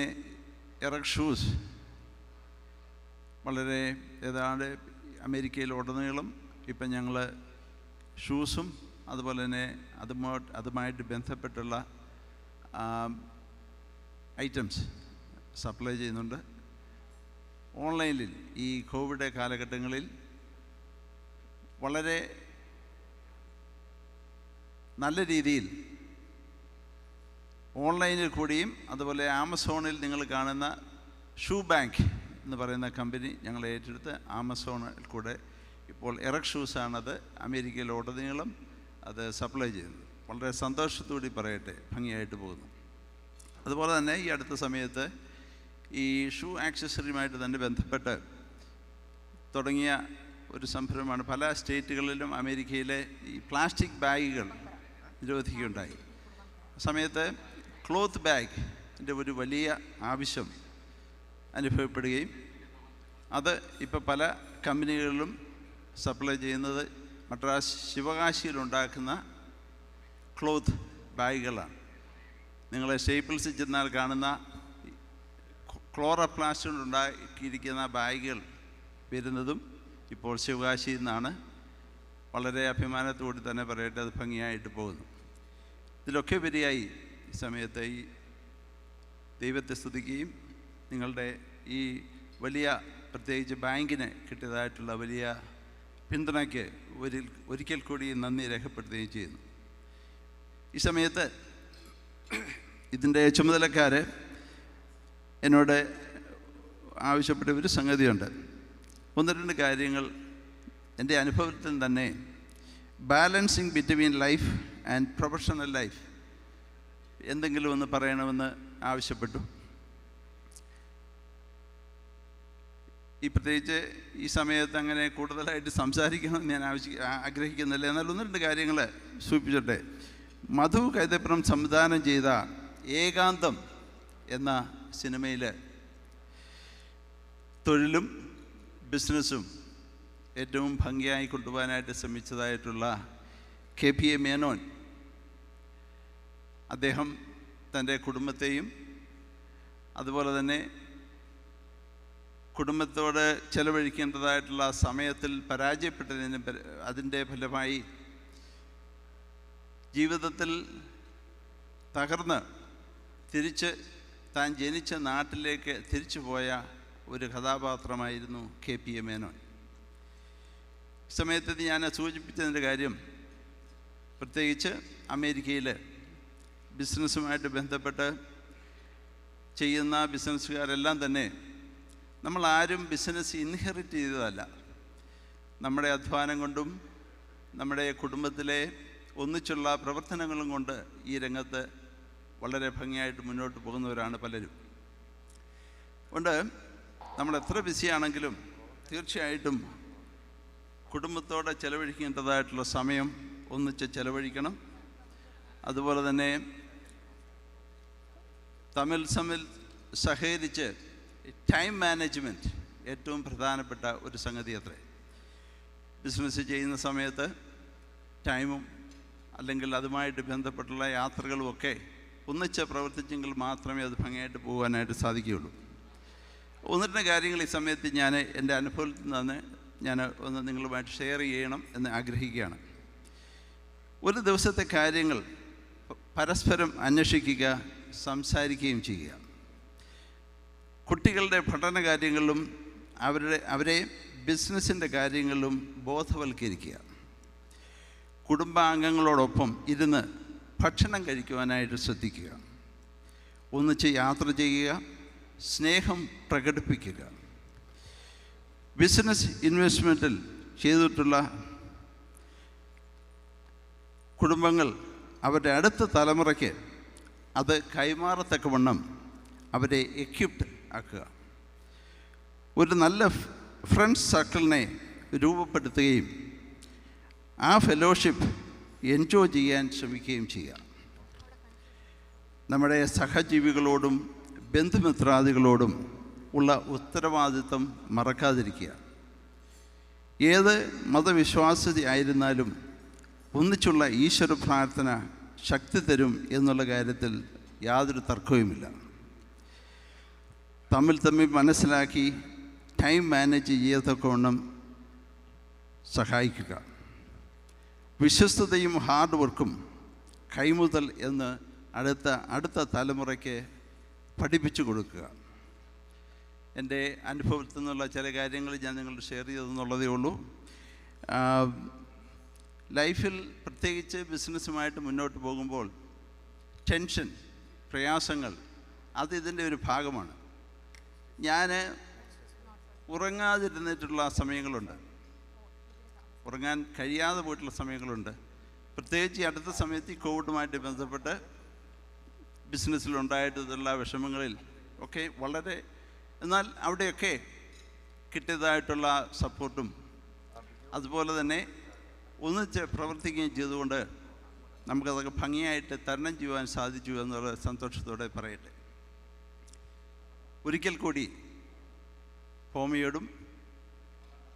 എറക് ഷൂസ് വളരെ ഏതാണ്ട് അമേരിക്കയിലുടനീളം ഇപ്പം ഞങ്ങൾ ഷൂസും അതുപോലെ തന്നെ അതുമായിട്ട് ബന്ധപ്പെട്ടുള്ള ഐറ്റംസ് സപ്ലൈ ചെയ്യുന്നുണ്ട്. ഓൺലൈനിൽ ഈ കോവിഡ് കാലഘട്ടങ്ങളിൽ വളരെ നല്ല രീതിയിൽ ഓൺലൈനിൽ കൂടിയും അതുപോലെ ആമസോണിൽ നിങ്ങൾ കാണുന്ന ഷൂ ബാങ്ക് എന്ന് പറയുന്ന കമ്പനി ഞങ്ങൾ ഏറ്റെടുത്ത് ആമസോണിൽ കൂടെ ഇപ്പോൾ എറക് ഷൂസാണത് അമേരിക്കയിലുടനീളം അത് സപ്ലൈ ചെയ്യുന്നത്. വളരെ സന്തോഷത്തോടെ പറയട്ടെ, ഭംഗിയായിട്ട് പോകുന്നു. അതുപോലെ തന്നെ ഈ അടുത്ത സമയത്ത് ഈ ഷൂ ആക്സസറിയുമായിട്ട് തന്നെ ബന്ധപ്പെട്ട് തുടങ്ങിയ ഒരു സംരംഭമാണ്. പല സ്റ്റേറ്റുകളിലും അമേരിക്കയിലെ ഈ പ്ലാസ്റ്റിക് ബാഗുകൾ നിരോധിക്കുകയുണ്ടായി. സമയത്ത് ക്ലോത്ത് ബാഗിൻ്റെ ഒരു വലിയ ആവശ്യം അനുഭവപ്പെടുകയും അത് ഇപ്പോൾ പല കമ്പനികളിലും സപ്ലൈ ചെയ്യുന്നത് മദ്രാസ് ശിവകാശിയിലുണ്ടാക്കുന്ന ക്ലോത്ത് ബാഗുകളാണ്. നിങ്ങൾ സ്റ്റേപ്പിൾസിൽ ചെന്നാൽ കാണുന്ന ക്ലോറോപ്ലാസ്റ്റ് കൊണ്ടുണ്ടാക്കിയിരിക്കുന്ന ബാഗുകൾ വരുന്നതും ഇപ്പോൾ ശിവകാശിയിൽ നിന്നാണ്. വളരെ അഭിമാനത്തോടെ തന്നെ പറയട്ടെ, അത് ഭംഗിയായിട്ട് പോകുന്നു. ഇതിലൊക്കെ ഉപരിയായി ഈ സമയത്ത് ഈ ദൈവത്തെ സ്തുതിക്കുകയും നിങ്ങളുടെ ഈ വലിയ പ്രത്യേകിച്ച് ബാങ്കിന് കിട്ടിയതായിട്ടുള്ള വലിയ പിന്തുണയ്ക്ക് ഒരിക്കൽ കൂടി നന്ദി രേഖപ്പെടുത്തുകയും ചെയ്യുന്നു. ഈ സമയത്ത് ഇതിൻ്റെ ചുമതലക്കാർ എന്നോട് ആവശ്യപ്പെട്ട ഒരു സംഗതിയുണ്ട്. 1-2 കാര്യങ്ങൾ എൻ്റെ അനുഭവത്തിൽ തന്നെ balancing between life and professional life എന്തെങ്കിലും ഒന്ന് പറയണമെന്ന് ആവശ്യപ്പെട്ടു. ഈ പ്രത്യേകിച്ച് ഈ സമയത്ത് അങ്ങനെ കൂടുതലായിട്ട് സംസാരിക്കണമെന്ന് ഞാൻ ആഗ്രഹിക്കുന്നില്ല. എന്നാൽ 1-2 കാര്യങ്ങൾ സൂചിപ്പിച്ചോട്ടെ. മധു കൈതപ്പുറം സംവിധാനം ചെയ്ത ഏകാന്തം എന്ന സിനിമയിൽ തൊഴിലും ബിസിനസ്സും ഏറ്റവും ഭംഗിയായി കൊണ്ടുപോകാനായിട്ട് ശ്രമിച്ചതായിട്ടുള്ള KPA മേനോൻ, അദ്ദേഹം തൻ്റെ കുടുംബത്തെയും അതുപോലെ തന്നെ കുടുംബത്തോട് ചെലവഴിക്കേണ്ടതായിട്ടുള്ള സമയത്തിൽ അതിൻ്റെ ഫലമായി ജീവിതത്തിൽ തകർന്ന് തിരിച്ച് താൻ ജനിച്ച നാട്ടിലേക്ക് തിരിച്ചു പോയ ഒരു കഥാപാത്രമായിരുന്നു KPA മേനോൻ. സമയത്ത് ഞാൻ സൂചിപ്പിച്ചതിൻ്റെ കാര്യം പ്രത്യേകിച്ച് അമേരിക്കയിൽ ബിസിനസ്സുമായിട്ട് ബന്ധപ്പെട്ട് ചെയ്യുന്ന ബിസിനസ്സുകാരെല്ലാം തന്നെ നമ്മളാരും ബിസിനസ് ഇൻഹെറിറ്റ് ചെയ്തതല്ല. നമ്മുടെ അധ്വാനം കൊണ്ടും നമ്മുടെ കുടുംബത്തിലെ ഒന്നിച്ചുള്ള പ്രവർത്തനങ്ങളും കൊണ്ട് ഈ രംഗത്ത് വളരെ ഭംഗിയായിട്ട് മുന്നോട്ട് പോകുന്നവരാണ് പലരും. അതുകൊണ്ട് നമ്മൾ എത്ര ബിസിയാണെങ്കിലും തീർച്ചയായിട്ടും കുടുംബത്തോടെ ചെലവഴിക്കേണ്ടതായിട്ടുള്ള സമയം ഒന്നിച്ച് ചെലവഴിക്കണം. അതുപോലെ തന്നെ തമ്മിൽ സഹകരിച്ച് ടൈം മാനേജ്മെൻറ്റ് ഏറ്റവും പ്രധാനപ്പെട്ട ഒരു സംഗതി അത്രേ. ബിസിനസ് ചെയ്യുന്ന സമയത്ത് ടൈമും അല്ലെങ്കിൽ അതുമായിട്ട് ബന്ധപ്പെട്ടുള്ള യാത്രകളുമൊക്കെ ഒന്നിച്ച് പ്രവർത്തിച്ചെങ്കിൽ മാത്രമേ അത് ഭംഗിയായിട്ട് പോകാനായിട്ട് സാധിക്കുകയുള്ളൂ. ഒന്ന് രണ്ട് കാര്യങ്ങൾ ഈ സമയത്ത് ഞാൻ എൻ്റെ അനുഭവത്തിൽ നിന്ന് ഞാൻ ഒന്ന് നിങ്ങളുമായിട്ട് ഷെയർ ചെയ്യണം എന്ന് ആഗ്രഹിക്കുകയാണ്. ഒരു ദിവസത്തെ കാര്യങ്ങൾ പരസ്പരം അന്വേഷിക്കുക, സംസാരിക്കുകയും ചെയ്യുക. കുട്ടികളുടെ പഠന കാര്യങ്ങളിലും അവരെ ബിസിനസ്സിൻ്റെ കാര്യങ്ങളിലും ബോധവൽക്കരിക്കുക. കുടുംബാംഗങ്ങളോടൊപ്പം ഇരുന്ന് ഭക്ഷണം കഴിക്കുവാനായിട്ട് ശ്രദ്ധിക്കുക. ഒന്നിച്ച് യാത്ര ചെയ്യുക, സ്നേഹം പ്രകടിപ്പിക്കുക. ബിസിനസ് ഇൻവെസ്റ്റ്മെൻറ്റിൽ ചെയ്തിട്ടുള്ള കുടുംബങ്ങൾ അവരുടെ അടുത്ത തലമുറയ്ക്ക് അത് കൈമാറത്തക്കവണ്ണം അവരെ എക്യുപ്ഡ് ആക്കുക. ഒരു നല്ല ഫ്രണ്ട്സ് സർക്കിളിനെ രൂപപ്പെടുത്തുകയും ആ ഫെലോഷിപ്പ് എൻജോയ് ചെയ്യാൻ ശ്രമിക്കുകയും ചെയ്യുക. നമ്മുടെ സഹജീവികളോടും ബന്ധുമിത്രാദികളോടും ഉള്ള ഉത്തരവാദിത്വം മറക്കാതിരിക്കുക. ഏത് മതവിശ്വാസി ആയിരുന്നാലും ഒന്നിച്ചുള്ള ഈശ്വര പ്രാർത്ഥന ശക്തി തരും എന്നുള്ള കാര്യത്തിൽ യാതൊരു തർക്കവുമില്ല. തമ്മിൽ മനസ്സിലാക്കി ടൈം മാനേജ് ചെയ്യത്തക്കവണ്ണം സഹായിക്കുക. വിശ്വസ്തതയും ഹാർഡ് വർക്കും കൈമുതൽ എന്ന് അടുത്ത തലമുറയ്ക്ക് പഠിപ്പിച്ചു കൊടുക്കുക. എൻ്റെ അനുഭവത്തിൽ നിന്നുള്ള ചില കാര്യങ്ങൾ ഞാൻ നിങ്ങളോട് ഷെയർ ചെയ്തെന്നുള്ളതേ ഉള്ളൂ. ലൈഫിൽ പ്രത്യേകിച്ച് ബിസിനസ്സുമായിട്ട് മുന്നോട്ട് പോകുമ്പോൾ ടെൻഷൻ, പ്രയാസങ്ങൾ അത് ഇതിൻ്റെ ഒരു ഭാഗമാണ്. ഞാൻ ഉറങ്ങാതിരുന്നിട്ടുള്ള സമയങ്ങളുണ്ട്, ഉറങ്ങാൻ കഴിയാതെ പോയിട്ടുള്ള സമയങ്ങളുണ്ട്. പ്രത്യേകിച്ച് അടുത്ത സമയത്ത് ഈ കോവിഡുമായിട്ട് ബന്ധപ്പെട്ട് ബിസിനസ്സിലുണ്ടായിട്ടുള്ള വിഷമങ്ങളിൽ ഒക്കെ വളരെ, എന്നാൽ അവിടെയൊക്കെ കിട്ടിയതായിട്ടുള്ള സപ്പോർട്ടും അതുപോലെ തന്നെ ഒന്നിച്ച് പ്രവർത്തിക്കുകയും ചെയ്തുകൊണ്ട് നമുക്കതൊക്കെ ഭംഗിയായിട്ട് തരണം ചെയ്യുവാൻ സാധിച്ചു എന്നുള്ള സന്തോഷത്തോടെ പറയട്ടെ. ഒരിക്കൽ കൂടി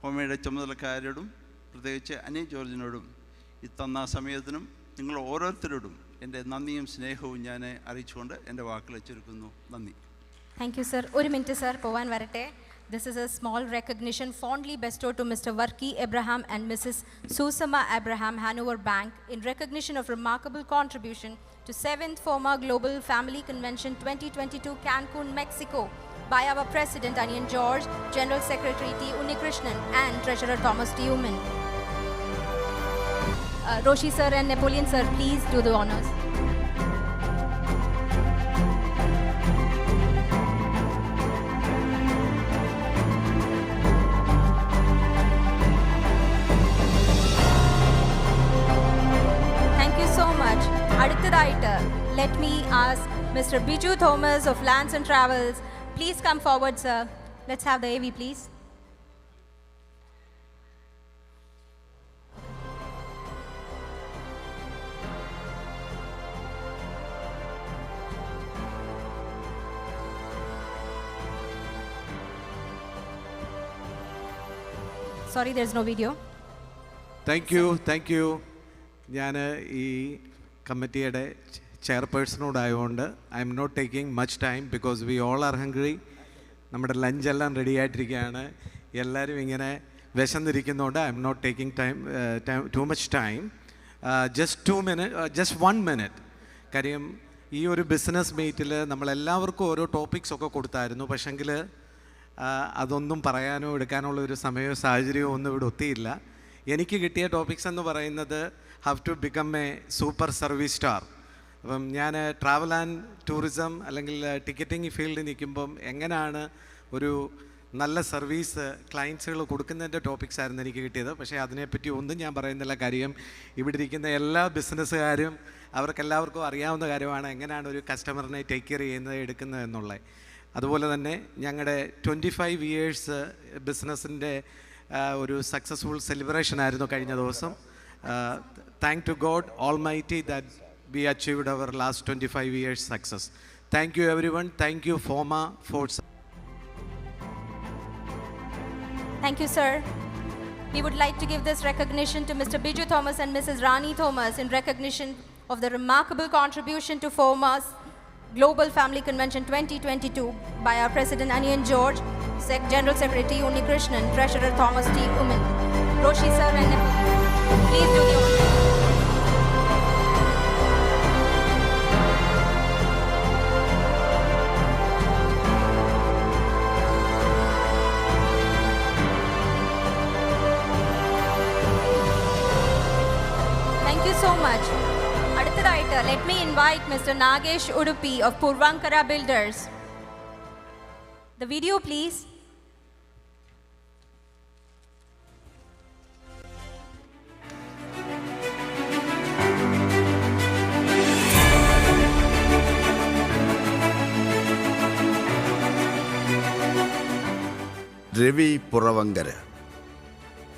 ഫോമയുടെ ചുമതലക്കാരോടും പ്രത്യേകിച്ച് അനി ജോർജിനോടും ഈ തന്ന സമയത്തിനും നിങ്ങൾ ഓരോരുത്തരോടും എൻ്റെ നന്ദിയും സ്നേഹവും ഞാൻ അറിയിച്ചുകൊണ്ട് എൻ്റെ വാക്കുകൾ ചുരുക്കുന്നു. നന്ദി. Thank you sir. ഒരു മിനിറ്റ് സർ, പോവാൻ വരട്ടെ. This is a small recognition fondly bestowed to Mr. Varki Abraham and Mrs. Susama Abraham, Hanover Bank, in recognition of remarkable contribution to 7th FOMAA Global Family Convention 2022 Cancun, Mexico, by our President Anian George, General Secretary T. Unnikrishnan, and Treasurer Thomas T. Uman. Roshi sir and Napoleon sir, please do the honors. അടുത്തതായിട്ട് let me ask Mr. Biju Thomas of Lands and Travels. Please come forward, sir. Let's have the AV, please. Sorry, there's no video. Thank you. ഞാൻ ഈ കമ്മിറ്റിയുടെ ചെയർപേഴ്സണോടായതുകൊണ്ട് I'm not taking much time because we all are hungry. നമ്മുടെ ലഞ്ചെല്ലാം ready ആയിട്ടിരിക്കുകയാണ്. എല്ലാവരും ഇങ്ങനെ വിശന്നിരിക്കുന്നതുകൊണ്ട് I'm not taking too much time. Just 1 minute. കാര്യം ഈ ഒരു ബിസിനസ് മീറ്റിൽ നമ്മളെല്ലാവർക്കും ഓരോ ടോപ്പിക്സൊക്കെ കൊടുത്തായിരുന്നു. പക്ഷെങ്കിൽ അതൊന്നും പറയാനോ എടുക്കാനുള്ള ഒരു സമയമോ സാഹചര്യമോ ഒന്നും ഇവിടെ ഒത്തിയില്ല. എനിക്ക് കിട്ടിയ ടോപ്പിക്സ് എന്ന് പറയുന്നത് have to become a super service star. അപ്പം ഞാൻ ട്രാവൽ ആൻഡ് ടൂറിസം അല്ലെങ്കിൽ ടിക്കറ്റിംഗ് ഫീൽഡിൽ നിൽക്കുമ്പം എങ്ങനെയാണ് ഒരു നല്ല സർവീസ് ക്ലയൻസുകൾ കൊടുക്കുന്നതിൻ്റെ ടോപ്പിക്സ് ആയിരുന്നു എനിക്ക് കിട്ടിയത്. പക്ഷേ അതിനെപ്പറ്റി ഒന്നും ഞാൻ പറയുന്നില്ല. കാര്യം ഇവിടെ ഇരിക്കുന്ന എല്ലാ ബിസിനസ്സുകാരും അവർക്കെല്ലാവർക്കും അറിയാവുന്ന കാര്യമാണ് എങ്ങനെയാണ് ഒരു കസ്റ്റമറിനെ ടേക്ക് കെയർ ചെയ്യുന്നത്, എടുക്കുന്നത് എന്നുള്ളത്. അതുപോലെ തന്നെ ഞങ്ങളുടെ 25 years ബിസിനസ്സിൻ്റെ ഒരു സക്സസ്ഫുൾ സെലിബ്രേഷൻ ആയിരുന്നു കഴിഞ്ഞ ദിവസം. Thank to God almighty that we achieved our last 25 years success. Thank you everyone. Thank you FOMA for. Thank you sir. We would like to give this recognition to Mr. Biju Thomas and Mrs. Rani Thomas in recognition of the remarkable contribution to FOMA's Global Family Convention 2022 by our President Anian George, General Secretary Uni Krishnan, Treasurer Thomas T. Uman. Roshi sir, and please do the honors. Thank you so much. அடுத்ததாയിട്ട്, let me invite Mr. Nagesh Udupi of Purvankara Builders. The video, please. Ravi Puravankara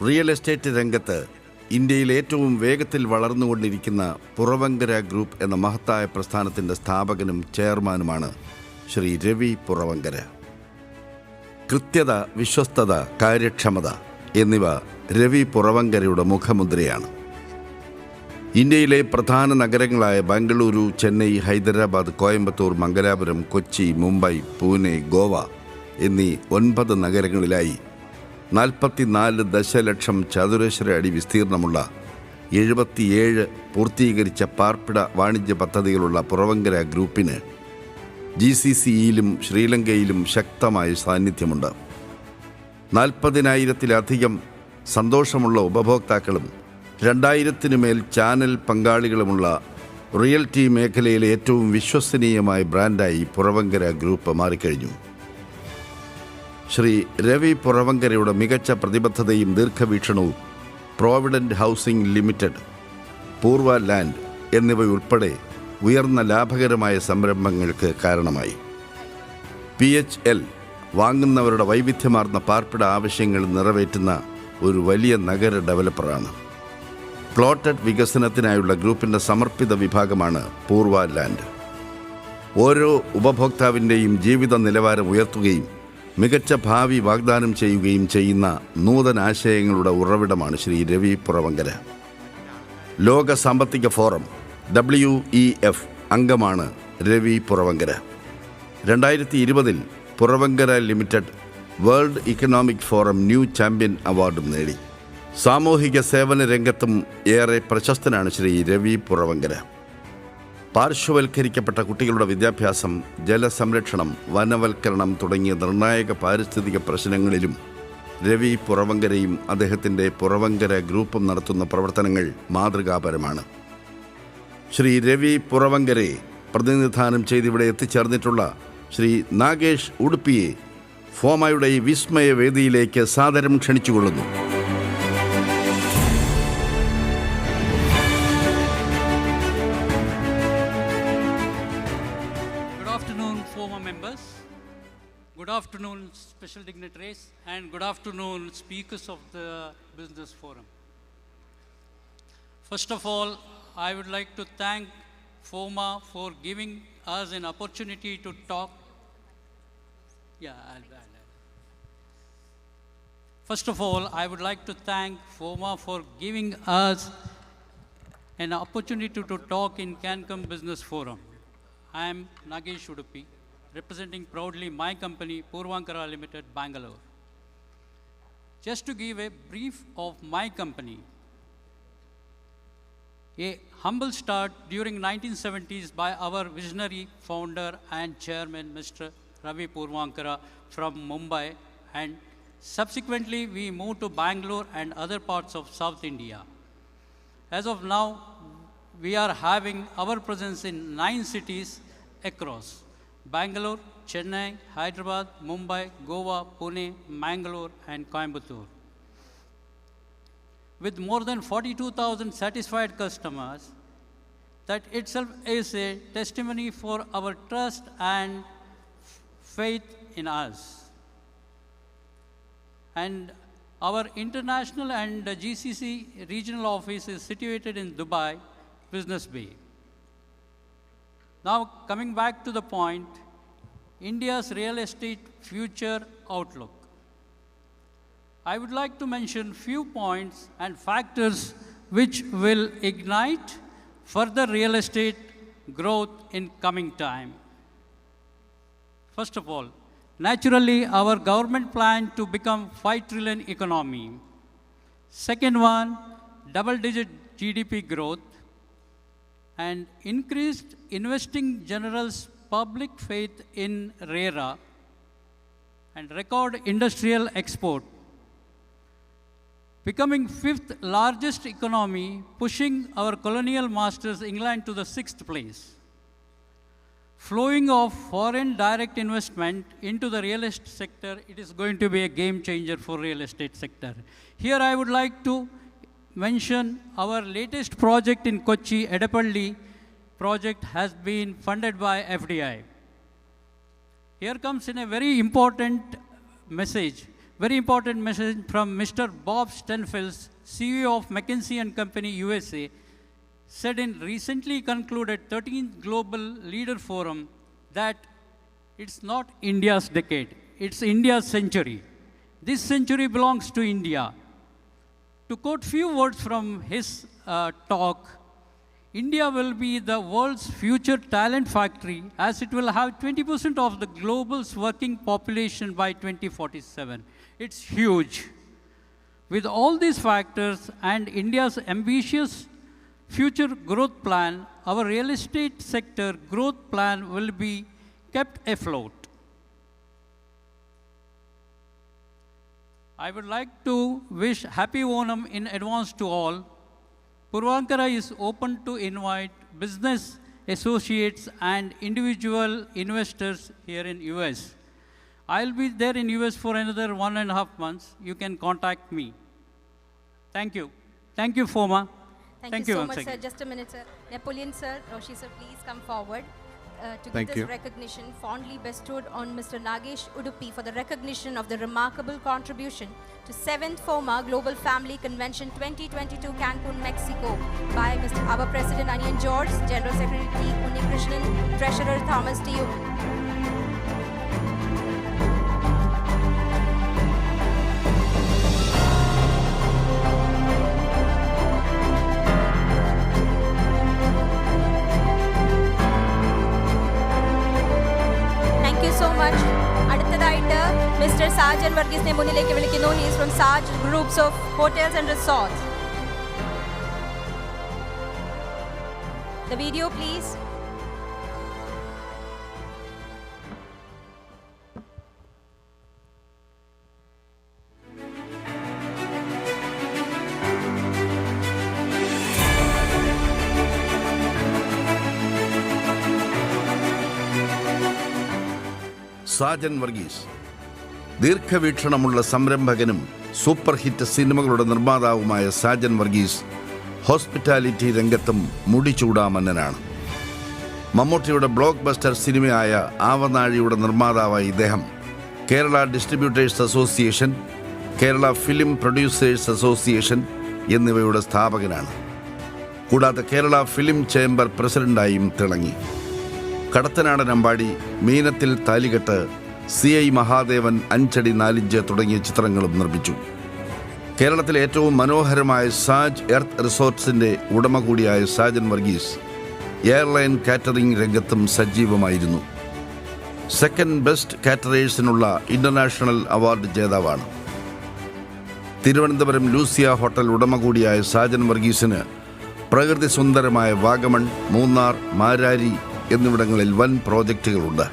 real estate രംഗത്ത് ഇന്ത്യയിൽ ഏറ്റവും വേഗത്തിൽ വളർന്നുകൊണ്ടിരിക്കുന്ന Puravankara group എന്ന മഹത്തായ പ്രസ്ഥാനത്തിൻ്റെ സ്ഥാപകനും ചെയർമാനുമാണ് ശ്രീ രവി പുറവങ്കര. കൃത്യത, വിശ്വസ്തത, കാര്യക്ഷമത എന്നിവ രവി പുറവങ്കരയുടെ മുഖമുദ്രയാണ്. ഇന്ത്യയിലെ പ്രധാന നഗരങ്ങളായ ബംഗളൂരു, ചെന്നൈ, ഹൈദരാബാദ്, കോയമ്പത്തൂർ, മംഗലാപുരം, കൊച്ചി, മുംബൈ, പൂനെ, ഗോവ എന്നീ 9 നഗരങ്ങളിലായി 44 ദശലക്ഷം ചതുരശ്ര അടി വിസ്തീർണമുള്ള 77 പൂർത്തീകരിച്ച പാർപ്പിട വാണിജ്യ പദ്ധതികളുള്ള പുറവങ്കര ഗ്രൂപ്പിന് GCCയിലും ശ്രീലങ്കയിലും ശക്തമായ സാന്നിധ്യമുണ്ട്. 40,000-ത്തിലധികം സന്തോഷമുള്ള ഉപഭോക്താക്കളും 2,000-ന് മേൽ ചാനൽ പങ്കാളികളുമുള്ള റിയൽറ്റി മേഖലയിലെ ഏറ്റവും വിശ്വസനീയമായ ബ്രാൻഡായി പുറവങ്കര ഗ്രൂപ്പ് മാറിക്കഴിഞ്ഞു. ശ്രീ രവി പുറവങ്കരയുടെ മികച്ച പ്രതിബദ്ധതയും ദീർഘവീക്ഷണവും പ്രോവിഡൻറ്റ് ഹൗസിംഗ് ലിമിറ്റഡ്, പൂർവ ലാൻഡ് എന്നിവയുൾപ്പെടെ ഉയർന്ന ലാഭകരമായ സംരംഭങ്ങൾക്ക് കാരണമായി. PHL വാങ്ങുന്നവരുടെ വൈവിധ്യമാർന്ന പാർപ്പിട ആവശ്യങ്ങൾ നിറവേറ്റുന്ന ഒരു വലിയ നഗര ഡെവലപ്പറാണ്. പ്ലോട്ടഡ് വികസനത്തിനായുള്ള ഗ്രൂപ്പിൻ്റെ സമർപ്പിത വിഭാഗമാണ് പൂർവ ലാൻഡ്. ഓരോ ഉപഭോക്താവിൻ്റെയും ജീവിത നിലവാരം ഉയർത്തുകയും മികച്ച ഭാവി വാഗ്ദാനം ചെയ്യുകയും ചെയ്യുന്ന നൂതനാശയങ്ങളുടെ ഉറവിടമാണ് ശ്രീ രവി പുറവങ്കര. ലോക സാമ്പത്തിക ഫോറം WEF അംഗമാണ് Ravi Puravankara. 2020 Puravankara limited world economic forum new champion അവാർഡും നേടി. സാമൂഹിക സേവന രംഗത്തും ഏറെ പ്രശസ്തനാണ് ശ്രീ രവി പുറവങ്കര. പാർശ്വവൽക്കരിക്കപ്പെട്ട കുട്ടികളുടെ വിദ്യാഭ്യാസം, ജലസംരക്ഷണം, വനവൽക്കരണം തുടങ്ങിയ നിർണായക പാരിസ്ഥിതിക പ്രശ്നങ്ങളിലും രവി പുറവങ്കരയും അദ്ദേഹത്തിൻ്റെ പുറവങ്കര ഗ്രൂപ്പും നടത്തുന്ന പ്രവർത്തനങ്ങൾ മാതൃകാപരമാണ്. ശ്രീ രവി പുറവങ്കരയെ പ്രതിനിധാനം ചെയ്തിവിടെ എത്തിച്ചേർന്നിട്ടുള്ള ശ്രീ നാഗേഷ് ഉടുപ്പിയെ ഫോമയുടെ ഈ വിസ്മയ വേദിയിലേക്ക് സാദരം ക്ഷണിച്ചുകൊള്ളുന്നു. Good afternoon, special dignitaries, and good afternoon, speakers of the Business Forum. First of all, I would like to thank FOMA for giving us an opportunity to talk. First of all, I would like to thank FOMA for giving us an opportunity to talk in Cancun Business Forum. I am Nagesh Udupi, representing proudly my company, Purvankara Limited, Bangalore. Just to give a brief of my company, a humble start during 1970s by our visionary founder and chairman, Mr. Ravi Purvankara from Mumbai, and subsequently we moved to Bangalore and other parts of South India. As of now, we are having our presence in 9 cities across Bangalore, Chennai, Hyderabad, Mumbai, Goa, Pune, Mangalore, and Coimbatore. With more than 42,000 satisfied customers, that itself is a testimony for our trust and faith in us. And our international and GCC regional office is situated in Dubai, Business Bay. Now, coming back to the point, India's real estate future outlook. I would like to mention few points and factors which will ignite further real estate growth in coming time. First of all, naturally, our government plan to become 5 trillion economy. Second one, double-digit GDP growth and increased investing generals' public faith in RERA and record industrial export. Becoming 5th largest economy, pushing our colonial masters England to the 6th place. Flowing of foreign direct investment into the real estate sector, it is going to be a game changer for real estate sector. Here I would like to mention our latest project in Kochi, Edapalli project has been funded by FDI. Here comes in a very important message from Mr. Bob Stenfels, CEO of McKinsey & Company USA, said in recently concluded 13th Global Leader Forum that it's not India's decade, it's India's century. This century belongs to India. To quote few words from his talk, India will be the world's future talent factory as it will have 20% of the global's working population by 2047. It's huge. With all these factors and India's ambitious future growth plan, our real estate sector growth plan will be kept afloat. I would like to wish Happy Onam in advance to all. Purvankara is open to invite business associates and individual investors here in US. I'll be there in US for another 1.5 months. You can contact me. Thank you. Thank you, FOMA. Thank you so much, sir. Just a minute, sir. Napoleon, sir, Roshi, sir, please come forward to give this recognition fondly bestowed on Mr. Nagesh Udupi for the recognition of the remarkable contribution to 7th FOMA Global Family Convention 2022 Cancun, Mexico by our President Anian George, General Secretary T. Unnikrishnan, Treasurer Thomas T. So much. അടുത്തതായിട്ട് mister Sajan വർഗീസിനെ മുന്നിലേക്ക് വിളിക്കുന്നു. He is from Saj Groups of Hotels and Resorts. The video, please. Sajan Varghese ദീർഘവീക്ഷണമുള്ള സംരംഭകനും super hit സിനിമകളുടെ നിർമ്മാതാവുമായ Sajan Varghese hospitality രംഗത്തും മുടിചൂടാമന്നനാണ്. മമ്മൂട്ടിയുടെ block buster സിനിമയായ ആവനാഴിയുടെ നിർമ്മാതാവായ ഇദ്ദേഹം Kerala distributors association, Kerala film producers association എന്നിവയുടെ സ്ഥാപകനാണ്. കൂടാതെ കേരള ഫിലിം ചേംബർ പ്രസിഡന്റായും തിളങ്ങി. കടത്തനാടൻ അമ്പാടി, മീനത്തിൽ താലികെട്ട്, CI മഹാദേവൻ, 5 അടി 4 ഇഞ്ച് തുടങ്ങിയ ചിത്രങ്ങളും നിർമ്മിച്ചു. കേരളത്തിലെ ഏറ്റവും മനോഹരമായ സാജ് എർത്ത് റിസോർട്ട്സിൻ്റെ ഉടമ കൂടിയായ സാജൻ വർഗീസ് എയർലൈൻ കാറ്ററിംഗ് രംഗത്തും സജീവമായിരുന്നു. സെക്കൻഡ് ബെസ്റ്റ് കാറ്ററേഴ്സിനുള്ള ഇൻ്റർനാഷണൽ അവാർഡ് ജേതാവാണ്. തിരുവനന്തപുരം ലൂസിയ ഹോട്ടൽ ഉടമ കൂടിയായ സാജൻ വർഗീസിന് പ്രകൃതി സുന്ദരമായ വാഗമൺ, മൂന്നാർ, മാരാരി എന്നിവിടങ്ങളിൽ വൻ പ്രോജക്റ്റുകളുണ്ട്.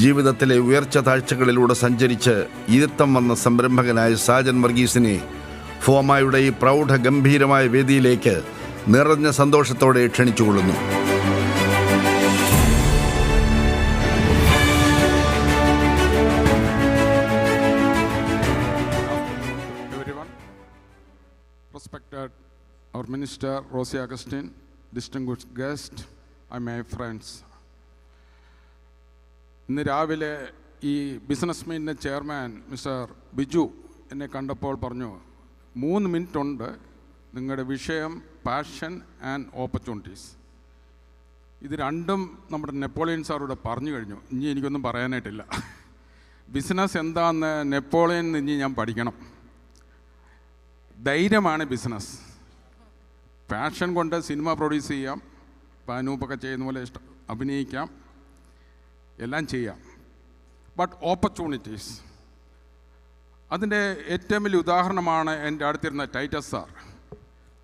ജീവിതത്തിലെ ഉയർച്ച താഴ്ചകളിലൂടെ സഞ്ചരിച്ച് ഇരുത്തം വന്ന സംരംഭകനായ സാജൻ വർഗീസിനെ ഫോമയുടെ ഈ പ്രൗഢഗംഭീരമായ വേദിയിലേക്ക് നിറഞ്ഞ സന്തോഷത്തോടെ ക്ഷണിച്ചുകൊള്ളുന്നു. Respected our Minister Rosie Augustine, distinguished guests, and my friends. ഇന്ന് രാവിലെ ഈ ബിസിനസ് മീറ്റിൻ്റെ ചെയർമാൻ മിസ്റ്റർ ബിജു എന്നെ കണ്ടപ്പോൾ പറഞ്ഞു, 3 മിനിറ്റ് ഉണ്ട്, നിങ്ങളുടെ വിഷയം പാഷൻ ആൻഡ് ഓപ്പർച്യൂണിറ്റീസ്. ഇത് രണ്ടും നമ്മുടെ നെപ്പോളിയൻ സാറൂടെ പറഞ്ഞു കഴിഞ്ഞു. ഇനി എനിക്കൊന്നും പറയാനായിട്ടില്ല. ബിസിനസ് എന്താണെന്ന് നെപ്പോളിയൻ നിന്ന് ഞാൻ പഠിക്കണം. ധൈര്യമാണ് ബിസിനസ്. പാഷൻ കൊണ്ട് സിനിമ പ്രൊഡ്യൂസ് ചെയ്യാം, അനൂപൊക്കെ ചെയ്യുന്ന പോലെ അഭിനയിക്കാം, എല്ലാം ചെയ്യാം. ബട്ട് ഓപ്പർച്യൂണിറ്റീസ്, അതിൻ്റെ ഏറ്റവും വലിയ ഉദാഹരണമാണ് എൻ്റെ അടുത്തിരുന്ന ടൈറ്റസ് സാർ.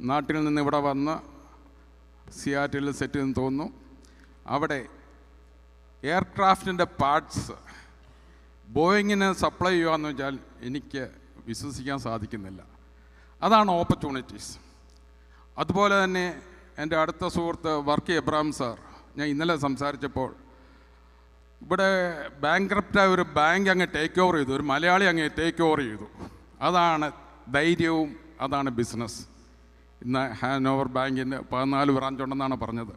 നാട്ടിൽ നിന്ന് ഇവിടെ വന്ന് സിയാറ്റിൽ സെറ്റ് ചെയ്തെന്ന് തോന്നുന്നു. അവിടെ എയർക്രാഫ്റ്റിൻ്റെ പാർട്സ് ബോയിങ്ങിന് സപ്ലൈ ചെയ്യുകയെന്ന് വെച്ചാൽ എനിക്ക് വിശ്വസിക്കാൻ സാധിക്കുന്നില്ല. അതാണ് ഓപ്പർച്യൂണിറ്റീസ്. അതുപോലെ തന്നെ എൻ്റെ അടുത്ത സുഹൃത്ത് വർക്കി എബ്രഹാം സാർ, ഞാൻ ഇന്നലെ സംസാരിച്ചപ്പോൾ ഇവിടെ ബാങ്ക്രപ്റ്റായ ഒരു ബാങ്ക് അങ്ങ് ടേക്ക് ഓവർ ചെയ്തു, ഒരു മലയാളി അങ്ങ് ടേക്ക് ഓവർ ചെയ്തു. അതാണ് ധൈര്യവും, അതാണ് ബിസിനസ്. ഇന്ന് ഹാനോവർ ബാങ്കിന് 14 ബ്രാഞ്ച് ഉണ്ടെന്നാണ് പറഞ്ഞത്.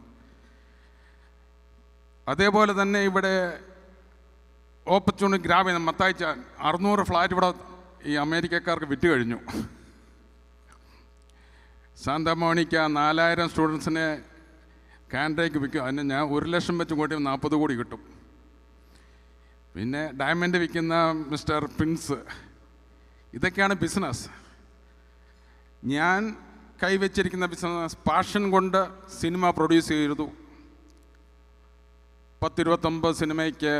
അതേപോലെ തന്നെ ഇവിടെ ഓപ്പർച്യൂണിറ്റി ഗ്രാമീണ മത്തായിച്ചാൻ 600 ഫ്ലാറ്റ് ഇവിടെ ഈ അമേരിക്കക്കാർക്ക് വിറ്റ് കഴിഞ്ഞു. സാന്താമോണിക്ക 4000 സ്റ്റുഡൻസിനെ കാനഡയ്ക്ക് വിൽക്കും. അതിന് ഞാൻ 1 ലക്ഷം വെച്ച് കൂട്ടി 40 കോടി കിട്ടും. പിന്നെ ഡയമണ്ട് വിൽക്കുന്ന മിസ്റ്റർ പ്രിൻസ്. ഇതൊക്കെയാണ് ബിസിനസ്. ഞാൻ കൈവച്ചിരിക്കുന്ന ബിസിനസ് പാഷൻ കൊണ്ട് സിനിമ പ്രൊഡ്യൂസ് ചെയ്തു. 10-29 സിനിമയ്ക്ക്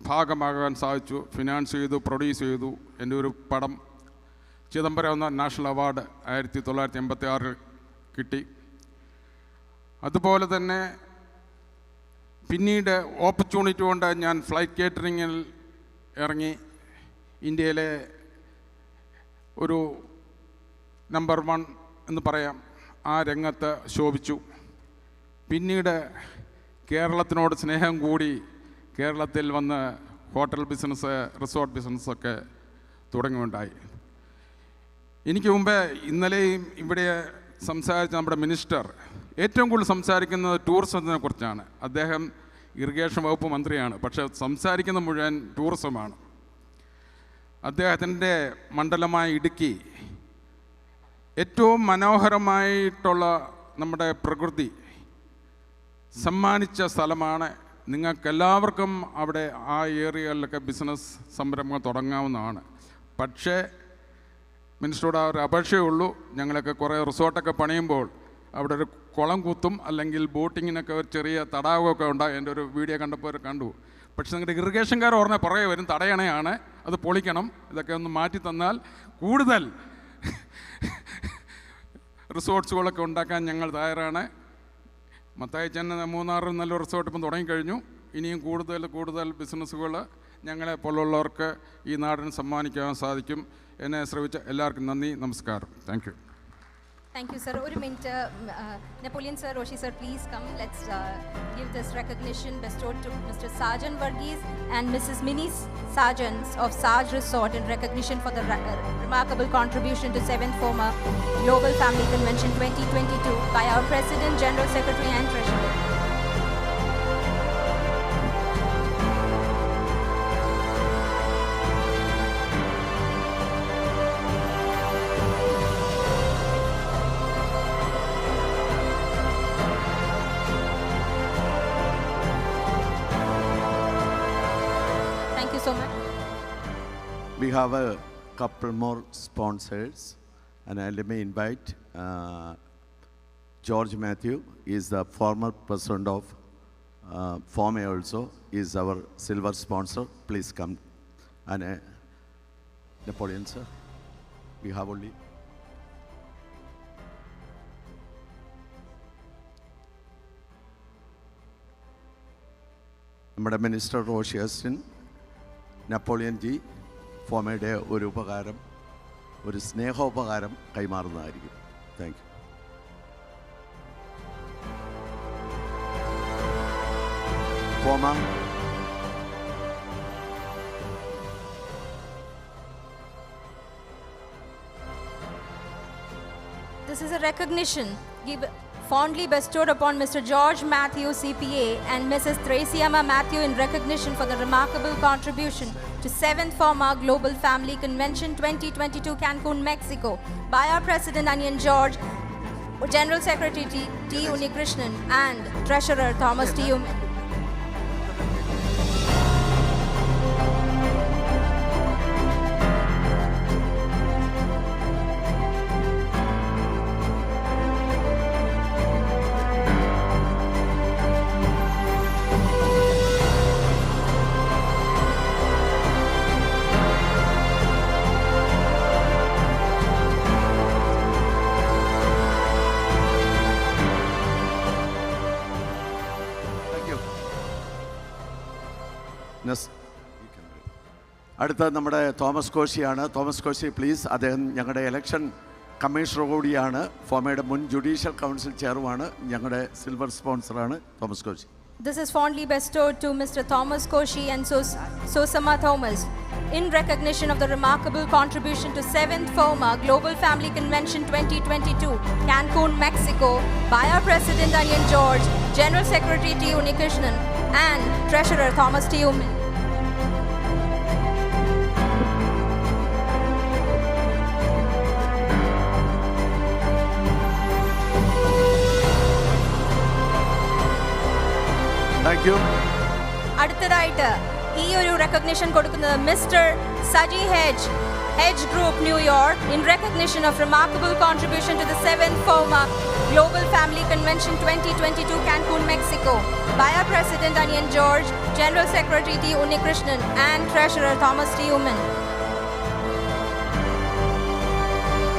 ഭാഗമാകാൻ സാധിച്ചു. ഫിനാൻസ് ചെയ്തു, പ്രൊഡ്യൂസ് ചെയ്തു. എൻ്റെ ഒരു പടം ചിദംബരം എന്ന നാഷണൽ അവാർഡ് 1986 കിട്ടി. അതുപോലെ തന്നെ പിന്നീട് ഓപ്പർച്യൂണിറ്റി കൊണ്ട് ഞാൻ ഫ്ലൈറ്റ് കേറ്ററിങ്ങിൽ ഇറങ്ങി. ഇന്ത്യയിലെ ഒരു നമ്പർ 1 എന്ന് പറയാം, ആ രംഗത്ത് ശോഭിച്ചു. പിന്നീട് കേരളത്തിനോട് സ്നേഹം കൂടി കേരളത്തിൽ വന്ന് ഹോട്ടൽ ബിസിനസ്, റിസോർട്ട് ബിസിനസ്സൊക്കെ തുടങ്ങുകയുണ്ടായി. എനിക്ക് മുമ്പേ ഇന്നലെയും ഇവിടെ സംസാരിച്ച നമ്മുടെ മിനിസ്റ്റർ ഏറ്റവും കൂടുതൽ സംസാരിക്കുന്നത് ടൂറിസത്തിനെ കുറിച്ചാണ്. അദ്ദേഹം ഇറിഗേഷൻ വകുപ്പ് മന്ത്രിയാണ്, പക്ഷേ സംസാരിക്കുന്ന മുഴുവൻ ടൂറിസമാണ്. അദ്ദേഹത്തിൻ്റെ മണ്ഡലമായ ഇടുക്കി ഏറ്റവും മനോഹരമായിട്ടുള്ള നമ്മുടെ പ്രകൃതി സമ്മാനിച്ച സ്ഥലമാണ്. നിങ്ങൾക്കെല്ലാവർക്കും അവിടെ ആ ഏരിയകളിലൊക്കെ ബിസിനസ് സംരംഭം തുടങ്ങാവുന്നതാണ്. പക്ഷേ മിനിസ്റ്ററോട് ഒരു അപേക്ഷയേ ഉള്ളൂ, ഞങ്ങളൊക്കെ കുറേ റിസോർട്ടൊക്കെ പണിയുമ്പോൾ അവിടെ ഒരു കുളം കുത്തും, അല്ലെങ്കിൽ ബോട്ടിങ്ങിനൊക്കെ ഒരു ചെറിയ തടാകമൊക്കെ ഉണ്ടാകും. എൻ്റെ ഒരു വീഡിയോ കണ്ടപ്പോൾ കണ്ടു. പക്ഷെ നിങ്ങളുടെ ഇറിഗേഷൻകാർ പറഞ്ഞാൽ പുറകെ വരും, തടയണയാണ്, അത് പൊളിക്കണം, ഇതൊക്കെ ഒന്ന് മാറ്റി തന്നാൽ കൂടുതൽ റിസോർട്ട്സുകളൊക്കെ ഉണ്ടാക്കാൻ ഞങ്ങൾ തയ്യാറാണ്. മത്തായിച്ചൻ 3-6 നല്ല റിസോർട്ട് ഇപ്പം തുടങ്ങിക്കഴിഞ്ഞു. ഇനിയും കൂടുതൽ ബിസിനസ്സുകൾ ഞങ്ങളെ പോലുള്ളവർക്ക് ഈ നാടിന് സമ്മാനിക്കാൻ സാധിക്കും. എന്നെ ശ്രമിച്ച എല്ലാവർക്കും നന്ദി, നമസ്കാരം. Thank U. Thank you, sir. One minute, Napoleon sir, Roshi sir, please come. Let's give this recognition bestowed to Mr. Sajan Varghese and Mrs. Mini Sajans of Saj Resort in recognition for the remarkable contribution to 7th FOMAA Global Family Convention 2022 by our President, General Secretary and Treasurer. We have a couple more sponsors, and let me invite George Matthew. He is the former president of FOMAA also, is our silver sponsor. Please come. And Napoleon sir, we have only. നമ്മുടെ minister Roshy Augustine, Napoleon ji ഫോമയുടെ ഒരു ഉപകാരം, ഒരു സ്നേഹോപകാരം കൈമാറുന്നതായിരിക്കും. Thank you. FOMA This is a recognition fondly bestowed upon Mr. George Matthew, CPA, and Mrs. Traciama Matthew in recognition for the remarkable contribution to 7th FOMAA Global Family Convention 2022 Cancun, Mexico, by our President Onion George, General Secretary T. Unikrishnan, and Treasurer Thomas T. അടുത്ത നമ്മുടെ തോമസ് കോശിയാണ്. Thomas Koshy please. അദ്ദേഹം ഞങ്ങളുടെ election commissioner കൂടിയാണ്, ഫോമയുടെ മുൻ judicial council ചെയറുമാണ്, ഞങ്ങളുടെ silver സ്പോൺസറാണ് Thomas Koshy. This is fondly bestowed to Mr. Thomas Koshi and Sosama Thomas in recognition of the remarkable contribution to 7th FOMAA Global Family Convention 2022, Cancun, Mexico, by our President Onion George, General Secretary T. Unikrishnan, and Treasurer Thomas T. Uman. Thank you. അടുത്തതായിട്ട് ഈ ഒരു recognition കൊടുക്കുന്നത് mister Saji hedge group New York in recognition of remarkable contribution to the 7th FOMAA Global Family Convention 2022, Cancun, Mexico, by our President Onion George, General Secretary T. Unikrishnan, and Treasurer Thomas T. Uman.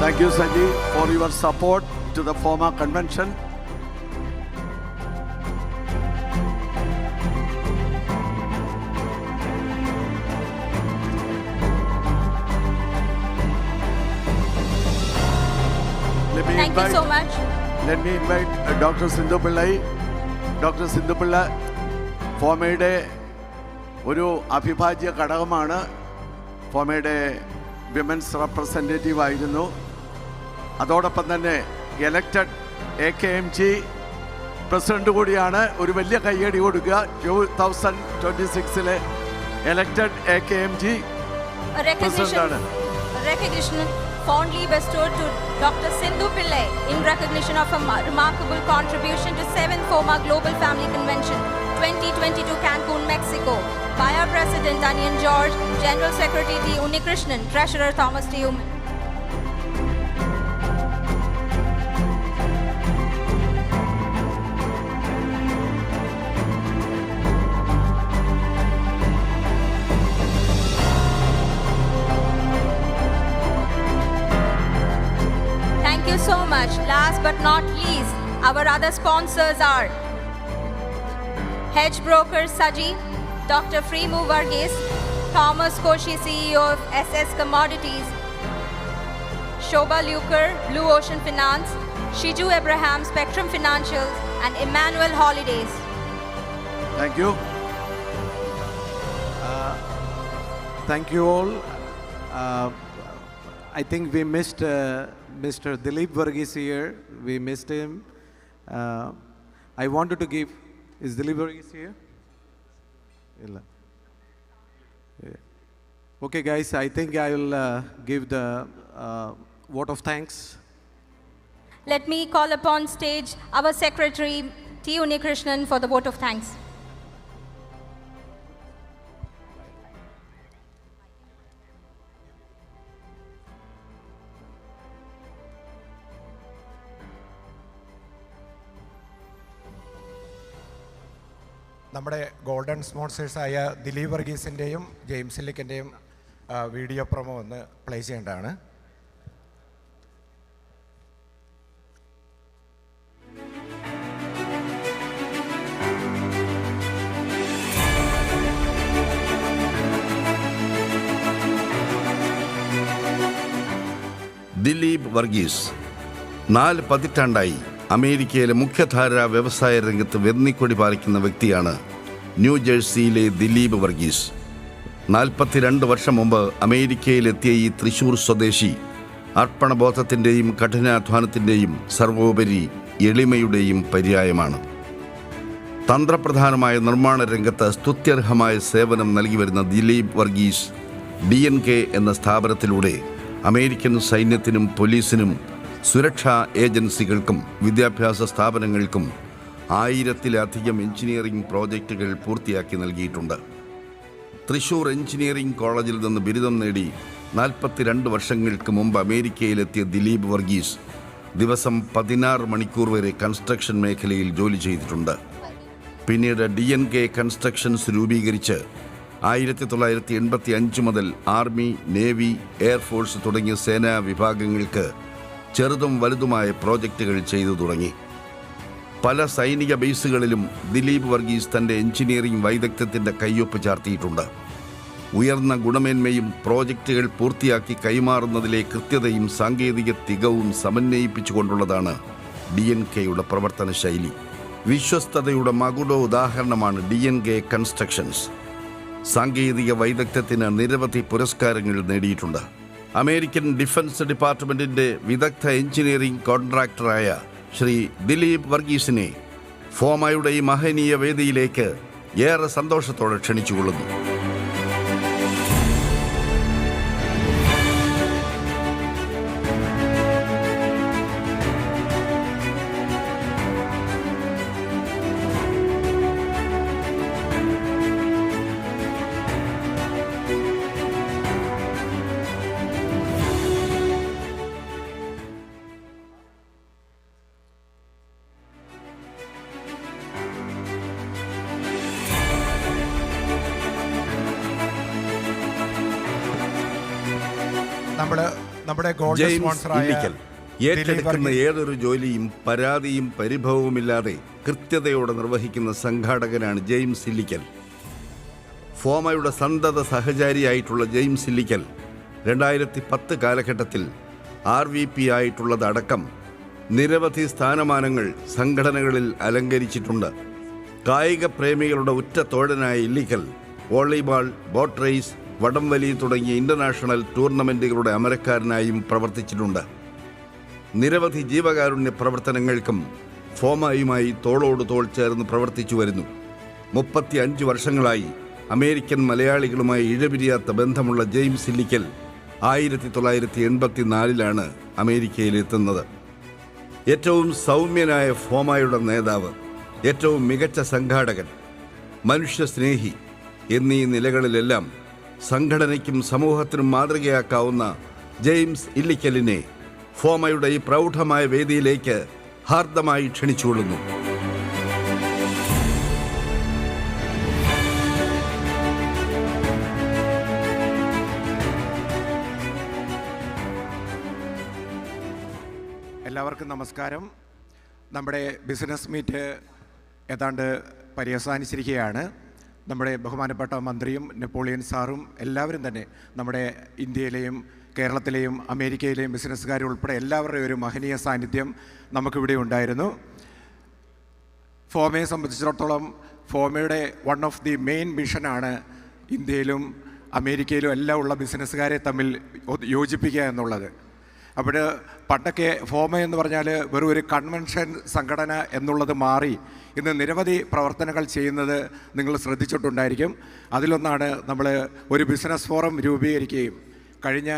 Thank you, Saji, for your support to the FOMAA convention. Thank you so much. Let me invite Dr. Sindhu Pillai. Dr. Sindhu Pillai, ഫോമയുടെ ഒരു അവിഭാജ്യ ഘടകമാണ്. ഫോമയുടെ women's representative ആയിരുന്നു. അതോടൊപ്പം തന്നെ elected AKMG president കൂടിയാണ്. ഒരു വലിയ കയ്യടി കൊടുക്കുക. 2026 എലക്റ്റഡ് AKMG പ്രസിഡന്റാണ്. Recognition fondly bestowed to Dr. Sindhu Pillai in recognition of a remarkable contribution to 7th FOMAA Global Family Convention 2022, Cancun, Mexico, by our President Onion George, General Secretary T. Unikrishnan, Treasurer Thomas T. Uman. Thank you so much. Last but not least, our other sponsors are Hedge Broker Saji, Dr. Freemu Varghese, Thomas Koshi, CEO of SS Commodities, Shobha Luker, Blue Ocean Finance, Shiju Abraham, Spectrum Financials, and Emmanuel Holidays. Thank you. Thank you all. I think we missed Mr. Dilip Varghese here. We missed him. I wanted to give. Is Dilip Varghese here? Okay, guys. I think I will give the vote of thanks. Let me call upon stage our Secretary T. Unikrishnan for the vote of thanks. നമ്മുടെ golden സ്പോൺസേഴ്സായ ദിലീപ് വർഗീസിൻ്റെയും ജെയിംസ് ലിക്കിൻ്റെയും video promo ഒന്ന് play ചെയ്യേണ്ടതാണ്. ദിലീപ് വർഗീസ് 4 പതിറ്റാണ്ടായി അമേരിക്കയിലെ മുഖ്യധാരാ വ്യവസായ രംഗത്ത് വെന്നിക്കൊടി പാലിക്കുന്ന വ്യക്തിയാണ് ന്യൂജേഴ്സിയിലെ ദിലീപ് വർഗീസ്. 42 വർഷം മുമ്പ് അമേരിക്കയിലെത്തിയ ഈ തൃശൂർ സ്വദേശി അർപ്പണബോധത്തിൻ്റെയും കഠിനാധ്വാനത്തിൻ്റെയും സർവോപരി എളിമയുടെയും പര്യായമാണ്. തന്ത്രപ്രധാനമായ നിർമ്മാണ രംഗത്ത് സ്തുത്യർഹമായ സേവനം നൽകി വരുന്ന ദിലീപ് വർഗീസ് DNK എന്ന സ്ഥാപനത്തിലൂടെ അമേരിക്കൻ സൈന്യത്തിനും പോലീസിനും സുരക്ഷാ ഏജൻസികൾക്കും വിദ്യാഭ്യാസ സ്ഥാപനങ്ങൾക്കും 1000-ലധികം എഞ്ചിനീയറിംഗ് പ്രോജക്റ്റുകൾ പൂർത്തിയാക്കി നൽകിയിട്ടുണ്ട്. തൃശൂർ എഞ്ചിനീയറിംഗ് കോളേജിൽ നിന്ന് ബിരുദം നേടി 42 വർഷങ്ങൾക്ക് മുമ്പ് അമേരിക്കയിലെത്തിയ ദിലീപ് വർഗീസ് ദിവസം 16 മണിക്കൂർ വരെ കൺസ്ട്രക്ഷൻ മേഖലയിൽ ജോലി ചെയ്തിട്ടുണ്ട്. പിന്നീട് DNK കൺസ്ട്രക്ഷൻസ് രൂപീകരിച്ച് 1985 മുതൽ ആർമി, നേവി, എയർഫോഴ്സ് തുടങ്ങിയ സേനാ വിഭാഗങ്ങൾക്ക് ചെറുതും വലുതുമായ പ്രോജക്റ്റുകൾ ചെയ്തു തുടങ്ങി. പല സൈനിക ബേസുകളിലും ദിലീപ് വർഗീസ് തൻ്റെ എഞ്ചിനീയറിംഗ് വൈദഗ്ധ്യത്തിൻ്റെ കയ്യൊപ്പ് ചാർത്തിയിട്ടുണ്ട്. ഉയർന്ന ഗുണമേന്മയും പ്രോജക്റ്റുകൾ പൂർത്തിയാക്കി കൈമാറുന്നതിലെ കൃത്യതയും സാങ്കേതിക തികവും സമന്വയിപ്പിച്ചുകൊണ്ടുള്ളതാണ് DNKയുടെ പ്രവർത്തന ശൈലി. വിശ്വസ്തതയുടെ മകുട ഉദാഹരണമാണ് DNK കൺസ്ട്രക്ഷൻസ്. സാങ്കേതിക വൈദഗ്ധ്യത്തിന് നിരവധി പുരസ്കാരങ്ങൾ നേടിയിട്ടുണ്ട്. അമേരിക്കൻ ഡിഫൻസ് ഡിപ്പാർട്ട്മെൻറ്റിൻ്റെ വിദഗ്ധ എഞ്ചിനീയറിംഗ് കോൺട്രാക്ടറായ ശ്രീ ദിലീപ് വർഗീസിനെ ഫോമയുടെ ഈ മഹനീയ വേദിയിലേക്ക് ഏറെ സന്തോഷത്തോടെ ക്ഷണിച്ചുകൊള്ളുന്നു. ജെയിംസ് ഇല്ലിക്കൽ ഏറ്റെടുക്കുന്ന ഏതൊരു ജോലിയും പരാതിയും പരിഭവവുമില്ലാതെ കൃത്യതയോടെ നിർവഹിക്കുന്ന സംഘാടകനാണ് ജെയിംസ് ഇല്ലിക്കൽ. ഫോമയുടെ സന്തത സഹചാരിയായിട്ടുള്ള ജെയിംസ് ഇല്ലിക്കൽ 2010 കാലഘട്ടത്തിൽ RVP ആയിട്ടുള്ളതടക്കം നിരവധി സ്ഥാനമാനങ്ങൾ സംഘടനകളിൽ അലങ്കരിച്ചിട്ടുണ്ട്. കായിക പ്രേമികളുടെ ഉറ്റ തോഴനായ ഇല്ലിക്കൽ വോളിബോൾ, ബോട്ട് റേസ്, വടംവലി തുടങ്ങിയ ഇൻ്റർനാഷണൽ ടൂർണമെൻറ്റുകളുടെ അമരക്കാരനായും പ്രവർത്തിച്ചിട്ടുണ്ട്. നിരവധി ജീവകാരുണ്യ പ്രവർത്തനങ്ങൾക്കും ഫോമയുമായി തോളോട് തോൾ ചേർന്ന് പ്രവർത്തിച്ചു വരുന്നു. 35 വർഷങ്ങളായി അമേരിക്കൻ മലയാളികളുമായി ഇഴപിരിയാത്ത ബന്ധമുള്ള ജെയിംസ് ഇല്ലിക്കൽ 1984 അമേരിക്കയിലെത്തുന്നത്. ഏറ്റവും സൗമ്യനായ ഫോമയുടെ നേതാവ്, ഏറ്റവും മികച്ച സംഘാടകൻ, മനുഷ്യസ്നേഹി എന്നീ നിലകളിലെല്ലാം സംഘടനയ്ക്കും സമൂഹത്തിനും മാതൃകയാക്കാവുന്ന ജെയിംസ് ഇല്ലിക്കലിനെ ഫോമയുടെ ഈ പ്രൗഢമായ വേദിയിലേക്ക് ഹാർദമായി ക്ഷണിച്ചുകൊള്ളുന്നു. എല്ലാവർക്കും നമസ്കാരം. നമ്മുടെ ബിസിനസ് മീറ്റ് ഏതാണ്ട് പര്യവസാനിച്ചിരിക്കുകയാണ്. നമ്മുടെ ബഹുമാനപ്പെട്ട മന്ത്രിയും നെപ്പോളിയൻ സാറും എല്ലാവരും തന്നെ നമ്മുടെ ഇന്ത്യയിലെയും കേരളത്തിലെയും അമേരിക്കയിലെയും ബിസിനസ്സുകാരുൾപ്പെടെ എല്ലാവരുടെയും ഒരു മഹനീയ സാന്നിധ്യം നമുക്കിവിടെ ഉണ്ടായിരുന്നു. ഫോമയെ സംബന്ധിച്ചിടത്തോളം ഫോമയുടെ വൺ ഓഫ് ദി മെയിൻ മിഷനാണ് ഇന്ത്യയിലും അമേരിക്കയിലും എല്ലാം ഉള്ള ബിസിനസ്സുകാരെ തമ്മിൽ യോജിപ്പിക്കുക എന്നുള്ളത്. അപ്പോൾ പണ്ടൊക്കെ ഫോമ എന്ന് പറഞ്ഞാൽ വെറും ഒരു കൺവെൻഷൻ സംഘടന എന്നുള്ളത് മാറി ഇന്ന് നിരവധി പ്രവർത്തനങ്ങൾ ചെയ്യുന്നത് നിങ്ങൾ ശ്രദ്ധിച്ചിട്ടുണ്ടായിരിക്കും. അതിലൊന്നാണ് നമ്മൾ ഒരു ബിസിനസ് ഫോറം രൂപീകരിക്കുകയും കഴിഞ്ഞ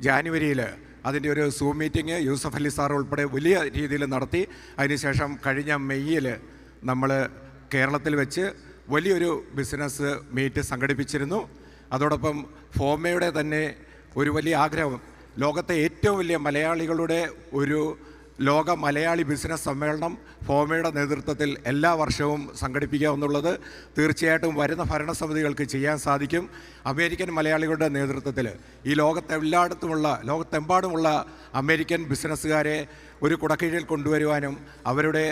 ജാനുവരിയിൽ അതിൻ്റെ ഒരു zoom meeting Yusuf Ali sir ഉൾപ്പെടെ വലിയ രീതിയിൽ നടത്തി. അതിനുശേഷം കഴിഞ്ഞ മെയ്യിൽ നമ്മൾ കേരളത്തിൽ വെച്ച് വലിയൊരു ബിസിനസ് മീറ്റ് സംഘടിപ്പിച്ചിരുന്നു. അതോടൊപ്പം ഫോമയുടെ തന്നെ ഒരു വലിയ ആഗ്രഹം ലോകത്തെ ഏറ്റവും വലിയ മലയാളികളുടെ ഒരു ലോക മലയാളി ബിസിനസ് സമ്മേളനം ഫോമയുടെ നേതൃത്വത്തിൽ എല്ലാ വർഷവും സംഘടിപ്പിക്കുക എന്നുള്ളത് തീർച്ചയായിട്ടും വരുന്ന ഭരണസമിതികൾക്ക് ചെയ്യാൻ സാധിക്കും. അമേരിക്കൻ മലയാളികളുടെ നേതൃത്വത്തിൽ ഈ ലോകത്തെമ്പാടുമുള്ള അമേരിക്കൻ ബിസിനസ്സുകാരെ ഒരു കുടക്കീഴിൽ കൊണ്ടുവരുവാനും അവരുടെ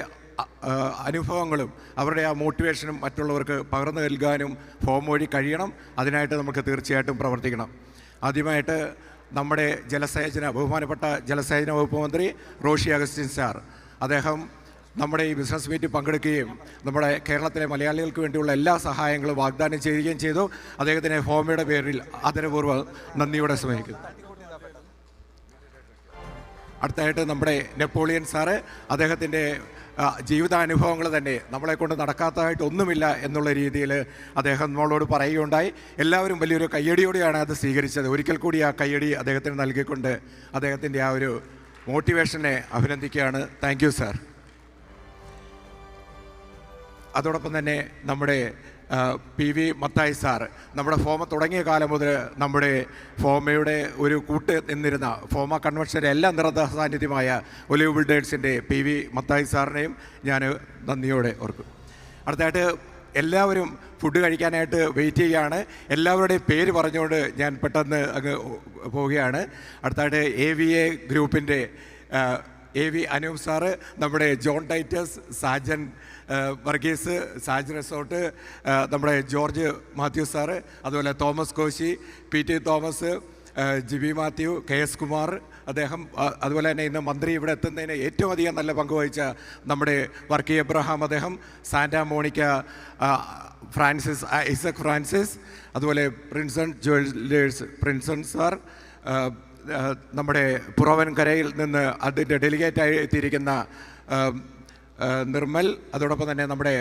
അനുഭവങ്ങളും അവരുടെ ആ മോട്ടിവേഷനും മറ്റുള്ളവർക്ക് പകർന്നു നൽകാനും ഫോം വഴി കഴിയണം. അതിനായിട്ട് നമുക്ക് തീർച്ചയായിട്ടും പ്രവർത്തിക്കണം. ആദ്യമായിട്ട് നമ്മുടെ ബഹുമാനപ്പെട്ട ജലസേചന വകുപ്പ് മന്ത്രി റോഷി അഗസ്റ്റിൻ സാർ, അദ്ദേഹം നമ്മുടെ ഈ ബിസിനസ് മീറ്റിൽ പങ്കെടുക്കുകയും നമ്മുടെ കേരളത്തിലെ മലയാളികൾക്ക് വേണ്ടിയുള്ള എല്ലാ സഹായങ്ങളും വാഗ്ദാനം ചെയ്യുകയും ചെയ്തു. അദ്ദേഹത്തിന് ഫോമയുടെ പേരിൽ ആദരപൂർവ്വം നന്ദിയോടെ സ്മരിക്കുന്നു. അടുത്തായിട്ട് നമ്മുടെ നെപ്പോളിയൻ സാറ്, അദ്ദേഹത്തിൻ്റെ ജീവിതാനുഭവങ്ങൾ തന്നെ നമ്മളെ കൊണ്ട് നടക്കാത്തതായിട്ട് ഒന്നുമില്ല എന്നുള്ള രീതിയിൽ അദ്ദേഹം നമ്മളോട് പറയുകയുണ്ടായി. എല്ലാവരും വലിയൊരു കയ്യടിയോടെയാണ് അത് സ്വീകരിച്ചത്. ഒരിക്കൽ കൂടി ആ കയ്യടി അദ്ദേഹത്തിന് നൽകിക്കൊണ്ട് അദ്ദേഹത്തിൻ്റെ ആ ഒരു മോട്ടിവേഷനെ അഭിനന്ദിക്കുകയാണ്. Thank you sir. അതോടൊപ്പം തന്നെ നമ്മുടെ PV മത്തായി സാർ, നമ്മുടെ ഫോമ തുടങ്ങിയ കാലം മുതൽ നമ്മുടെ ഫോമയുടെ ഒരു കൂട്ട് നിന്നിരുന്ന ഫോമ കൺവെൻഷൻ്റെ എല്ലാ നിറഞ്ഞ സാന്നിധ്യമായ ഒലിവ് ബിൽഡേഴ്സിൻ്റെ PV മത്തായി സാറിനെയും ഞാൻ നന്ദിയോടെ ഓർക്കും. അടുത്തായിട്ട് എല്ലാവരും ഫുഡ് കഴിക്കാനായിട്ട് വെയിറ്റ് ചെയ്യുകയാണ്. എല്ലാവരുടെയും പേര് പറഞ്ഞുകൊണ്ട് ഞാൻ പെട്ടെന്ന് അങ്ങ് പോവുകയാണ്. അടുത്തായിട്ട് AVA ഗ്രൂപ്പിൻ്റെ AV അനൂപ് സാറ്, നമ്മുടെ John Titus, Sajan Varghese, Sajan resort, നമ്മുടെ ജോർജ് മാത്യു സാറ്, അതുപോലെ Thomas Koshy, PT Thomas, Jibi Mathew, KS Kumar അദ്ദേഹം, അതുപോലെ തന്നെ ഇന്ന് മന്ത്രി ഇവിടെ എത്തുന്നതിന് ഏറ്റവും അധികം നല്ല പങ്കുവഹിച്ച നമ്മുടെ വർക്കി എബ്രഹാം അദ്ദേഹം, Santa Monica Francis, Isaac Francis, അതുപോലെ പ്രിൻസൺ ജുവല്ലേഴ്സ് പ്രിൻസൺ സാർ, നമ്മുടെ പുറവൻകരയിൽ നിന്ന് അതിൻ്റെ ഡെലിഗേറ്റായി എത്തിയിരിക്കുന്ന നിർമ്മൽ, അതോടൊപ്പം തന്നെ നമ്മുടെ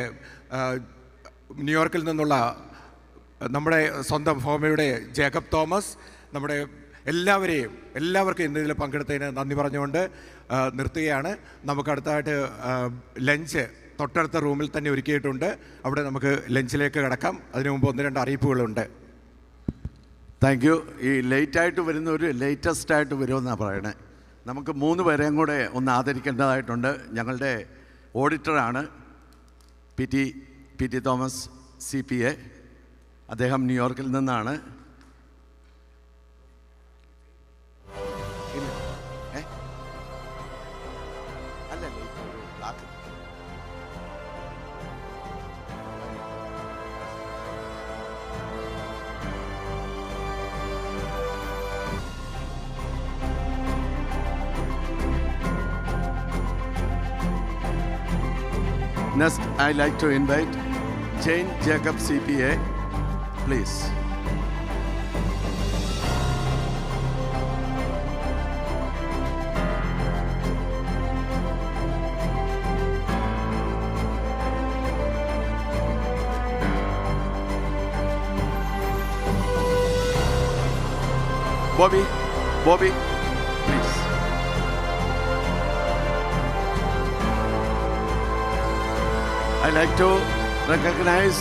ന്യൂയോർക്കിൽ നിന്നുള്ള നമ്മുടെ സ്വന്തം ഫോമയുടെ ജേക്കബ് തോമസ്, നമ്മുടെ എല്ലാവർക്കും ഇന്ന് ഇതിൽ പങ്കെടുത്തതിന് നന്ദി പറഞ്ഞുകൊണ്ട് നിർത്തുകയാണ്. നമുക്ക് അടുത്തായിട്ട് ലഞ്ച് തൊട്ടടുത്ത റൂമിൽ തന്നെ ഒരുക്കിയിട്ടുണ്ട്. അവിടെ നമുക്ക് ലഞ്ചിലേക്ക് കിടക്കാം. അതിനു മുമ്പ് 1-2 അറിയിപ്പുകളുണ്ട്. Thank you. ഈ ലേറ്റായിട്ട് വരുന്നവർ ലേറ്റസ്റ്റായിട്ട് വരുമെന്നാണ് പറയണേ. നമുക്ക് 3 പേരെയും കൂടെ ഒന്ന് ആദരിക്കേണ്ടതായിട്ടുണ്ട്. ഞങ്ങളുടെ ഓഡിറ്ററാണ് PT തോമസ് CPA. അദ്ദേഹം ന്യൂയോർക്കിൽ നിന്നാണ്. Next, I'd like to invite Jane Jacob CPA, please. Bobby, please. I'd like to recognize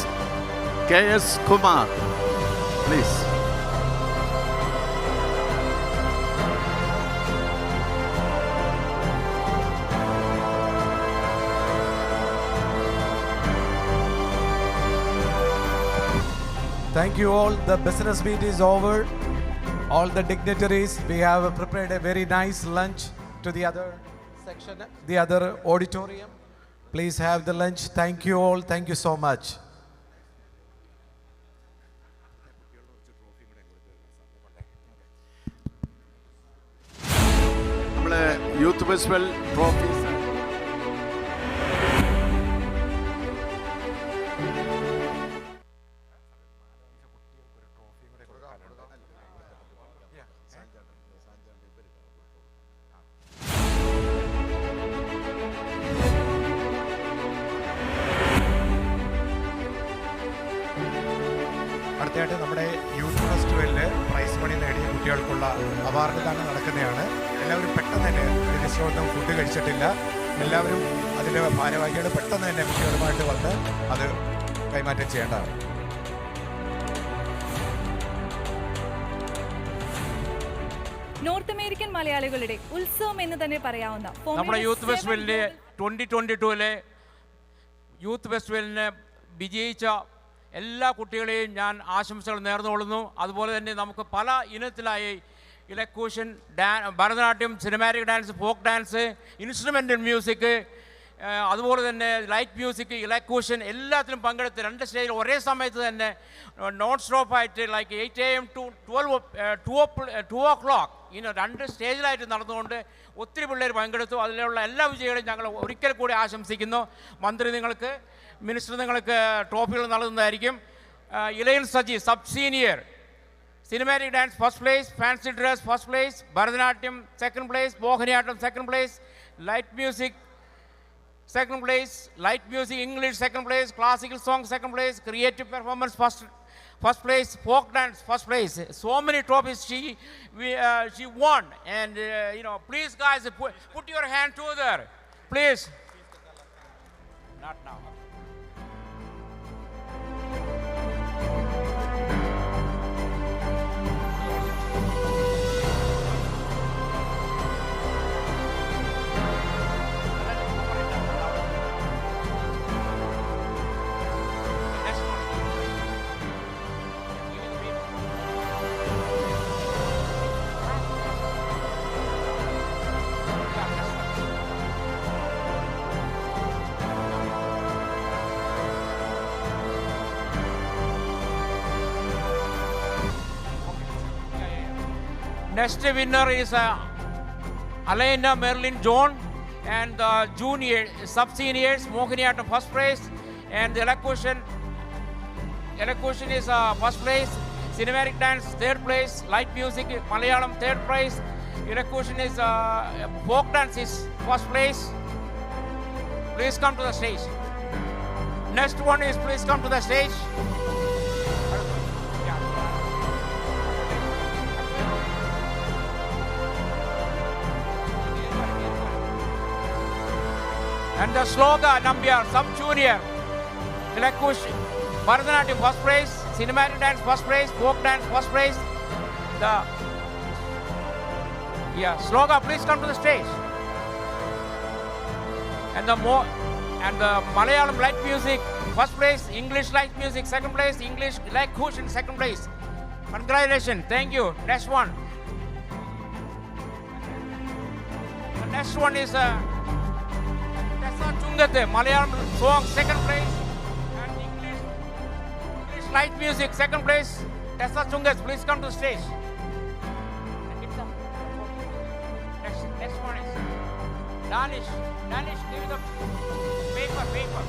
KS Kumar, please. Thank you all. The business meet is over. All the dignitaries, we have prepared a very nice lunch to the other section, the other auditorium. Please have the lunch. Thank you all. Thank you so much. നമ്മളെ youth festival trophies അടുത്തതായിട്ട് നമ്മുടെ youth ഫെസ്റ്റിവലിന് prize money നേടിയ കുട്ടികൾക്കുള്ള award ദാനം നടക്കുന്നതാണ്. എല്ലാവരും പെട്ടെന്ന് തന്നെ രജിസ്റ്ററൊന്നും ഫുഡ് കഴിച്ചിട്ടില്ല. എല്ലാവരും അതിൻ്റെ ഭാരവാഹികൾ പെട്ടെന്ന് തന്നെ കുട്ടികളുമായിട്ട് വന്ന് അത് കൈമാറ്റം ചെയ്യേണ്ടതാണ്. നോർത്ത് അമേരിക്കൻ മലയാളികളുടെ ഉത്സവം എന്ന് തന്നെ പറയാവുന്ന നമ്മുടെ യൂത്ത് ഫെസ്റ്റിവലിൻ്റെ 2022 യൂത്ത് ഫെസ്റ്റിവലിന് വിജയിച്ച എല്ലാ കുട്ടികളെയും ഞാൻ ആശംസകൾ നേർന്നുകൊള്ളുന്നു. അതുപോലെ തന്നെ നമുക്ക് പല ഇനത്തിലായി elocution, Bharatanatyam, cinematic dance, folk dance, instrumental music, അതുപോലെ തന്നെ ലൈറ്റ് മ്യൂസിക്, ഇലക്യൂഷൻ എല്ലാത്തിലും പങ്കെടുത്ത് 2 സ്റ്റേജിൽ ഒരേ സമയത്ത് തന്നെ നോൺ സ്റ്റോപ്പായിട്ട് ലൈക്ക് 8 AM to 2 o'clock 2 സ്റ്റേജിലായിട്ട് നടന്നുകൊണ്ട് ഒത്തിരി പിള്ളേർ പങ്കെടുത്തു. അതിലുള്ള എല്ലാ വിജയികളും ഞങ്ങൾ ഒരിക്കൽ കൂടി ആശംസിക്കുന്നു. മന്ത്രി നിങ്ങൾക്ക്, മിനിസ്റ്റർ നിങ്ങൾക്ക് ട്രോഫികൾ നൽകുന്നതായിരിക്കും. ഇലയൻ Saji sub senior, cinematic dance first place, fancy dress first place, Bharatanatyam second place, Mohiniyattam second place, light music second place, light music English second place, classical song second place, creative performance first place, folk dance first place. So many trophies she won, and please guys put your hand together, please. Not now. Next winner is Alaina Merlin John, and the junior sub-seniors Mohiniyattam first place, and the elocution is first place, cinematic dance third place, light music Malayalam third place, elocution is folk dance is first place. Please come to the stage. Next one is please come to the stage. And the sloga Nambiar, sub-junior, elocution, Bharatanatyam first place, cinematic dance first place, folk dance first place. The sloga, please come to the stage. And the Malayalam light music first place, English light music second place, English light cushion second place. Congratulations, thank you. Next one. The next one is Chungate, Malayalam song second place, and English light music second place. Tessa Chungas, please come to the stage. Next one is Danish. Danish, give me the paper.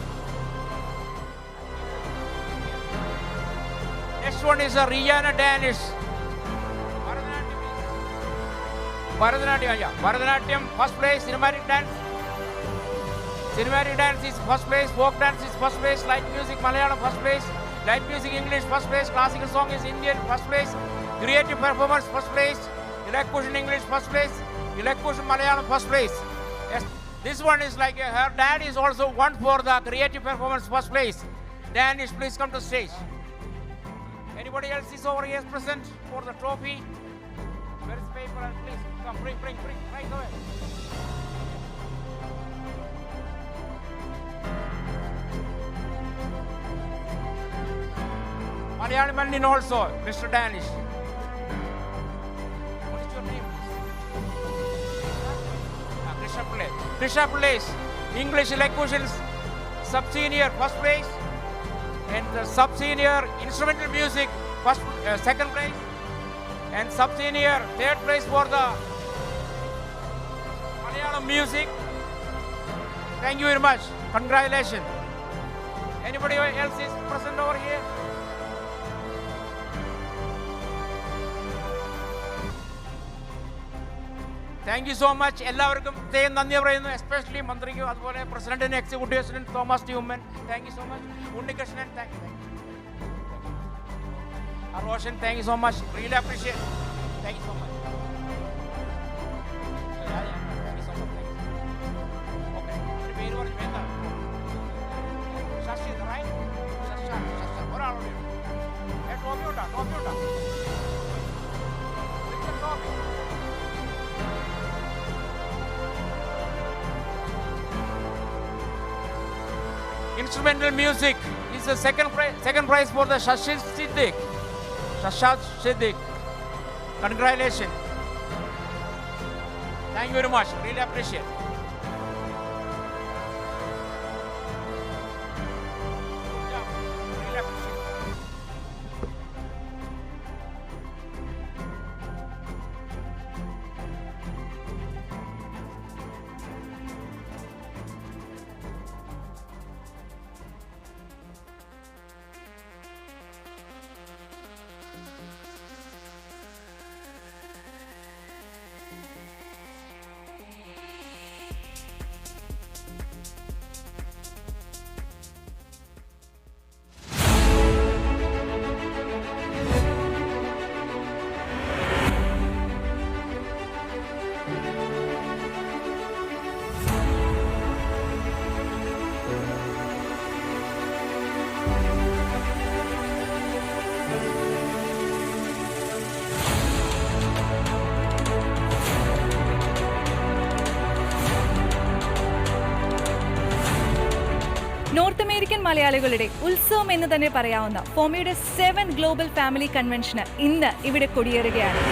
Next one is Rihanna Danish. Bharatanatyam first place, cinematic dance. Cinematic dance is first place, folk dance is first place, light music Malayalam first place, light music English first place, classical song is Indian first place, creative performance first place, elocution English first place, elocution Malayalam first place. Yes, this one is like her dad is also won for the creative performance first place. Danish, please come to stage. Anybody else is over here present for the trophy? Where is paper? And please come, bring, right away. Malayalam Mandin also, Mr. Danish. What is your name? Krishna Place. English elocutions, sub-senior first place, and the sub-senior instrumental music second place, and sub-senior third place for the Malayalam music. Thank you very much. Congratulations. Anybody else is present over here? Thank you so much. എല്ലാവർക്കും നന്ദി പറയുന്നു, especially മന്ത്രിക്കും അതുപോലെ പ്രസിഡന്റിനും executive president Thomas T Oommen. Thank you so much. Unnikrishnan, thank you. Roshan, thank you so much. Really appreciate. Thank you so much. Okay, അവരുടെ പേര് പറഞ്ഞു എന്താണ്? ശശി, റൈറ്റ്? ഒരാളോട് ടോപ്പി ഉണ്ടോ? ടോപ്പി. Instrumental music is the second prize for the Shashad Siddiq. Congratulations. Thank you very much. Really appreciate. North American മലയാളികളുടെ ഉത്സവം എന്ന് തന്നെ പറയാവുന്ന ഫോമയുടെ 7th ഗ്ലോബൽ ഫാമിലി കൺവെൻഷന് ഇന്ന് ഇവിടെ കൊടിയേറുകയാണ്.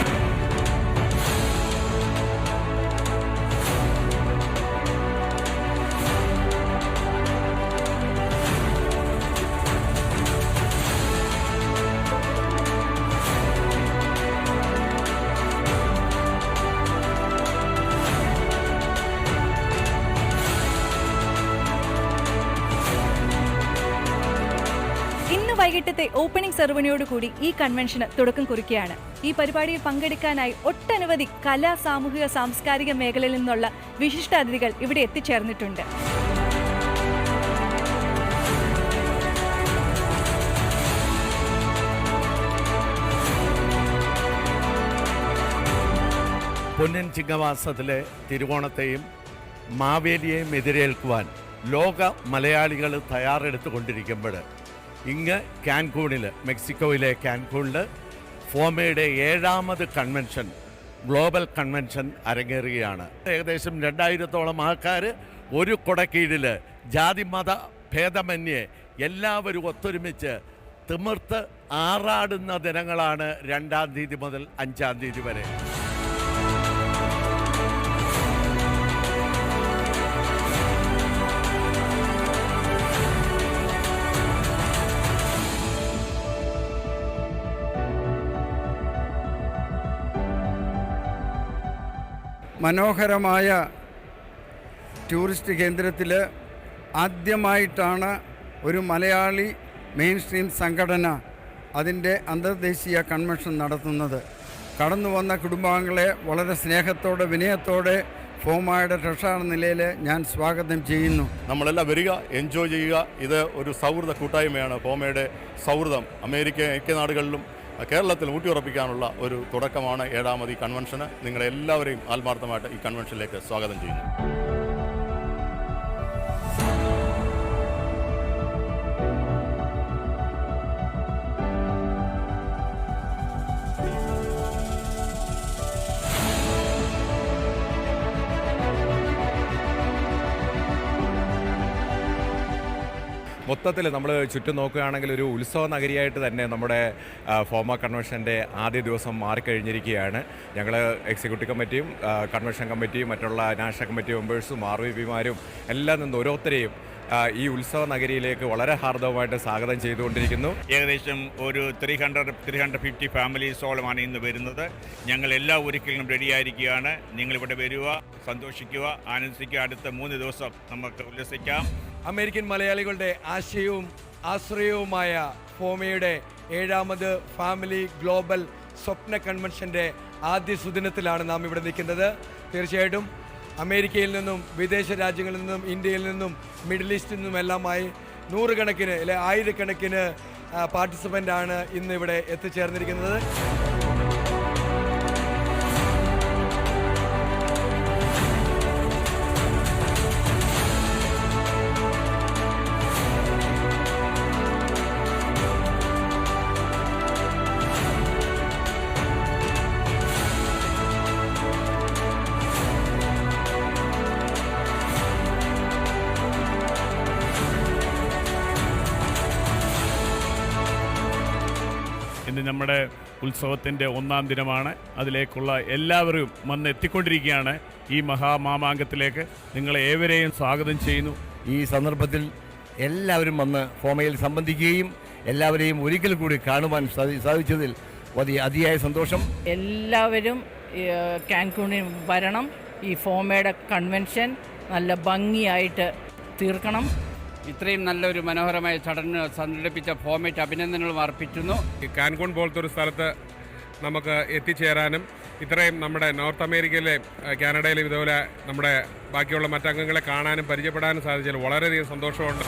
വൈകിട്ടത്തെ ഓപ്പണിംഗ് സെറമണിയോടുകൂടി ഈ കൺവെൻഷന് തുടക്കം കുറിക്കുകയാണ്. ഈ പരിപാടിയിൽ പങ്കെടുക്കാനായി ഒട്ടനവധി കലാ, സാമൂഹിക, സാംസ്കാരിക മേഖലയിൽ നിന്നുള്ള വിശിഷ്ടാതിഥികൾ ഇവിടെ എത്തിച്ചേർന്നിട്ടുണ്ട്. പൊന്നിൻ ചിങ്ങമാസത്തിലെ തിരുവോണത്തെയും മാവേലിയെയും എതിരേൽക്കുവാൻ ലോക മലയാളികൾ തയ്യാറെടുത്തുകൊണ്ടിരിക്കുമ്പോൾ ഇങ്ങ് കാൻകൂണിൽ, മെക്സിക്കോയിലെ കാൻകൂണിൽ ഫോമയുടെ 7ാമത് കൺവെൻഷൻ, ഗ്ലോബൽ കൺവെൻഷൻ അരങ്ങേറുകയാണ്. ഏകദേശം 2000-ഓളം ആൾക്കാർ ഒരു കുടക്കീഴിൽ ജാതിമത ഭേദമന്യേ എല്ലാവരും ഒത്തൊരുമിച്ച് തിമിർത്ത് ആറാടുന്ന ദിനങ്ങളാണ് 2-ാം തീയതി മുതൽ 5-ാം തീയതി വരെ. മനോഹരമായ ടൂറിസ്റ്റ് കേന്ദ്രത്തിൽ ആദ്യമായിട്ടാണ് ഒരു മലയാളി മെയിൻ സ്ട്രീം സംഘടന അതിൻ്റെ അന്തർദേശീയ കൺവെൻഷൻ നടത്തുന്നത്. കടന്നു വന്ന കുടുംബാംഗങ്ങളെ വളരെ സ്നേഹത്തോടെ, വിനയത്തോടെ ഫോമയുടെ ട്രഷറർ നിലയിൽ ഞാൻ സ്വാഗതം ചെയ്യുന്നു. നമ്മളെല്ലാം വരിക, എൻജോയ് ചെയ്യുക. ഇത് ഒരു സൗഹൃദ കൂട്ടായ്മയാണ്. ഫോമയുടെ സൗഹൃദം ഐക്യനാടുകളിലും കേരളത്തിൽ ഊട്ടിയുറപ്പിക്കാനുള്ള ഒരു തുടക്കമാണ് 7ാമത് ഈ കൺവെൻഷന്. നിങ്ങളെല്ലാവരെയും ആത്മാർത്ഥമായിട്ട് ഈ കൺവെൻഷനിലേക്ക് സ്വാഗതം ചെയ്യുന്നു. മൊത്തത്തിൽ നമ്മൾ ചുറ്റും നോക്കുകയാണെങ്കിൽ ഒരു ഉത്സവ നഗരിയായിട്ട് തന്നെ നമ്മുടെ ഫോമ കൺവെൻഷൻ്റെ ആദ്യ ദിവസം മാറിക്കഴിഞ്ഞിരിക്കുകയാണ്. ഞങ്ങൾ എക്സിക്യൂട്ടീവ് കമ്മിറ്റിയും കൺവെൻഷൻ കമ്മിറ്റിയും മറ്റുള്ള നാഷണൽ കമ്മിറ്റി മെമ്പേഴ്സും RVPമാരും എല്ലാം നിന്ന് ഓരോരുത്തരെയും ഈ ഉത്സവ നഗരിയിലേക്ക് വളരെ ഹാർദവമായിട്ട് സ്വാഗതം ചെയ്തുകൊണ്ടിരിക്കുന്നു. ഏകദേശം ഒരു 350 ഫാമിലീസോളമാണ് ഇന്ന് വരുന്നത്. ഞങ്ങൾ എല്ലാ ഒരിക്കലും റെഡിയായിരിക്കുകയാണ്. നിങ്ങളിവിടെ വരിക, സന്തോഷിക്കുക, ആനന്ദിക്കുക. അടുത്ത 3 ദിവസം നമുക്ക് ഉല്ലസിക്കാം. അമേരിക്കൻ മലയാളികളുടെ ആശയവും ആശ്രയവുമായ ഫോമയുടെ 7ാമത് ഫാമിലി ഗ്ലോബൽ സ്വപ്ന കൺവെൻഷൻ്റെ ആദ്യ സുദിനത്തിലാണ് നാം ഇവിടെ നിൽക്കുന്നത്. തീർച്ചയായിട്ടും അമേരിക്കയിൽ നിന്നും വിദേശ രാജ്യങ്ങളിൽ നിന്നും ഇന്ത്യയിൽ നിന്നും മിഡിൽ ഈസ്റ്റിൽ നിന്നും എല്ലാമായി നൂറുകണക്കിന് അല്ലെ ആയിരക്കണക്കിന് പാർട്ടിസിപ്പൻ്റാണ് ഇന്ന് ഇവിടെ എത്തിച്ചേർന്നിരിക്കുന്നത്. ഇന്ന് നമ്മുടെ ഉത്സവത്തിൻ്റെ 1ാം ദിനമാണ്. അതിലേക്കുള്ള എല്ലാവരും വന്ന് എത്തിക്കൊണ്ടിരിക്കുകയാണ്. ഈ മഹാമാമാങ്കത്തിലേക്ക് നിങ്ങളെ ഏവരെയും സ്വാഗതം ചെയ്യുന്നു. ഈ സന്ദർഭത്തിൽ എല്ലാവരും വന്ന് ഫോമയിൽ സംബന്ധിക്കുകയും എല്ലാവരെയും ഒരിക്കൽ കൂടി കാണുവാൻ സാധിച്ചതിൽ അതിയായ സന്തോഷം. എല്ലാവരും കാൻകൂണിൽ വരണം. ഈ ഫോമയുടെ കൺവെൻഷൻ നല്ല ഭംഗിയായിട്ട് തീർക്കണം. ഇത്രയും നല്ലൊരു മനോഹരമായ ചടങ്ങ് സംഘടിപ്പിച്ച ഫോമയ്ക്ക് അഭിനന്ദനങ്ങളും അർപ്പിക്കുന്നു. ഈ കാൻകൂൺ പോലത്തെ ഒരു സ്ഥലത്ത് നമുക്ക് എത്തിച്ചേരാനും ഇത്രയും നമ്മുടെ നോർത്ത് അമേരിക്കയിലെയും കാനഡയിലെയും ഇതുപോലെ നമ്മുടെ ബാക്കിയുള്ള മറ്റംഗങ്ങളെ കാണാനും പരിചയപ്പെടാനും സാധിച്ചതിൽ വളരെയധികം സന്തോഷമുണ്ട്.